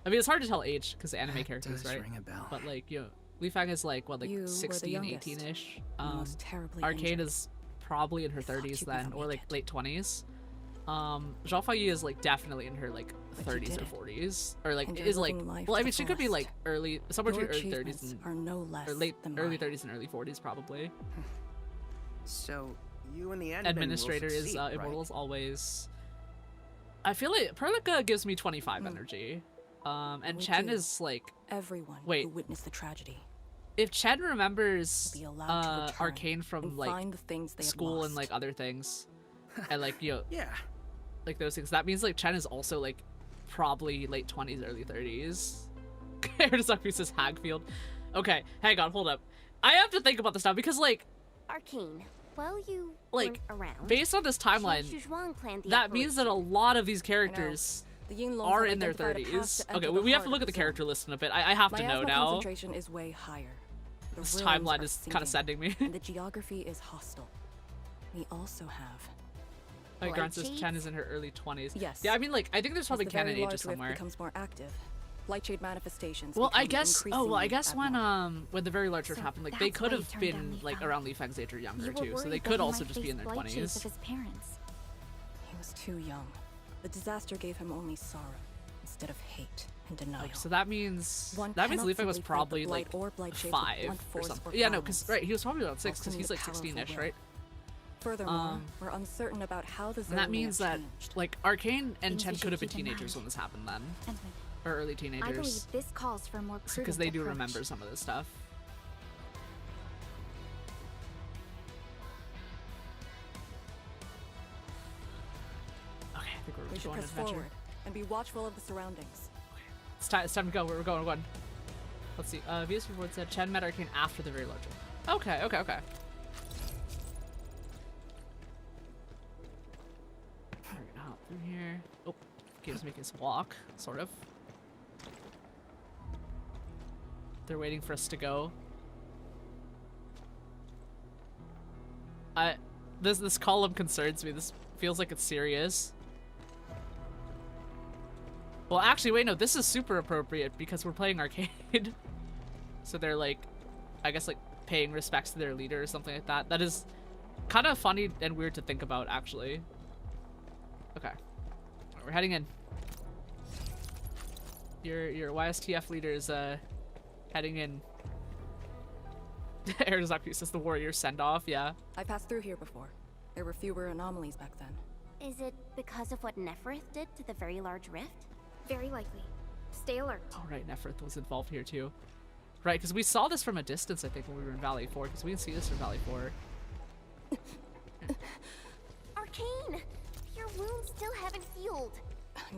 I mean, it's hard to tell age because the anime characters, Does right? ring a bell. But like, you know, Li Feng is like what, like You were the 16, youngest, 18-ish. and most terribly Arcane injured. is probably in her I thought 30s you'd then, never or make like it. late 20s. Zhao Feiyi is like definitely in her like But you 30s did or it. 40s, or like And you're is like, living life well, I to mean, the she could be fullest. like early, somewhere Your between early 30s achievements and are no less or late than early mine. 30s and early 40s probably. So, you and the admin Administrator will is succeed, right? immortal as always. I feel like Perlica gives me 25 energy, and We Chen do. is like, Everyone Wait. who witnessed the tragedy if Chen remembers will be allowed to return Arcane from and like find the things they have school lost. and like other things, and like you know, Yeah. like those things, that means like Chen is also like probably late 20s, early 30s. Arizaki says Hagfield. Okay, hang on, hold up. I have to think about this now because like Arcane. Well, you Like, weren't around. based on this timeline, Zhuang planned the that means that a operation. lot of these characters The Yinglongs are have in their identified a path 30s. to Okay, enter the we have heart to look at of the zone. character list in a bit. I have to know Miasma now. concentration is way higher. The This ruins timeline are is kind of sinking, sending me. and the geography is hostile. We also have. Like Grant says Light Chen shades? is in her early 20s. Yes. Yeah, I mean, like, I think there's probably As the very canon large ages rift somewhere. becomes more active, lightshade manifestations. Well, I become guess. Oh, well, I increasingly guess abnormal. when the very large rift So happened, like they that's could why he have turned down been Li like Feng. around Li Feng's age or younger You were too, so worried they that could he also might just be face in their blight shades 20s. of his parents. He was too young. The disaster gave him only sorrow instead of hate and denial. Okay, so that means One Li cannot Feng was simply fight the probably blight like or blight shades with 5 blunt or force something. or Yeah, no, because violence, right, he was probably around 6 because welcoming he's the like powerful 16ish, will. right? Furthermore, we're uncertain about how the zone And that may means have that changed. like Arcane and Things Chen we could have should been keep in teenagers mind. when this happened then, Endman. or early I believe teenagers, this calls for a more prudent because they do approach. remember some of this stuff. Okay, I think We we're should going on press adventure. forward and be watchful of the surroundings. It's time to go. We're going. Let's see. VS report said Chen met Arcane after the very large one. Okay. Alright, hop through here. Oh, game's making us walk, sort of. They're waiting for us to go. This column concerns me. This feels like it's serious. Well, actually, wait, no, this is super appropriate because we're playing arcade. So they're like, I guess like paying respects to their leader or something like that. That is kind of funny and weird to think about, actually. Okay, we're heading in. Your YSTF leader is heading in. Arizaki says the warrior send off. Yeah. I passed through here before. There were fewer anomalies back then. Is it because of what Neferith did to the Very Large Rift? Very likely. Stay alert. Oh, right, Neferith was involved here too. Right, because we saw this from a distance, I think, when we were in Valley 4, because we didn't see this in Valley 4. Arcane! Your wounds still haven't healed.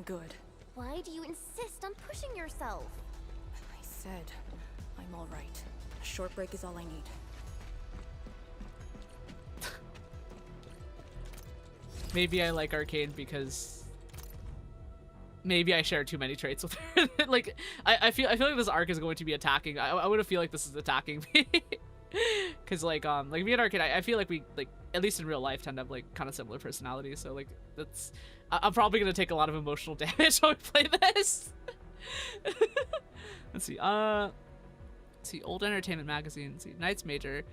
Good. Why do you insist on pushing yourself? I said I'm all right. A short break is all I need. Maybe I like Arcane because maybe I share too many traits with her. Like, I feel like this arc is going to be attacking. I would feel like this is attacking me. Cause like me and Arcane, I feel like we, like, at least in real life, tend to have like kind of similar personalities. So like that's, I'm probably gonna take a lot of emotional damage when we play this. Let's see. Let's see. Old Entertainment Magazine. Let's see. Knights Major.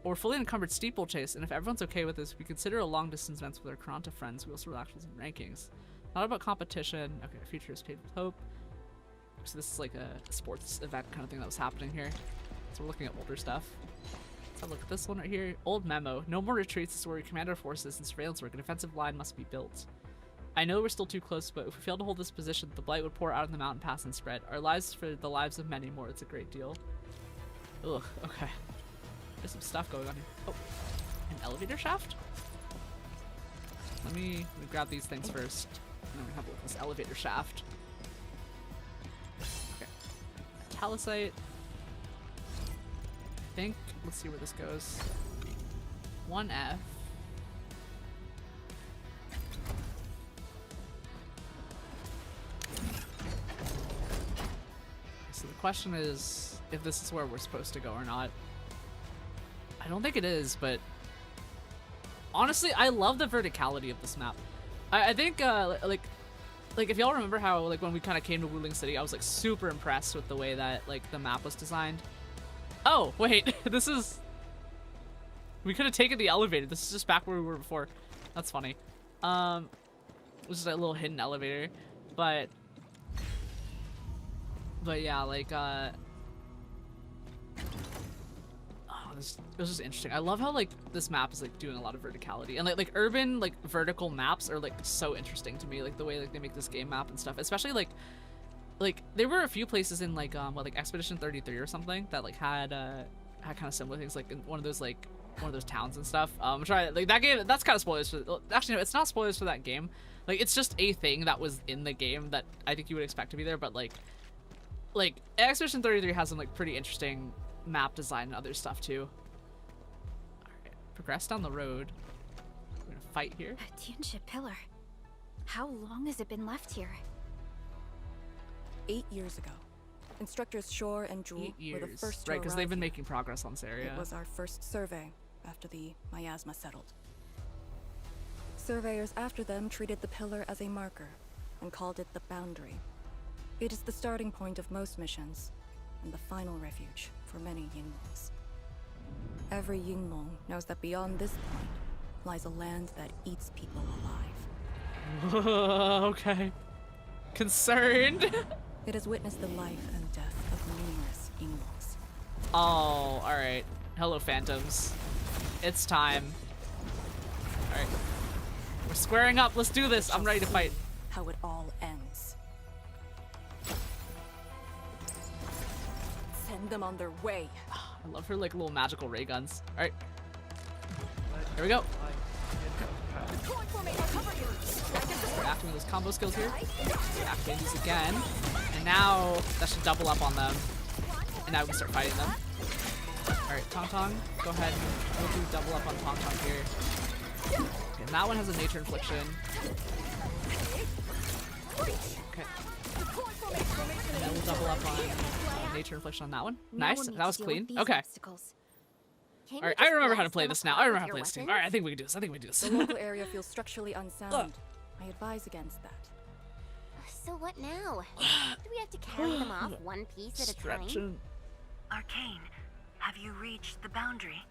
Or fully encumbered steeplechase, and if everyone's okay with this, we consider a long-distance events with our Karanta friends. We also relax with some rankings. Not about competition. Okay, our future is paved with hope. So this is like a sports event kind of thing that was happening here. So we're looking at older stuff. Let's have a look at this one right here. Old memo. No more retreats. This is where we command our forces and surveillance work. An offensive line must be built. I know we're still too close, but if we fail to hold this position, the blight would pour out of the mountain pass and spread. Our lives for the lives of many more. It's a great deal. Ugh, okay. There's some stuff going on here. Oh, an elevator shaft? Let me grab these things first. And then we have a look at this elevator shaft. Okay. Talasite. I think, let's see where this goes. 1F. So the question is if this is where we're supposed to go or not. I don't think it is, but honestly, I love the verticality of this map. I think, like if y'all remember how, like, when we kind of came to Wuling City, I was, like, super impressed with the way that, like, the map was designed. Oh, wait, this is... We could have taken the elevator. This is just back where we were before. That's funny. This is a little hidden elevator, but yeah, like, it was just interesting. I love how, like, this map is, like, doing a lot of verticality, and like urban, like, vertical maps are, like, so interesting to me, like the way, like, they make this game map and stuff, especially like there were a few places in, like, what, like Expedition 33 or something that, like, had kind of similar things, like in one of those towns and stuff. I'm trying, like, that game, that's kind of spoilers for, actually no, it's not spoilers for that game, like, it's just a thing that was in the game that I think you would expect to be there, but like Expedition 33 has some, like, pretty interesting map design and other stuff too. Alright, progress down the road. We're gonna fight here. A Tianxia pillar. How long has it been left here? 8 years ago. Instructors Shore and Jewel were the first to right, because they've been arrive making progress on this area. It was our first survey after the miasma settled. Surveyors after them treated the pillar as a marker and called it the boundary. It is the starting point of most missions and the final refuge for many Yinglongs. Every Yinglong knows that beyond this point lies a land that eats people alive. Okay. Concerned. It has witnessed the life and death of numerous Yinglongs. Oh, alright. Hello, phantoms. It's time. Alright. We're squaring up. Let's do this. I'm ready to fight. How it all ends. Send them on their way. I love her, like, little magical ray guns. Alright. Here we go. We're activating those combo skills here. We're activating these again. And now that should double up on them. And now we can start fighting them. Alright, Tong Tong, go ahead. We'll do double up on Tong Tong here. Okay, and that one has a nature infliction. Okay. And then we'll double up on nature infliction on that one. Nice, that was clean. Okay. Alright, I remember how to play this now. I remember how to play this team. Alright, I think we can do this. I think we can do this. The local area feels structurally unsound. I advise against that. So what now? Do we have to carry them off one piece at a time? Arcane, have you reached the boundary?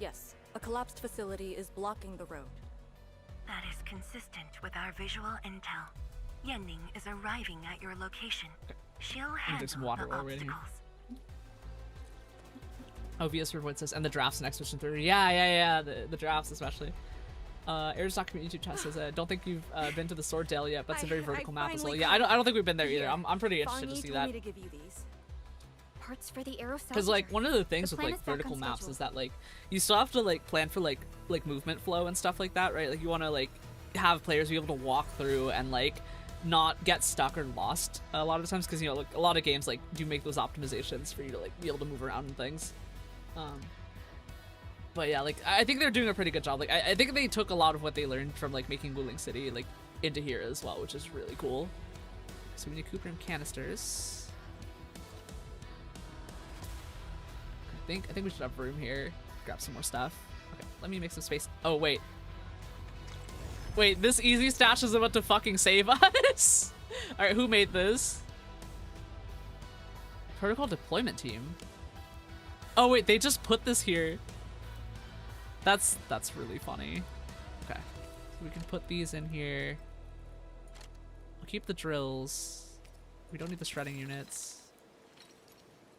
Yes, a collapsed facility is blocking the road. That is consistent with our visual intel. Yenning is arriving at your location. She'll handle some water the already. obstacles. Oh, VS Report says, and the drafts in Expedition 3. Yeah, the drafts especially. Air's document YouTube chat says, don't think you've been to the Sword yet, but it's a very vertical map as well. finally Yeah, I don't think we've been there either. I'm pretty interested to Fangi see told that. me to give you these. Parts for the aero Because like one of the things with plan like is back vertical on maps schedule. is that like you still have to like plan for like movement flow and stuff like that, right? Like you want to like have players be able to walk through and like not get stuck or lost a lot of the times, because you know like a lot of games like do make those optimizations for you to like be able to move around and things. But yeah, like I think they're doing a pretty good job. Like I think they took a lot of what they learned from like making Wuling City like into here as well, which is really cool. So we need Cooprium canisters. I think we should have room here. Grab some more stuff. Okay, let me make some space. Oh wait. Wait, this easy stash is about to fucking save us? Alright, who made this? Protocol deployment team. Oh wait, they just put this here. That's really funny. Okay. So we can put these in here. We'll keep the drills. We don't need the shredding units.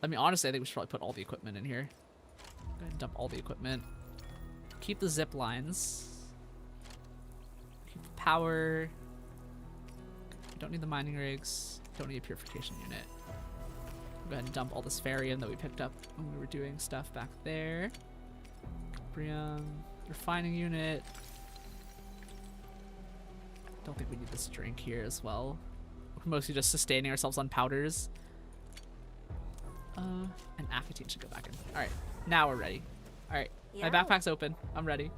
I mean, honestly, I think we should probably put all the equipment in here. Go ahead and dump all the equipment. Keep the zip lines. Keep the power. Don't need the mining rigs. Don't need a purification unit. Go ahead and dump all this Farium that we picked up when we were doing stuff back there. Cooprium. Refining unit. Don't think we need this drink here as well. We're mostly just sustaining ourselves on powders. And Akatine should go back in. Alright, now we're ready. Alright, my backpack's open. I'm ready.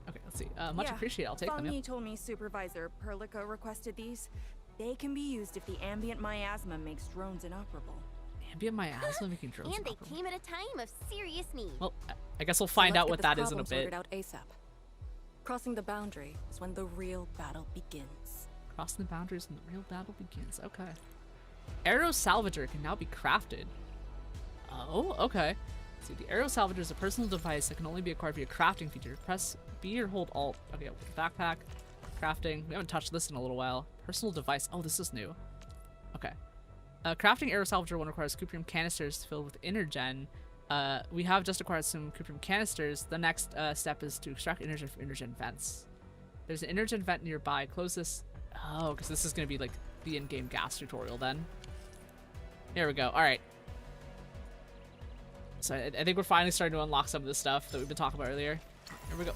Okay, let's see. Much appreciated. I'll take them. Fangi Yep. told me Supervisor Perlica requested these. They can be used if the ambient miasma makes drones inoperable. Ambient miasma making drones. And they came at a time of serious need. Well, I guess we'll find out what that is in a bit. Sorted out ASAP. Crossing the boundary is when the real battle begins. Crossing the boundaries and the real battle begins. Okay. Aero Salvager can now be crafted. Oh, okay. Let's see, the Aero Salvager is a personal device that can only be acquired via crafting feature. Press B or hold Alt. Okay, backpack. Crafting. We haven't touched this in a little while. Personal device. Oh, this is new. Okay. Crafting Aero Salvager 1 requires Cooprium canisters filled with Energen. We have just acquired some Cooprium canisters. The next step is to extract Energen from Energen vents. There's an Energen vent nearby. Close this. Oh, because this is going to be like the in-game gas tutorial then. Here we go. All right. So I think we're finally starting to unlock some of this stuff that we've been talking about earlier. Here we go.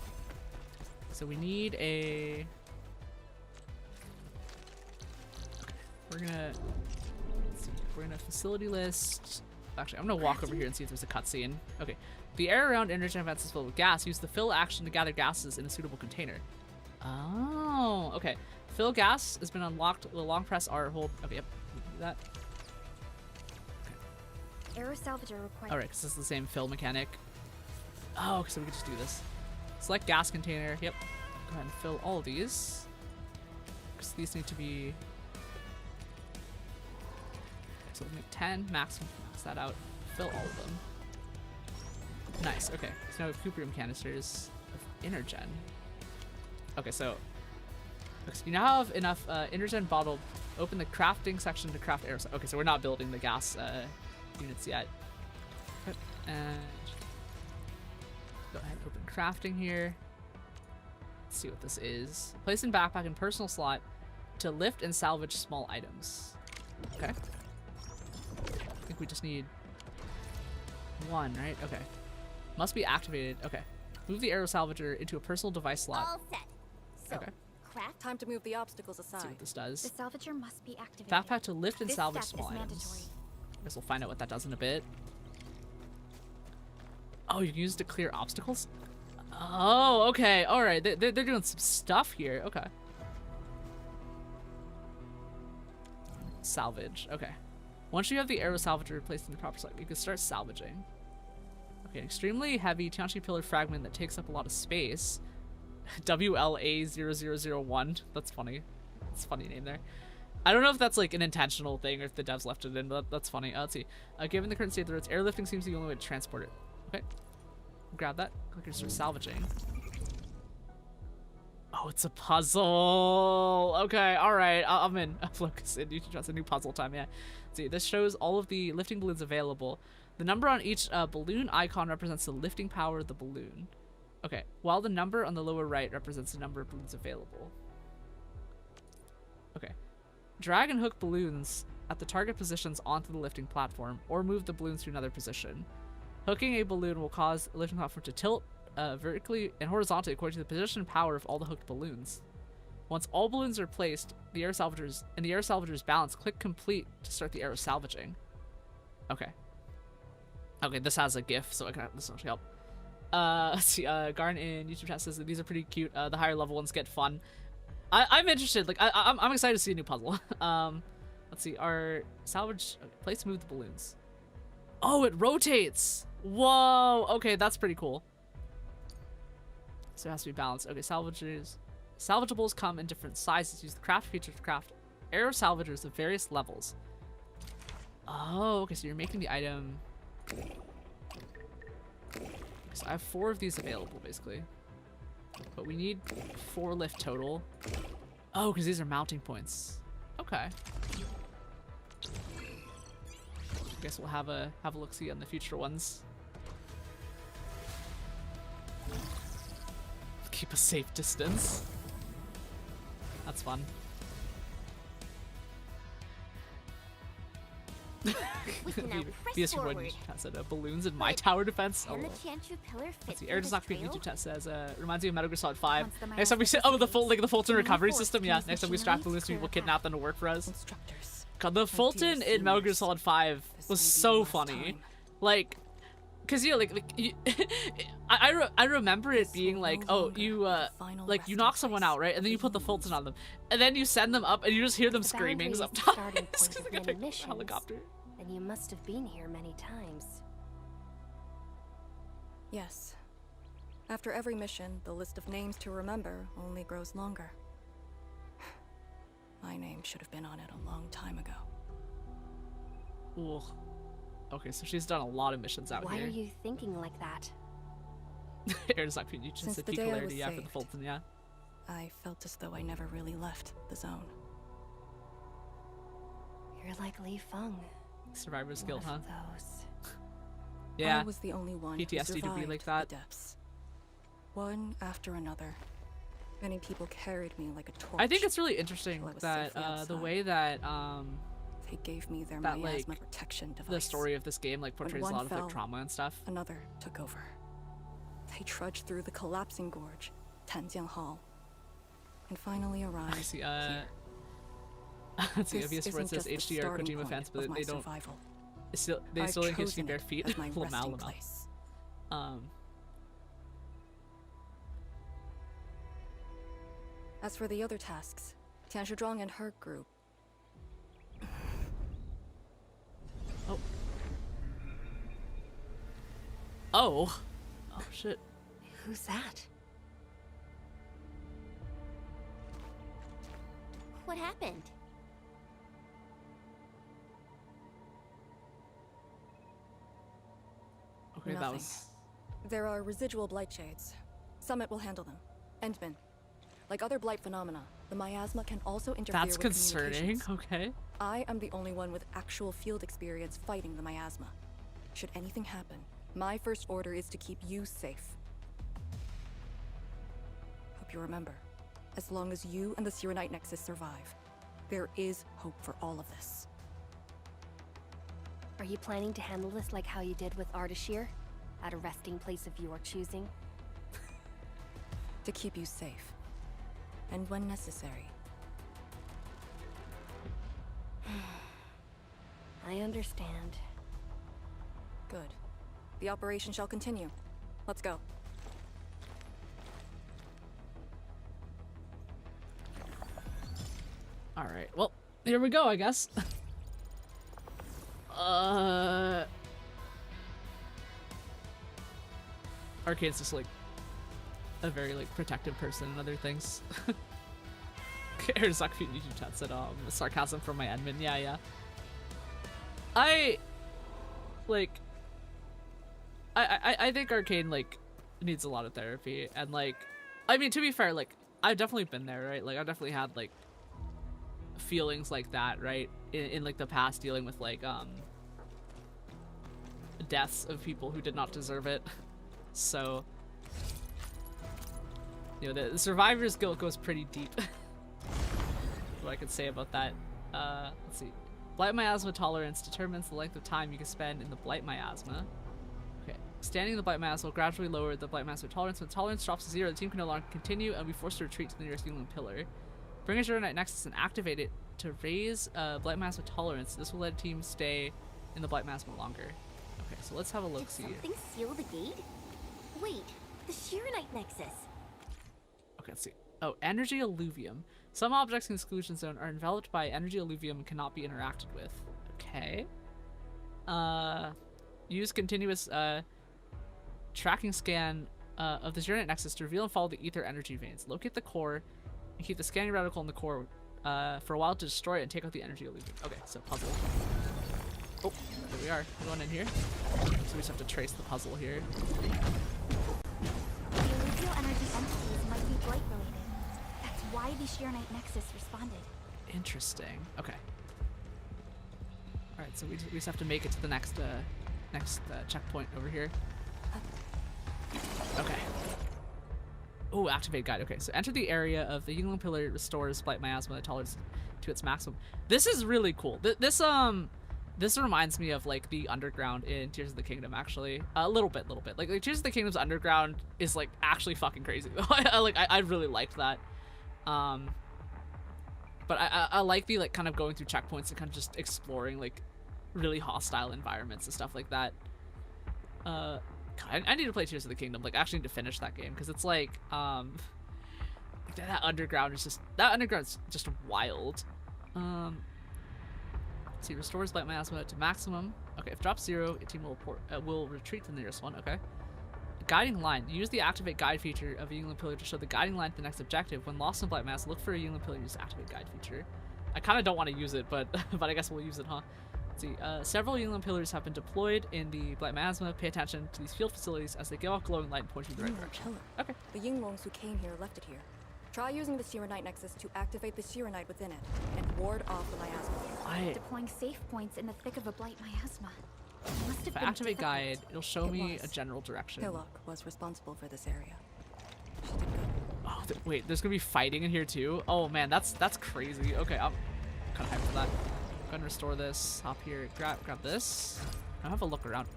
So we need a... Okay. We're gonna... Let's see. We're gonna facility list... Actually, I'm gonna walk over here and see if there's a cutscene. Okay. The air around Energen vents is filled with gas. Use the fill action to gather gases in a suitable container. Oh, okay. Fill gas has been unlocked. The long press R hold. Okay, yep. We can do that. Aero salvager required. Alright, because this is the same fill mechanic. Oh, so we can just do this. Select gas container. Yep. Go ahead and fill all of these. Because these need to be... Okay, so we'll make 10. Max that out. Fill all of them. Nice, okay. So now we have Cooprium canisters of Energen. Okay, so you now have enough Energen bottle. Open the crafting section to craft aerosol. Okay, so we're not building the gas units yet. And go ahead and open crafting here. Let's see what this is. Place in backpack and personal slot to lift and salvage small items. Okay. I think we just need one, right? Okay. Must be activated. Okay. Move the aero salvager into a personal device slot. All set. So, okay. craft. Time to move the obstacles aside. Let's see what this does. The salvager must be activated. Backpack to lift and This salvage step small is items. mandatory. I guess we'll find out what that does in a bit. Oh, you can use it to clear obstacles? Oh, okay. Alright. They're doing some stuff here. Okay. Salvage. Okay. Once you have the aero salvager placed in the proper slot, you can start salvaging. Okay, an extremely heavy Tianchi pillar fragment that takes up a lot of space. WLA0001. That's funny. That's a funny name there. I don't know if that's like an intentional thing or if the devs left it in, but that's funny. Let's see. Given the current state of the roads, airlifting seems the only way to transport it. Okay. Grab that. Click and start salvaging. Oh, it's a puzzle. Okay, alright. I'm in. Focus in. That's a new puzzle time, yeah. Let's see. This shows all of the lifting balloons available. The number on each balloon icon represents the lifting power of the balloon. Okay, while the number on the lower right represents the number of balloons available. Okay. Drag and hook balloons at the target positions onto the lifting platform, or move the balloons to another position. Hooking a balloon will cause the lifting platform to tilt vertically and horizontally according to the position and power of all the hooked balloons. Once all balloons are placed, the air salvager's balance, click complete to start the air salvaging. Okay. Okay, this has a GIF, so this will actually help. Let's see, Garn in YouTube chat says that these are pretty cute. The higher level ones get fun. I'm interested. Like, I'm excited to see a new puzzle. Let's see, our salvage... Okay, place move the balloons. Oh, it rotates! Whoa! Okay, that's pretty cool. So it has to be balanced. Okay, salvageables come in different sizes. Use the craft feature to craft air salvagers of various levels. Oh, okay, so you're making the item... So I have 4 of these available, basically. But we need 4 lift total. Oh, because these are mounting points. Okay. I guess we'll have a look-see on the future ones. Keep a safe distance. That's fun. We can now press forward. Said, balloons in my tower defense. Can the Tianchu pillar fit the air does not create YouTube chat says reminds me of Metal Gear Solid 5. Once the Next time we sit the Fulton recovery force system, to yeah. use Next time we machinery strap balloons to to people, clear a kidnap them to work for us. Instructors. God, the Fulton in Metal Gear Solid 5 was so funny. Like, cause you know, I remember it being like, oh, you like you knock someone out, right, and then you put the Fulton on them, and then you send them up, and you just hear them screaming sometimes. Helicopter. And you must have been here many times. Yes. After every mission, the list of names to remember only grows longer. My name should have been on it a long time ago. Ooh. Okay, so she's done a lot of missions out Why here. are you thinking like that? Air design you just Since said the day I was peculiarity after the saved, Fulton, yeah. I felt as though I never really left the zone. You're like Li Feng. Survivor's guilt, huh? Those. Yeah. I was the only one PTSD who to be survived like that. the depths. One after another. Many people carried me like a torch. I think it's really interesting was that safely the outside. way that They gave me their that, miasma like, protection device. the story of this game like When portrays a one lot of like fell, trauma and stuff. Another took over. They trudged through the collapsing gorge, Tanjiang Hall, and finally arrived I see. here. Let's see. This Obvious word isn't says just the HDR starting Kojima point fans, of but my they don't. survival. They still I've think you chosen bare it feet. as my Lol, resting lol. place. As for the other tasks, Tianshi Zhuang and her group. Oh. Oh. Oh shit. Who's that? What happened? Okay, that Nothing. was. There are residual blight shades. Summit will handle them. Endman. Like other blight phenomena, the miasma can also interfere That's with concerning. communications. Okay. I am the only one with actual field experience fighting the miasma. Should anything happen, my first order is to keep you safe. Hope you remember, as long as you and the Sirenite Nexus survive, there is hope for all of this. Are you planning to handle this like how you did with Ardashir? At a resting place of your choosing? To keep you safe. And when necessary. I understand. Good. The operation shall continue. Let's go. Alright, well, here we go, I guess. Arcade's just like a very like protective person and other things. Arizak YouTube chat said sarcasm from my admin. Yeah. I think Arcade like needs a lot of therapy, and like I mean, to be fair, like I've definitely been there, right? Like I've definitely had like feelings like that, right? In like the past, dealing with like deaths of people who did not deserve it. So, you know, the survivor's guilt goes pretty deep. What I could say about that. Let's see. Blight miasma tolerance determines the length of time you can spend in the blight miasma. Okay. Standing in the blight miasma will gradually lower the blight miasma tolerance. When tolerance drops to 0, the team can no longer continue and be forced to retreat to the nearest healing pillar. Bring a Zero Knight Nexus and activate it to raise blight miasma tolerance. This will let a team stay in the blight miasma longer. Okay, so let's have a look. See. Did something seal the gate? Wait, the Shirenite Nexus. Okay, let's see. Oh, energy alluvium. Some objects in the exclusion zone are enveloped by energy alluvium and cannot be interacted with. Okay. Use continuous tracking scan of the Shirenite Nexus to reveal and follow the ether energy veins. Locate the core and keep the scanning reticle in the core for a while to destroy it and take out the energy illusion. Okay, so puzzle. Oh, there we are. We're going in here. So we just have to trace the puzzle here. The alluvial energy entities might be blight related. That's why the Shirenite Nexus responded. Interesting. Okay. Alright, so we just have to make it to the next checkpoint over here. Okay. Oh, activate guide. Okay, so enter the area of the healing pillar. Restores blight miasma tolerance to its maximum. This is really cool. This reminds me of like the underground in Tears of the Kingdom, actually. A little bit. Like Tears of the Kingdom's underground is like actually fucking crazy. I really liked that. But I like the like kind of going through checkpoints and kind of just exploring like really hostile environments and stuff like that. God, I need to play Tears of the Kingdom. Like, I actually need to finish that game because it's like that underground's just wild. Let's see, restores blight miasma to maximum. Okay, if it drops 0, a team will retreat to the nearest one. Okay. Guiding line. Use the activate guide feature of a Yingling pillar to show the guiding line to the next objective. When lost in blight miasma, look for a Yingling pillar. Use the activate guide feature. I kind of don't want to use it, but I guess we'll use it, huh? Let's see. Several Yingling pillars have been deployed in the blight miasma. Pay attention to these field facilities as they give off glowing light and point you in the right direction. Okay. The Yinglongs who came here left it here. Try using the Shirenite Nexus to activate the Shirenite within it and ward off the miasma. Deploying safe points in the thick of a blight miasma. Must have If I been activate difficult. guide, it'll show me a general direction. Hillock was responsible for this area. She did good. Oh, wait, there's gonna be fighting in here too? Oh man, that's crazy. Okay, I'm kind of hyped for that. Go ahead and restore this. Hop here, grab this. I'll have a look around.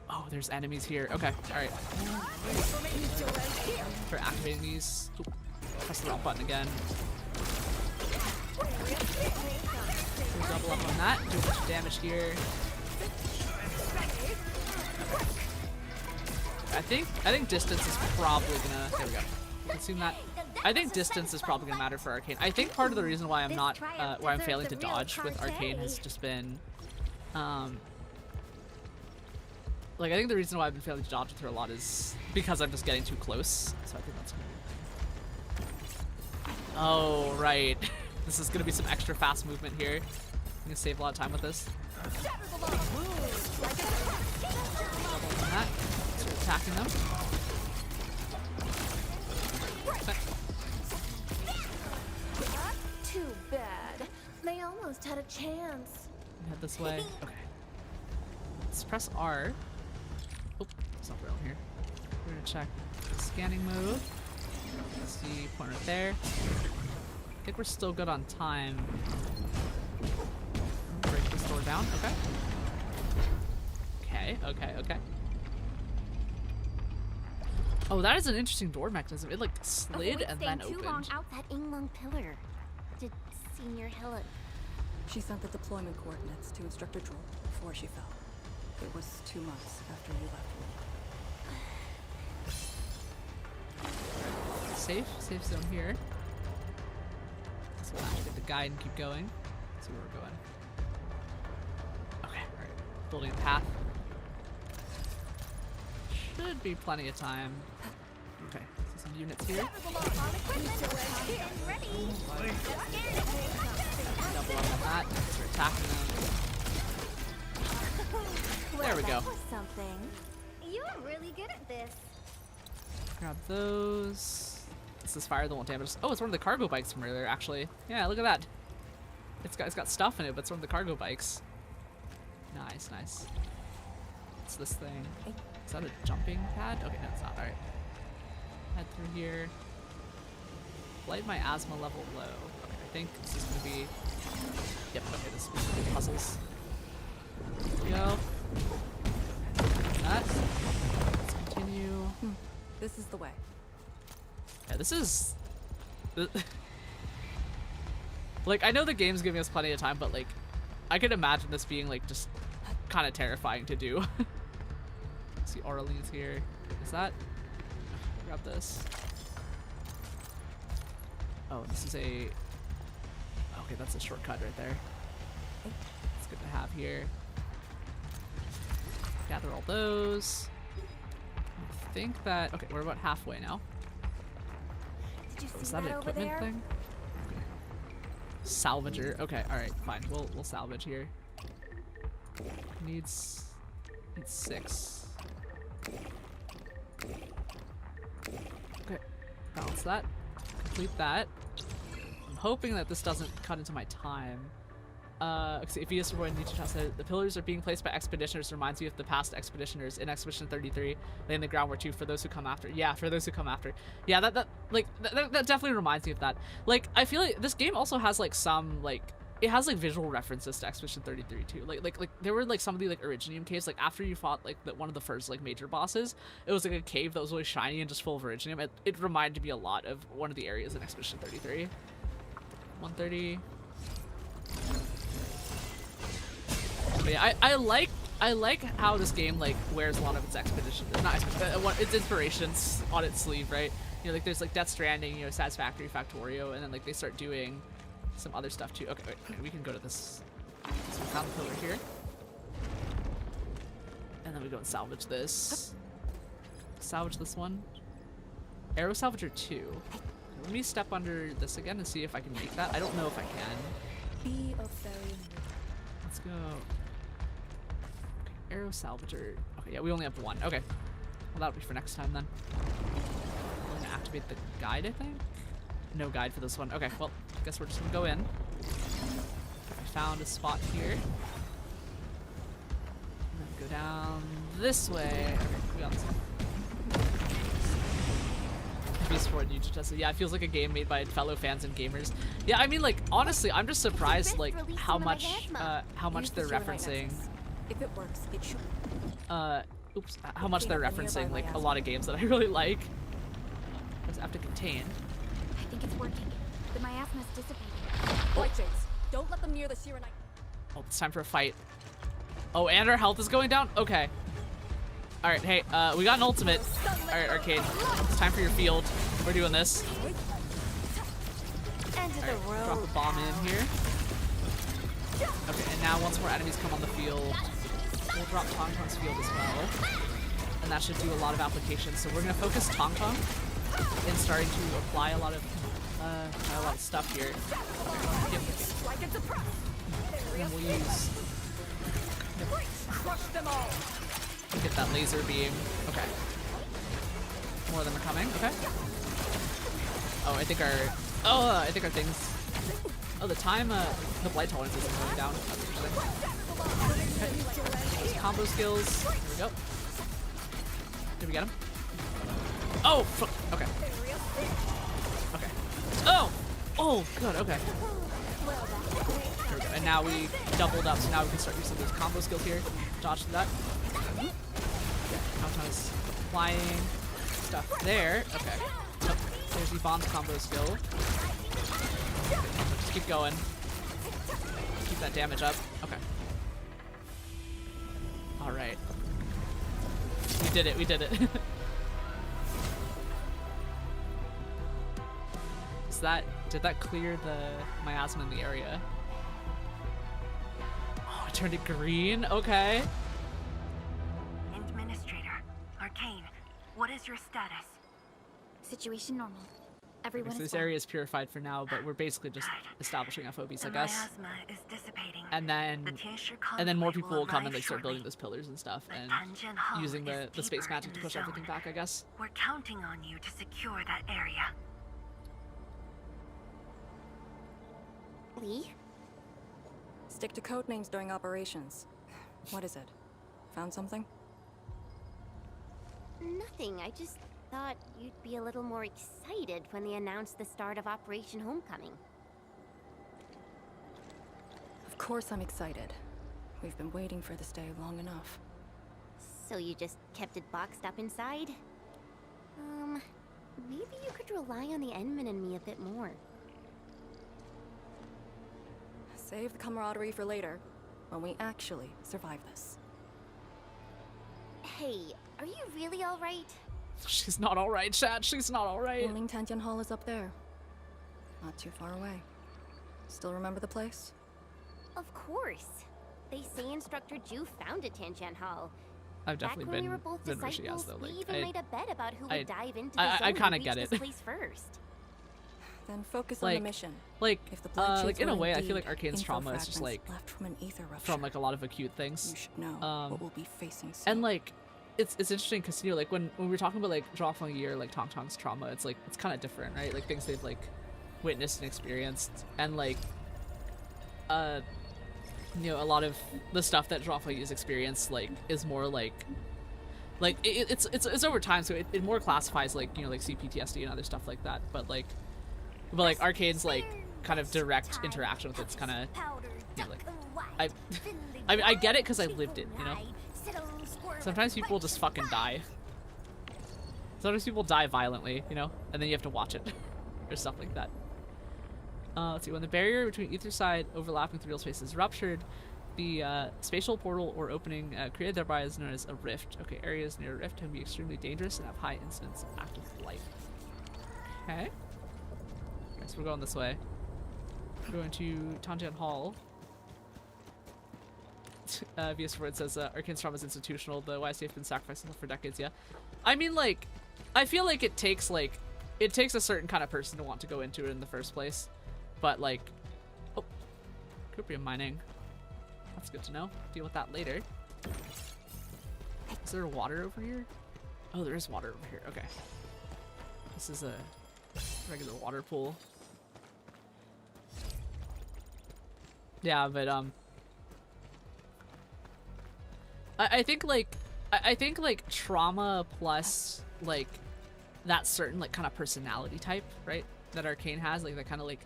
Oh, there's enemies here. Okay, alright. For activating these. Ooh, press the wrong button again. We'll double up on that. Do a bunch of damage here. Okay. I think distance is probably gonna. There we go. Consume that. I think distance is probably gonna matter for Arcane. I think part of the reason why I'm not, why I'm failing to dodge with Arcane has just been, like I think the reason why I've been failing to dodge with her a lot is because I'm just getting too close. So I think that's gonna be. Oh right, this is gonna be some extra fast movement here. I'm gonna save a lot of time with this. Double on that. Start attacking them. Too bad. They almost had a chance. Head this way. Okay. Let's press R. Oh, it's not around here. We're gonna check the scanning mode. See, point right there. I think we're still good on time. Break this door down. Okay. Okay. Oh, that is an interesting door mechanism. It like slid and then Too long opened. out that Yingling pillar. Did Senior Hillock? She sent the deployment coordinates to Instructor Droll before she fell. It was 2 months after you left. Safe zone here. So we'll activate the guide and keep going. See where we're going. Okay, alright. Building a path. Should be plenty of time. Okay, see some units here. Double up on that. Start attacking them. There we go. That was something. You're really good at this. Grab those. This is fire that won't damage us. Oh, it's one of the cargo bikes from earlier, actually. Yeah, look at that. It's got stuff in it, but it's one of the cargo bikes. Nice. What's this thing? Is that a jumping pad? Okay, no, it's not. Alright. Head through here. Light my asthma level low. Okay, I think this is gonna be... Yep, okay, this is gonna be puzzles. Here we go. That. Let's continue. This is the way. Yeah, this is... Like, I know the game's giving us plenty of time, but like, I could imagine this being like just kind of terrifying to do. See, Orleans here. Is that? Grab this. Oh, this is a... Okay, that's a shortcut right there. It's good to have here. Gather all those. I think that... Okay, we're about halfway now. Did you Is see that an that over equipment there? thing? Salvager. Okay, alright, fine. We'll salvage here. Needs 6. Okay, balance that. Complete that. I'm hoping that this doesn't cut into my time. If you just avoid Nietzsche test, the pillars are being placed by expeditioners. Reminds you of the past expeditioners in Expedition 33, laying the groundwork too for those who come after. Yeah, for those who come after. Yeah, that definitely reminds me of that. Like, I feel like this game also has like some like it has like visual references to Expedition 33 too. Like there were like some of the like Originium caves. Like after you fought like one of the first like major bosses, it was like a cave that was really shiny and just full of Originium. It reminded me a lot of one of the areas in Expedition 33. 130. But yeah, I like how this game like wears a lot of its expedition, not its inspirations on its sleeve, right? You know, like there's like Death Stranding, you know, Satisfactory, Factorio, and then like they start doing some other stuff too. Okay, wait, we can go to this. So we found the pillar here, and then we go and salvage this. Salvage this one. Arrow Salvager 2. Let me step under this again and see if I can make that. I don't know if I can. Be of very. Let's go. Arrow Salvager. Okay, yeah, we only have 1. Okay. Well, that'll be for next time then. I'm gonna activate the guide, I think? No guide for this one. Okay, well, I guess we're just gonna go in. I found a spot here. And then go down this way. Okay, we got this one. Yeah, it feels like a game made by fellow fans and gamers. Yeah, I mean, like, honestly, I'm just surprised, like, how much they're referencing. If it works, it should. How much they're referencing, like, a lot of games that I really like. Does it have to contain? I think it's working. The miasma's dissipating. White Shades, don't let them near the Sirenite. Oh, it's time for a fight. Oh, and our health is going down? Okay. Alright, hey, we got an ultimate. Alright, Arcade. It's time for your field. We're doing this. Alright, drop a bomb in here. Okay, and now once more enemies come on the field, we'll drop Tong Tong's field as well. And that should do a lot of applications. So we're gonna focus Tong Tong in starting to apply a lot of stuff here. Okay, and then we'll use Crush them all. get that laser beam. Okay. More of them are coming. Okay. Oh, I think our things. Oh, the time, the blight tolerance isn't going down. That's interesting. Okay. Those combo skills. Here we go. Did we get him? Oh, fuck. Okay. Okay. Oh! Oh, good. Okay. Here we go. And now we doubled up, so now we can start using those combo skills here. Dodge through that. Okay. Countdown is applying stuff there. Okay. Oh, there's the bombs combo skill. Just keep going. Keep that damage up. Okay. Alright. We did it, we did it. Did that clear the miasma in the area? Oh, it turned it green? Okay. Administrator, Arcane, what is your status? Situation normal. Everyone Okay, so is this area is purified for now, but we're basically just establishing FOBs, I guess. The miasma is dissipating. And then more people will come and like start building those pillars and stuff, and using the space magic to push everything back, I guess. We're counting on you to secure that area. Lee? Stick to code names during operations. What is it? Found something? Nothing. I just thought you'd be a little more excited when they announced the start of Operation Homecoming. Of course I'm excited. We've been waiting for this day long enough. So you just kept it boxed up inside? Maybe you could rely on the Endman and me a bit more. Save the camaraderie for later, when we actually survive this. Hey, are you really alright? She's not alright, chat. She's not alright. Warning Tantian Hall is up there. Not too far away. Still remember the place? Of course. They say Instructor Ju founded Tanjian Hall. I've definitely Back when been we were both where she has disciples, though. we Like, even made a bet about who would dive into the I zone kind and of get reach it. this place first. Then focus on the mission. Like, if the Blight Shades like in a were way, I indeed feel like Arcane's info trauma is just fragments like left from an ether rupture, from like a lot of acute things. you should know what we'll be facing soon. And like, it's interesting because you know, like when we were talking about like Zhuangfeng Yi or like Tong Tong's trauma, it's like it's kind of different, right? Like things they've like witnessed and experienced, and like, you know, a lot of the stuff that Zhuangfeng Yi's experienced like is more like it's over time, so it more classifies like, you know, like CPTSD and other stuff like that. But like Arcane's like kind of direct interaction with it's kind of, you know, like I mean I get it because I lived it, you know. Sometimes people just fucking die. Sometimes people die violently, you know, and then you have to watch it or stuff like that. Let's see, when the barrier between either side overlapping the real space is ruptured, the spatial portal or opening created thereby is known as a rift. Okay, areas near a rift can be extremely dangerous and have high incidence of active life. Okay. So we're going this way. We're going to Tanjian Hall. VS4 it says Arcane's trauma is institutional. The YSC have been sacrificing for decades. Yeah, I mean, like, I feel like it takes a certain kind of person to want to go into it in the first place. But like, oh, Cuprium mining. That's good to know. Deal with that later. Is there water over here? Oh, there is water over here. Okay. This is a regular water pool. Yeah, but I think like trauma plus like that certain like kind of personality type, right? That Arcane has, like that kind of like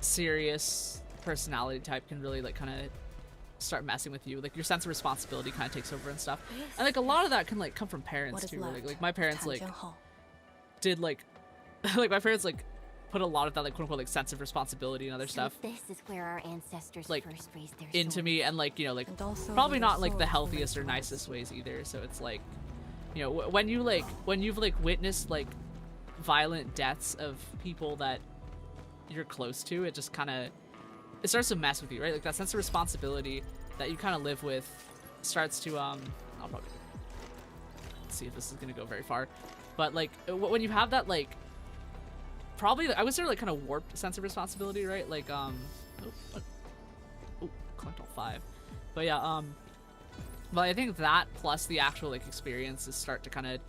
serious personality type can really like kind of start messing with you. Like your sense of responsibility kind of takes over and stuff. And like a lot of that can like come from parents too. Like my parents like did like like my parents like put a lot of that like quote unquote like sense of responsibility and other stuff This is where our ancestors like first raised their into swords. me, and like, you know, like probably not like the healthiest or nicest ways either. So it's like, you know, when you've like witnessed like violent deaths of people that you're close to, it just kind of, it starts to mess with you, right? Like that sense of responsibility that you kind of live with starts to I'll probably see if this is gonna go very far, but like when you have that like probably I would say like kind of warped sense of responsibility, right? Like collect all 5, but yeah, but I think that plus the actual like experiences start to kind of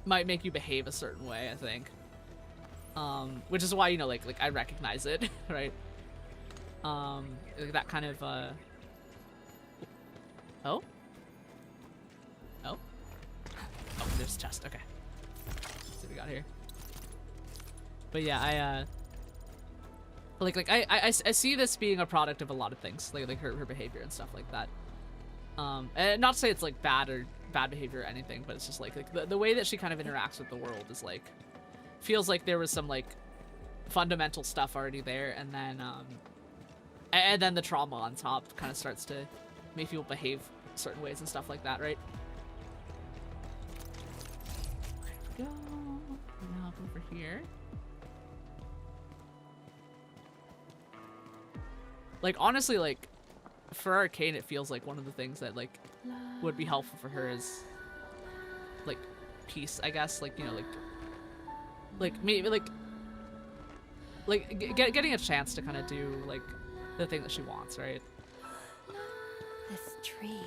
might make you behave a certain way, I think. Which is why, you know, like I recognize it, right? Like that kind of oh, there's a chest. Okay, let's see what we got here. But yeah, I see this being a product of a lot of things, like her behavior and stuff like that. And not to say it's like bad behavior or anything, but it's just like the way that she kind of interacts with the world is like, feels like there was some like fundamental stuff already there, and then the trauma on top kind of starts to make people behave certain ways and stuff like that, right? There we go. Now up over here. Like honestly, like for Arcane, it feels like one of the things that like would be helpful for her is like peace, I guess. Like, you know, like maybe like getting a chance to kind of do like the thing that she wants, right? This tree.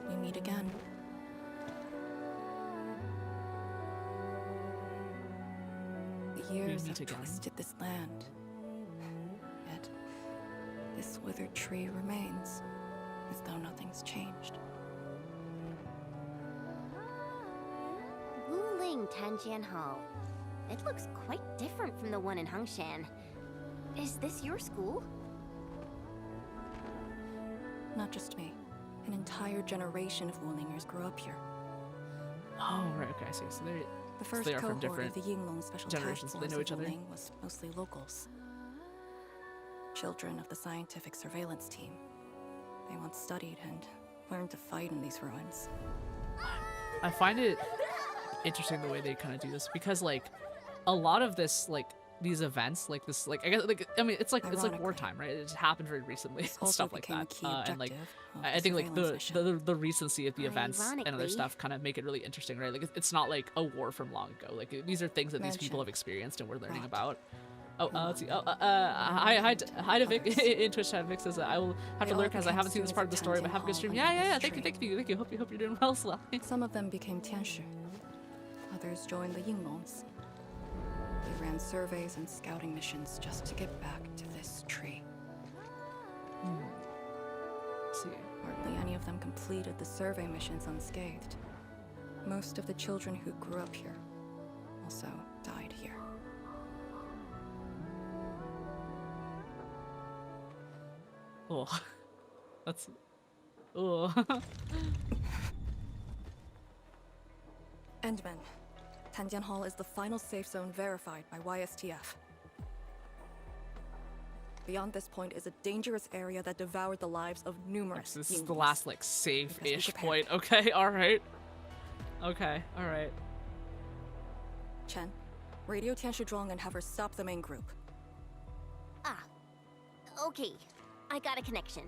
We meet again. The years have twisted this land. Yet, this withered tree remains, as though nothing's changed. Wuling Tanjian Hall. It looks quite different from the one in Hangshan. Is this your school? Not just me. An entire generation of Wulingers grew up here. Oh, right, okay, I see. So they're, The first they are from cohort different of the Yinglong Special generations, Task they Force know each of other. Wuling was mostly locals. Children of the scientific surveillance team. They once studied and learned to fight in these ruins. I find it interesting the way they kind of do this because like a lot of this like these events like this like I guess like I mean it's like wartime, right? It just happened very recently and stuff like that. And like I think like the recency of the events and other stuff kind of make it really interesting, right? Like it's not like a war from long ago. Like these are things that these people have experienced and we're learning about. Oh, let's see. Oh, hi to Vic in Twitch chat. Vic says I will have to lurk as I haven't seen this part of the story, but have a good stream. Yeah. Thank you. Hope you're doing well, Sly. Some of them became Tianshu. Others joined the Yinglongs. They ran surveys and scouting missions just to get back to this tree. Let's see. Hardly any of them completed the survey missions unscathed. Most of the children who grew up here also died here. Oh, that's. Oh. Endman. Tanjian Hall is the final safe zone verified by YSTF. Beyond this point is a dangerous area that devoured the lives of numerous This is Yinglings. the last like safe-ish point. Okay, alright. Okay, alright. Chen, radio Tianshu Zhuang and have her stop the main group. Ah. Okay. I got a connection.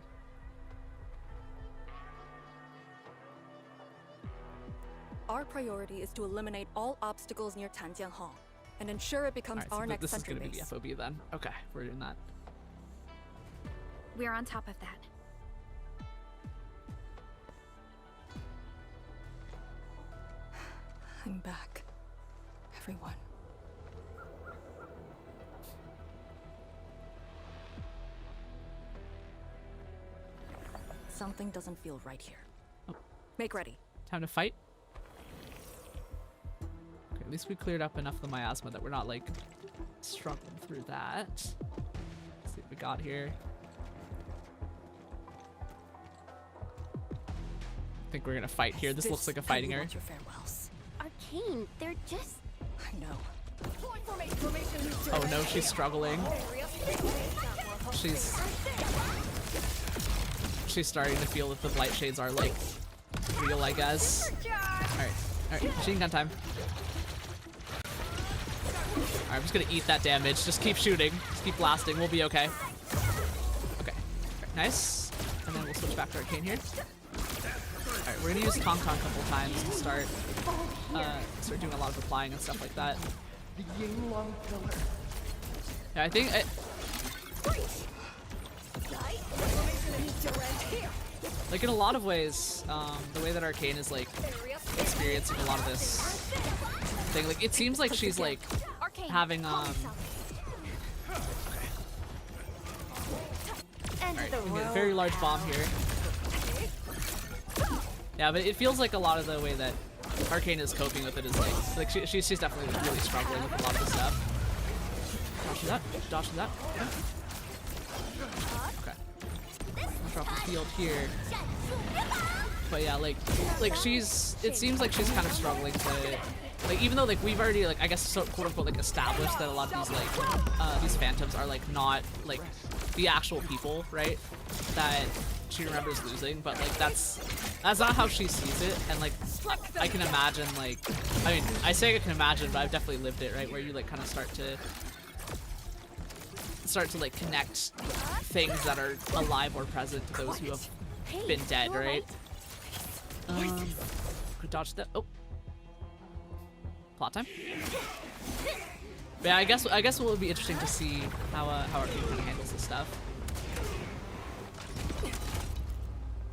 Our priority is to eliminate all obstacles near Tanjian Hall and ensure it becomes Alright, so our next this is sentry gonna be base. the FOB then. Okay, we're doing that. We're on top of that. I'm back. Everyone. Something doesn't feel right here. Oh. Make ready. Time to fight. Okay, at least we cleared up enough of the miasma that we're not like struggling through that. Let's see what we got here. I think we're gonna fight here. This looks like a fighting area. Arcane, they're just... I know. Oh no, she's struggling. She's starting to feel that the blight shades are like real, I guess. Alright, machine gun time. Alright, I'm just gonna eat that damage. Just keep shooting. Just keep blasting. We'll be okay. Okay. Alright, nice. And then we'll switch back to Arcane here. Alright, we're gonna use Kong Kong a couple times to start doing a lot of applying and stuff like that. Yeah, I think like in a lot of ways, the way that Arcane is like experiencing a lot of this thing, like it seems like she's like having Alright, we get a very large bomb here. Yeah, but it feels like a lot of the way that Arcane is coping with it is like she's definitely really struggling with a lot of the stuff. Dodge that. Okay. I'll drop the field here. But yeah, like it seems like she's kind of struggling to, like, even though like we've already like I guess so, quote unquote like established that a lot of these like these phantoms are like not like the actual people, right? That she remembers losing, but like that's not how she sees it. And like I can imagine, like, I mean, I say I can imagine, but I've definitely lived it, right? Where you like kind of start to like connect things that are alive or present to those who have been dead, right? Could dodge that. Oh, plot time. But yeah, I guess it will be interesting to see how Arcane kind of handles this stuff.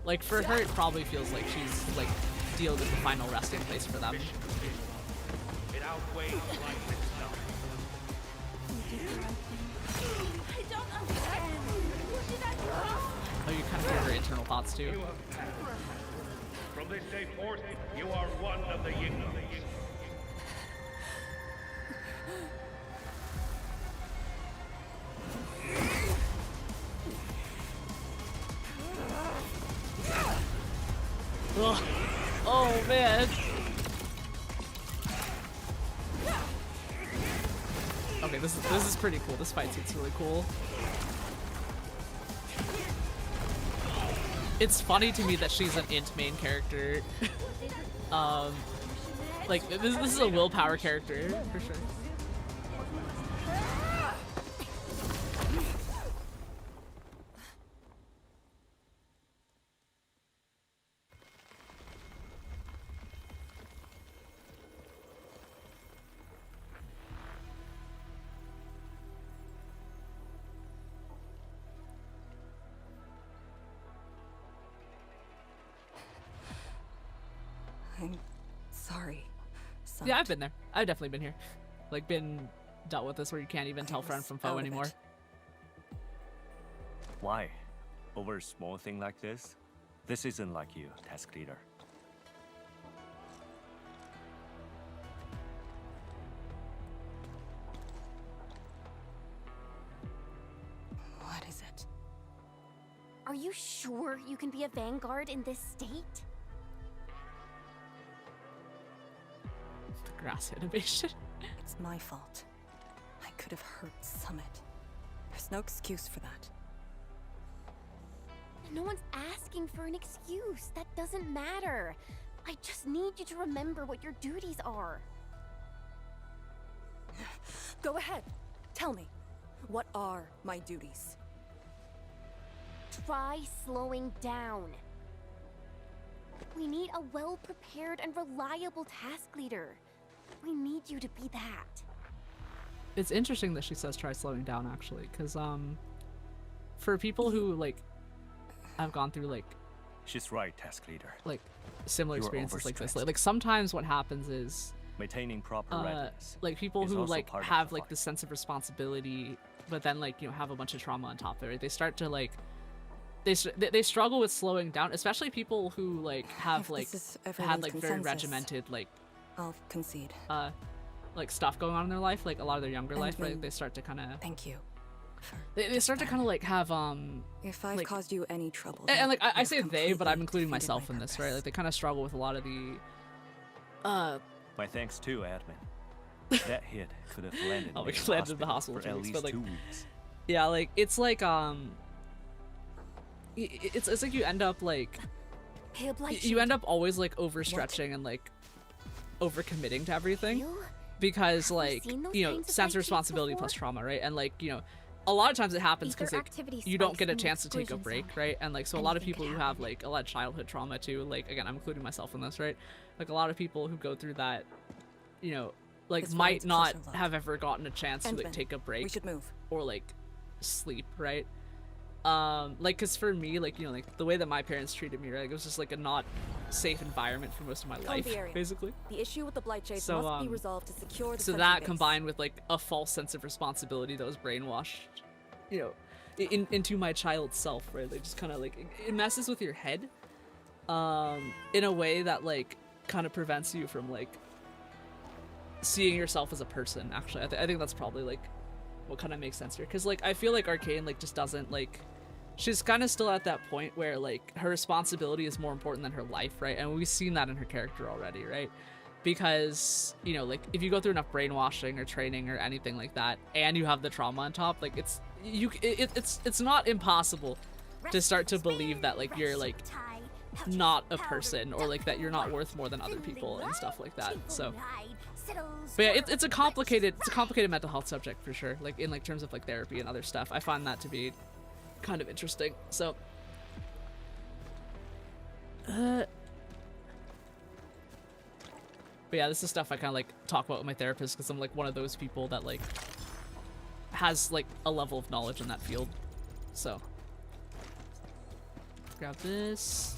Like for her, it probably feels like she's like dealing with the final resting place for them. It outweighs life itself. I don't understand. What did I do? Oh, you kind of hear her internal thoughts too. From this day forth, you are one of the Yingling. Ugh. Oh man. Okay, this is pretty cool. This fight scene's really cool. It's funny to me that she's an int main character. Like this is a willpower character for sure. I'm sorry, son. Yeah, I've been there. I've definitely been here. Like, been dealt with this where you can't even tell friend from foe anymore. Why? Over a small thing like this? This isn't like you, task leader. What is it? Are you sure you can be a vanguard in this state? The grass animation. It's my fault. I could have hurt Summit. There's no excuse for that. No one's asking for an excuse. That doesn't matter. I just need you to remember what your duties are. Go ahead. Tell me. What are my duties? Try slowing down. We need a well-prepared and reliable task leader. We need you to be that. It's interesting that she says try slowing down, actually, because for people who like have gone through like she's right, task leader. Like similar You are experiences like this, overstressed. like sometimes what happens is Maintaining proper readiness. like people is who also like part of have the like fight. this sense of responsibility, but then like, you know, have a bunch of trauma on top of it. They start to like they struggle with slowing down, especially people who like have If like this is had everyone's like very consensus, regimented like I'll concede. like stuff going on in their life, like a lot of their younger life, right? then- They start to kind of Thank you. they start to kind of like have If I've like- caused you any trouble, and like I you've say they, but I'm completely including defeated myself my in this, right? purpose. Like they kind of struggle with a lot of the My thanks too, admin. That hit could have landed Oh, me we in landed in the hospital for 2 at weeks, least but, like- 2 weeks. yeah, like it's like it's like you end up like Hey, Blight you end up always like overstretching and like overcommitting to everything because like, seen those you know, kinds of sense of Blight shades responsibility before? plus trauma, right? And like, you know, a lot of times it happens because Ether like activity you don't spikes get a in the chance to take a exclusion break, zone. right? And like so a lot of Anything people could who have like a lot of childhood trauma too, like again, I'm including myself in this, right? Like a lot of people who go through that, you know, like It's might fine, not closer love. have ever gotten a chance to like Endman, take a break we should move. or like sleep, right? Like, cause for me, like, you know, like the way that my parents treated me, right? Like, it was just like a not safe environment for most of my Calm life, the area. basically. The issue with the Blight Shades So, must be resolved to secure the So central that base. combined with like a false sense of responsibility that was brainwashed, you know, into my child self, right? Like just kind of like it messes with your head, in a way that like kind of prevents you from like seeing yourself as a person. Actually, I think that's probably like what kind of makes sense here, because like I feel like Arcane like just doesn't like. She's kind of still at that point where like her responsibility is more important than her life, right? And we've seen that in her character already, right? Because, you know, like if you go through enough brainwashing or training or anything like that, and you have the trauma on top, like it's not impossible to start to believe that like you're like not a person, or like that you're not worth more than other people and stuff like that. So but yeah, it's a complicated mental health subject for sure, like in like terms of like therapy and other stuff. I find that to be kind of interesting. So but yeah, this is stuff I kind of like talk about with my therapist, because I'm like one of those people that like has like a level of knowledge in that field. So grab this.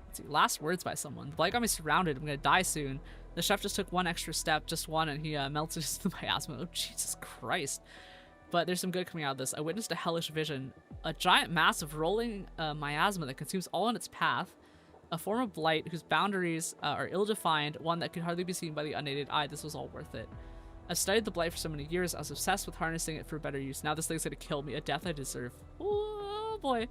Let's see, last words by someone. The blight got me surrounded. I'm gonna die soon. The chef just took one extra step, just one, and he melted into the miasma. Oh Jesus Christ. but there's some good coming out of this. I witnessed a hellish vision. A giant mass of rolling miasma that consumes all in its path. A form of blight whose boundaries are ill-defined, one that could hardly be seen by the unaided eye. This was all worth it. I've studied the blight for so many years. I was obsessed with harnessing it for better use. Now this thing's gonna kill me. A death I deserve. Oh boy.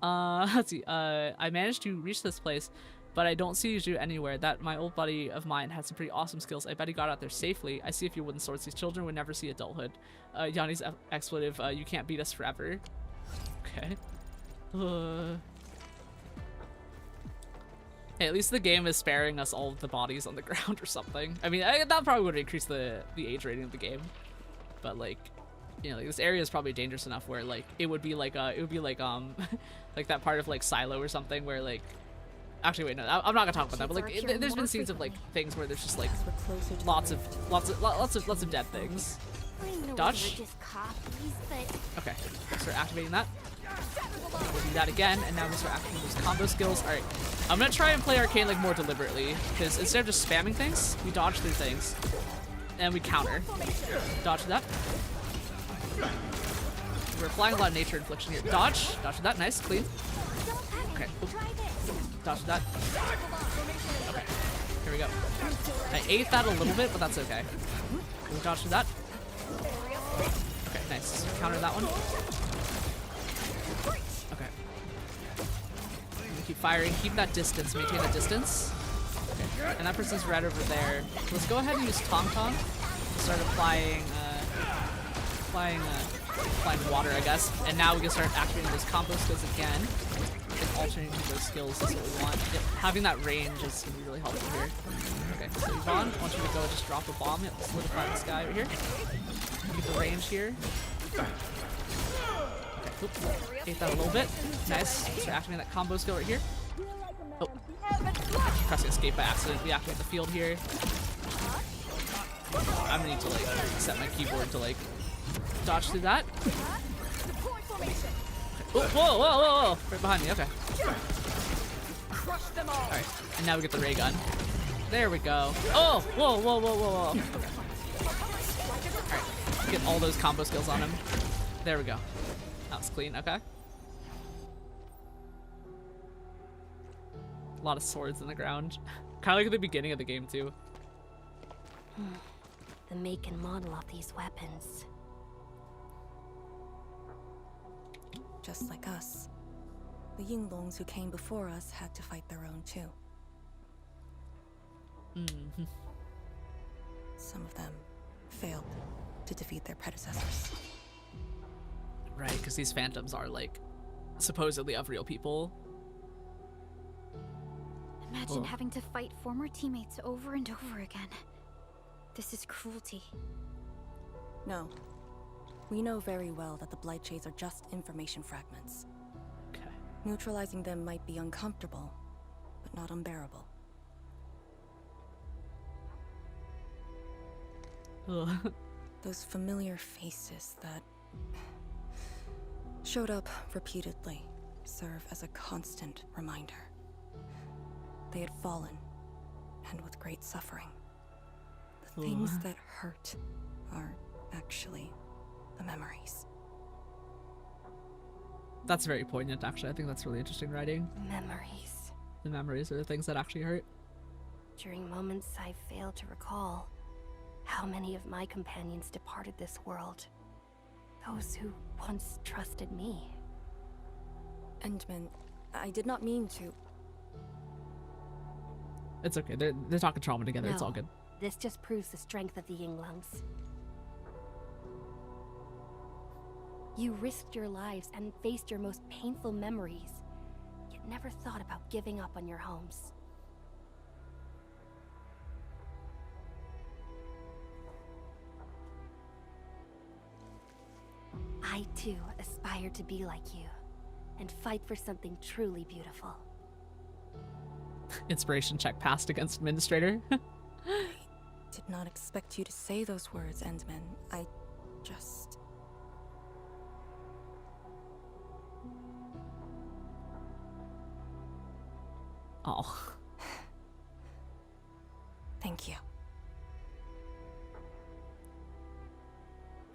Let's see. I managed to reach this place, but I don't see you anywhere. That my old buddy of mine had some pretty awesome skills. I bet he got out there safely. I see a few wooden swords. These children would never see adulthood. Yanni's expletive. You can't beat us forever. Okay. Hey, at least the game is sparing us all of the bodies on the ground or something. I mean, that probably would increase the age rating of the game, but like, you know, like, this area is probably dangerous enough where like it would be like like that part of like Silo or something where like, actually wait, no, I'm not gonna talk about that, but like there's been scenes of like things where there's just like lots of dead things. Dodge. Okay, start activating that. We'll do that again, and now we start activating those combo skills. Alright, I'm gonna try and play Arcane like more deliberately, because instead of just spamming things, we dodge through things. And we counter. Dodge that. We're applying a lot of nature infliction here. Dodge. Dodge that. Nice. Clean. Okay. Oop. Dodge that. Okay. Here we go. I ate that a little bit, but that's okay. We dodge through that. Okay, nice. Counter that one. Okay. Keep firing. Keep that distance. Maintain that distance. Okay. And that person's right over there. Let's go ahead and use Tom Tom to start applying water, I guess. And now we can start activating those combo skills again. And alternating those skills is what we want. Having that range is going to be really helpful here. Okay, so Yvonne, I want you to go and just drop a bomb. Yep, solidify this guy right here. Keep the range here. Okay, oops. Ate that a little bit. Nice. Start activating that combo skill right here. Oh. Pressing escape by accident. We activate the field here. I'm gonna need to like set my keyboard to like dodge through that. Oh, whoa, whoa, whoa, whoa! Right behind me, okay. Alright, and now we get the ray gun. There we go. Oh, whoa, whoa, whoa, whoa, whoa. Alright, get all those combo skills on him. There we go. That was clean, okay. A lot of swords in the ground. Kind of like at the beginning of the game, too. The make and model of these weapons. Just like us, the Yinglongs who came before us had to fight their own too. Mm-hmm. Some of them failed to defeat their predecessors. Right, because these phantoms are like supposedly of real people. Imagine having to fight former teammates over and over again. This is cruelty. No. We know very well that the Blightshades are just information fragments. Okay. Neutralizing them might be uncomfortable, but not unbearable. Those familiar faces that showed up repeatedly serve as a constant reminder. They had fallen, and with great suffering. The things that hurt are actually the memories. That's very poignant, actually. I think that's really interesting writing. Memories. The memories are the things that actually hurt. During moments I failed to recall, how many of my companions departed this world? Those who once trusted me. Endman, I did not mean to. It's okay. They're talking trauma together. No, it's all good. This just proves the strength of the Yinglongs. You risked your lives and faced your most painful memories, yet never thought about giving up on your homes. I too aspire to be like you, and fight for something truly beautiful. Inspiration check passed against Administrator. I did not expect you to say those words, Endman. I just... Oh. Thank you.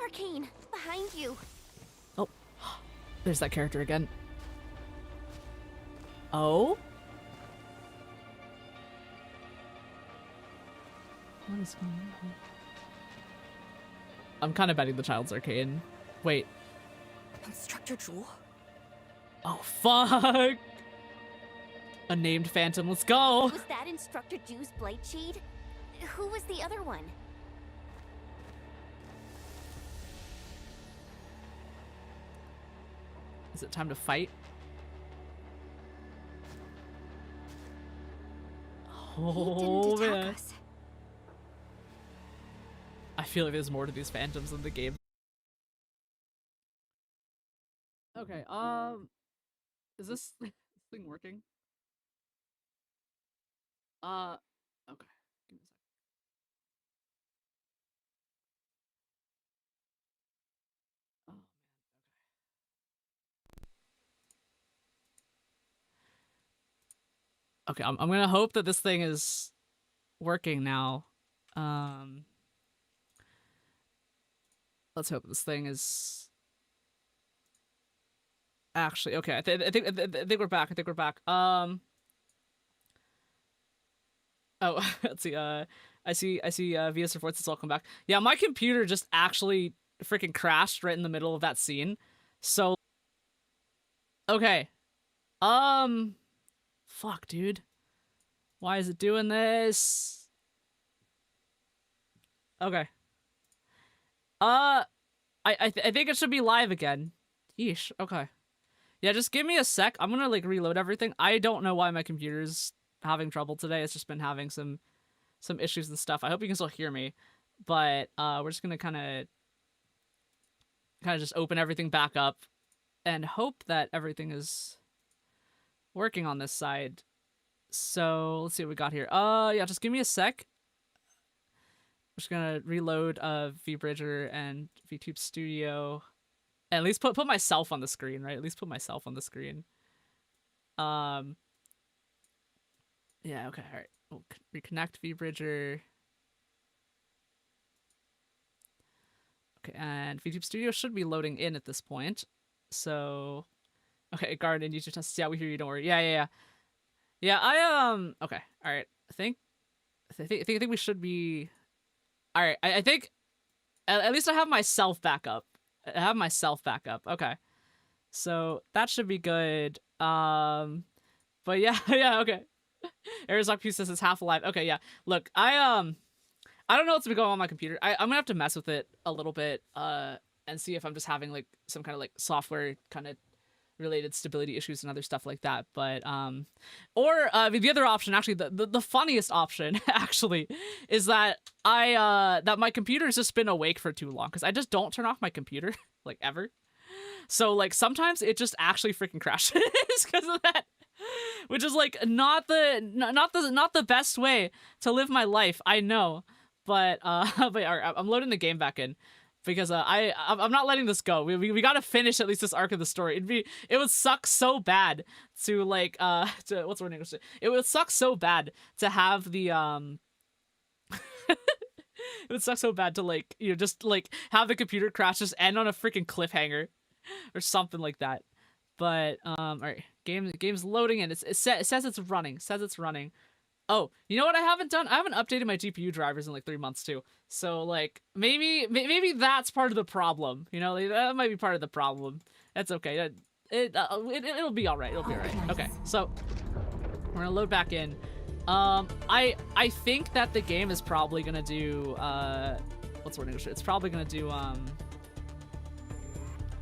Arcane, behind you. Oh, there's that character again. Oh? What is going on? I'm kind of betting the child's Arcane. Wait. Instructor Jewel? Oh, fuck! A named phantom, let's go! Was that Instructor Jew's Blightshade? Who was the other one? Is it time to fight? Oh, man. Us. I feel like there's more to these phantoms in the game. Okay, is this thing working? Okay. Give me a sec. Oh, man, okay. Okay, I'm gonna hope that this thing is working now. Let's hope this thing is actually okay. I think we're back. I think we're back. Oh, let's see. I see. VS reports it's all come back. Yeah, my computer just actually freaking crashed right in the middle of that scene. So, okay. Fuck, dude. Why is it doing this? Okay. I think it should be live again. Yeesh. Okay. Yeah, just give me a sec. I'm gonna like reload everything. I don't know why my computer's having trouble today. It's just been having some issues and stuff. I hope you can still hear me. But we're just gonna kind of just open everything back up and hope that everything is working on this side. So let's see what we got here. Yeah, just give me a sec. I'm just gonna reload VBridger and VTube Studio. And at least put myself on the screen, right? At least put myself on the screen. Yeah, okay, alright. We'll reconnect VBridger. Okay, and VTube Studio should be loading in at this point. So, okay, Garden, user tests. Yeah, we hear you. Don't worry. Yeah. Yeah, okay, all right. I think we should be. All right, I think at least I have myself back up. Okay, so that should be good. But yeah, okay. Arizok P says it's half alive. Okay, yeah. Look, I don't know what's been going on my computer. I'm gonna have to mess with it a little bit, and see if I'm just having like some kind of like software kind of related stability issues and other stuff like that. But or the other option, actually, the funniest option actually is that that my computer's just been awake for too long, because I just don't turn off my computer like ever. So like sometimes it just actually freaking crashes because of that, which is like not the best way to live my life. I know, but all right, I'm loading the game back in. Because I'm not letting this go. We gotta finish at least this arc of the story. It would suck so bad to like to what's the word in English? It would suck so bad to have the it would suck so bad to like just like have the computer crash just end on a freaking cliffhanger or something like that. But all right, game's loading in. It says it's running. Oh, you know what I haven't done? I haven't updated my GPU drivers in like 3 months too. So like maybe that's part of the problem. You know, that might be part of the problem. That's okay. It'll be all right. It'll be all right. Okay, so we're gonna load back in. I think that the game is probably gonna do what's the word in English? It's probably gonna do let's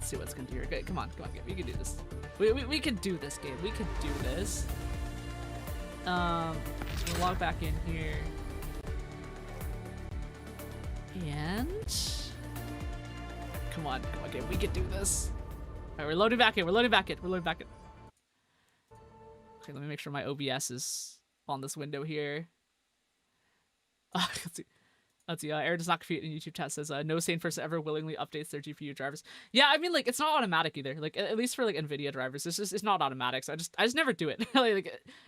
see what it's gonna do here. Okay, come on, game. We can do this. We can do this, game. We can do this. We'll log back in here. And come on, game. We can do this. All right, we're loading back in. Okay, let me make sure my OBS is on this window here. Let's see. Let's see. Air does not compute in YouTube chat says no sane person ever willingly updates their GPU drivers. Yeah, I mean, like, it's not automatic either. Like, at least for like Nvidia drivers, it's not automatic. So I just never do it.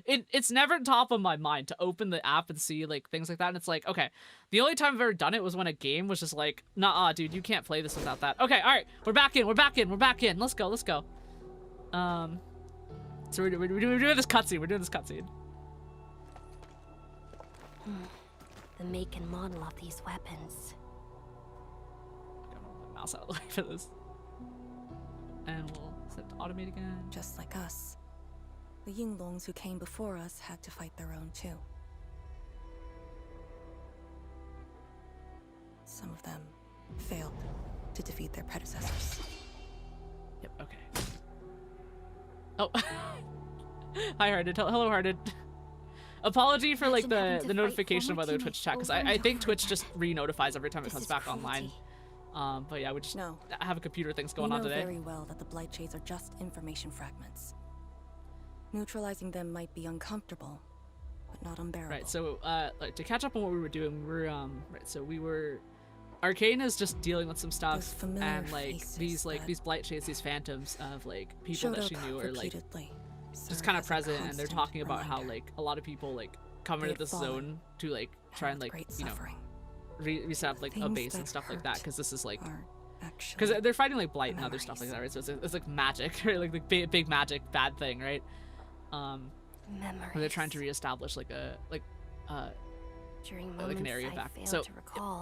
It's never top of my mind to open the app and see like things like that. And it's like, okay, the only time I've ever done it was when a game was just like, nah, dude, you can't play this without that. Okay, all right, we're back in. Let's go. So we're doing this cutscene. The make and model of these weapons. Get my mouse out of the way for this. And we'll set to automate again. Just like us. The Yinglongs who came before us had to fight their own too. Some of them failed to defeat their predecessors. Yep, okay. Oh. Hi, Hearted. Hello, Hearted. Apology for like the notification about the Twitch chat, because I think Twitch just re-notifies every time it comes back online. But yeah, we just have a computer things going on today. We know very well that the Blight Shades are just information fragments. Neutralizing them might be uncomfortable, but not unbearable. Right, so like, to catch up on what we were doing, we were Arcane is just dealing with some stuff, and like these Blight Shades, these phantoms of like people that she knew are like just kind of present, and they're talking about how like a lot of people like come into this zone to like try and like reset up like a base and stuff like that, because this is like because they're fighting like blight and other stuff like that, right? So it's like magic, right? Like the big magic bad thing, right? And they're trying to reestablish like an area back. So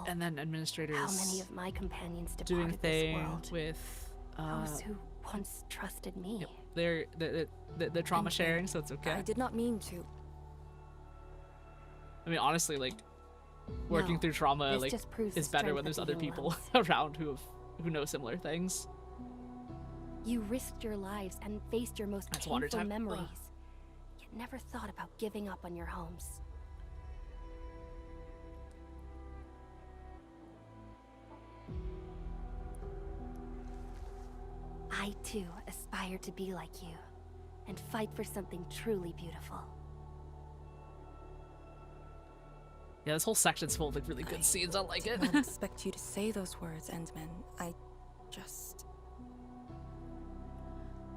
and then administrators how many of my companions doing a thing this world, with those who once trusted me. Yep. They're trauma sharing, so it's okay. I did not mean to. I mean, honestly, like working through trauma like is better when there's other people around who know similar things. You risked your lives and faced your most painful memories, yet never thought about giving up on your homes. I too aspire to be like you, and fight for something truly beautiful. Yeah, this whole section's full of like really good scenes. I like it. I didn't expect you to say those words, Endman. I just...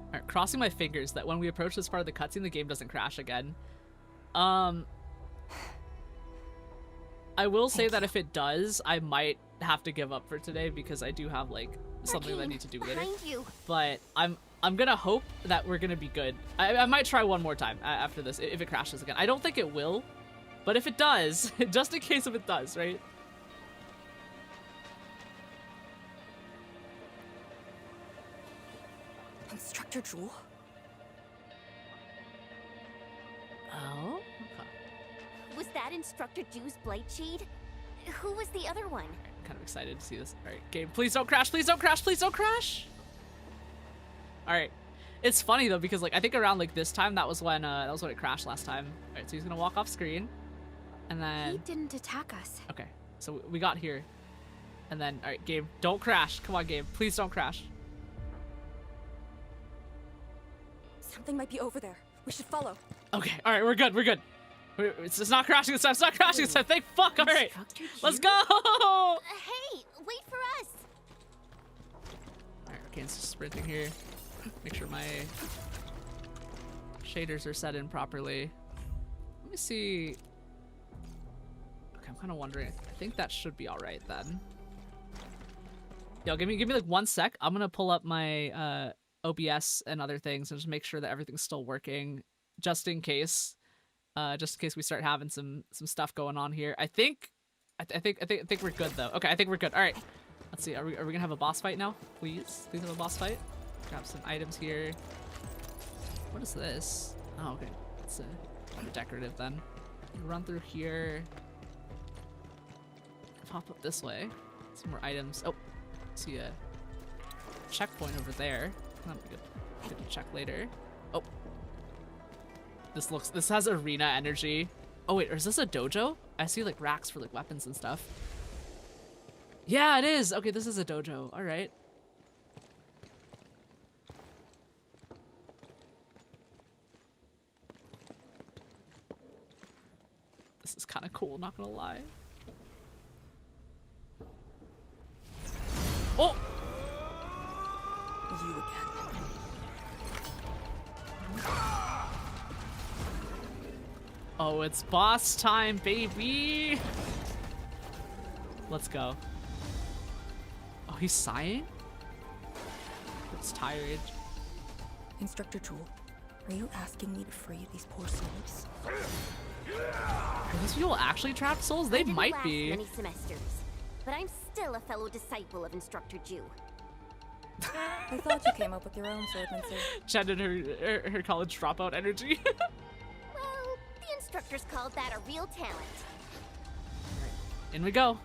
Alright, crossing my fingers that when we approach this part of the cutscene, the game doesn't crash again. I will say that if it does, I might have to give up for today, because I do have like something that I need to do later. But I'm gonna hope that we're gonna be good. I might try one more time after this if it crashes again. I don't think it will, but if it does, just in case if it does, right? Instructor Jewel? Oh? Okay. Was that Instructor Jew's Blight Shade? Who was the other one? I'm kind of excited to see this. Alright, game, please don't crash, please don't crash, please don't crash! Alright. It's funny though, because like I think around like this time that was when it crashed last time. Alright, so he's gonna walk off screen. And then He didn't attack us. Okay, so we got here. And then alright, game, don't crash. Come on, game, please don't crash. Something might be over there. We should follow. Okay, alright, we're good, we're good. It's not crashing this time, it's not crashing this time, thank fuck, alright. Let's go! Hey, wait for us! Alright, Arcane's just sprinting here. Make sure my shaders are set in properly. Let me see. Okay, I'm kind of wondering. I think that should be alright then. Yo, give me like 1 sec. I'm gonna pull up my OBS and other things and just make sure that everything's still working, just in case we start having some stuff going on here. I think we're good though. Okay, I think we're good. All right, let's see. Are we gonna have a boss fight now? Please have a boss fight. Grab some items here. What is this? Oh, okay. It's decorative then. Run through here. Pop up this way. Some more items. Oh, see a checkpoint over there. That'll be good to check later. Oh. This has arena energy. Oh wait, or is this a dojo? I see like racks for like weapons and stuff. Yeah, it is. Okay, this is a dojo. All right. This is kind of cool, not gonna lie. Oh! You again. Oh, it's boss time, baby! Let's go. Oh, he's sighing? It's tired. Instructor Jewel, are you asking me to free these poor souls? Are these people actually trapped souls? They might be. Many semesters, but I'm still a fellow disciple of Instructor Jew. I thought you came up with your own swordmanship. Chen and her college dropout energy. Well, the instructors called that a real talent. In we go.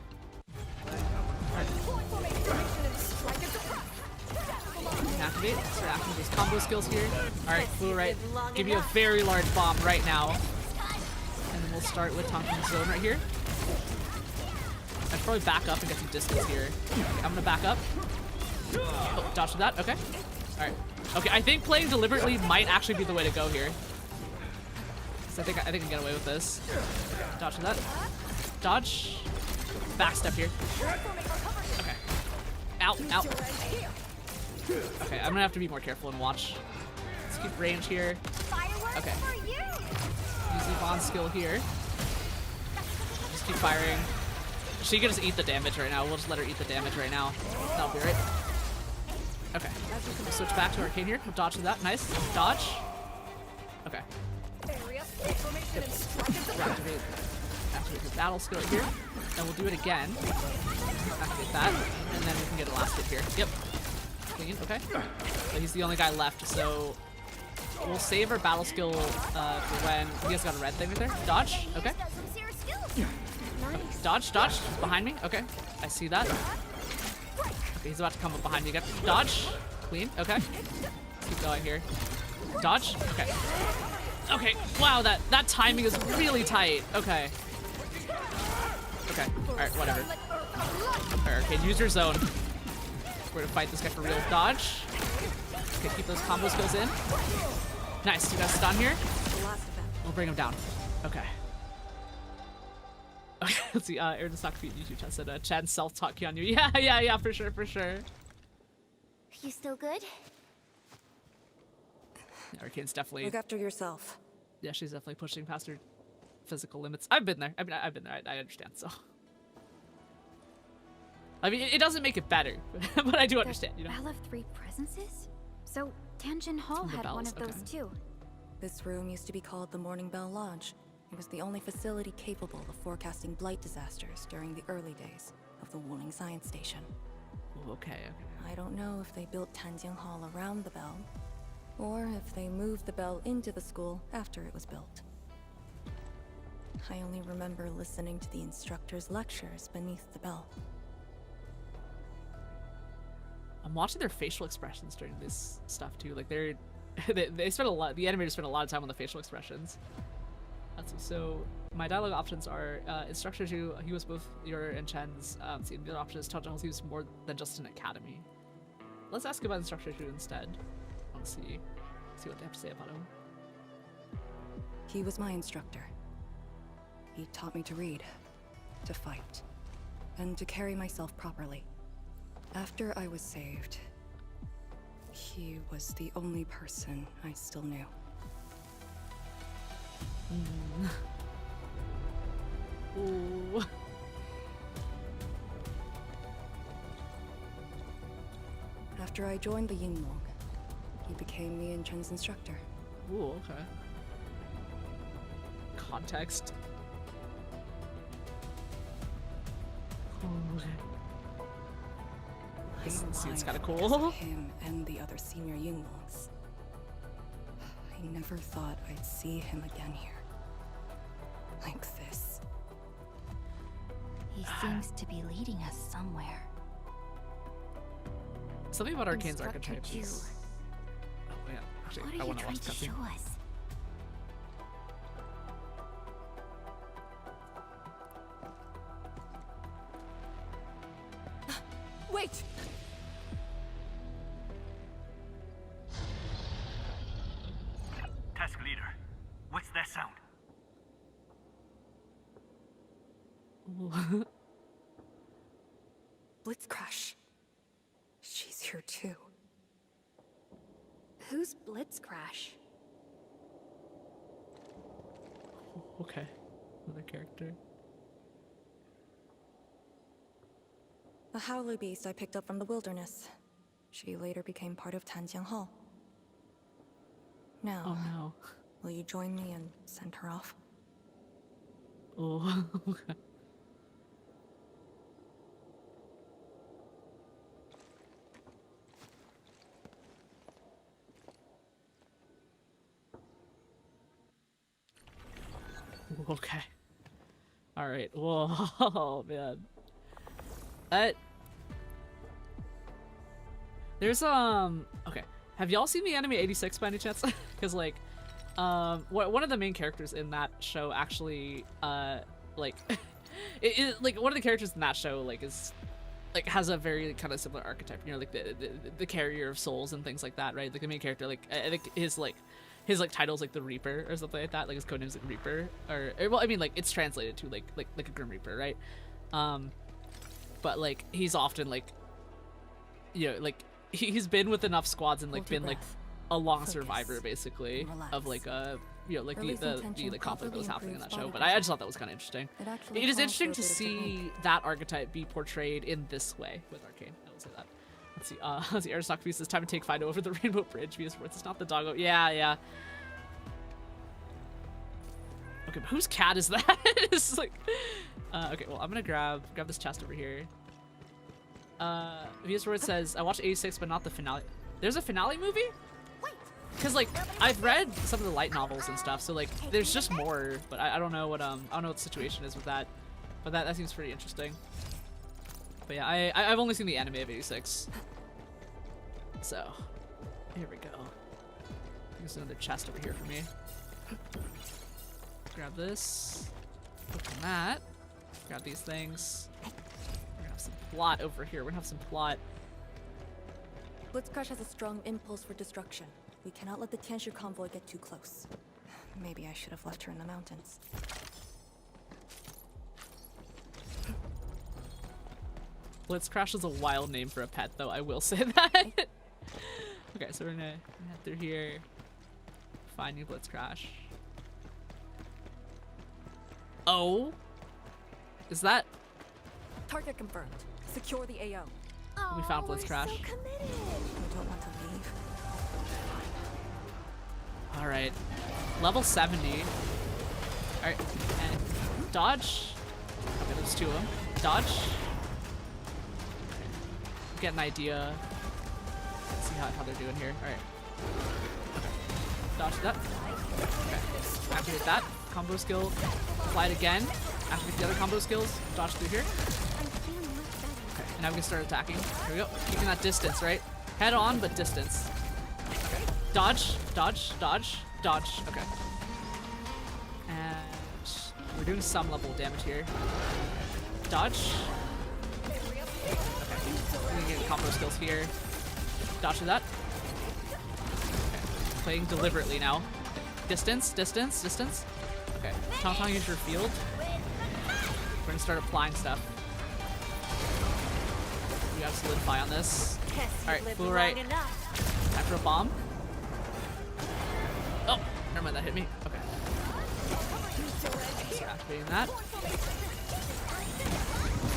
Activate. Start activating those combo skills here. Alright, Blue, right. Give you a very large bomb right now. And then we'll start with Tonkin Zone right here. I should probably back up and get some distance here. Okay, I'm gonna back up. Oh, dodge with that. Okay. Alright. Okay, I think playing deliberately might actually be the way to go here. So I think I can get away with this. Dodge with that. Dodge. Backstep here. Okay. Ow, ow. Okay, I'm gonna have to be more careful and watch. Let's keep range here. Okay. Use the bond skill here. Just keep firing. She can just eat the damage right now. We'll just let her eat the damage right now. That'll be right. Okay. We'll switch back to Arcane here. We'll dodge to that. Nice. Dodge. Okay. Activate the battle skill right here. Then we'll do it again. Activate that. And then we can get a last hit here. Yep. Clean. Okay. But he's the only guy left, so we'll save our battle skill for when he has got a red thing right there. Dodge. Okay. Dodge, dodge. He's behind me. Okay. I see that. Okay, he's about to come up behind me again. Dodge. Clean. Okay. Let's keep going here. Dodge. Okay. Okay. Wow, that timing is really tight. Okay. Okay. Alright, whatever. Alright, okay, use your zone. We're gonna fight this guy for real. Dodge. Okay, keep those combo skills in. Nice, you got stun here. We'll bring him down. Okay. Okay, let's see. Aaron Stock Feet YouTube chat said, Chad self-talk on you. Yeah, for sure, for sure. You still good? Arcane's definitely. Look after yourself. Yeah, she's definitely pushing past her physical limits. I've been there. I've been there. I understand. So. I mean, it doesn't make it better, but I do understand. You know. Bell of Three Presences? So Tanjin Hall had one of those too. This room used to be called the Morning Bell Lodge. It was the only facility capable of forecasting blight disasters during the early days of the Wuling Science Station. Ooh, okay. I don't know if they built Tanjin Hall around the bell, or if they moved the bell into the school after it was built. I only remember listening to the instructor's lectures beneath the bell. I'm watching their facial expressions during this stuff too. Like they spend a lot. The animators spend a lot of time on the facial expressions. So my dialogue options are instructor Zhu. He was both your and Chen's. The other option is Tanjin Hall. He was more than just an academy. Let's ask about instructor Zhu instead. I want to see what they have to say about him. He was my instructor. He taught me to read, to fight, and to carry myself properly. After I was saved, he was the only person I still knew. Ooh. After I joined the Yinglong, he became me and Chen's instructor. Ooh, okay. Context. Okay. This scene's kind of cool. Him and the other senior Yinglongs. I never thought I'd see him again here. Like this. He seems to be leading us somewhere. Something about Arcane's archetype is... Oh yeah, actually, I want to watch the cutscene. Wait! Task leader, what's that sound? Blitz crash. She's here too. Who's Blitzcrash? Okay, another character. A howler beast I picked up from the wilderness. She later became part of Tanjiang Hall. Now, Oh no. will you join me and send her off? Oh, okay. Okay. All right. Whoa, man. There's okay. Have y'all seen the anime 86 by any chance? Because like, one of the main characters in that show actually, like, like one of the characters in that show like is like has a very kind of similar archetype. You know, like the carrier of souls and things like that, right? Like the main character, like I think his title's like the Reaper or something like that. Like his codename's like Reaper, or well, I mean like it's translated to like a Grim Reaper, right? But like he's often like, you know, like he's been with enough squads and like been like a long survivor basically of like you know, like the conflict that was happening in that show. But I just thought that was kind of interesting. It is interesting to see that archetype be portrayed in this way with Arcane. I will say that. Let's see. Let's see. Aristoc Beast says time to take Fido over the Rainbow Bridge. Via Sports. It's not the doggo. Yeah. Okay, but whose cat is that? It's like. Okay, well I'm gonna grab this chest over here. Via Sports says I watched 86, but not the finale. There's a finale movie? Because like I've read some of the light novels and stuff, so like there's just more, but I don't know what I don't know what the situation is with that, but that seems pretty interesting. But yeah, I've only seen the anime of 86, so here we go. There's another chest over here for me. Grab this, open that, grab these things. We're gonna have some plot over here. We're gonna have some plot. Blitzcrash has a strong impulse for destruction. We cannot let the Tianshu convoy get too close. Maybe I should have left her in the mountains. Blitzcrash is a wild name for a pet, though, I will say that. Okay, so we're gonna head through here. Find new Blitzcrash. Oh? Is that... Target confirmed. Secure the AO. We found Blitzcrash. So committed. I don't want to leave. Alright. Level 70. Alright, and dodge. Okay, there's two of them. Dodge. Get an idea. Let's see how they're doing here. Alright. Okay. Dodge that. Okay. Activate that. Combo skill. Apply it again. Activate the other combo skills. Dodge through here. Okay, and now we can start attacking. Here we go. Keeping that distance, right? Head on, but distance. Okay. Dodge, dodge, dodge, dodge. Okay. And we're doing some level of damage here. Dodge. Okay. We're gonna get combo skills here. Dodge to that. Okay. Playing deliberately now. Distance, distance, distance. Okay. Tong, use your field. We're gonna start applying stuff. We gotta solidify on this. Alright, full right. After a bomb. Oh, never mind, that hit me. Okay. So activating that.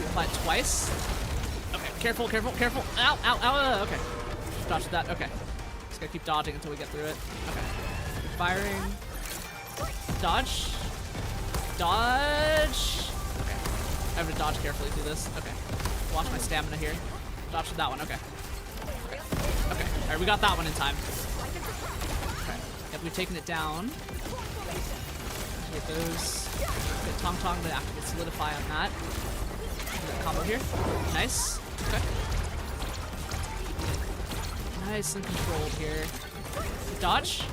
Apply it twice. Okay, careful, careful, careful. Ow, ow, ow. Okay. Dodge that. Okay. Just gotta keep dodging until we get through it. Okay. Keep firing. Dodge. Dodge. Okay. I have to dodge carefully through this. Okay. Watch my stamina here. Dodge to that one. Okay. Okay. Okay. Alright, we got that one in time. Okay. Yep, we've taken it down. Activate those. Get Tong, but activate solidify on that. That combo here. Nice. Okay. Nice and controlled here. Dodge.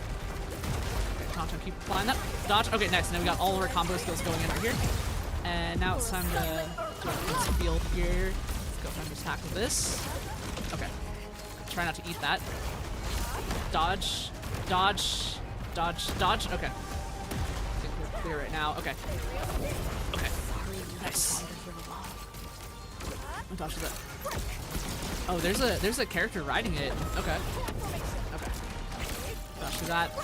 Okay, Tong, keep applying that. Dodge. Okay, nice. Now we got all of our combo skills going in right here. And now it's time to get some field here. Let's go time to tackle this. Okay. Try not to eat that. Dodge. Dodge. Dodge. Dodge. Okay. I think we're clear right now. Okay. Okay. Nice. Dodge that. Oh, there's a character riding it. Okay. Okay. Gosh, do that.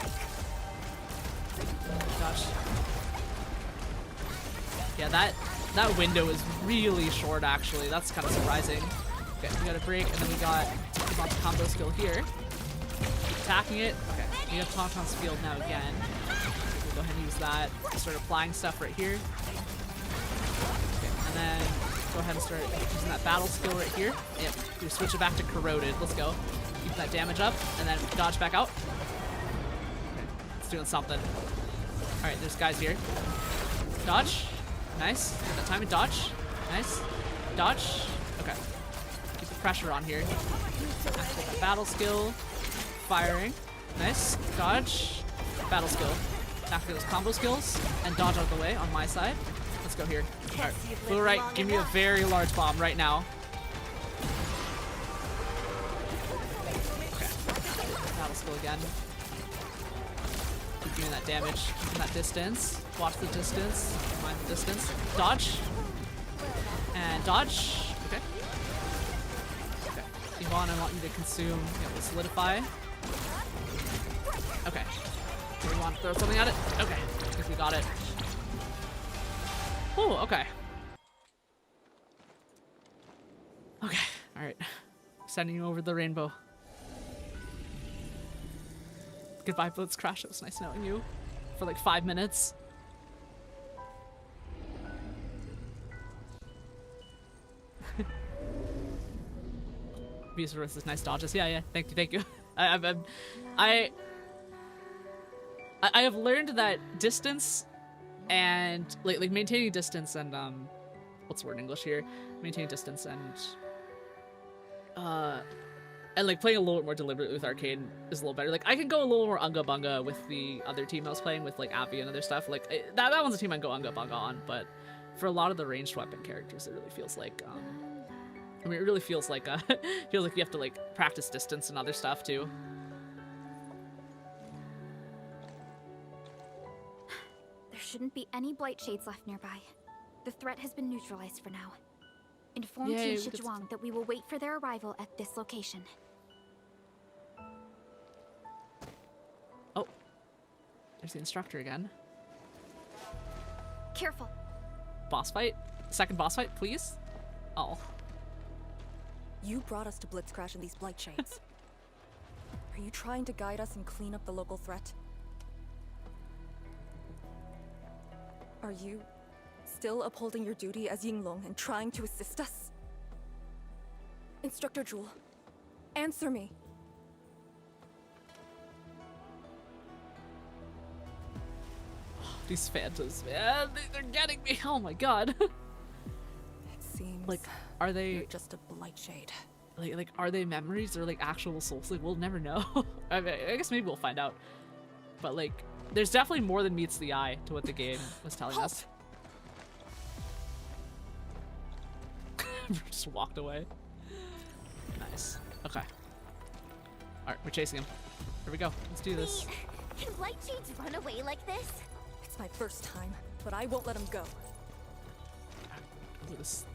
Gosh. Yeah, that window is really short actually. That's kind of surprising. Okay, we got a break, and then we got the combo skill here. Keep attacking it. Okay, we have Tauntaun's field now again. We'll go ahead and use that. Start applying stuff right here. Okay, and then go ahead and start using that battle skill right here. Yep, we switch it back to corroded. Let's go. Keep that damage up, and then dodge back out. Okay, it's doing something. All right, there's guys here. Dodge. Nice. That time and dodge. Nice. Dodge. Okay. Keep the pressure on here. Activate that battle skill. Firing. Nice. Dodge. Battle skill. Activate those combo skills and dodge out of the way on my side. Let's go here. Alright. Blue right, give me a very large bomb right now. Okay. Battle skill again. Keep doing that damage. Keeping that distance. Watch the distance. Mind the distance. Dodge. And dodge. Okay. Okay. Yvonne, I want you to consume. Yeah, we'll solidify. Okay. Do we want to throw something at it? Okay. I think we got it. Ooh, okay. Okay. Alright. Sending you over the rainbow. Goodbye, Blitz Crash. It was nice knowing you for like 5 minutes. Abuse versus nice dodges. Yeah, thank you. I have learned that distance and like maintaining distance and what's the word in English here? Maintaining distance and like playing a little bit more deliberately with arcade is a little better. Like I can go a little more unga bunga with the other team I was playing with, like Abby and other stuff. Like that one's a team I can go unga bunga on, but for a lot of the ranged weapon characters, it really feels like I mean, it really feels like feels like you have to like practice distance and other stuff too. There shouldn't be any blight shades left nearby. The threat has been neutralized for now. Inform Team Shijuang that we will wait for their arrival at this location. Oh, there's the instructor again. Careful. Boss fight? Second boss fight, please? Oh. You brought us to Blitzcrash in these blight shades. Are you trying to guide us and clean up the local threat? Are you still upholding your duty as Yinglong and trying to assist us? Instructor Jewel, answer me. These phantoms, man, they're getting me. Oh my god. It seems like, are they you're just a blight shade? Like, are they memories or like actual souls? Like, we'll never know. I mean, I guess maybe we'll find out. But like, there's definitely more than meets the eye to what the game was telling us. Just walked away. Nice. Okay. Alright, we're chasing him. Here we go. Let's do this. Can blight shades run away like this? It's my first time, but I won't let him go. Ooh, this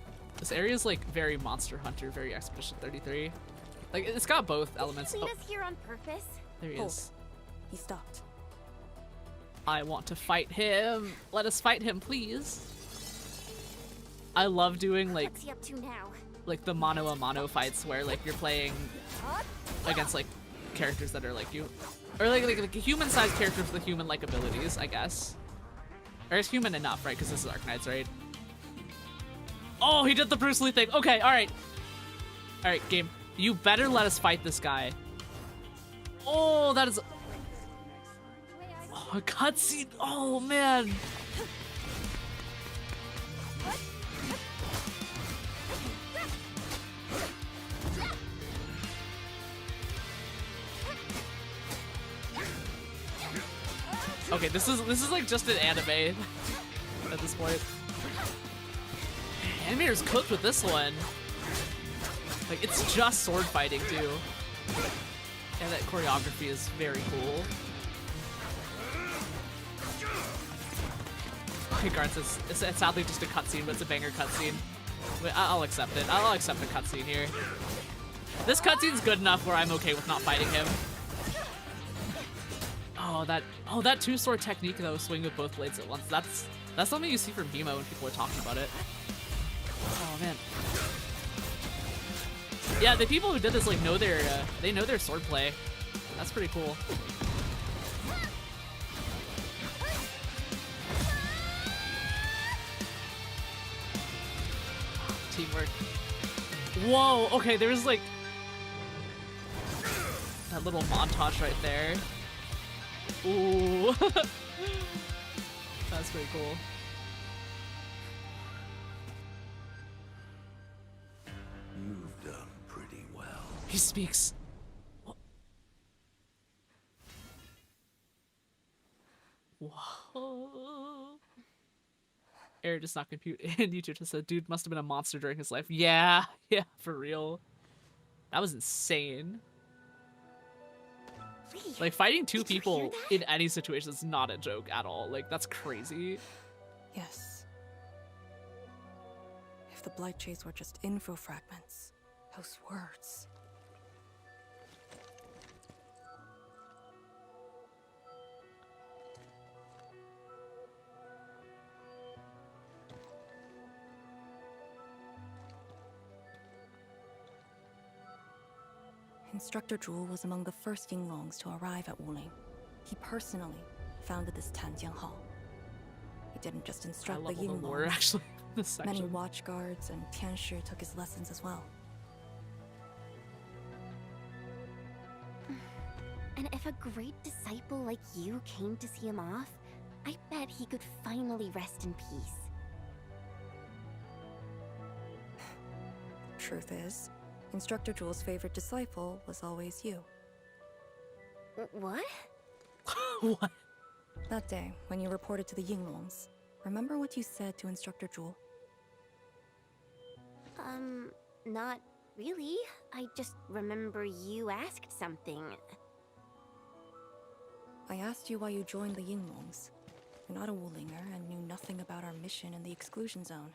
area is like very Monster Hunter, very Expedition 33. Like, it's got both elements. Did he lead us here on purpose? There he is. He stopped. I want to fight him. Let us fight him, please. I love doing like What's he up to now? Like the mano a mano fights where like you're playing against like characters that are like you, or like human-sized characters with human-like abilities, I guess. Or is human enough, right? Because this is Arknights, right? Oh, he did the Bruce Lee thing. Okay, all right, game. You better let us fight this guy. Oh, that is. Oh, a cutscene. Oh man. Okay, this is like just an anime at this point. Animator's cooked with this one. Like, it's just sword fighting too. And that choreography is very cool. Okay, Garth, it's sadly just a cutscene, but it's a banger cutscene. I'll accept it. I'll accept the cutscene here. This cutscene's good enough where I'm okay with not fighting him. Oh, that two-sword technique though, swing with both blades at once. That's something you see from Bimo when people are talking about it. Oh man. Yeah, the people who did this like know their swordplay. That's pretty cool. Teamwork. Whoa, okay, there's like that little montage right there. Ooh. That's pretty cool. You've done pretty well. He speaks. Whoa. Error does not compute. And YouTube just said, dude must have been a monster during his life. Yeah, for real. That was insane. Like, fighting two people in any situation is not a joke at all. Like, that's crazy. Yes. If the Blight Shades were just info fragments, those words. Instructor Zhuo was among the first Yinglongs to arrive at Wuling. He personally founded this Tanjian Hall. He didn't just instruct the Yinglongs. Actually, many watchguards and Tianshi took his lessons as well. And if a great disciple like you came to see him off, I bet he could finally rest in peace. Truth is, Instructor Zhuo's favorite disciple was always you. What? What? That day, when you reported to the Yinglongs, remember what you said to Instructor Zhuo? Not really. I just remember you asked something. I asked you why you joined the Yinglongs. You're not a Wulinger and knew nothing about our mission in the Exclusion Zone.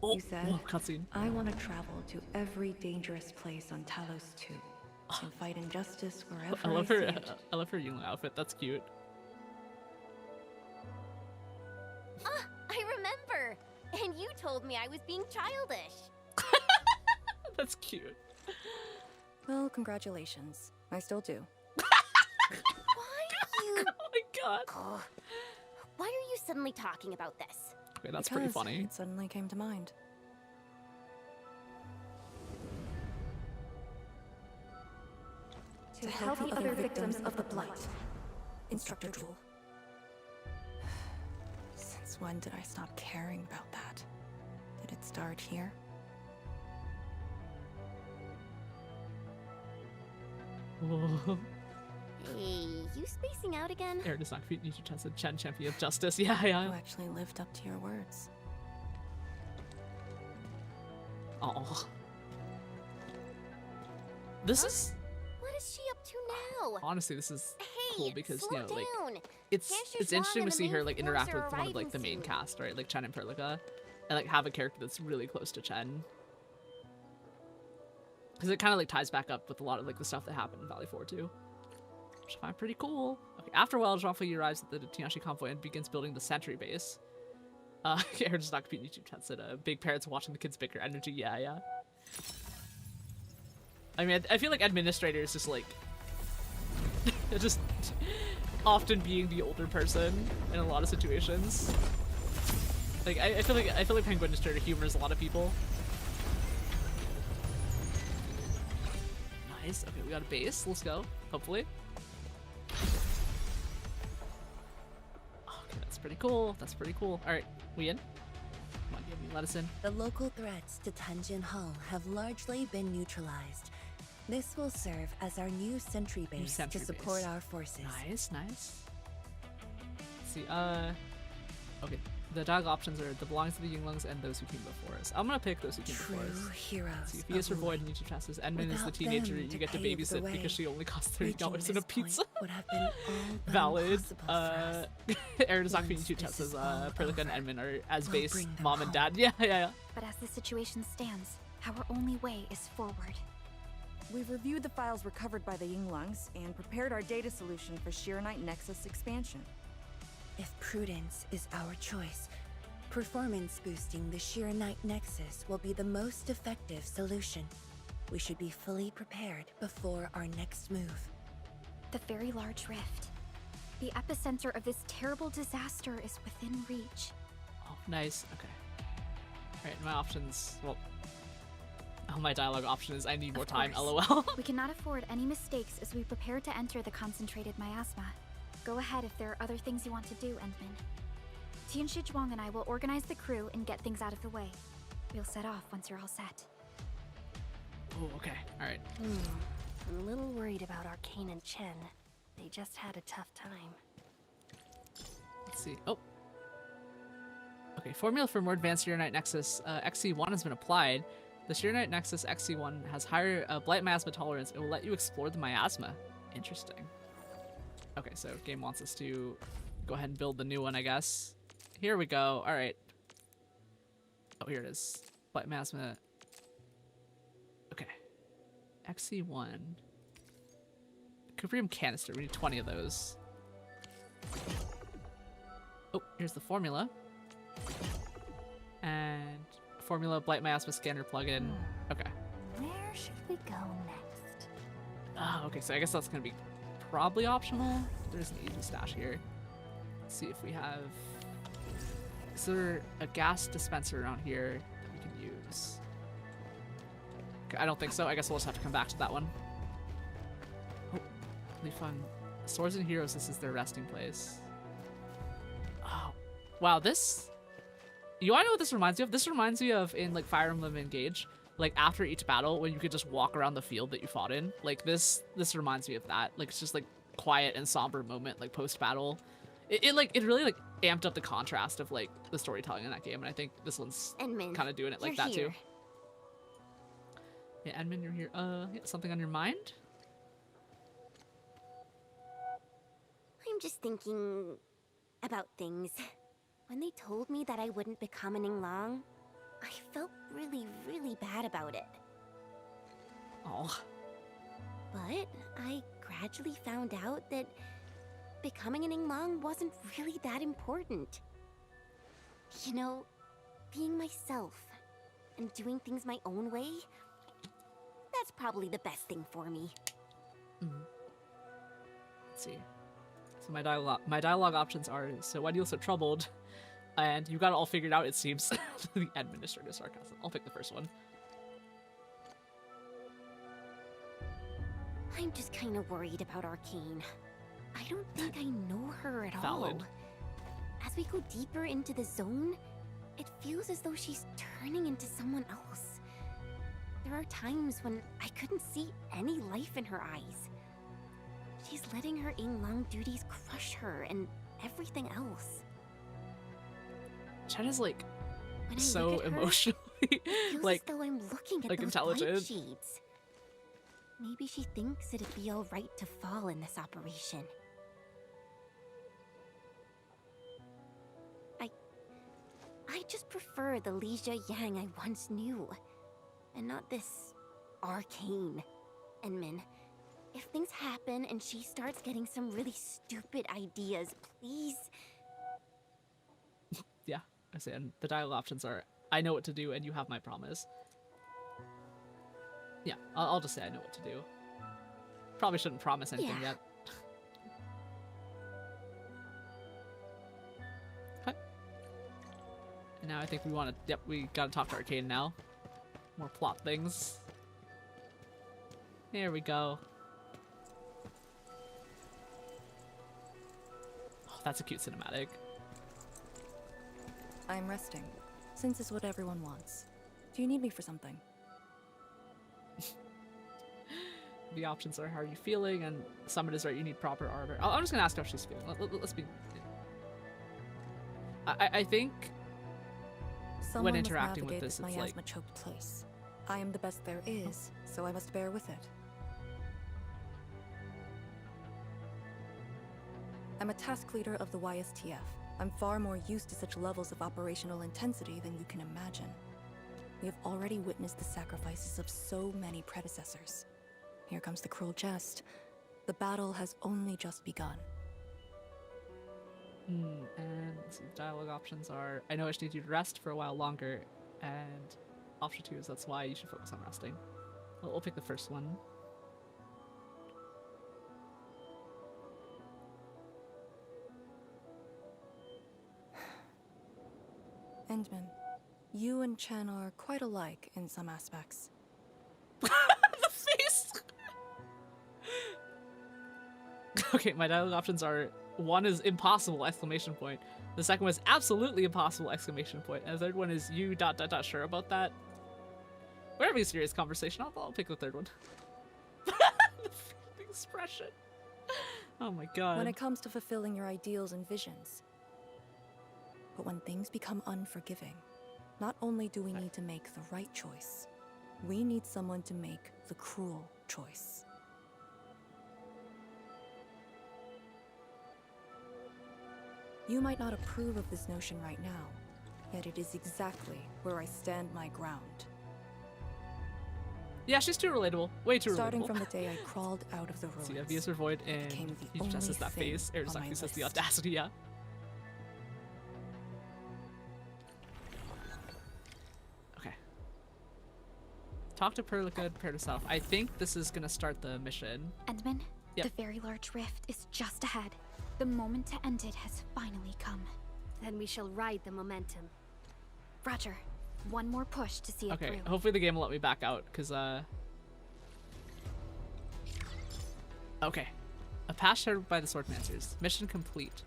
Oh, You said, cutscene. I want to travel to every dangerous place on Talos 2 and fight injustice wherever I love see her. it. I love her Yingling outfit. That's cute. Ah, I remember! And you told me I was being childish. That's cute. Well, congratulations. I still do. Why you... Oh my god. Why are you suddenly talking about this? Okay, that's pretty funny. It suddenly came to mind. To help the other victims of the Blight. Instructor Zhuo. Since when did I stop caring about that? Did it start here? Whoa. Hey, you spacing out again? Error does not compute. Need to test a Chen champion of justice. Yeah. You actually lived up to your words. Oh. This is What is she up to now? honestly, this is Hey, cool because slow you know, like, down. it's Tianxi's interesting Wang to and see the her main like force interact are with one of like the arriving main soon. cast, right? Like Chen and Perlica, and like have a character that's really close to Chen. Because it kind of like ties back up with a lot of like the stuff that happened in Valley 4 too. Which I find pretty cool. Okay, after a while, Zhongfei arrives at the Tianshi convoy and begins building the sentry base. Error does not compute. YouTube chat said, big parents watching the kids bicker energy. Yeah. I mean, I feel like administrators just like just often being the older person in a lot of situations. Like I feel like Penguin Administrator humors a lot of people. Nice. Okay, we got a base. Let's go. Hopefully. Okay, that's pretty cool. That's pretty cool. All right, we in? Come on, give me. Let us in. The local threats to Tanjin Hall have largely been neutralized. This will serve as our new sentry base to support our forces. Nice. Let's see. Okay. The dialogue options are the belongings of the Yinglongs and those who came before us. I'm gonna pick those who came before us. True heroes. See, if he is for Void and YouTube chat says Edmund is the teenager you get to babysit because she only costs $30 in a pizza. Would have been all Valid. Aaron is not being YouTube chat says Perlica and Edmund are as base mom and dad. Yeah. But as the situation stands, Our only way is forward. We've reviewed the files recovered by the Yinglungs and prepared our data solution for Shiranite Nexus expansion. If prudence is our choice, performance boosting the Shiranite Nexus will be the most effective solution. We should be fully prepared before our next move. The very large rift. The epicenter of this terrible disaster is within reach. Oh, nice. Okay. Alright, my options. Well, my dialogue option is I need more time, lol. We cannot afford any mistakes as we prepare to enter the concentrated miasma. Go ahead if there are other things you want to do, Endman. Tianshi Zhuang and I will organize the crew and get things out of the way. We'll set off once you're all set. Oh, okay. Alright. I'm a little worried about Arcane and Chen. They just had a tough time. Let's see. Oh. Okay, formula for more advanced Shiranite Nexus XC1 has been applied. The Shiranite Nexus XC1 has higher blight miasma tolerance. It will let you explore the miasma. Interesting. Okay, so game wants us to go ahead and build the new one, I guess. Here we go. All right. Oh, here it is. Blight miasma. Okay. XC1. Cuprium canister. We need 20 of those. Oh, here's the formula. And formula blight miasma scanner plugin. Okay. Where should we go next? Oh, okay. So I guess that's gonna be probably optional. There's an easy stash here. Let's see if we have. Is there a gas dispenser around here that we can use? Okay, I don't think so. I guess we'll just have to come back to that one. Oh, really fun. Swords and Heroes. This is their resting place. Oh, wow. This. You wanna know what this reminds me of? This reminds me of in like Fire Emblem Engage, like after each battle when you could just walk around the field that you fought in. Like this reminds me of that. Like it's just like quiet and somber moment like post battle. It really like amped up the contrast of like the storytelling in that game, and I think this one's kind of doing it like that too. Yeah, Edmund, you're here. Yeah, something on your mind? I'm just thinking about things. When they told me that I wouldn't become an Yinglong, I felt really, really bad about it. Oh. But I gradually found out that becoming an Yinglong wasn't really that important. You know, being myself and doing things my own way, that's probably the best thing for me. Let's see. So my dialogue options are, so why do you look so troubled? And you got it all figured out, it seems. The administrative sarcasm. I'll pick the first one. I'm just kind of worried about Arcane. I don't think I know her at Valid. all. As we go deeper into the zone, it feels as though she's turning into someone else. There are times when I couldn't see any life in her eyes. She's letting her Yinglong duties crush her and everything else. Chen is like When I so look at her, emotionally it feels like as though I'm looking at like those intelligent. blight shades. Maybe she thinks it'd be all right to fall in this operation. I just prefer the Lizha Yang I once knew, and not this Arcane. Enmin, if things happen and she starts getting some really stupid ideas, please. Yeah, I say, and the dialogue options are, I know what to do and you have my promise. Yeah, I'll just say I know what to do. Probably shouldn't promise anything yet. Okay. And now I think we want to, yep, we gotta talk to Arcane now. More plot things. There we go. Oh, that's a cute cinematic. I'm resting, since it's what everyone wants. Do you need me for something? The options are, how are you feeling? And Summit is right, you need proper armor. I'm just gonna ask how she's feeling. Let's be... I think Someone when interacting with must this, navigate it's like... miasma-choked place. I am the best there is, so I must bear with it. I'm a task leader of the YSTF. I'm far more used to such levels of operational intensity than you can imagine. We have already witnessed the sacrifices of so many predecessors. Here comes the cruel jest. The battle has only just begun. And some dialogue options are, I know I just need you to rest for a while longer, and option 2 is that's why you should focus on resting. We'll pick the first one. Endman, you and Chen are quite alike in some aspects. The face! Okay, my dialogue options are, one is impossible, exclamation point. The second one is absolutely impossible, exclamation point. And the third one is you ... sure about that. We're having a serious conversation. I'll pick the third one. The expression. Oh my god. When it comes to fulfilling your ideals and visions. But when things become unforgiving, not only do we need to make the right choice, we need someone to make the cruel choice. You might not approve of this notion right now, yet it is exactly where I stand my ground. Yeah, she's too relatable. Way too relatable. Starting from the day I crawled out of the ruins. See, obvious or void, and he just says that face, or exactly says the audacity, yeah. Okay. Talk to Perlica, prepare herself. I think this is gonna start the mission. Endman, yep. The very large rift is just ahead. The moment to end it has finally come. Then we shall ride the momentum. Roger. One more push to see it okay, through. Hopefully the game will let me back out, because, okay. A path shared by the Swordmancers. Mission complete.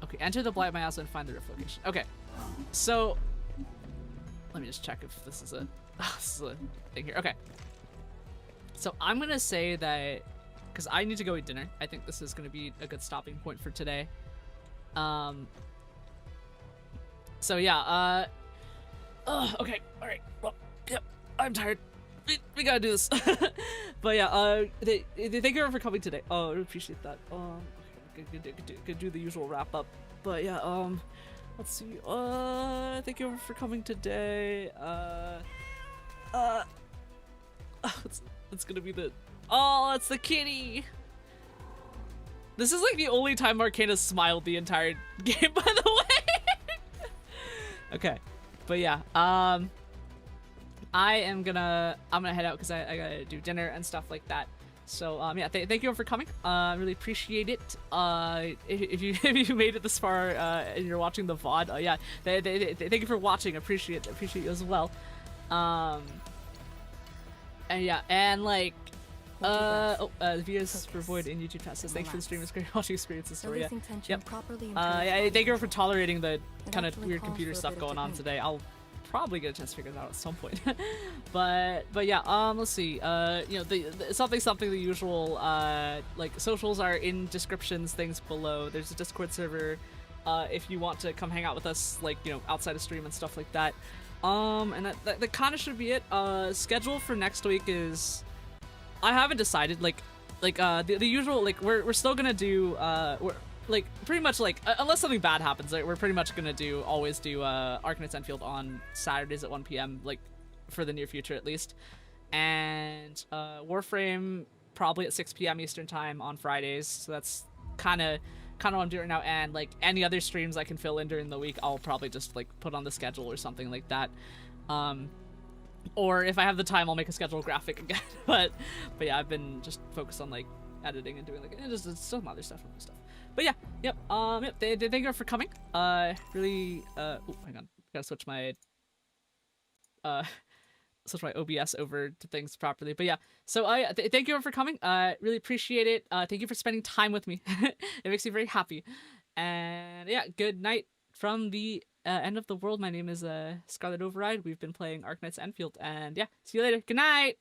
Okay, enter the Blight Miasma and find the rift location. Okay, so... Let me just check if this is a... this is a thing here. Okay. So I'm gonna say that... Because I need to go eat dinner. I think this is gonna be a good stopping point for today. So yeah, okay, alright, well, yep, I'm tired. We gotta do this. But yeah, thank you everyone for coming today. Oh, I appreciate that. Okay, could do the usual wrap up. But yeah, let's see, thank you everyone for coming today. It's gonna be the, oh, it's the kitty! This is like the only time Arcana smiled the entire game, by the way! Okay, but yeah, I'm gonna head out because I gotta do dinner and stuff like that. So yeah, thank you all for coming. Really appreciate it. If you made it this far and you're watching the VOD, yeah, thank you for watching. Appreciate you as well. And yeah, and like. Vias for Void in YouTube chat says, thanks for the stream, it's great watching experiences. So yeah, yep. Yeah, thank you for tolerating the kind of weird computer stuff going on today. I'll probably get a chance to figure it out at some point. but yeah, let's see. You know, the something the usual. Like socials are in descriptions, things below. There's a Discord server. If you want to come hang out with us, like, you know, outside of stream and stuff like that. And that kind of should be it. Schedule for next week is. I haven't decided, the usual, like, we're still gonna do, we're, like, pretty much, like, unless something bad happens, like, we're pretty much gonna always do, Arknights Endfield on Saturdays at 1 p.m., like, for the near future, at least. And, Warframe probably at 6 p.m. Eastern time on Fridays, so that's kind of what I'm doing now, and, like, any other streams I can fill in during the week, I'll probably just, like, put on the schedule or something like that. Or if I have the time, I'll make a schedule graphic again. but yeah, I've been just focused on like editing and doing like just some other stuff. But yeah, yep. Thank you for coming. Really. Oh, hang on. Gotta switch my OBS over to things properly. But yeah, so thank you for coming. Really appreciate it. Thank you for spending time with me. It makes me very happy. And yeah, good night from the end of the world. My name is Scarlet Override. We've been playing Arknights Endfield, and yeah, see you later. Good night.